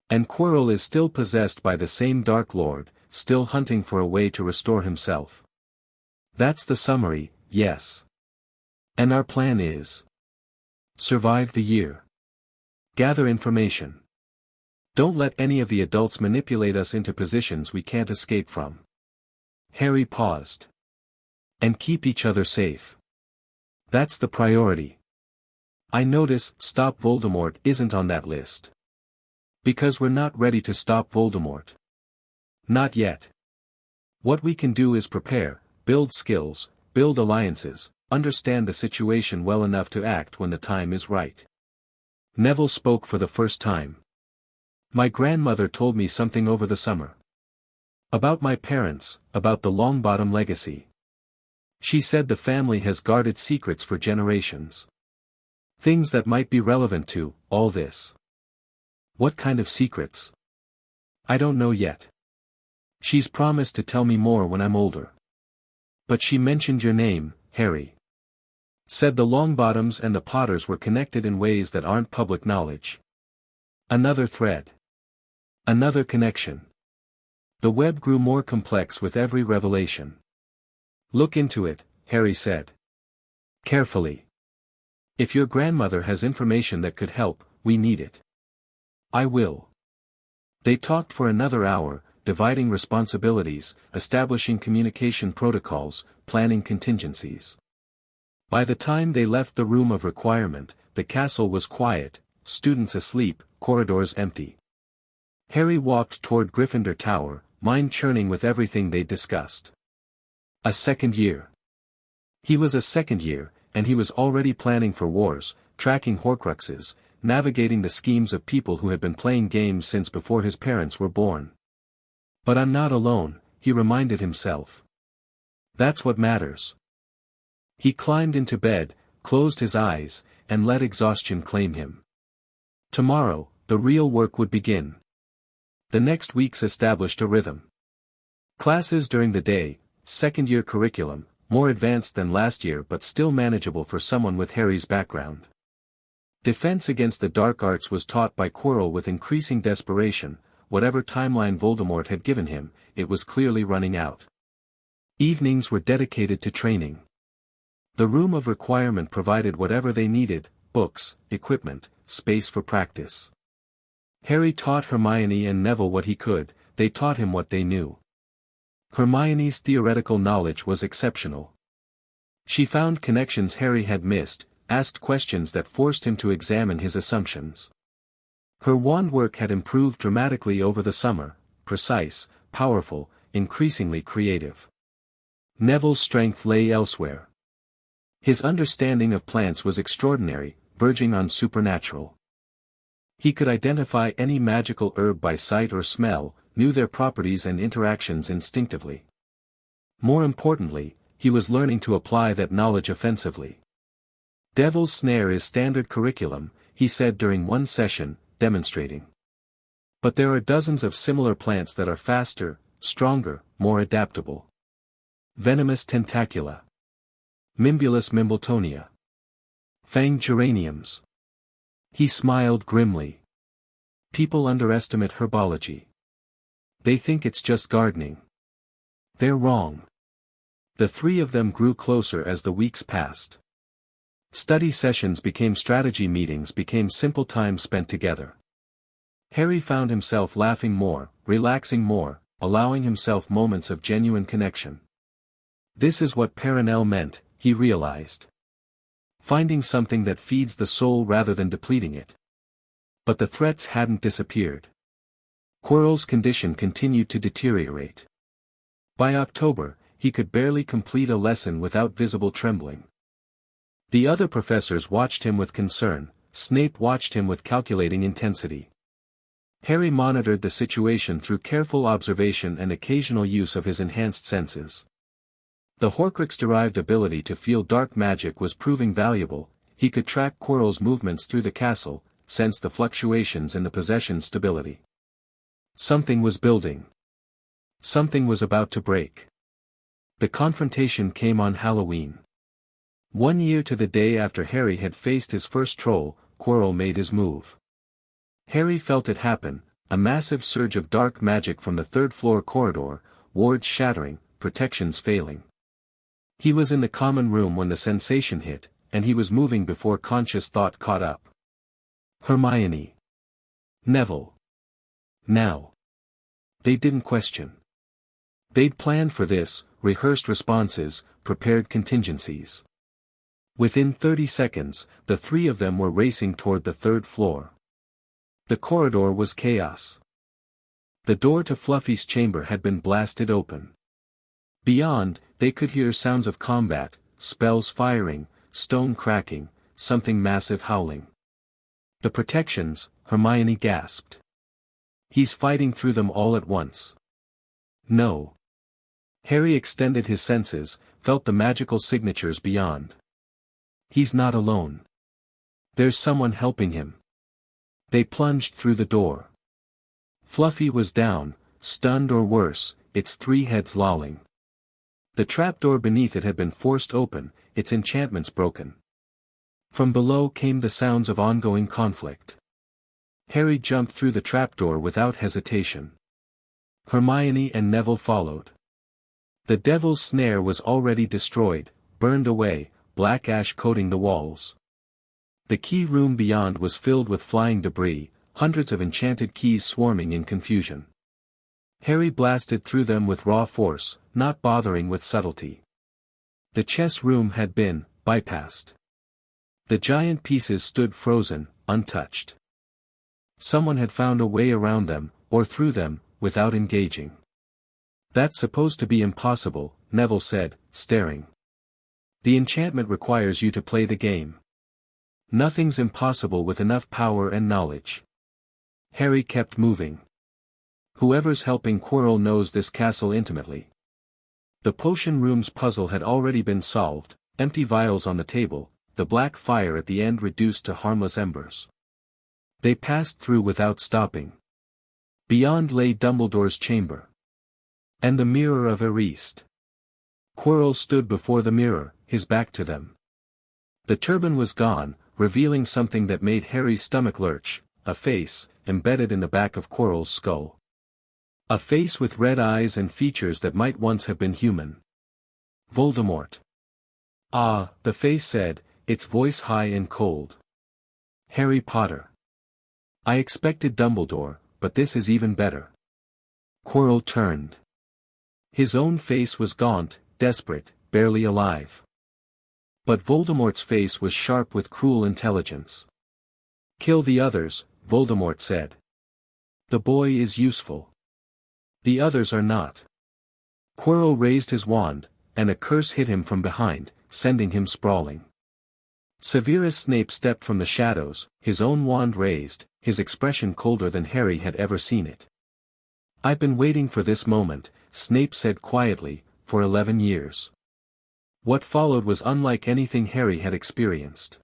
And Quirrell is still possessed by the same Dark Lord, still hunting for a way to restore himself. That's the summary, yes. And our plan is: survive the year. Gather information. Don't let any of the adults manipulate us into positions we can't escape from. Harry paused. And keep each other safe. That's the priority. I notice Stop Voldemort isn't on that list. Because we're not ready to stop Voldemort. Not yet. What we can do is prepare, build skills, build alliances, understand the situation well enough to act when the time is right. Neville spoke for the first time. My grandmother told me something over the summer. About my parents, about the Longbottom legacy. She said the family has guarded secrets for generations. Things that might be relevant to all this. What kind of secrets? I don't know yet. She's promised to tell me more when I'm older. But she mentioned your name, Harry. Said the Longbottoms and the Potters were connected in ways that aren't public knowledge. Another thread. Another connection. The web grew more complex with every revelation. Look into it, Harry said. Carefully. If your grandmother has information that could help, we need it. I will. They talked for another hour, dividing responsibilities, establishing communication protocols, planning contingencies. By the time they left the room of requirement, the castle was quiet, students asleep, corridors empty. Harry walked toward Gryffindor Tower, mind churning with everything they'd discussed. A second year. He was a second year, and he was already planning for wars, tracking Horcruxes, navigating the schemes of people who had been playing games since before his parents were born. But I'm not alone, he reminded himself. That's what matters. He climbed into bed, closed his eyes, and let exhaustion claim him. Tomorrow, the real work would begin. The next weeks established a rhythm. Classes during the day, second-year curriculum, more advanced than last year but still manageable for someone with Harry's background. Defense against the dark arts was taught by Quirrell with increasing desperation. Whatever timeline Voldemort had given him, it was clearly running out. Evenings were dedicated to training. The room of requirement provided whatever they needed: books, equipment, space for practice. Harry taught Hermione and Neville what he could, they taught him what they knew. Hermione's theoretical knowledge was exceptional. She found connections Harry had missed, asked questions that forced him to examine his assumptions. Her wand work had improved dramatically over the summer, precise, powerful, increasingly creative. Neville's strength lay elsewhere. His understanding of plants was extraordinary, verging on supernatural. He could identify any magical herb by sight or smell, knew their properties and interactions instinctively. More importantly, he was learning to apply that knowledge offensively. Devil's Snare is standard curriculum, he said during one session, demonstrating. But there are dozens of similar plants that are faster, stronger, more adaptable. Venomous Tentacula. Mimbulus Mimbletonia. Fanged geraniums. He smiled grimly. People underestimate herbology. They think it's just gardening. They're wrong. The three of them grew closer as the weeks passed. Study sessions became strategy meetings, became simple time spent together. Harry found himself laughing more, relaxing more, allowing himself moments of genuine connection. This is what Perenelle meant, he realized. Finding something that feeds the soul rather than depleting it. But the threats hadn't disappeared. Quirrell's condition continued to deteriorate. By October, he could barely complete a lesson without visible trembling. The other professors watched him with concern, Snape watched him with calculating intensity. Harry monitored the situation through careful observation and occasional use of his enhanced senses. The Horcrux-derived ability to feel dark magic was proving valuable. He could track Quirrell's movements through the castle, sense the fluctuations in the possession's stability. Something was building. Something was about to break. The confrontation came on Halloween. 1 year to the day after Harry had faced his first troll, Quirrell made his move. Harry felt it happen, a massive surge of dark magic from the third-floor corridor, wards shattering, protections failing. He was in the common room when the sensation hit, and he was moving before conscious thought caught up. Hermione. Neville. Now. They didn't question. They'd planned for this, rehearsed responses, prepared contingencies. Within 30 seconds, the three of them were racing toward the third floor. The corridor was chaos. The door to Fluffy's chamber had been blasted open. Beyond, they could hear sounds of combat, spells firing, stone cracking, something massive howling. The protections, Hermione gasped. He's fighting through them all at once. No. Harry extended his senses, felt the magical signatures beyond. He's not alone. There's someone helping him. They plunged through the door. Fluffy was down, stunned or worse, its three heads lolling. The trapdoor beneath it had been forced open, its enchantments broken. From below came the sounds of ongoing conflict. Harry jumped through the trapdoor without hesitation. Hermione and Neville followed. The Devil's Snare was already destroyed, burned away, black ash coating the walls. The key room beyond was filled with flying debris, hundreds of enchanted keys swarming in confusion. Harry blasted through them with raw force, not bothering with subtlety. The chess room had been bypassed. The giant pieces stood frozen, untouched. Someone had found a way around them, or through them, without engaging. That's supposed to be impossible, Neville said, staring. The enchantment requires you to play the game. Nothing's impossible with enough power and knowledge. Harry kept moving. Whoever's helping Quirrell knows this castle intimately. The potion room's puzzle had already been solved, empty vials on the table, the black fire at the end reduced to harmless embers. They passed through without stopping. Beyond lay Dumbledore's chamber. And the mirror of Eriste. Quirrell stood before the mirror, his back to them. The turban was gone, revealing something that made Harry's stomach lurch, a face, embedded in the back of Quirrell's skull. A face with red eyes and features that might once have been human. Voldemort. Ah, the face said, its voice high and cold. Harry Potter. I expected Dumbledore, but this is even better. Quirrell turned. His own face was gaunt, desperate, barely alive. But Voldemort's face was sharp with cruel intelligence. Kill the others, Voldemort said. The boy is useful. The others are not. Quirrell raised his wand, and a curse hit him from behind, sending him sprawling. Severus Snape stepped from the shadows, his own wand raised, his expression colder than Harry had ever seen it. I've been waiting for this moment, Snape said quietly, for 11 years. What followed was unlike anything Harry had experienced.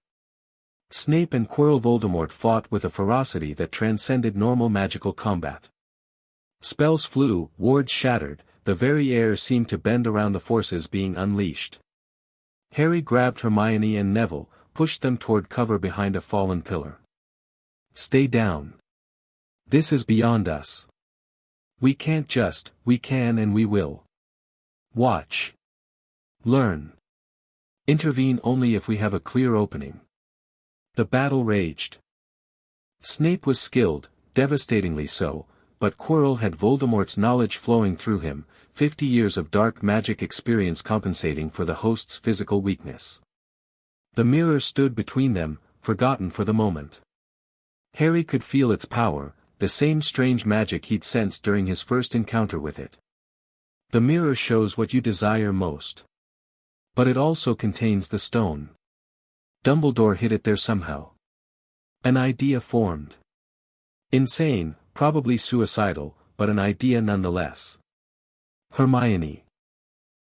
Snape and Quirrell Voldemort fought with a ferocity that transcended normal magical combat. Spells flew, wards shattered, the very air seemed to bend around the forces being unleashed. Harry grabbed Hermione and Neville, pushed them toward cover behind a fallen pillar. Stay down. This is beyond us. We can't just, we can and we will. Watch. Learn. Intervene only if we have a clear opening. The battle raged. Snape was skilled, devastatingly so, but Quirrell had Voldemort's knowledge flowing through him, 50 years of dark magic experience compensating for the host's physical weakness. The mirror stood between them, forgotten for the moment. Harry could feel its power, the same strange magic he'd sensed during his first encounter with it. The mirror shows what you desire most. But it also contains the stone. Dumbledore hid it there somehow. An idea formed. Insane, probably suicidal, but an idea nonetheless. Hermione.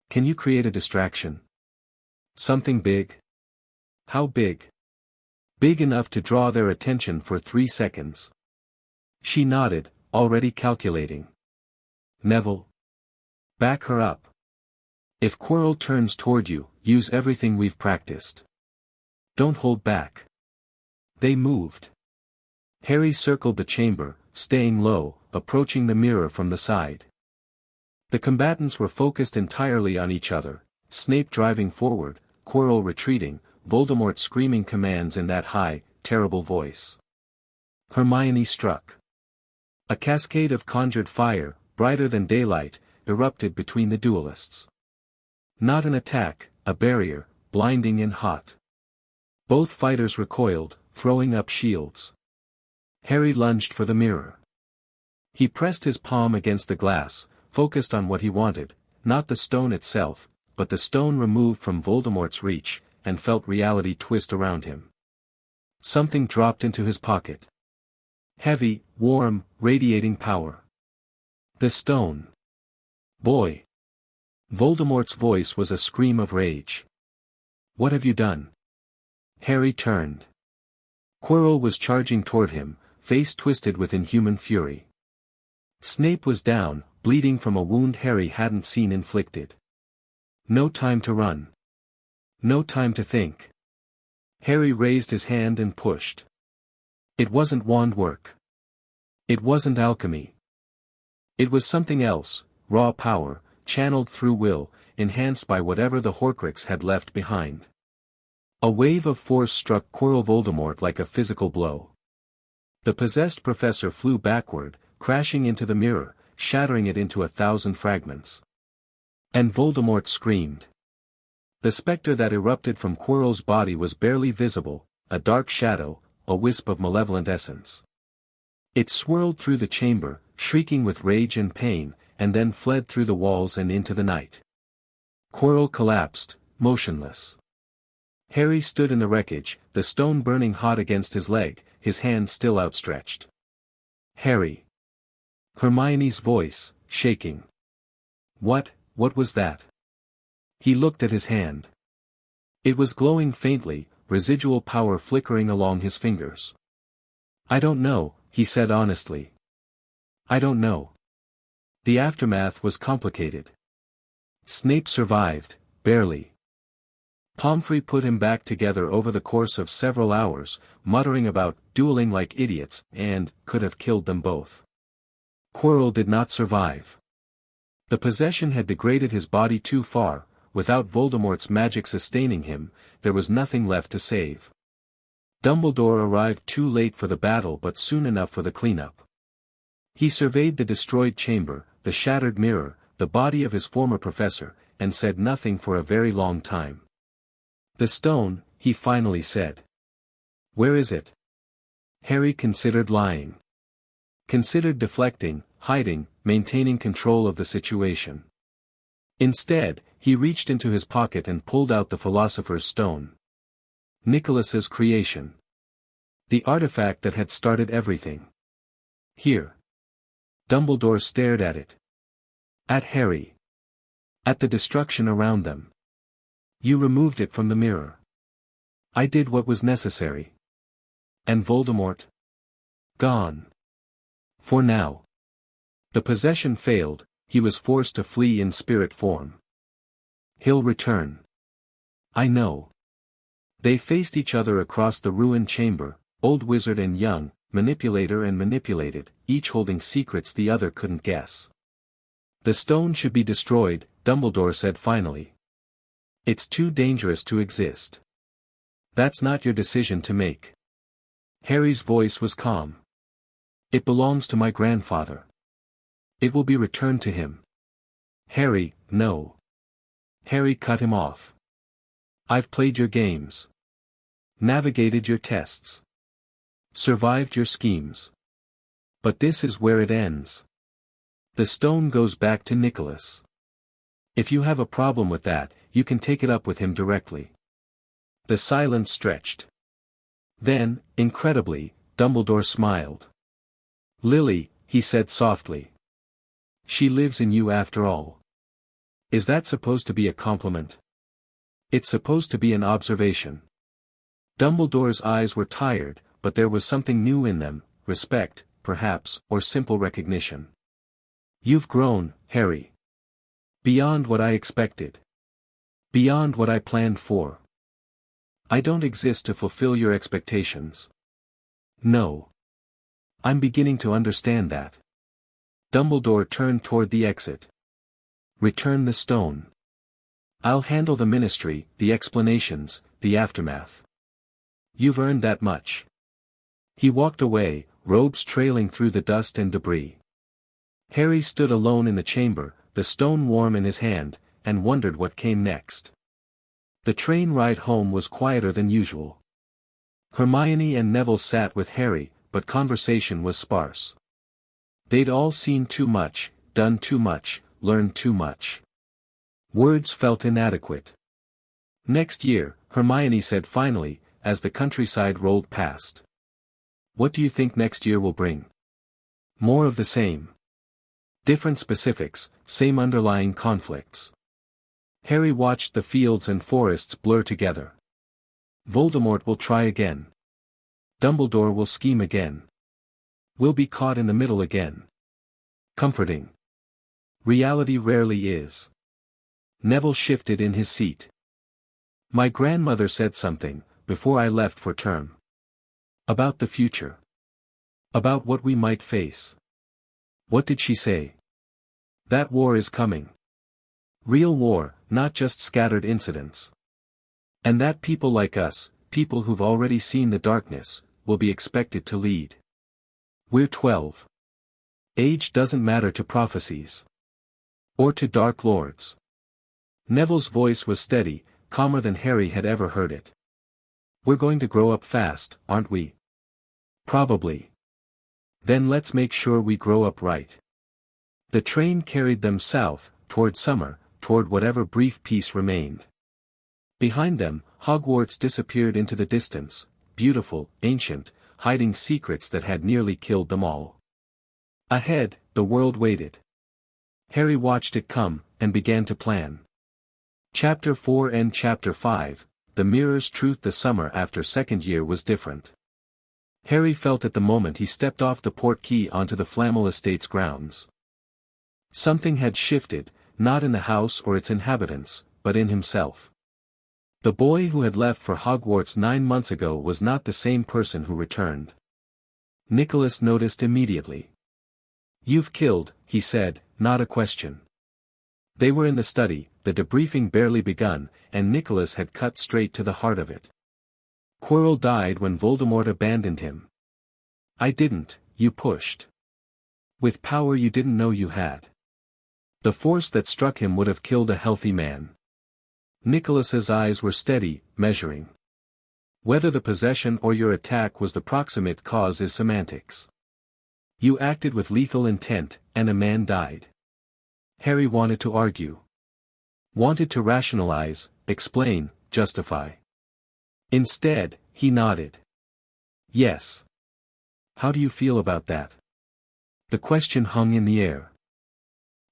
Can you create a distraction? Something big? How big? Big enough to draw their attention for 3 seconds. She nodded, already calculating. Neville. Back her up. If Quirrell turns toward you, use everything we've practiced. Don't hold back. They moved. Harry circled the chamber, staying low, approaching the mirror from the side. The combatants were focused entirely on each other, Snape driving forward, Quirrell retreating, Voldemort screaming commands in that high, terrible voice. Hermione struck. A cascade of conjured fire, brighter than daylight, erupted between the duelists. Not an attack, a barrier, blinding and hot. Both fighters recoiled, throwing up shields. Harry lunged for the mirror. He pressed his palm against the glass, focused on what he wanted, not the stone itself, but the stone removed from Voldemort's reach, and felt reality twist around him. Something dropped into his pocket. Heavy, warm, radiating power. The stone. Boy. Voldemort's voice was a scream of rage. What have you done? Harry turned. Quirrell was charging toward him, face twisted with inhuman fury. Snape was down, bleeding from a wound Harry hadn't seen inflicted. No time to run. No time to think. Harry raised his hand and pushed. It wasn't wand work. It wasn't alchemy. It was something else, raw power, channeled through will, enhanced by whatever the Horcrux had left behind. A wave of force struck Quirrell Voldemort like a physical blow. The possessed professor flew backward, crashing into the mirror, shattering it into 1,000 fragments. And Voldemort screamed. The spectre that erupted from Quirrell's body was barely visible, a dark shadow, a wisp of malevolent essence. It swirled through the chamber, shrieking with rage and pain, and then fled through the walls and into the night. Quirrell collapsed, motionless. Harry stood in the wreckage, the stone burning hot against his leg, his hand still outstretched. Harry. Hermione's voice, shaking. What was that? He looked at his hand. It was glowing faintly, residual power flickering along his fingers. I don't know, he said honestly. I don't know. The aftermath was complicated. Snape survived, barely. Pomfrey put him back together over the course of several hours, muttering about dueling like idiots, and could have killed them both. Quirrell did not survive. The possession had degraded his body too far. Without Voldemort's magic sustaining him, there was nothing left to save. Dumbledore arrived too late for the battle but soon enough for the cleanup. He surveyed the destroyed chamber, the shattered mirror, the body of his former professor, and said nothing for a very long time. The stone, he finally said. Where is it? Harry considered lying. Considered deflecting, hiding, maintaining control of the situation. Instead, he reached into his pocket and pulled out the Philosopher's Stone. Nicolas's creation. The artifact that had started everything. Here. Dumbledore stared at it. At Harry. At the destruction around them. You removed it from the mirror. I did what was necessary. And Voldemort? Gone. For now. The possession failed, he was forced to flee in spirit form. He'll return. I know. They faced each other across the ruined chamber, old wizard and young, manipulator and manipulated, each holding secrets the other couldn't guess. The stone should be destroyed, Dumbledore said finally. It's too dangerous to exist. That's not your decision to make. Harry's voice was calm. It belongs to my grandfather. It will be returned to him. Harry, no. Harry cut him off. I've played your games. Navigated your tests. Survived your schemes. But this is where it ends. The stone goes back to Nicolas. If you have a problem with that, you can take it up with him directly. The silence stretched. Then, incredibly, Dumbledore smiled. Lily, he said softly. She lives in you after all. Is that supposed to be a compliment? It's supposed to be an observation. Dumbledore's eyes were tired, but there was something new in them, respect, perhaps, or simple recognition. You've grown, Harry. Beyond what I expected. Beyond what I planned for. I don't exist to fulfill your expectations. No. I'm beginning to understand that. Dumbledore turned toward the exit. Return the stone. I'll handle the ministry, the explanations, the aftermath. You've earned that much. He walked away, robes trailing through the dust and debris. Harry stood alone in the chamber, the stone warm in his hand, and wondered what came next. The train ride home was quieter than usual. Hermione and Neville sat with Harry, but conversation was sparse. They'd all seen too much, done too much, learned too much. Words felt inadequate. Next year, Hermione said finally, as the countryside rolled past. What do you think next year will bring? More of the same. Different specifics, same underlying conflicts. Harry watched the fields and forests blur together. Voldemort will try again. Dumbledore will scheme again. We'll be caught in the middle again. Comforting. Reality rarely is. Neville shifted in his seat. My grandmother said something, before I left for term. About the future. About what we might face. What did she say? That war is coming. Real war, not just scattered incidents. And that people like us, people who've already seen the darkness, will be expected to lead. We're 12. Age doesn't matter to prophecies. Or to Dark Lords. Neville's voice was steady, calmer than Harry had ever heard it. "We're going to grow up fast, aren't we?" "Probably. Then let's make sure we grow up right." The train carried them south, toward summer, toward whatever brief peace remained. Behind them, Hogwarts disappeared into the distance, beautiful, ancient, hiding secrets that had nearly killed them all. Ahead, the world waited. Harry watched it come, and began to plan. Chapter 4 and Chapter 5, The Mirror's Truth. The summer after second year was different. Harry felt at the moment he stepped off the portkey onto the Flamel estate's grounds. Something had shifted, not in the house or its inhabitants, but in himself. The boy who had left for Hogwarts 9 months ago was not the same person who returned. Nicolas noticed immediately. "You've killed," he said, not a question. They were in the study, the debriefing barely begun, and Nicolas had cut straight to the heart of it. "Quirrell died when Voldemort abandoned him." "I didn't, you pushed. With power you didn't know you had. The force that struck him would have killed a healthy man." Nicholas's eyes were steady, measuring. "Whether the possession or your attack was the proximate cause is semantics. You acted with lethal intent, and a man died." Harry wanted to argue. Wanted to rationalize, explain, justify. Instead, he nodded. "Yes. How do you feel about that?" The question hung in the air.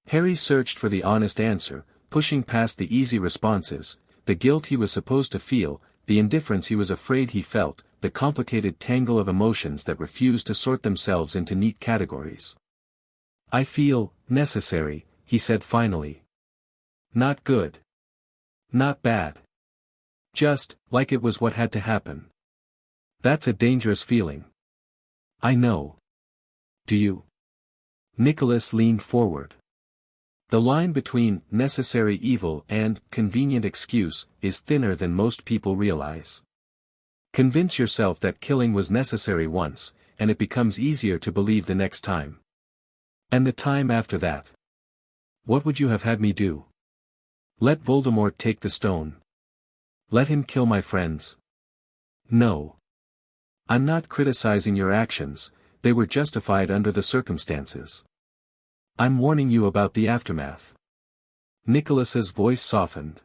Harry searched for the honest answer, pushing past the easy responses, the guilt he was supposed to feel, the indifference he was afraid he felt, the complicated tangle of emotions that refused to sort themselves into neat categories. "I feel necessary," he said finally. "Not good. Not bad. Just, like it was what had to happen. That's a dangerous feeling." "I know. Do you?" Nicholas leaned forward. The line between necessary evil and convenient excuse is thinner than most people realize. Convince yourself that killing was necessary once, and it becomes easier to believe the next time. And the time after that. "What would you have had me do? Let Voldemort take the stone? Let him kill my friends?" "No. I'm not criticizing your actions, they were justified under the circumstances. I'm warning you about the aftermath." Nicholas's voice softened.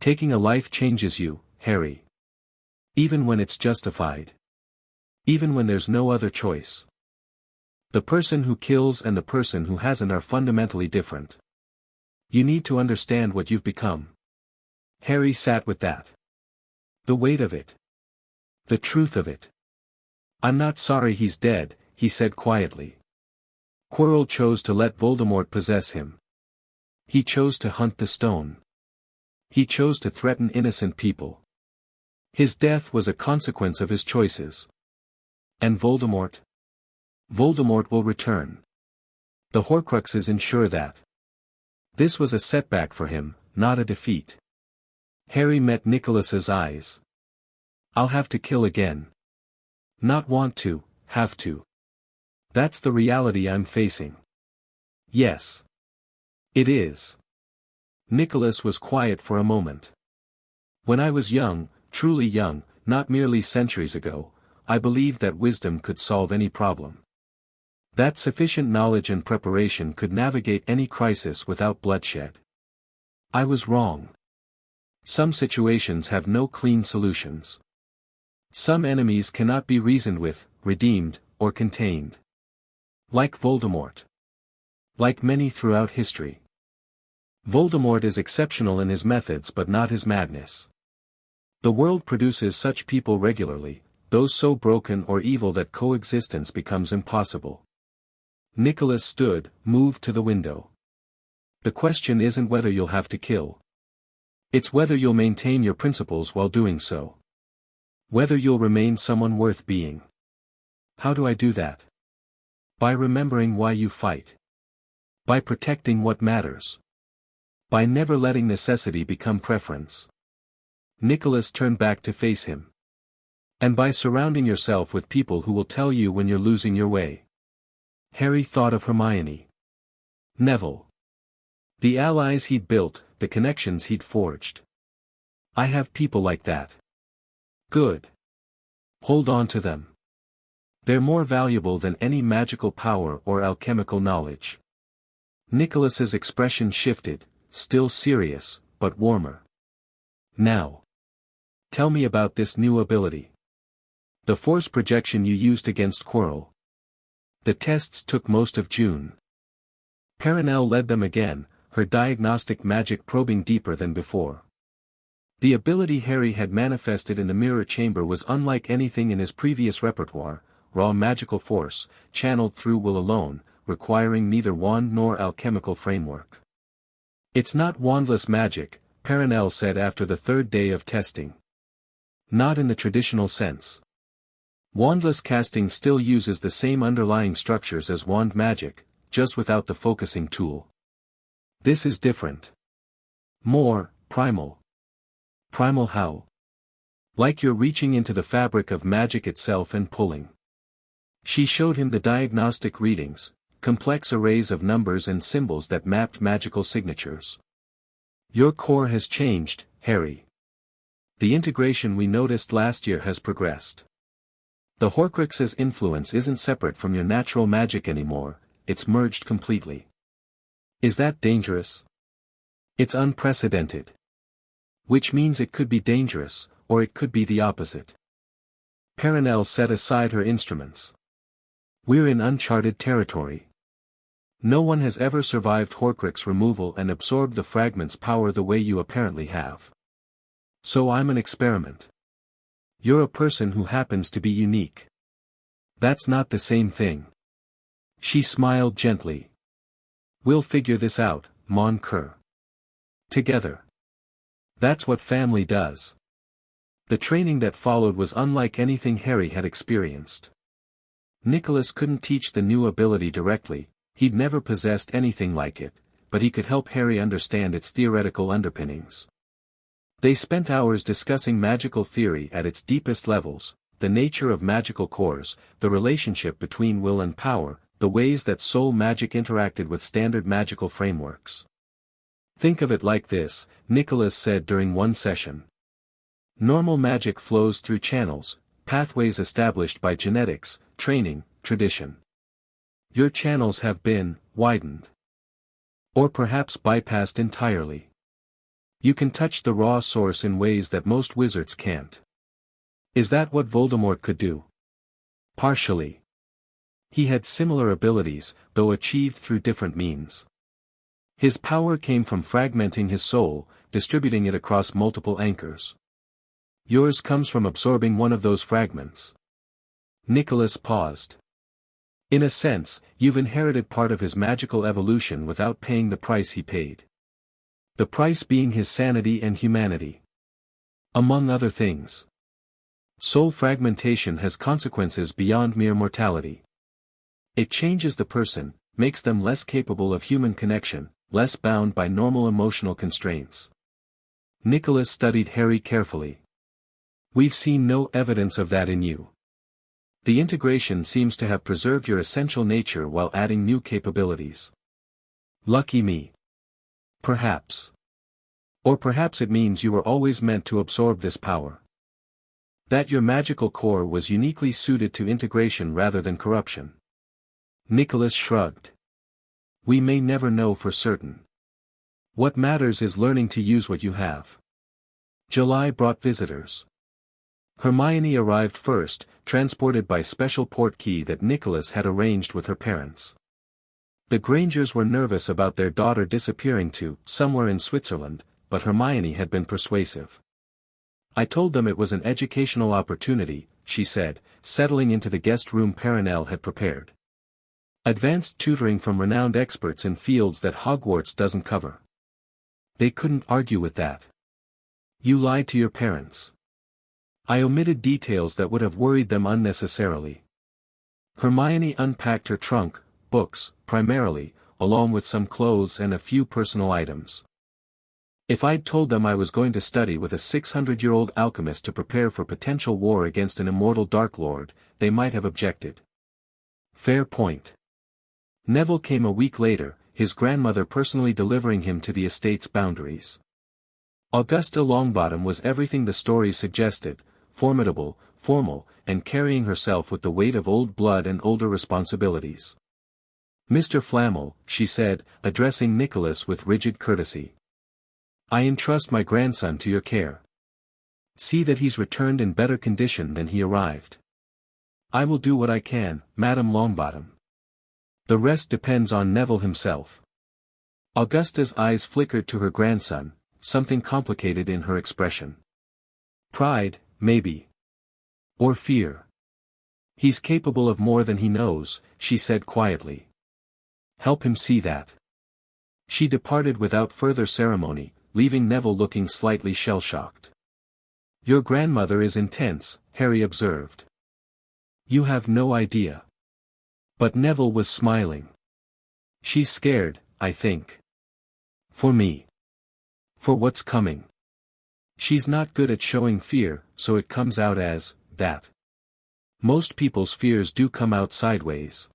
"Taking a life changes you, Harry. Even when it's justified. Even when there's no other choice. The person who kills and the person who hasn't are fundamentally different. You need to understand what you've become." Harry sat with that. The weight of it. The truth of it. "I'm not sorry he's dead," he said quietly. Quirrell chose to let Voldemort possess him. He chose to hunt the stone. He chose to threaten innocent people. His death was a consequence of his choices. And Voldemort? Voldemort will return. The Horcruxes ensure that. This was a setback for him, not a defeat. Harry met Nicholas's eyes. "I'll have to kill again. Not want to, have to. That's the reality I'm facing." "Yes. It is." Nicholas was quiet for a moment. "When I was young, truly young, not merely centuries ago, I believed that wisdom could solve any problem. That sufficient knowledge and preparation could navigate any crisis without bloodshed. I was wrong. Some situations have no clean solutions. Some enemies cannot be reasoned with, redeemed, or contained. Like Voldemort. Like many throughout history. Voldemort is exceptional in his methods but not his madness. The world produces such people regularly, those so broken or evil that coexistence becomes impossible." Nicholas stood, moved to the window. "The question isn't whether you'll have to kill. It's whether you'll maintain your principles while doing so. Whether you'll remain someone worth being." "How do I do that?" "By remembering why you fight. By protecting what matters. By never letting necessity become preference." Nicholas turned back to face him. "And by surrounding yourself with people who will tell you when you're losing your way." Harry thought of Hermione. Neville. The allies he'd built, the connections he'd forged. I have people like that. Good. Hold on to them. They're more valuable than any magical power or alchemical knowledge. Nicholas's expression shifted, still serious, but warmer. Now. Tell me about this new ability. The force projection you used against Quirrell. The tests took most of June. Perenelle led them again, her diagnostic magic probing deeper than before. The ability Harry had manifested in the mirror chamber was unlike anything in his previous repertoire, raw magical force, channeled through will alone, requiring neither wand nor alchemical framework. It's not wandless magic, Perenelle said after the third day of testing. Not in the traditional sense. Wandless casting still uses the same underlying structures as wand magic, just without the focusing tool. This is different. More, primal. Primal how? Like you're reaching into the fabric of magic itself and pulling. She showed him the diagnostic readings, complex arrays of numbers and symbols that mapped magical signatures. Your core has changed, Harry. The integration we noticed last year has progressed. The Horcrux's influence isn't separate from your natural magic anymore, it's merged completely. Is that dangerous? It's unprecedented. Which means it could be dangerous, or it could be the opposite. Perenelle set aside her instruments. We're in uncharted territory. No one has ever survived Horcrux removal and absorbed the fragment's power the way you apparently have. So I'm an experiment. You're a person who happens to be unique. That's not the same thing. She smiled gently. We'll figure this out, mon cœur. Together. That's what family does. The training that followed was unlike anything Harry had experienced. Nicholas couldn't teach the new ability directly, he'd never possessed anything like it, but he could help Harry understand its theoretical underpinnings. They spent hours discussing magical theory at its deepest levels, the nature of magical cores, the relationship between will and power, the ways that soul magic interacted with standard magical frameworks. Think of it like this, Nicholas said during one session. Normal magic flows through channels, pathways established by genetics, training, tradition. Your channels have been widened. Or perhaps bypassed entirely. You can touch the raw source in ways that most wizards can't. Is that what Voldemort could do? Partially. He had similar abilities, though achieved through different means. His power came from fragmenting his soul, distributing it across multiple anchors. Yours comes from absorbing one of those fragments. Nicholas paused. In a sense, you've inherited part of his magical evolution without paying the price he paid. The price being his sanity and humanity. Among other things. Soul fragmentation has consequences beyond mere mortality. It changes the person, makes them less capable of human connection, less bound by normal emotional constraints. Nicholas studied Harry carefully. We've seen no evidence of that in you. The integration seems to have preserved your essential nature while adding new capabilities. Lucky me. Perhaps. Or perhaps it means you were always meant to absorb this power. That your magical core was uniquely suited to integration rather than corruption. Nicholas shrugged. We may never know for certain. What matters is learning to use what you have. July brought visitors. Hermione arrived first, transported by special port key that Nicholas had arranged with her parents. The Grangers were nervous about their daughter disappearing to somewhere in Switzerland, but Hermione had been persuasive. I told them it was an educational opportunity, she said, settling into the guest room Perenelle had prepared. Advanced tutoring from renowned experts in fields that Hogwarts doesn't cover. They couldn't argue with that. You lied to your parents. I omitted details that would have worried them unnecessarily. Hermione unpacked her trunk, books, primarily, along with some clothes and a few personal items. If I'd told them I was going to study with a 600-year-old alchemist to prepare for potential war against an immortal Dark Lord, they might have objected. Fair point. Neville came a week later, his grandmother personally delivering him to the estate's boundaries. Augusta Longbottom was everything the story suggested, formidable, formal, and carrying herself with the weight of old blood and older responsibilities. "Mr. Flamel," she said, addressing Nicholas with rigid courtesy. "I entrust my grandson to your care. See that he's returned in better condition than he arrived." "I will do what I can, Madame Longbottom. The rest depends on Neville himself." Augusta's eyes flickered to her grandson, something complicated in her expression. "Pride, maybe. Or fear. He's capable of more than he knows," she said quietly. "Help him see that." She departed without further ceremony, leaving Neville looking slightly shell-shocked. "Your grandmother is intense," Harry observed. "You have no idea." But Neville was smiling. "She's scared, I think. For me. For what's coming. She's not good at showing fear, so it comes out as that. Most people's fears do come out sideways."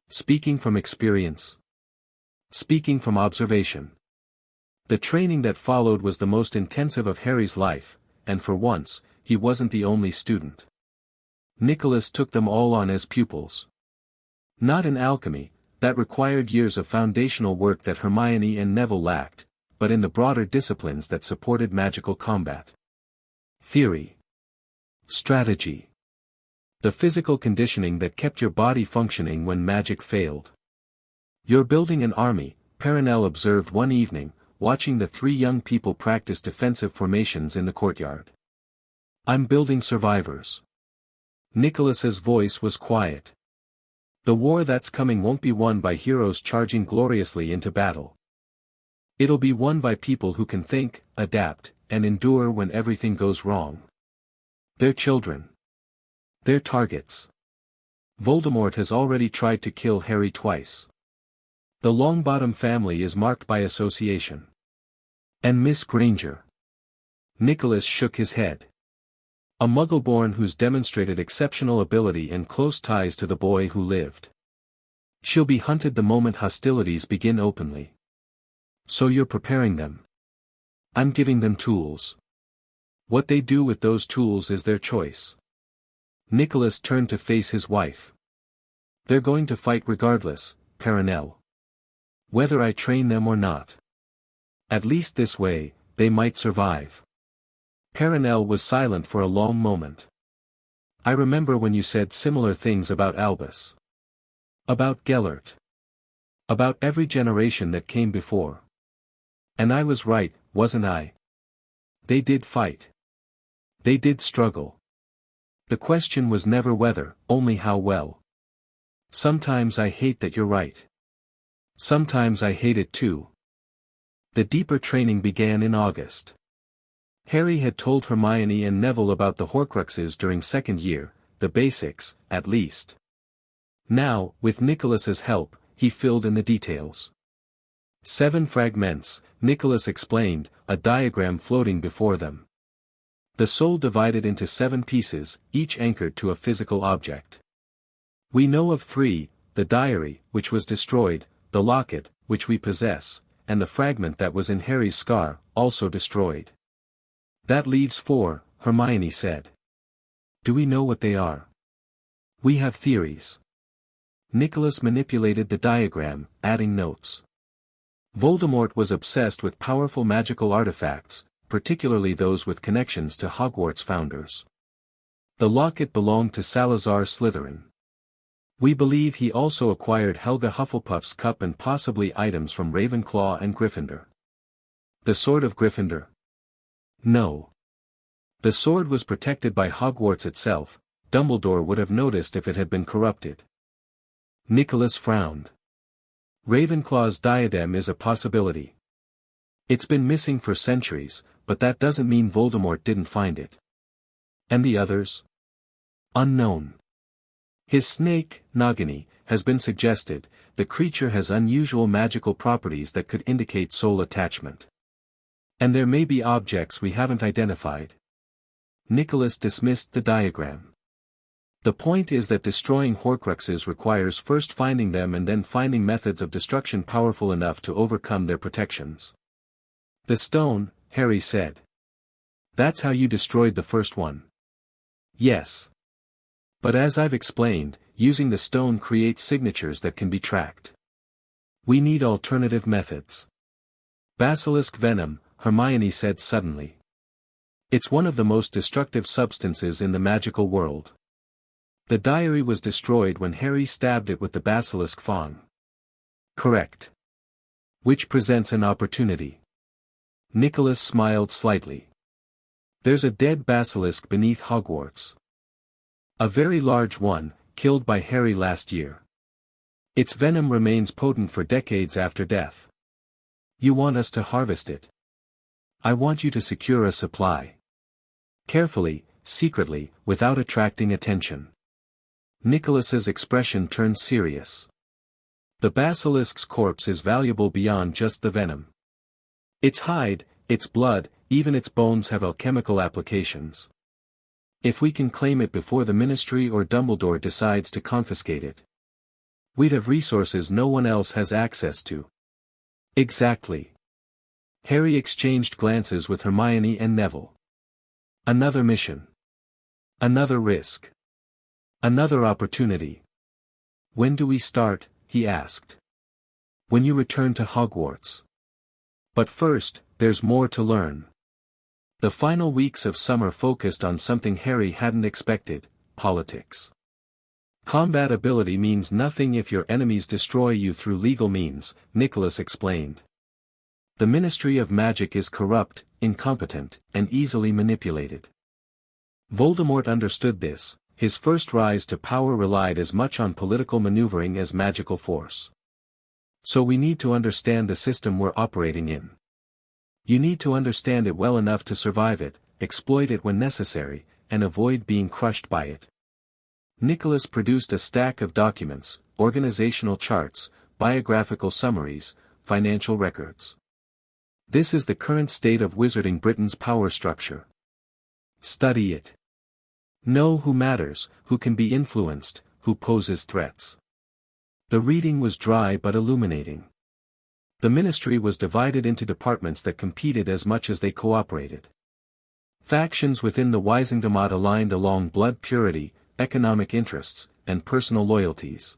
Speaking from experience. Speaking from observation. The training that followed was the most intensive of Harry's life, and for once, he wasn't the only student. Nicholas took them all on as pupils. Not in alchemy, that required years of foundational work that Hermione and Neville lacked, but in the broader disciplines that supported magical combat. Theory. Strategy. The physical conditioning that kept your body functioning when magic failed. "You're building an army," Perenelle observed one evening, watching the three young people practice defensive formations in the courtyard. "I'm building survivors." Nicholas's voice was quiet. "The war that's coming won't be won by heroes charging gloriously into battle. It'll be won by people who can think, adapt, and endure when everything goes wrong. They're children. They're targets. Voldemort has already tried to kill Harry twice. The Longbottom family is marked by association. And Miss Granger." Nicholas shook his head. "A Muggle-born who's demonstrated exceptional ability and close ties to the boy who lived. She'll be hunted the moment hostilities begin openly. So you're preparing them." "I'm giving them tools. What they do with those tools is their choice." Nicholas turned to face his wife. "They're going to fight regardless, Perenelle. Whether I train them or not. At least this way, they might survive." Perenelle was silent for a long moment. "I remember when you said similar things about Albus. About Gellert. About every generation that came before. And I was right, wasn't I? They did fight. They did struggle. The question was never whether, only how well. Sometimes I hate that you're right. Sometimes I hate it too." The deeper training began in August. Harry had told Hermione and Neville about the Horcruxes during second year, the basics, at least. Now, with Nicholas's help, he filled in the details. 7 fragments, Nicholas explained, a diagram floating before them. The soul divided into 7 pieces, each anchored to a physical object. "We know of 3, the diary, which was destroyed, the locket, which we possess, and the fragment that was in Harry's scar, also destroyed. That leaves 4, Hermione said. Do we know what they are? We have theories." Nicholas manipulated the diagram, adding notes. Voldemort was obsessed with powerful magical artifacts, particularly those with connections to Hogwarts founders. The locket belonged to Salazar Slytherin. We believe he also acquired Helga Hufflepuff's cup and possibly items from Ravenclaw and Gryffindor. The Sword of Gryffindor? No. The sword was protected by Hogwarts itself. Dumbledore would have noticed if it had been corrupted. Nicholas frowned. Ravenclaw's diadem is a possibility. It's been missing for centuries, but that doesn't mean Voldemort didn't find it. And the others? Unknown. His snake, Nagini, has been suggested. The creature has unusual magical properties that could indicate soul attachment. And there may be objects we haven't identified. Nicholas dismissed the diagram. The point is that destroying Horcruxes requires first finding them and then finding methods of destruction powerful enough to overcome their protections. The stone, Harry said. That's how you destroyed the first one. Yes. But as I've explained, using the stone creates signatures that can be tracked. We need alternative methods. Basilisk venom, Hermione said suddenly. It's one of the most destructive substances in the magical world. The diary was destroyed when Harry stabbed it with the basilisk fang. Correct. Which presents an opportunity. Nicolas smiled slightly. There's a dead basilisk beneath Hogwarts. A very large one, killed by Harry last year. Its venom remains potent for decades after death. You want us to harvest it. I want you to secure a supply. Carefully, secretly, without attracting attention. Nicholas's expression turned serious. The basilisk's corpse is valuable beyond just the venom. Its hide, its blood, even its bones have alchemical applications. If we can claim it before the Ministry or Dumbledore decides to confiscate it, we'd have resources no one else has access to. Exactly. Harry exchanged glances with Hermione and Neville. Another mission. Another risk. Another opportunity. When do we start? He asked. When you return to Hogwarts. But first, there's more to learn. The final weeks of summer focused on something Harry hadn't expected: politics. Combat ability means nothing if your enemies destroy you through legal means, Nicholas explained. The Ministry of Magic is corrupt, incompetent, and easily manipulated. Voldemort understood this. His first rise to power relied as much on political maneuvering as magical force. So we need to understand the system we're operating in. You need to understand it well enough to survive it, exploit it when necessary, and avoid being crushed by it. Nicholas produced a stack of documents, organizational charts, biographical summaries, financial records. This is the current state of Wizarding Britain's power structure. Study it. Know who matters, who can be influenced, who poses threats. The reading was dry but illuminating. The ministry was divided into departments that competed as much as they cooperated. Factions within the Wisingamat aligned along blood purity, economic interests, and personal loyalties.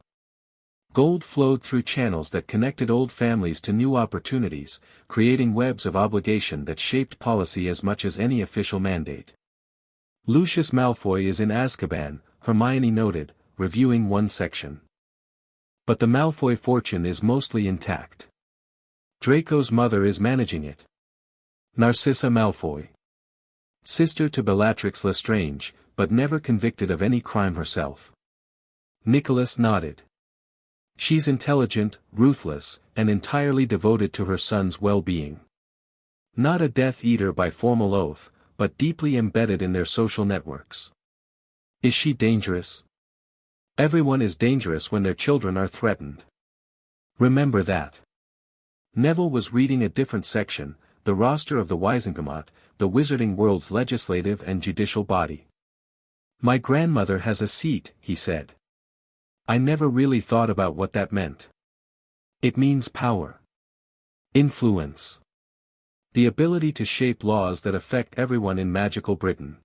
Gold flowed through channels that connected old families to new opportunities, creating webs of obligation that shaped policy as much as any official mandate. Lucius Malfoy is in Azkaban, Hermione noted, reviewing one section. But the Malfoy fortune is mostly intact. Draco's mother is managing it. Narcissa Malfoy. Sister to Bellatrix Lestrange, but never convicted of any crime herself. Nicholas nodded. She's intelligent, ruthless, and entirely devoted to her son's well-being. Not a Death Eater by formal oath, but deeply embedded in their social networks. Is she dangerous? Everyone is dangerous when their children are threatened. Remember that. Neville was reading a different section, the roster of the Wisingamat, the Wizarding World's legislative and judicial body. My grandmother has a seat, he said. I never really thought about what that meant. It means power. Influence. The ability to shape laws that affect everyone in magical Britain.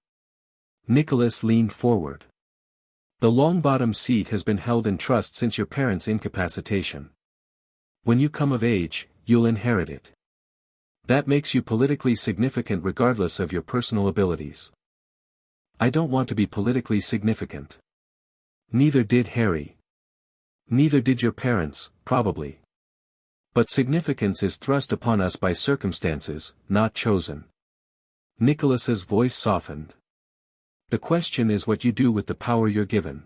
Nicholas leaned forward. The Longbottom seat has been held in trust since your parents' incapacitation. When you come of age, you'll inherit it. That makes you politically significant regardless of your personal abilities. I don't want to be politically significant. Neither did Harry. Neither did your parents, probably. But significance is thrust upon us by circumstances, not chosen. Nicholas's voice softened. The question is what you do with the power you're given.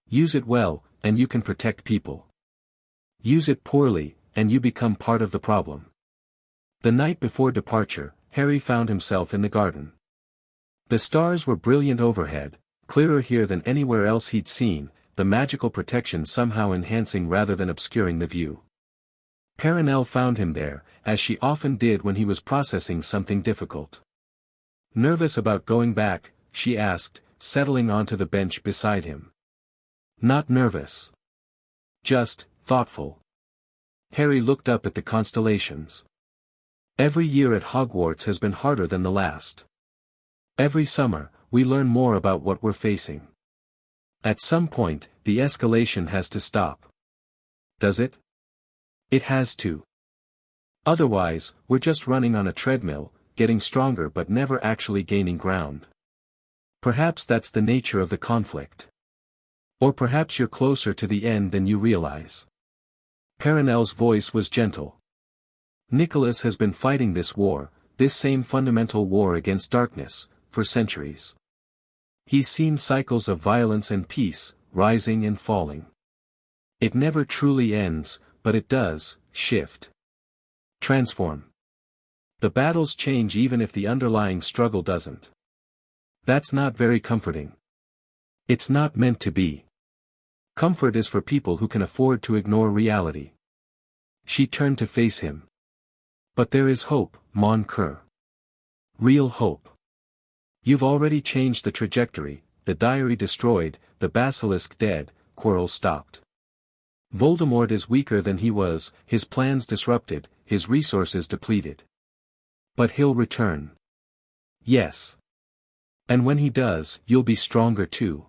Use it well, and you can protect people. Use it poorly, and you become part of the problem. The night before departure, Harry found himself in the garden. The stars were brilliant overhead, clearer here than anywhere else he'd seen, the magical protection somehow enhancing rather than obscuring the view. Perenelle found him there, as she often did when he was processing something difficult. Nervous about going back, she asked, settling onto the bench beside him. Not nervous. Just thoughtful. Harry looked up at the constellations. Every year at Hogwarts has been harder than the last. Every summer, we learn more about what we're facing. At some point, the escalation has to stop. Does it? It has to. Otherwise, we're just running on a treadmill, getting stronger but never actually gaining ground. Perhaps that's the nature of the conflict. Or perhaps you're closer to the end than you realize. Perenelle's voice was gentle. Nicolas has been fighting this war, this same fundamental war against darkness, for centuries. He's seen cycles of violence and peace, rising and falling. It never truly ends, but it does, shift. Transform. The battles change even if the underlying struggle doesn't. That's not very comforting. It's not meant to be. Comfort is for people who can afford to ignore reality. She turned to face him. But there is hope, mon cœur. Real hope. You've already changed the trajectory, the diary destroyed, the basilisk dead, Quirrell stopped. Voldemort is weaker than he was, his plans disrupted, his resources depleted. But he'll return. Yes. And when he does, you'll be stronger too.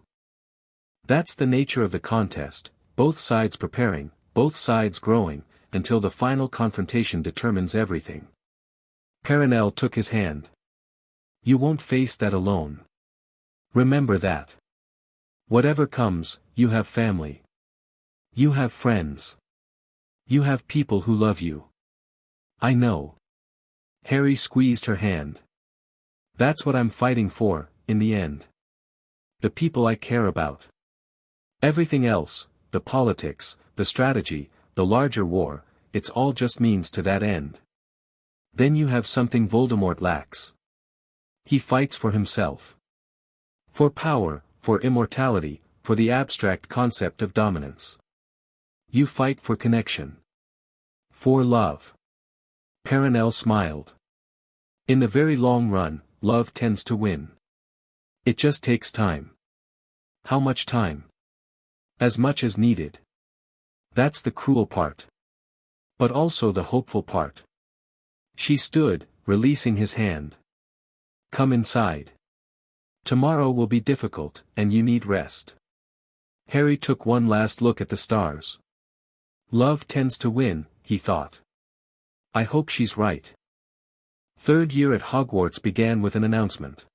That's the nature of the contest, both sides preparing, both sides growing, until the final confrontation determines everything. Perenelle took his hand. You won't face that alone. Remember that. Whatever comes, you have family. You have friends. You have people who love you. I know. Harry squeezed her hand. That's what I'm fighting for, in the end. The people I care about. Everything else, the politics, the strategy, the larger war, it's all just means to that end. Then you have something Voldemort lacks. He fights for himself. For power, for immortality, for the abstract concept of dominance. You fight for connection. For love. Perenelle smiled. In the very long run, love tends to win. It just takes time. How much time? As much as needed. That's the cruel part. But also the hopeful part. She stood, releasing his hand. Come inside. Tomorrow will be difficult, and you need rest. Harry took one last look at the stars. Love tends to win, he thought. I hope she's right. Third year at Hogwarts began with an announcement.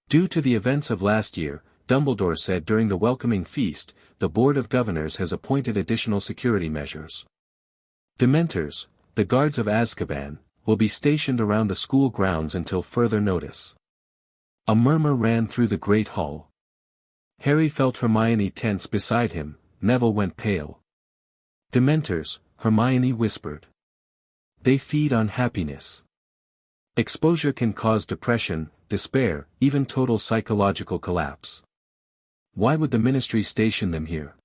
Due to the events of last year, Dumbledore said during the welcoming feast, the Board of Governors has appointed additional security measures. Dementors, the guards of Azkaban, will be stationed around the school grounds until further notice. A murmur ran through the great hall. Harry felt Hermione tense beside him, Neville went pale. Dementors, Hermione whispered. They feed on happiness. Exposure can cause depression, despair, even total psychological collapse. Why would the Ministry station them here?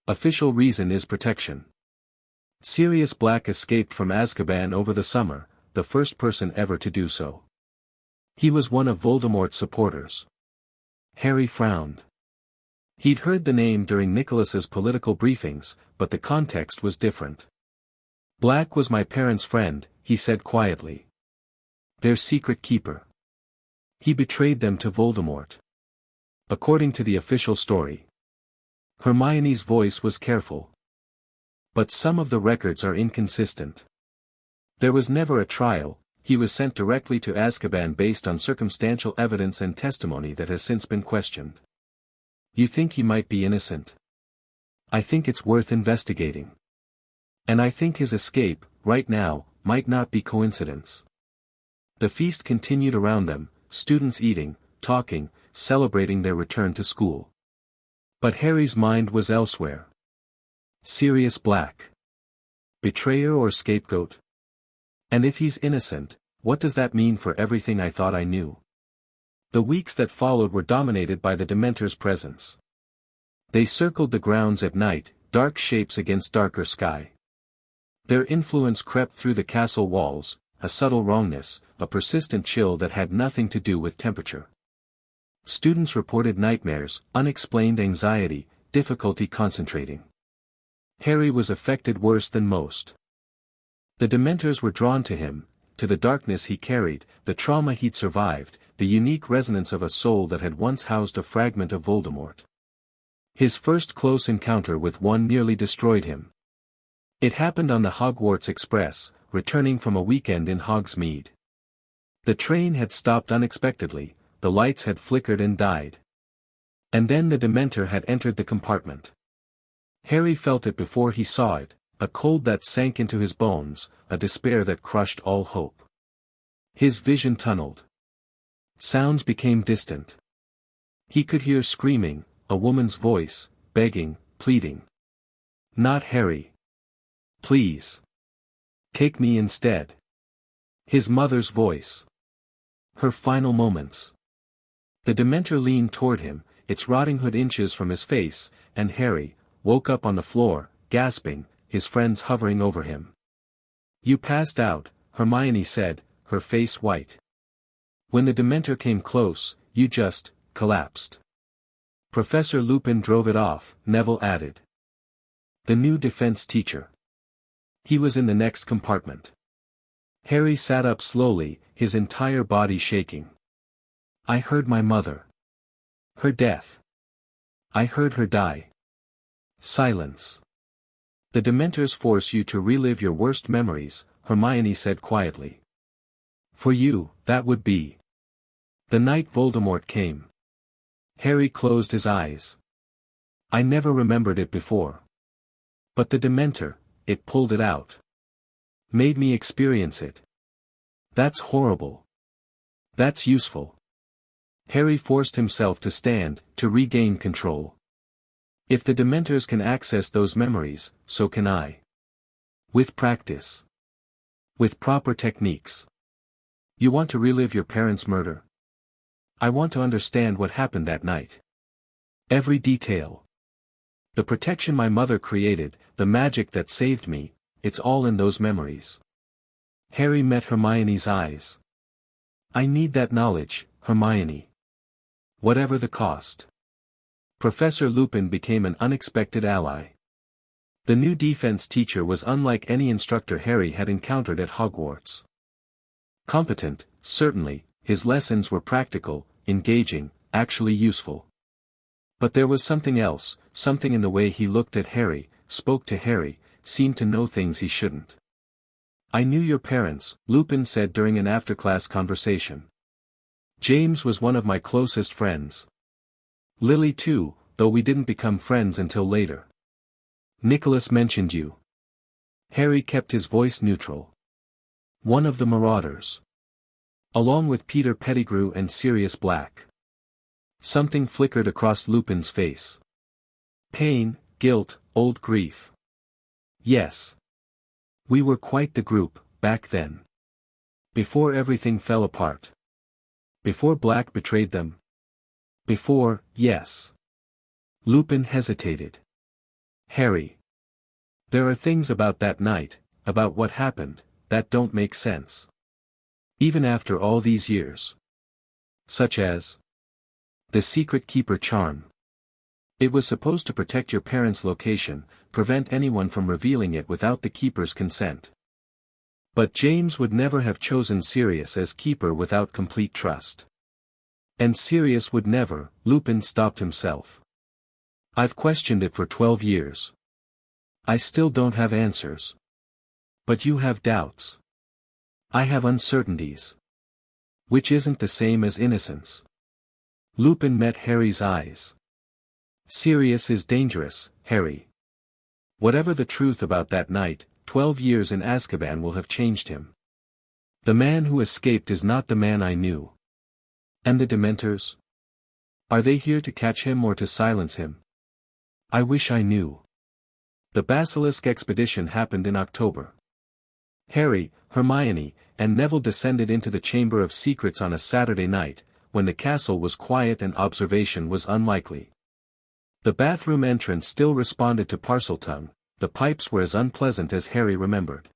Official reason is protection. Sirius Black escaped from Azkaban over the summer, the first person ever to do so. He was one of Voldemort's supporters. Harry frowned. He'd heard the name during Nicholas's political briefings, but the context was different. Black was my parents' friend, he said quietly. Their secret keeper. He betrayed them to Voldemort. According to the official story. Hermione's voice was careful. But some of the records are inconsistent. There was never a trial, he was sent directly to Azkaban based on circumstantial evidence and testimony that has since been questioned. You think he might be innocent? I think it's worth investigating. And I think his escape, right now, might not be coincidence. The feast continued around them, students eating, talking, celebrating their return to school. But Harry's mind was elsewhere. Sirius Black. Betrayer or scapegoat? And if he's innocent, what does that mean for everything I thought I knew? The weeks that followed were dominated by the Dementors' presence. They circled the grounds at night, dark shapes against darker sky. Their influence crept through the castle walls, a subtle wrongness, a persistent chill that had nothing to do with temperature. Students reported nightmares, unexplained anxiety, difficulty concentrating. Harry was affected worse than most. The Dementors were drawn to him, to the darkness he carried, the trauma he'd survived, the unique resonance of a soul that had once housed a fragment of Voldemort. His first close encounter with one nearly destroyed him. It happened on the Hogwarts Express, returning from a weekend in Hogsmeade. The train had stopped unexpectedly, the lights had flickered and died. And then the Dementor had entered the compartment. Harry felt it before he saw it, a cold that sank into his bones, a despair that crushed all hope. His vision tunneled. Sounds became distant. He could hear screaming, a woman's voice, begging, pleading. Not Harry. Please. Take me instead. His mother's voice. Her final moments. The Dementor leaned toward him, its rotting hood inches from his face, and Harry woke up on the floor, gasping, his friends hovering over him. You passed out, Hermione said, her face white. When the Dementor came close, you just collapsed. Professor Lupin drove it off, Neville added. The new defense teacher. He was in the next compartment. Harry sat up slowly, his entire body shaking. I heard my mother. Her death. I heard her die. Silence. The Dementors force you to relive your worst memories, Hermione said quietly. For you, that would be the night Voldemort came. Harry closed his eyes. I never remembered it before. But the Dementor, it pulled it out. Made me experience it. That's horrible. That's useful. Harry forced himself to stand, to regain control. If the Dementors can access those memories, so can I. With practice. With proper techniques. You want to relive your parents' murder? I want to understand what happened that night. Every detail. The protection my mother created, the magic that saved me, it's all in those memories. Harry met Hermione's eyes. I need that knowledge, Hermione. Whatever the cost. Professor Lupin became an unexpected ally. The new defense teacher was unlike any instructor Harry had encountered at Hogwarts. Competent, certainly, his lessons were practical, engaging, actually useful. But there was something else, something in the way he looked at Harry, spoke to Harry, seemed to know things he shouldn't. I knew your parents, Lupin said during an after-class conversation. James was one of my closest friends. Lily too, though we didn't become friends until later. Nicolas mentioned you. Harry kept his voice neutral. One of the Marauders. Along with Peter Pettigrew and Sirius Black. Something flickered across Lupin's face. Pain, guilt, old grief. Yes. We were quite the group, back then. Before everything fell apart. Before Black betrayed them. Before, yes. Lupin hesitated. Harry. There are things about that night, about what happened, that don't make sense. Even after all these years. Such as the secret keeper charm. It was supposed to protect your parents' location, prevent anyone from revealing it without the keeper's consent. But James would never have chosen Sirius as keeper without complete trust. And Sirius would never, Lupin stopped himself. I've questioned it for 12 years. I still don't have answers. But you have doubts. I have uncertainties. Which isn't the same as innocence. Lupin met Harry's eyes. Sirius is dangerous, Harry. Whatever the truth about that night, 12 years in Azkaban will have changed him. The man who escaped is not the man I knew. And the Dementors? Are they here to catch him or to silence him? I wish I knew. The Basilisk expedition happened in October. Harry, Hermione, and Neville descended into the Chamber of Secrets on a Saturday night, when the castle was quiet and observation was unlikely. The bathroom entrance still responded to Parseltongue, the pipes were as unpleasant as Harry remembered.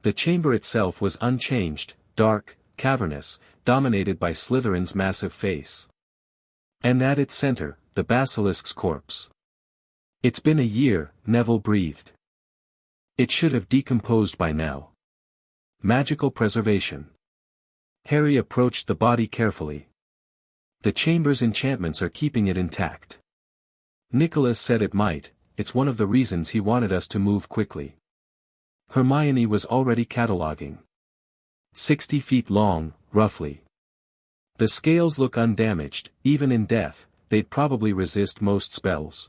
The chamber itself was unchanged, dark, cavernous, dominated by Slytherin's massive face. And at its center, the basilisk's corpse. It's been a year, Neville breathed. It should have decomposed by now. Magical preservation. Harry approached the body carefully. The chamber's enchantments are keeping it intact. Nicolas said it might, it's one of the reasons he wanted us to move quickly. Hermione was already cataloging. 60 feet long, roughly. The scales look undamaged, even in death, they'd probably resist most spells.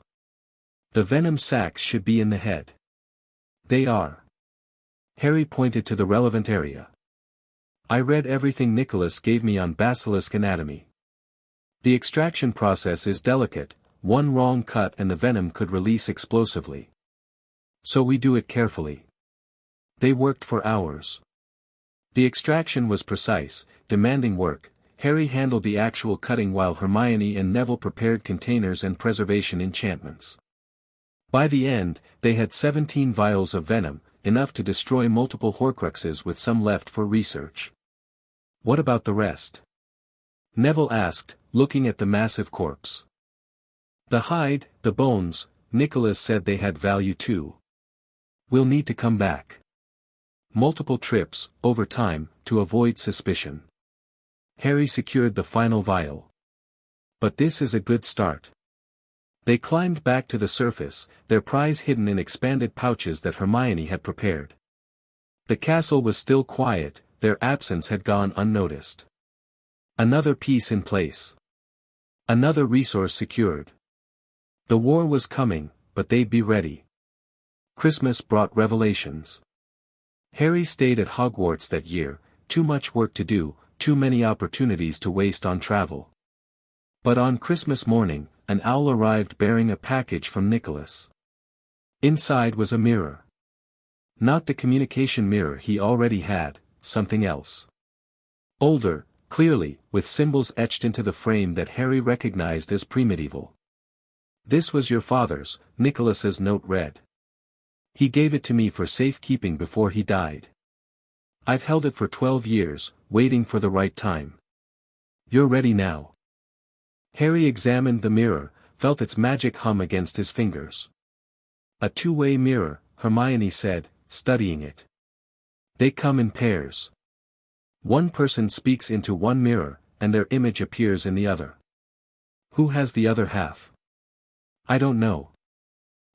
The venom sacs should be in the head. They are. Harry pointed to the relevant area. I read everything Nicolas gave me on basilisk anatomy. The extraction process is delicate, one wrong cut and the venom could release explosively. So we do it carefully. They worked for hours. The extraction was precise, demanding work. Harry handled the actual cutting while Hermione and Neville prepared containers and preservation enchantments. By the end, they had 17 vials of venom, enough to destroy multiple Horcruxes with some left for research. What about the rest? Neville asked, looking at the massive corpse. The hide, the bones, Nicolas said they had value too. We'll need to come back. Multiple trips, over time, to avoid suspicion. Harry secured the final vial. But this is a good start. They climbed back to the surface, their prize hidden in expanded pouches that Hermione had prepared. The castle was still quiet, their absence had gone unnoticed. Another piece in place. Another resource secured. The war was coming, but they'd be ready. Christmas brought revelations. Harry stayed at Hogwarts that year, too much work to do, too many opportunities to waste on travel. But on Christmas morning, an owl arrived bearing a package from Nicolas. Inside was a mirror. Not the communication mirror he already had, something else. Older, clearly, with symbols etched into the frame that Harry recognized as premedieval. This was your father's, Nicolas's note read. He gave it to me for safekeeping before he died. I've held it for 12 years, waiting for the right time. You're ready now. Harry examined the mirror, felt its magic hum against his fingers. A two-way mirror, Hermione said, studying it. They come in pairs. One person speaks into one mirror, and their image appears in the other. Who has the other half? I don't know.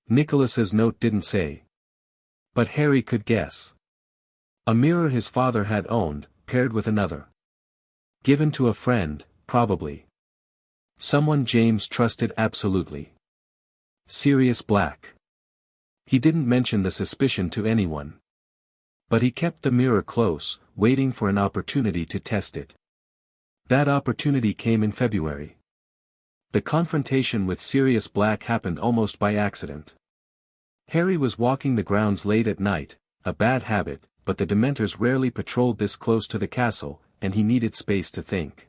Nicolas's note didn't say. But Harry could guess. A mirror his father had owned, paired with another. Given to a friend, probably. Someone James trusted absolutely. Sirius Black. He didn't mention the suspicion to anyone. But he kept the mirror close, waiting for an opportunity to test it. That opportunity came in February. The confrontation with Sirius Black happened almost by accident. Harry was walking the grounds late at night, a bad habit, but the Dementors rarely patrolled this close to the castle, and he needed space to think.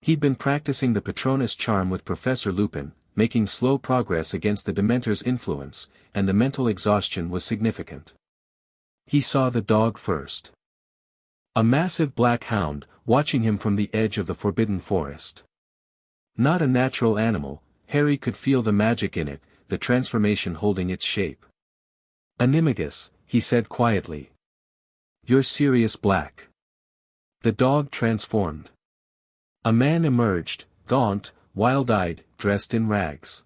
He'd been practicing the Patronus charm with Professor Lupin, making slow progress against the Dementors' influence, and the mental exhaustion was significant. He saw the dog first. A massive black hound, watching him from the edge of the forbidden forest. Not a natural animal, Harry could feel the magic in it, the transformation holding its shape. Animagus, he said quietly. You're Sirius Black. The dog transformed. A man emerged, gaunt, wild-eyed, dressed in rags.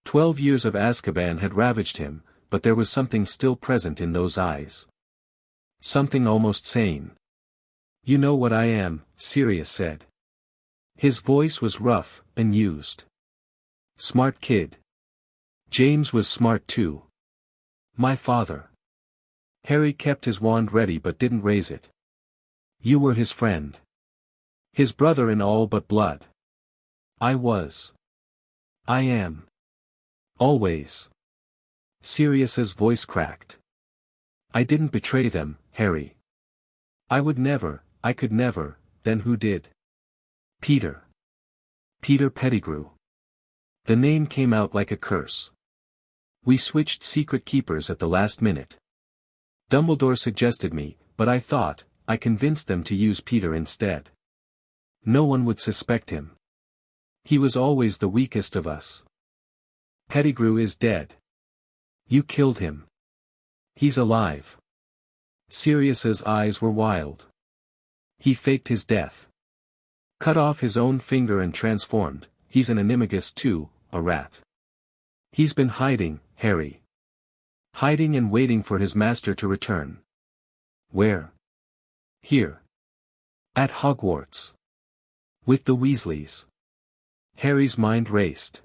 12 years of Azkaban had ravaged him, but there was something still present in those eyes. Something almost sane. You know what I am, Sirius said. His voice was rough, amused. Smart kid. James was smart too. My father. Harry kept his wand ready but didn't raise it. You were his friend. His brother in all but blood. I was. I am. Always. Sirius's voice cracked. I didn't betray them, Harry. I would never, I could never, then who did? Peter. Peter Pettigrew. The name came out like a curse. We switched secret keepers at the last minute. Dumbledore suggested me, but I thought, I convinced them to use Peter instead. No one would suspect him. He was always the weakest of us. Pettigrew is dead. You killed him. He's alive. Sirius's eyes were wild. He faked his death. Cut off his own finger and transformed. He's an animagus too, a rat. He's been hiding, Harry. Hiding and waiting for his master to return. Where? Here. At Hogwarts. With the Weasleys. Harry's mind raced.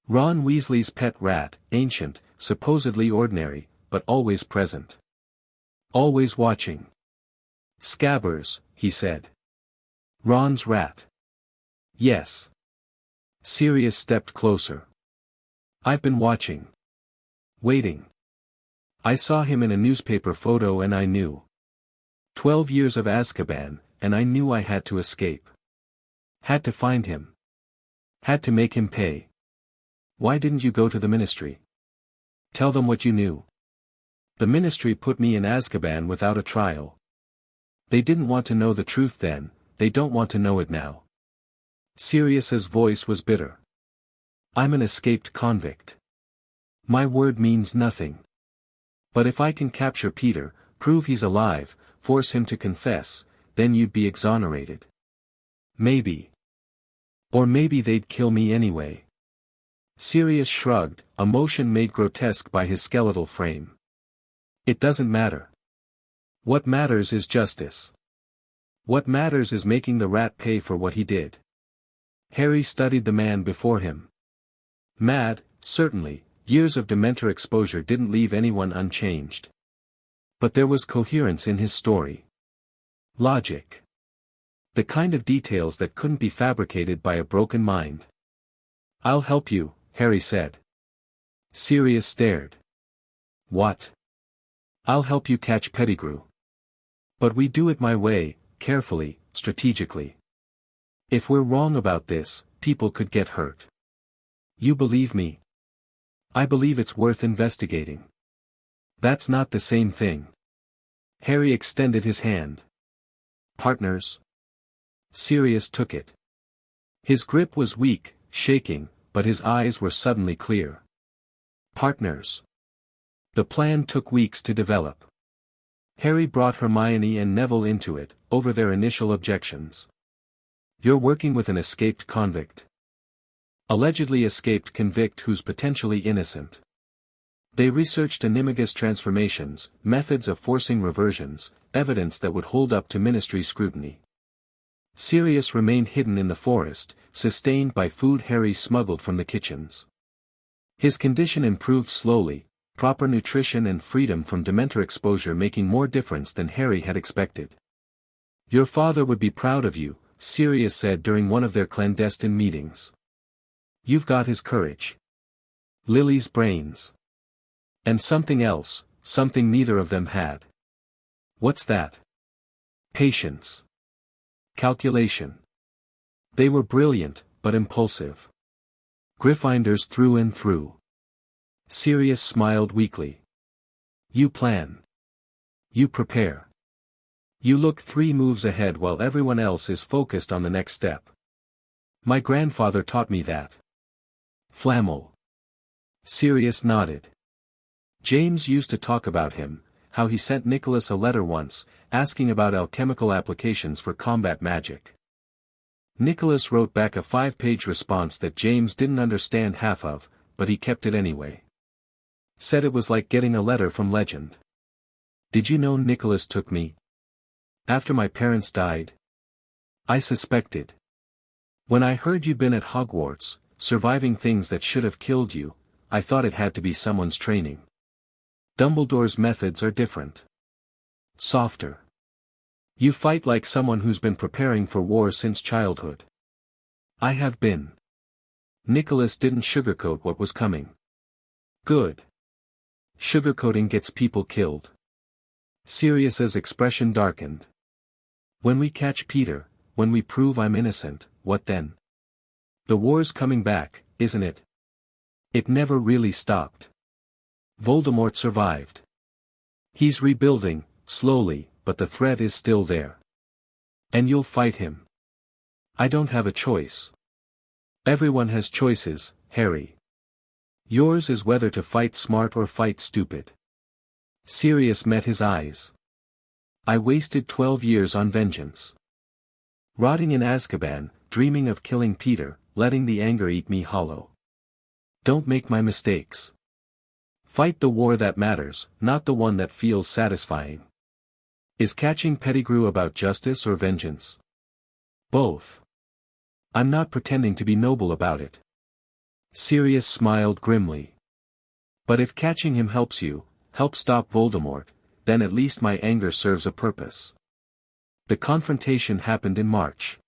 Ron Weasley's pet rat, ancient, supposedly ordinary, but always present. Always watching. Scabbers, he said. Ron's rat. Yes. Sirius stepped closer. I've been watching. Waiting. I saw him in a newspaper photo and I knew. 12 years of Azkaban, and I knew I had to escape. Had to find him. Had to make him pay. Why didn't you go to the Ministry? Tell them what you knew. The Ministry put me in Azkaban without a trial. They didn't want to know the truth then, they don't want to know it now. Sirius's voice was bitter. I'm an escaped convict. My word means nothing. But if I can capture Peter, prove he's alive, force him to confess, then you'd be exonerated. Maybe. Or maybe they'd kill me anyway. Sirius shrugged, a motion made grotesque by his skeletal frame. It doesn't matter. What matters is justice. What matters is making the rat pay for what he did. Harry studied the man before him. Mad, certainly, years of Dementor exposure didn't leave anyone unchanged. But there was coherence in his story. Logic. The kind of details that couldn't be fabricated by a broken mind. I'll help you, Harry said. Sirius stared. What? I'll help you catch Pettigrew. But we do it my way, carefully, strategically. If we're wrong about this, people could get hurt. You believe me? I believe it's worth investigating. That's not the same thing. Harry extended his hand. Partners? Sirius took it. His grip was weak, shaking, but his eyes were suddenly clear. Partners. The plan took weeks to develop. Harry brought Hermione and Neville into it, over their initial objections. You're working with an escaped convict. Allegedly escaped convict who's potentially innocent. They researched animagus transformations, methods of forcing reversions, evidence that would hold up to Ministry scrutiny. Sirius remained hidden in the forest, sustained by food Harry smuggled from the kitchens. His condition improved slowly, proper nutrition and freedom from Dementor exposure making more difference than Harry had expected. Your father would be proud of you, Sirius said during one of their clandestine meetings. You've got his courage. Lily's brains. And something else, something neither of them had. What's that? Patience. Calculation. They were brilliant, but impulsive. Gryffindors through and through. Sirius smiled weakly. You plan. You prepare. You look 3 moves ahead while everyone else is focused on the next step. My grandfather taught me that. Flamel. Sirius nodded. James used to talk about him, how he sent Nicolas a letter once, asking about alchemical applications for combat magic. Nicolas wrote back a 5-page response that James didn't understand half of, but he kept it anyway. Said it was like getting a letter from legend. Did you know Nicolas took me? After my parents died? I suspected. When I heard you'd been at Hogwarts, surviving things that should have killed you, I thought it had to be someone's training. Dumbledore's methods are different. Softer. You fight like someone who's been preparing for war since childhood. I have been. Nicolas didn't sugarcoat what was coming. Good. Sugarcoating gets people killed. Sirius's expression darkened. When we catch Peter, when we prove I'm innocent, what then? The war's coming back, isn't it? It never really stopped. Voldemort survived. He's rebuilding, slowly, but the threat is still there. And you'll fight him. I don't have a choice. Everyone has choices, Harry. Yours is whether to fight smart or fight stupid. Sirius met his eyes. I wasted 12 years on vengeance. Rotting in Azkaban, dreaming of killing Peter, letting the anger eat me hollow. Don't make my mistakes. Fight the war that matters, not the one that feels satisfying. Is catching Pettigrew about justice or vengeance? Both. I'm not pretending to be noble about it. Sirius smiled grimly. But if catching him helps you, help stop Voldemort, then at least my anger serves a purpose. The confrontation happened in March.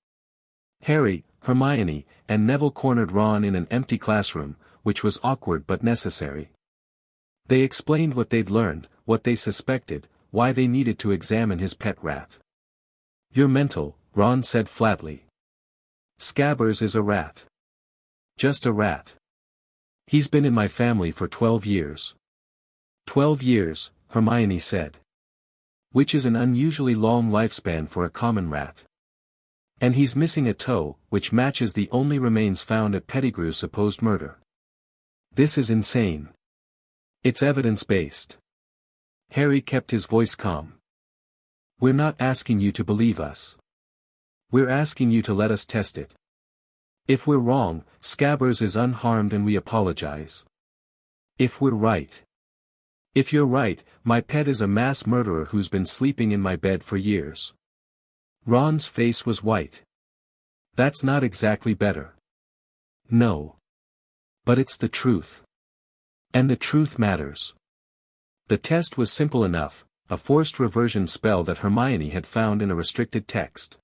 Harry, Hermione, and Neville cornered Ron in an empty classroom, which was awkward but necessary. They explained what they'd learned, what they suspected, why they needed to examine his pet rat. You're mental, Ron said flatly. Scabbers is a rat. Just a rat. He's been in my family for 12 years. 12 years, Hermione said. Which is an unusually long lifespan for a common rat. And he's missing a toe, which matches the only remains found at Pettigrew's supposed murder. This is insane. It's evidence-based. Harry kept his voice calm. We're not asking you to believe us. We're asking you to let us test it. If we're wrong, Scabbers is unharmed and we apologize. If we're right. If you're right, my pet is a mass murderer who's been sleeping in my bed for years. Ron's face was white. That's not exactly better. No. But it's the truth. And the truth matters. The test was simple enough, a forced reversion spell that Hermione had found in a restricted text.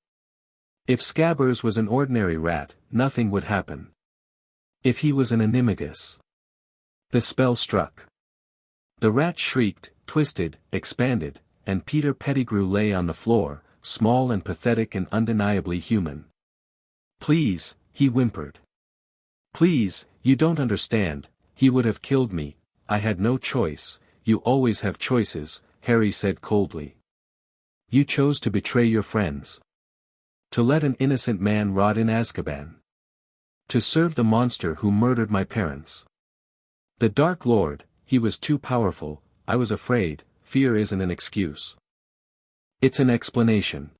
If Scabbers was an ordinary rat, nothing would happen. If he was an animagus. The spell struck. The rat shrieked, twisted, expanded, and Peter Pettigrew lay on the floor, small and pathetic and undeniably human. Please, he whimpered. Please, you don't understand, he would have killed me, I had no choice, you always have choices, Harry said coldly. You chose to betray your friends. To let an innocent man rot in Azkaban. To serve the monster who murdered my parents. The Dark Lord, he was too powerful, I was afraid, fear isn't an excuse. It's an explanation.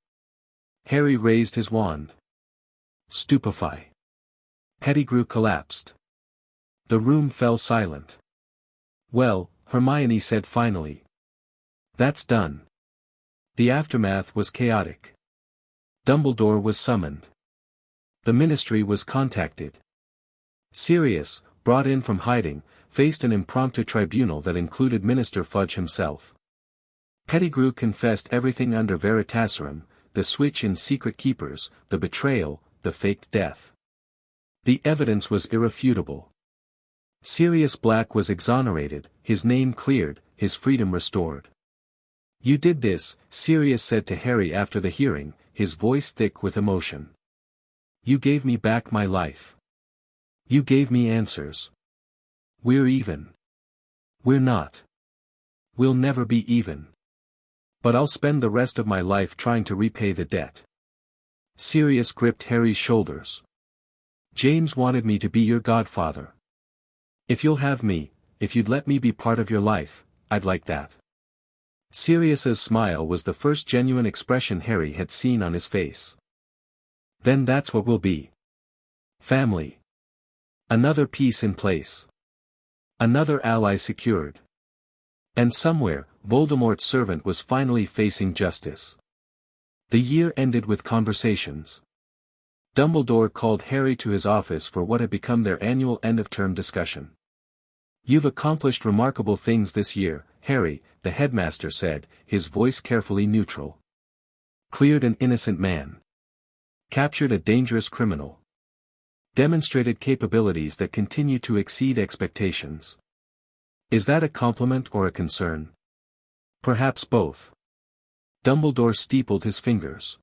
Harry raised his wand. Stupefy. Pettigrew collapsed. The room fell silent. Well, Hermione said finally. That's done. The aftermath was chaotic. Dumbledore was summoned. The Ministry was contacted. Sirius, brought in from hiding, faced an impromptu tribunal that included Minister Fudge himself. Pettigrew confessed everything under Veritaserum, the switch in Secret Keepers, the betrayal, the faked death. The evidence was irrefutable. Sirius Black was exonerated, his name cleared, his freedom restored. You did this, Sirius said to Harry after the hearing, his voice thick with emotion. You gave me back my life. You gave me answers. We're even. We're not. We'll never be even. But I'll spend the rest of my life trying to repay the debt. Sirius gripped Harry's shoulders. James wanted me to be your godfather. If you'll have me, if you'd let me be part of your life, I'd like that. Sirius's smile was the first genuine expression Harry had seen on his face. Then that's what we'll be. Family. Another peace in place. Another ally secured. And somewhere, Voldemort's servant was finally facing justice. The year ended with conversations. Dumbledore called Harry to his office for what had become their annual end-of-term discussion. You've accomplished remarkable things this year, Harry, the headmaster said, his voice carefully neutral. Cleared an innocent man. Captured a dangerous criminal. Demonstrated capabilities that continue to exceed expectations. Is that a compliment or a concern? Perhaps both. Dumbledore steepled his fingers.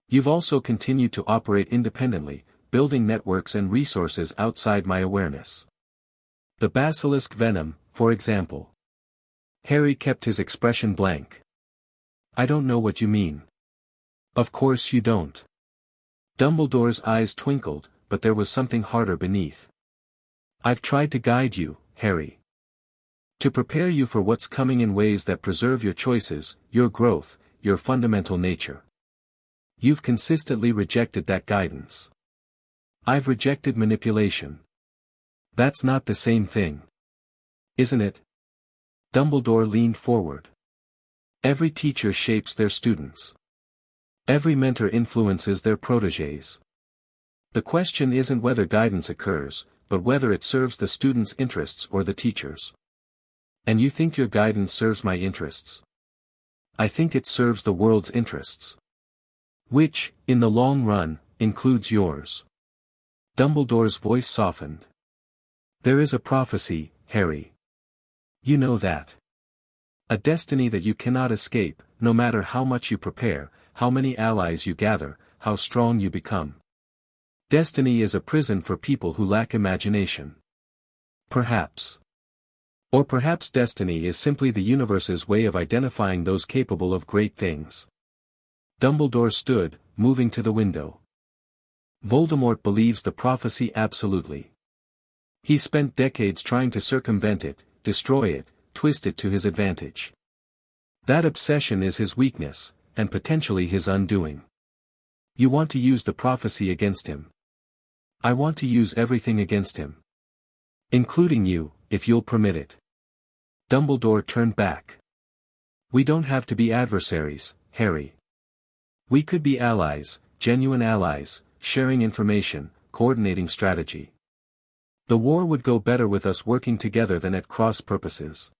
You've also continued to operate independently, building networks and resources outside my awareness. The basilisk venom, for example. Harry kept his expression blank. I don't know what you mean. Of course you don't. Dumbledore's eyes twinkled, but there was something harder beneath. I've tried to guide you, Harry. To prepare you for what's coming in ways that preserve your choices, your growth, your fundamental nature. You've consistently rejected that guidance. I've rejected manipulation. That's not the same thing. Isn't it? Dumbledore leaned forward. Every teacher shapes their students. Every mentor influences their protégés. The question isn't whether guidance occurs, but whether it serves the student's interests or the teacher's. And you think your guidance serves my interests? I think it serves the world's interests. Which, in the long run, includes yours. Dumbledore's voice softened. There is a prophecy, Harry. You know that. A destiny that you cannot escape, no matter how much you prepare, how many allies you gather, how strong you become. Destiny is a prison for people who lack imagination. Perhaps. Or perhaps destiny is simply the universe's way of identifying those capable of great things. Dumbledore stood, moving to the window. Voldemort believes the prophecy absolutely. He spent decades trying to circumvent it, destroy it, twist it to his advantage. That obsession is his weakness, and potentially his undoing. You want to use the prophecy against him. I want to use everything against him. Including you, if you'll permit it. Dumbledore turned back. We don't have to be adversaries, Harry. We could be allies, genuine allies, sharing information, coordinating strategy. The war would go better with us working together than at cross purposes.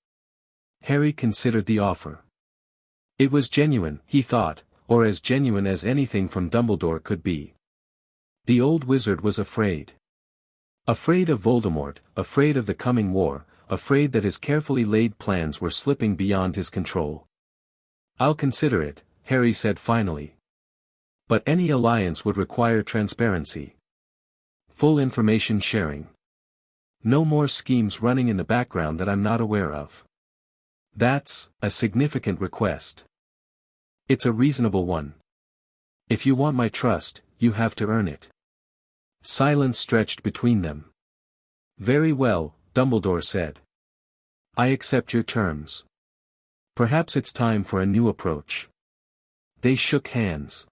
Harry considered the offer. It was genuine, he thought, or as genuine as anything from Dumbledore could be. The old wizard was afraid. Afraid of Voldemort, afraid of the coming war, afraid that his carefully laid plans were slipping beyond his control. I'll consider it, Harry said finally. But any alliance would require transparency. Full information sharing. No more schemes running in the background that I'm not aware of. That's a significant request. It's a reasonable one. If you want my trust, you have to earn it. Silence stretched between them. Very well, Dumbledore said. I accept your terms. Perhaps it's time for a new approach. They shook hands.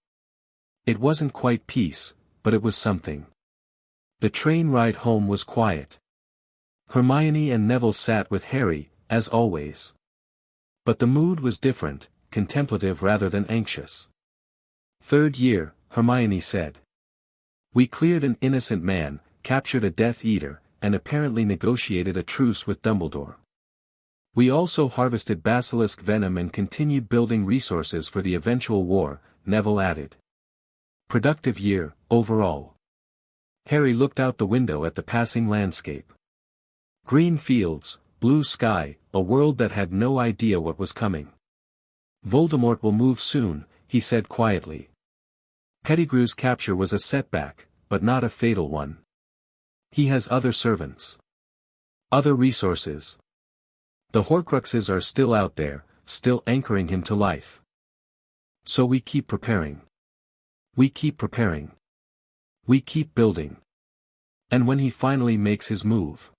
It wasn't quite peace, but it was something. The train ride home was quiet. Hermione and Neville sat with Harry, as always. But the mood was different, contemplative rather than anxious. Third year, Hermione said. We cleared an innocent man, captured a Death Eater, and apparently negotiated a truce with Dumbledore. We also harvested basilisk venom and continued building resources for the eventual war, Neville added. Productive year, overall. Harry looked out the window at the passing landscape. Green fields, blue sky, a world that had no idea what was coming. Voldemort will move soon, he said quietly. Pettigrew's capture was a setback, but not a fatal one. He has other servants. Other resources. The Horcruxes are still out there, still anchoring him to life. So we keep preparing. We keep preparing. We keep building. And when he finally makes his move.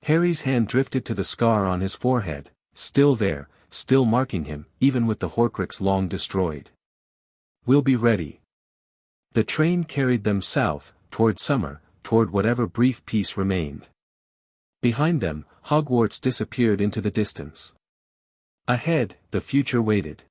Harry's hand drifted to the scar on his forehead, still there, still marking him, even with the Horcrux long destroyed. We'll be ready. The train carried them south, toward summer, toward whatever brief peace remained. Behind them, Hogwarts disappeared into the distance. Ahead, the future waited.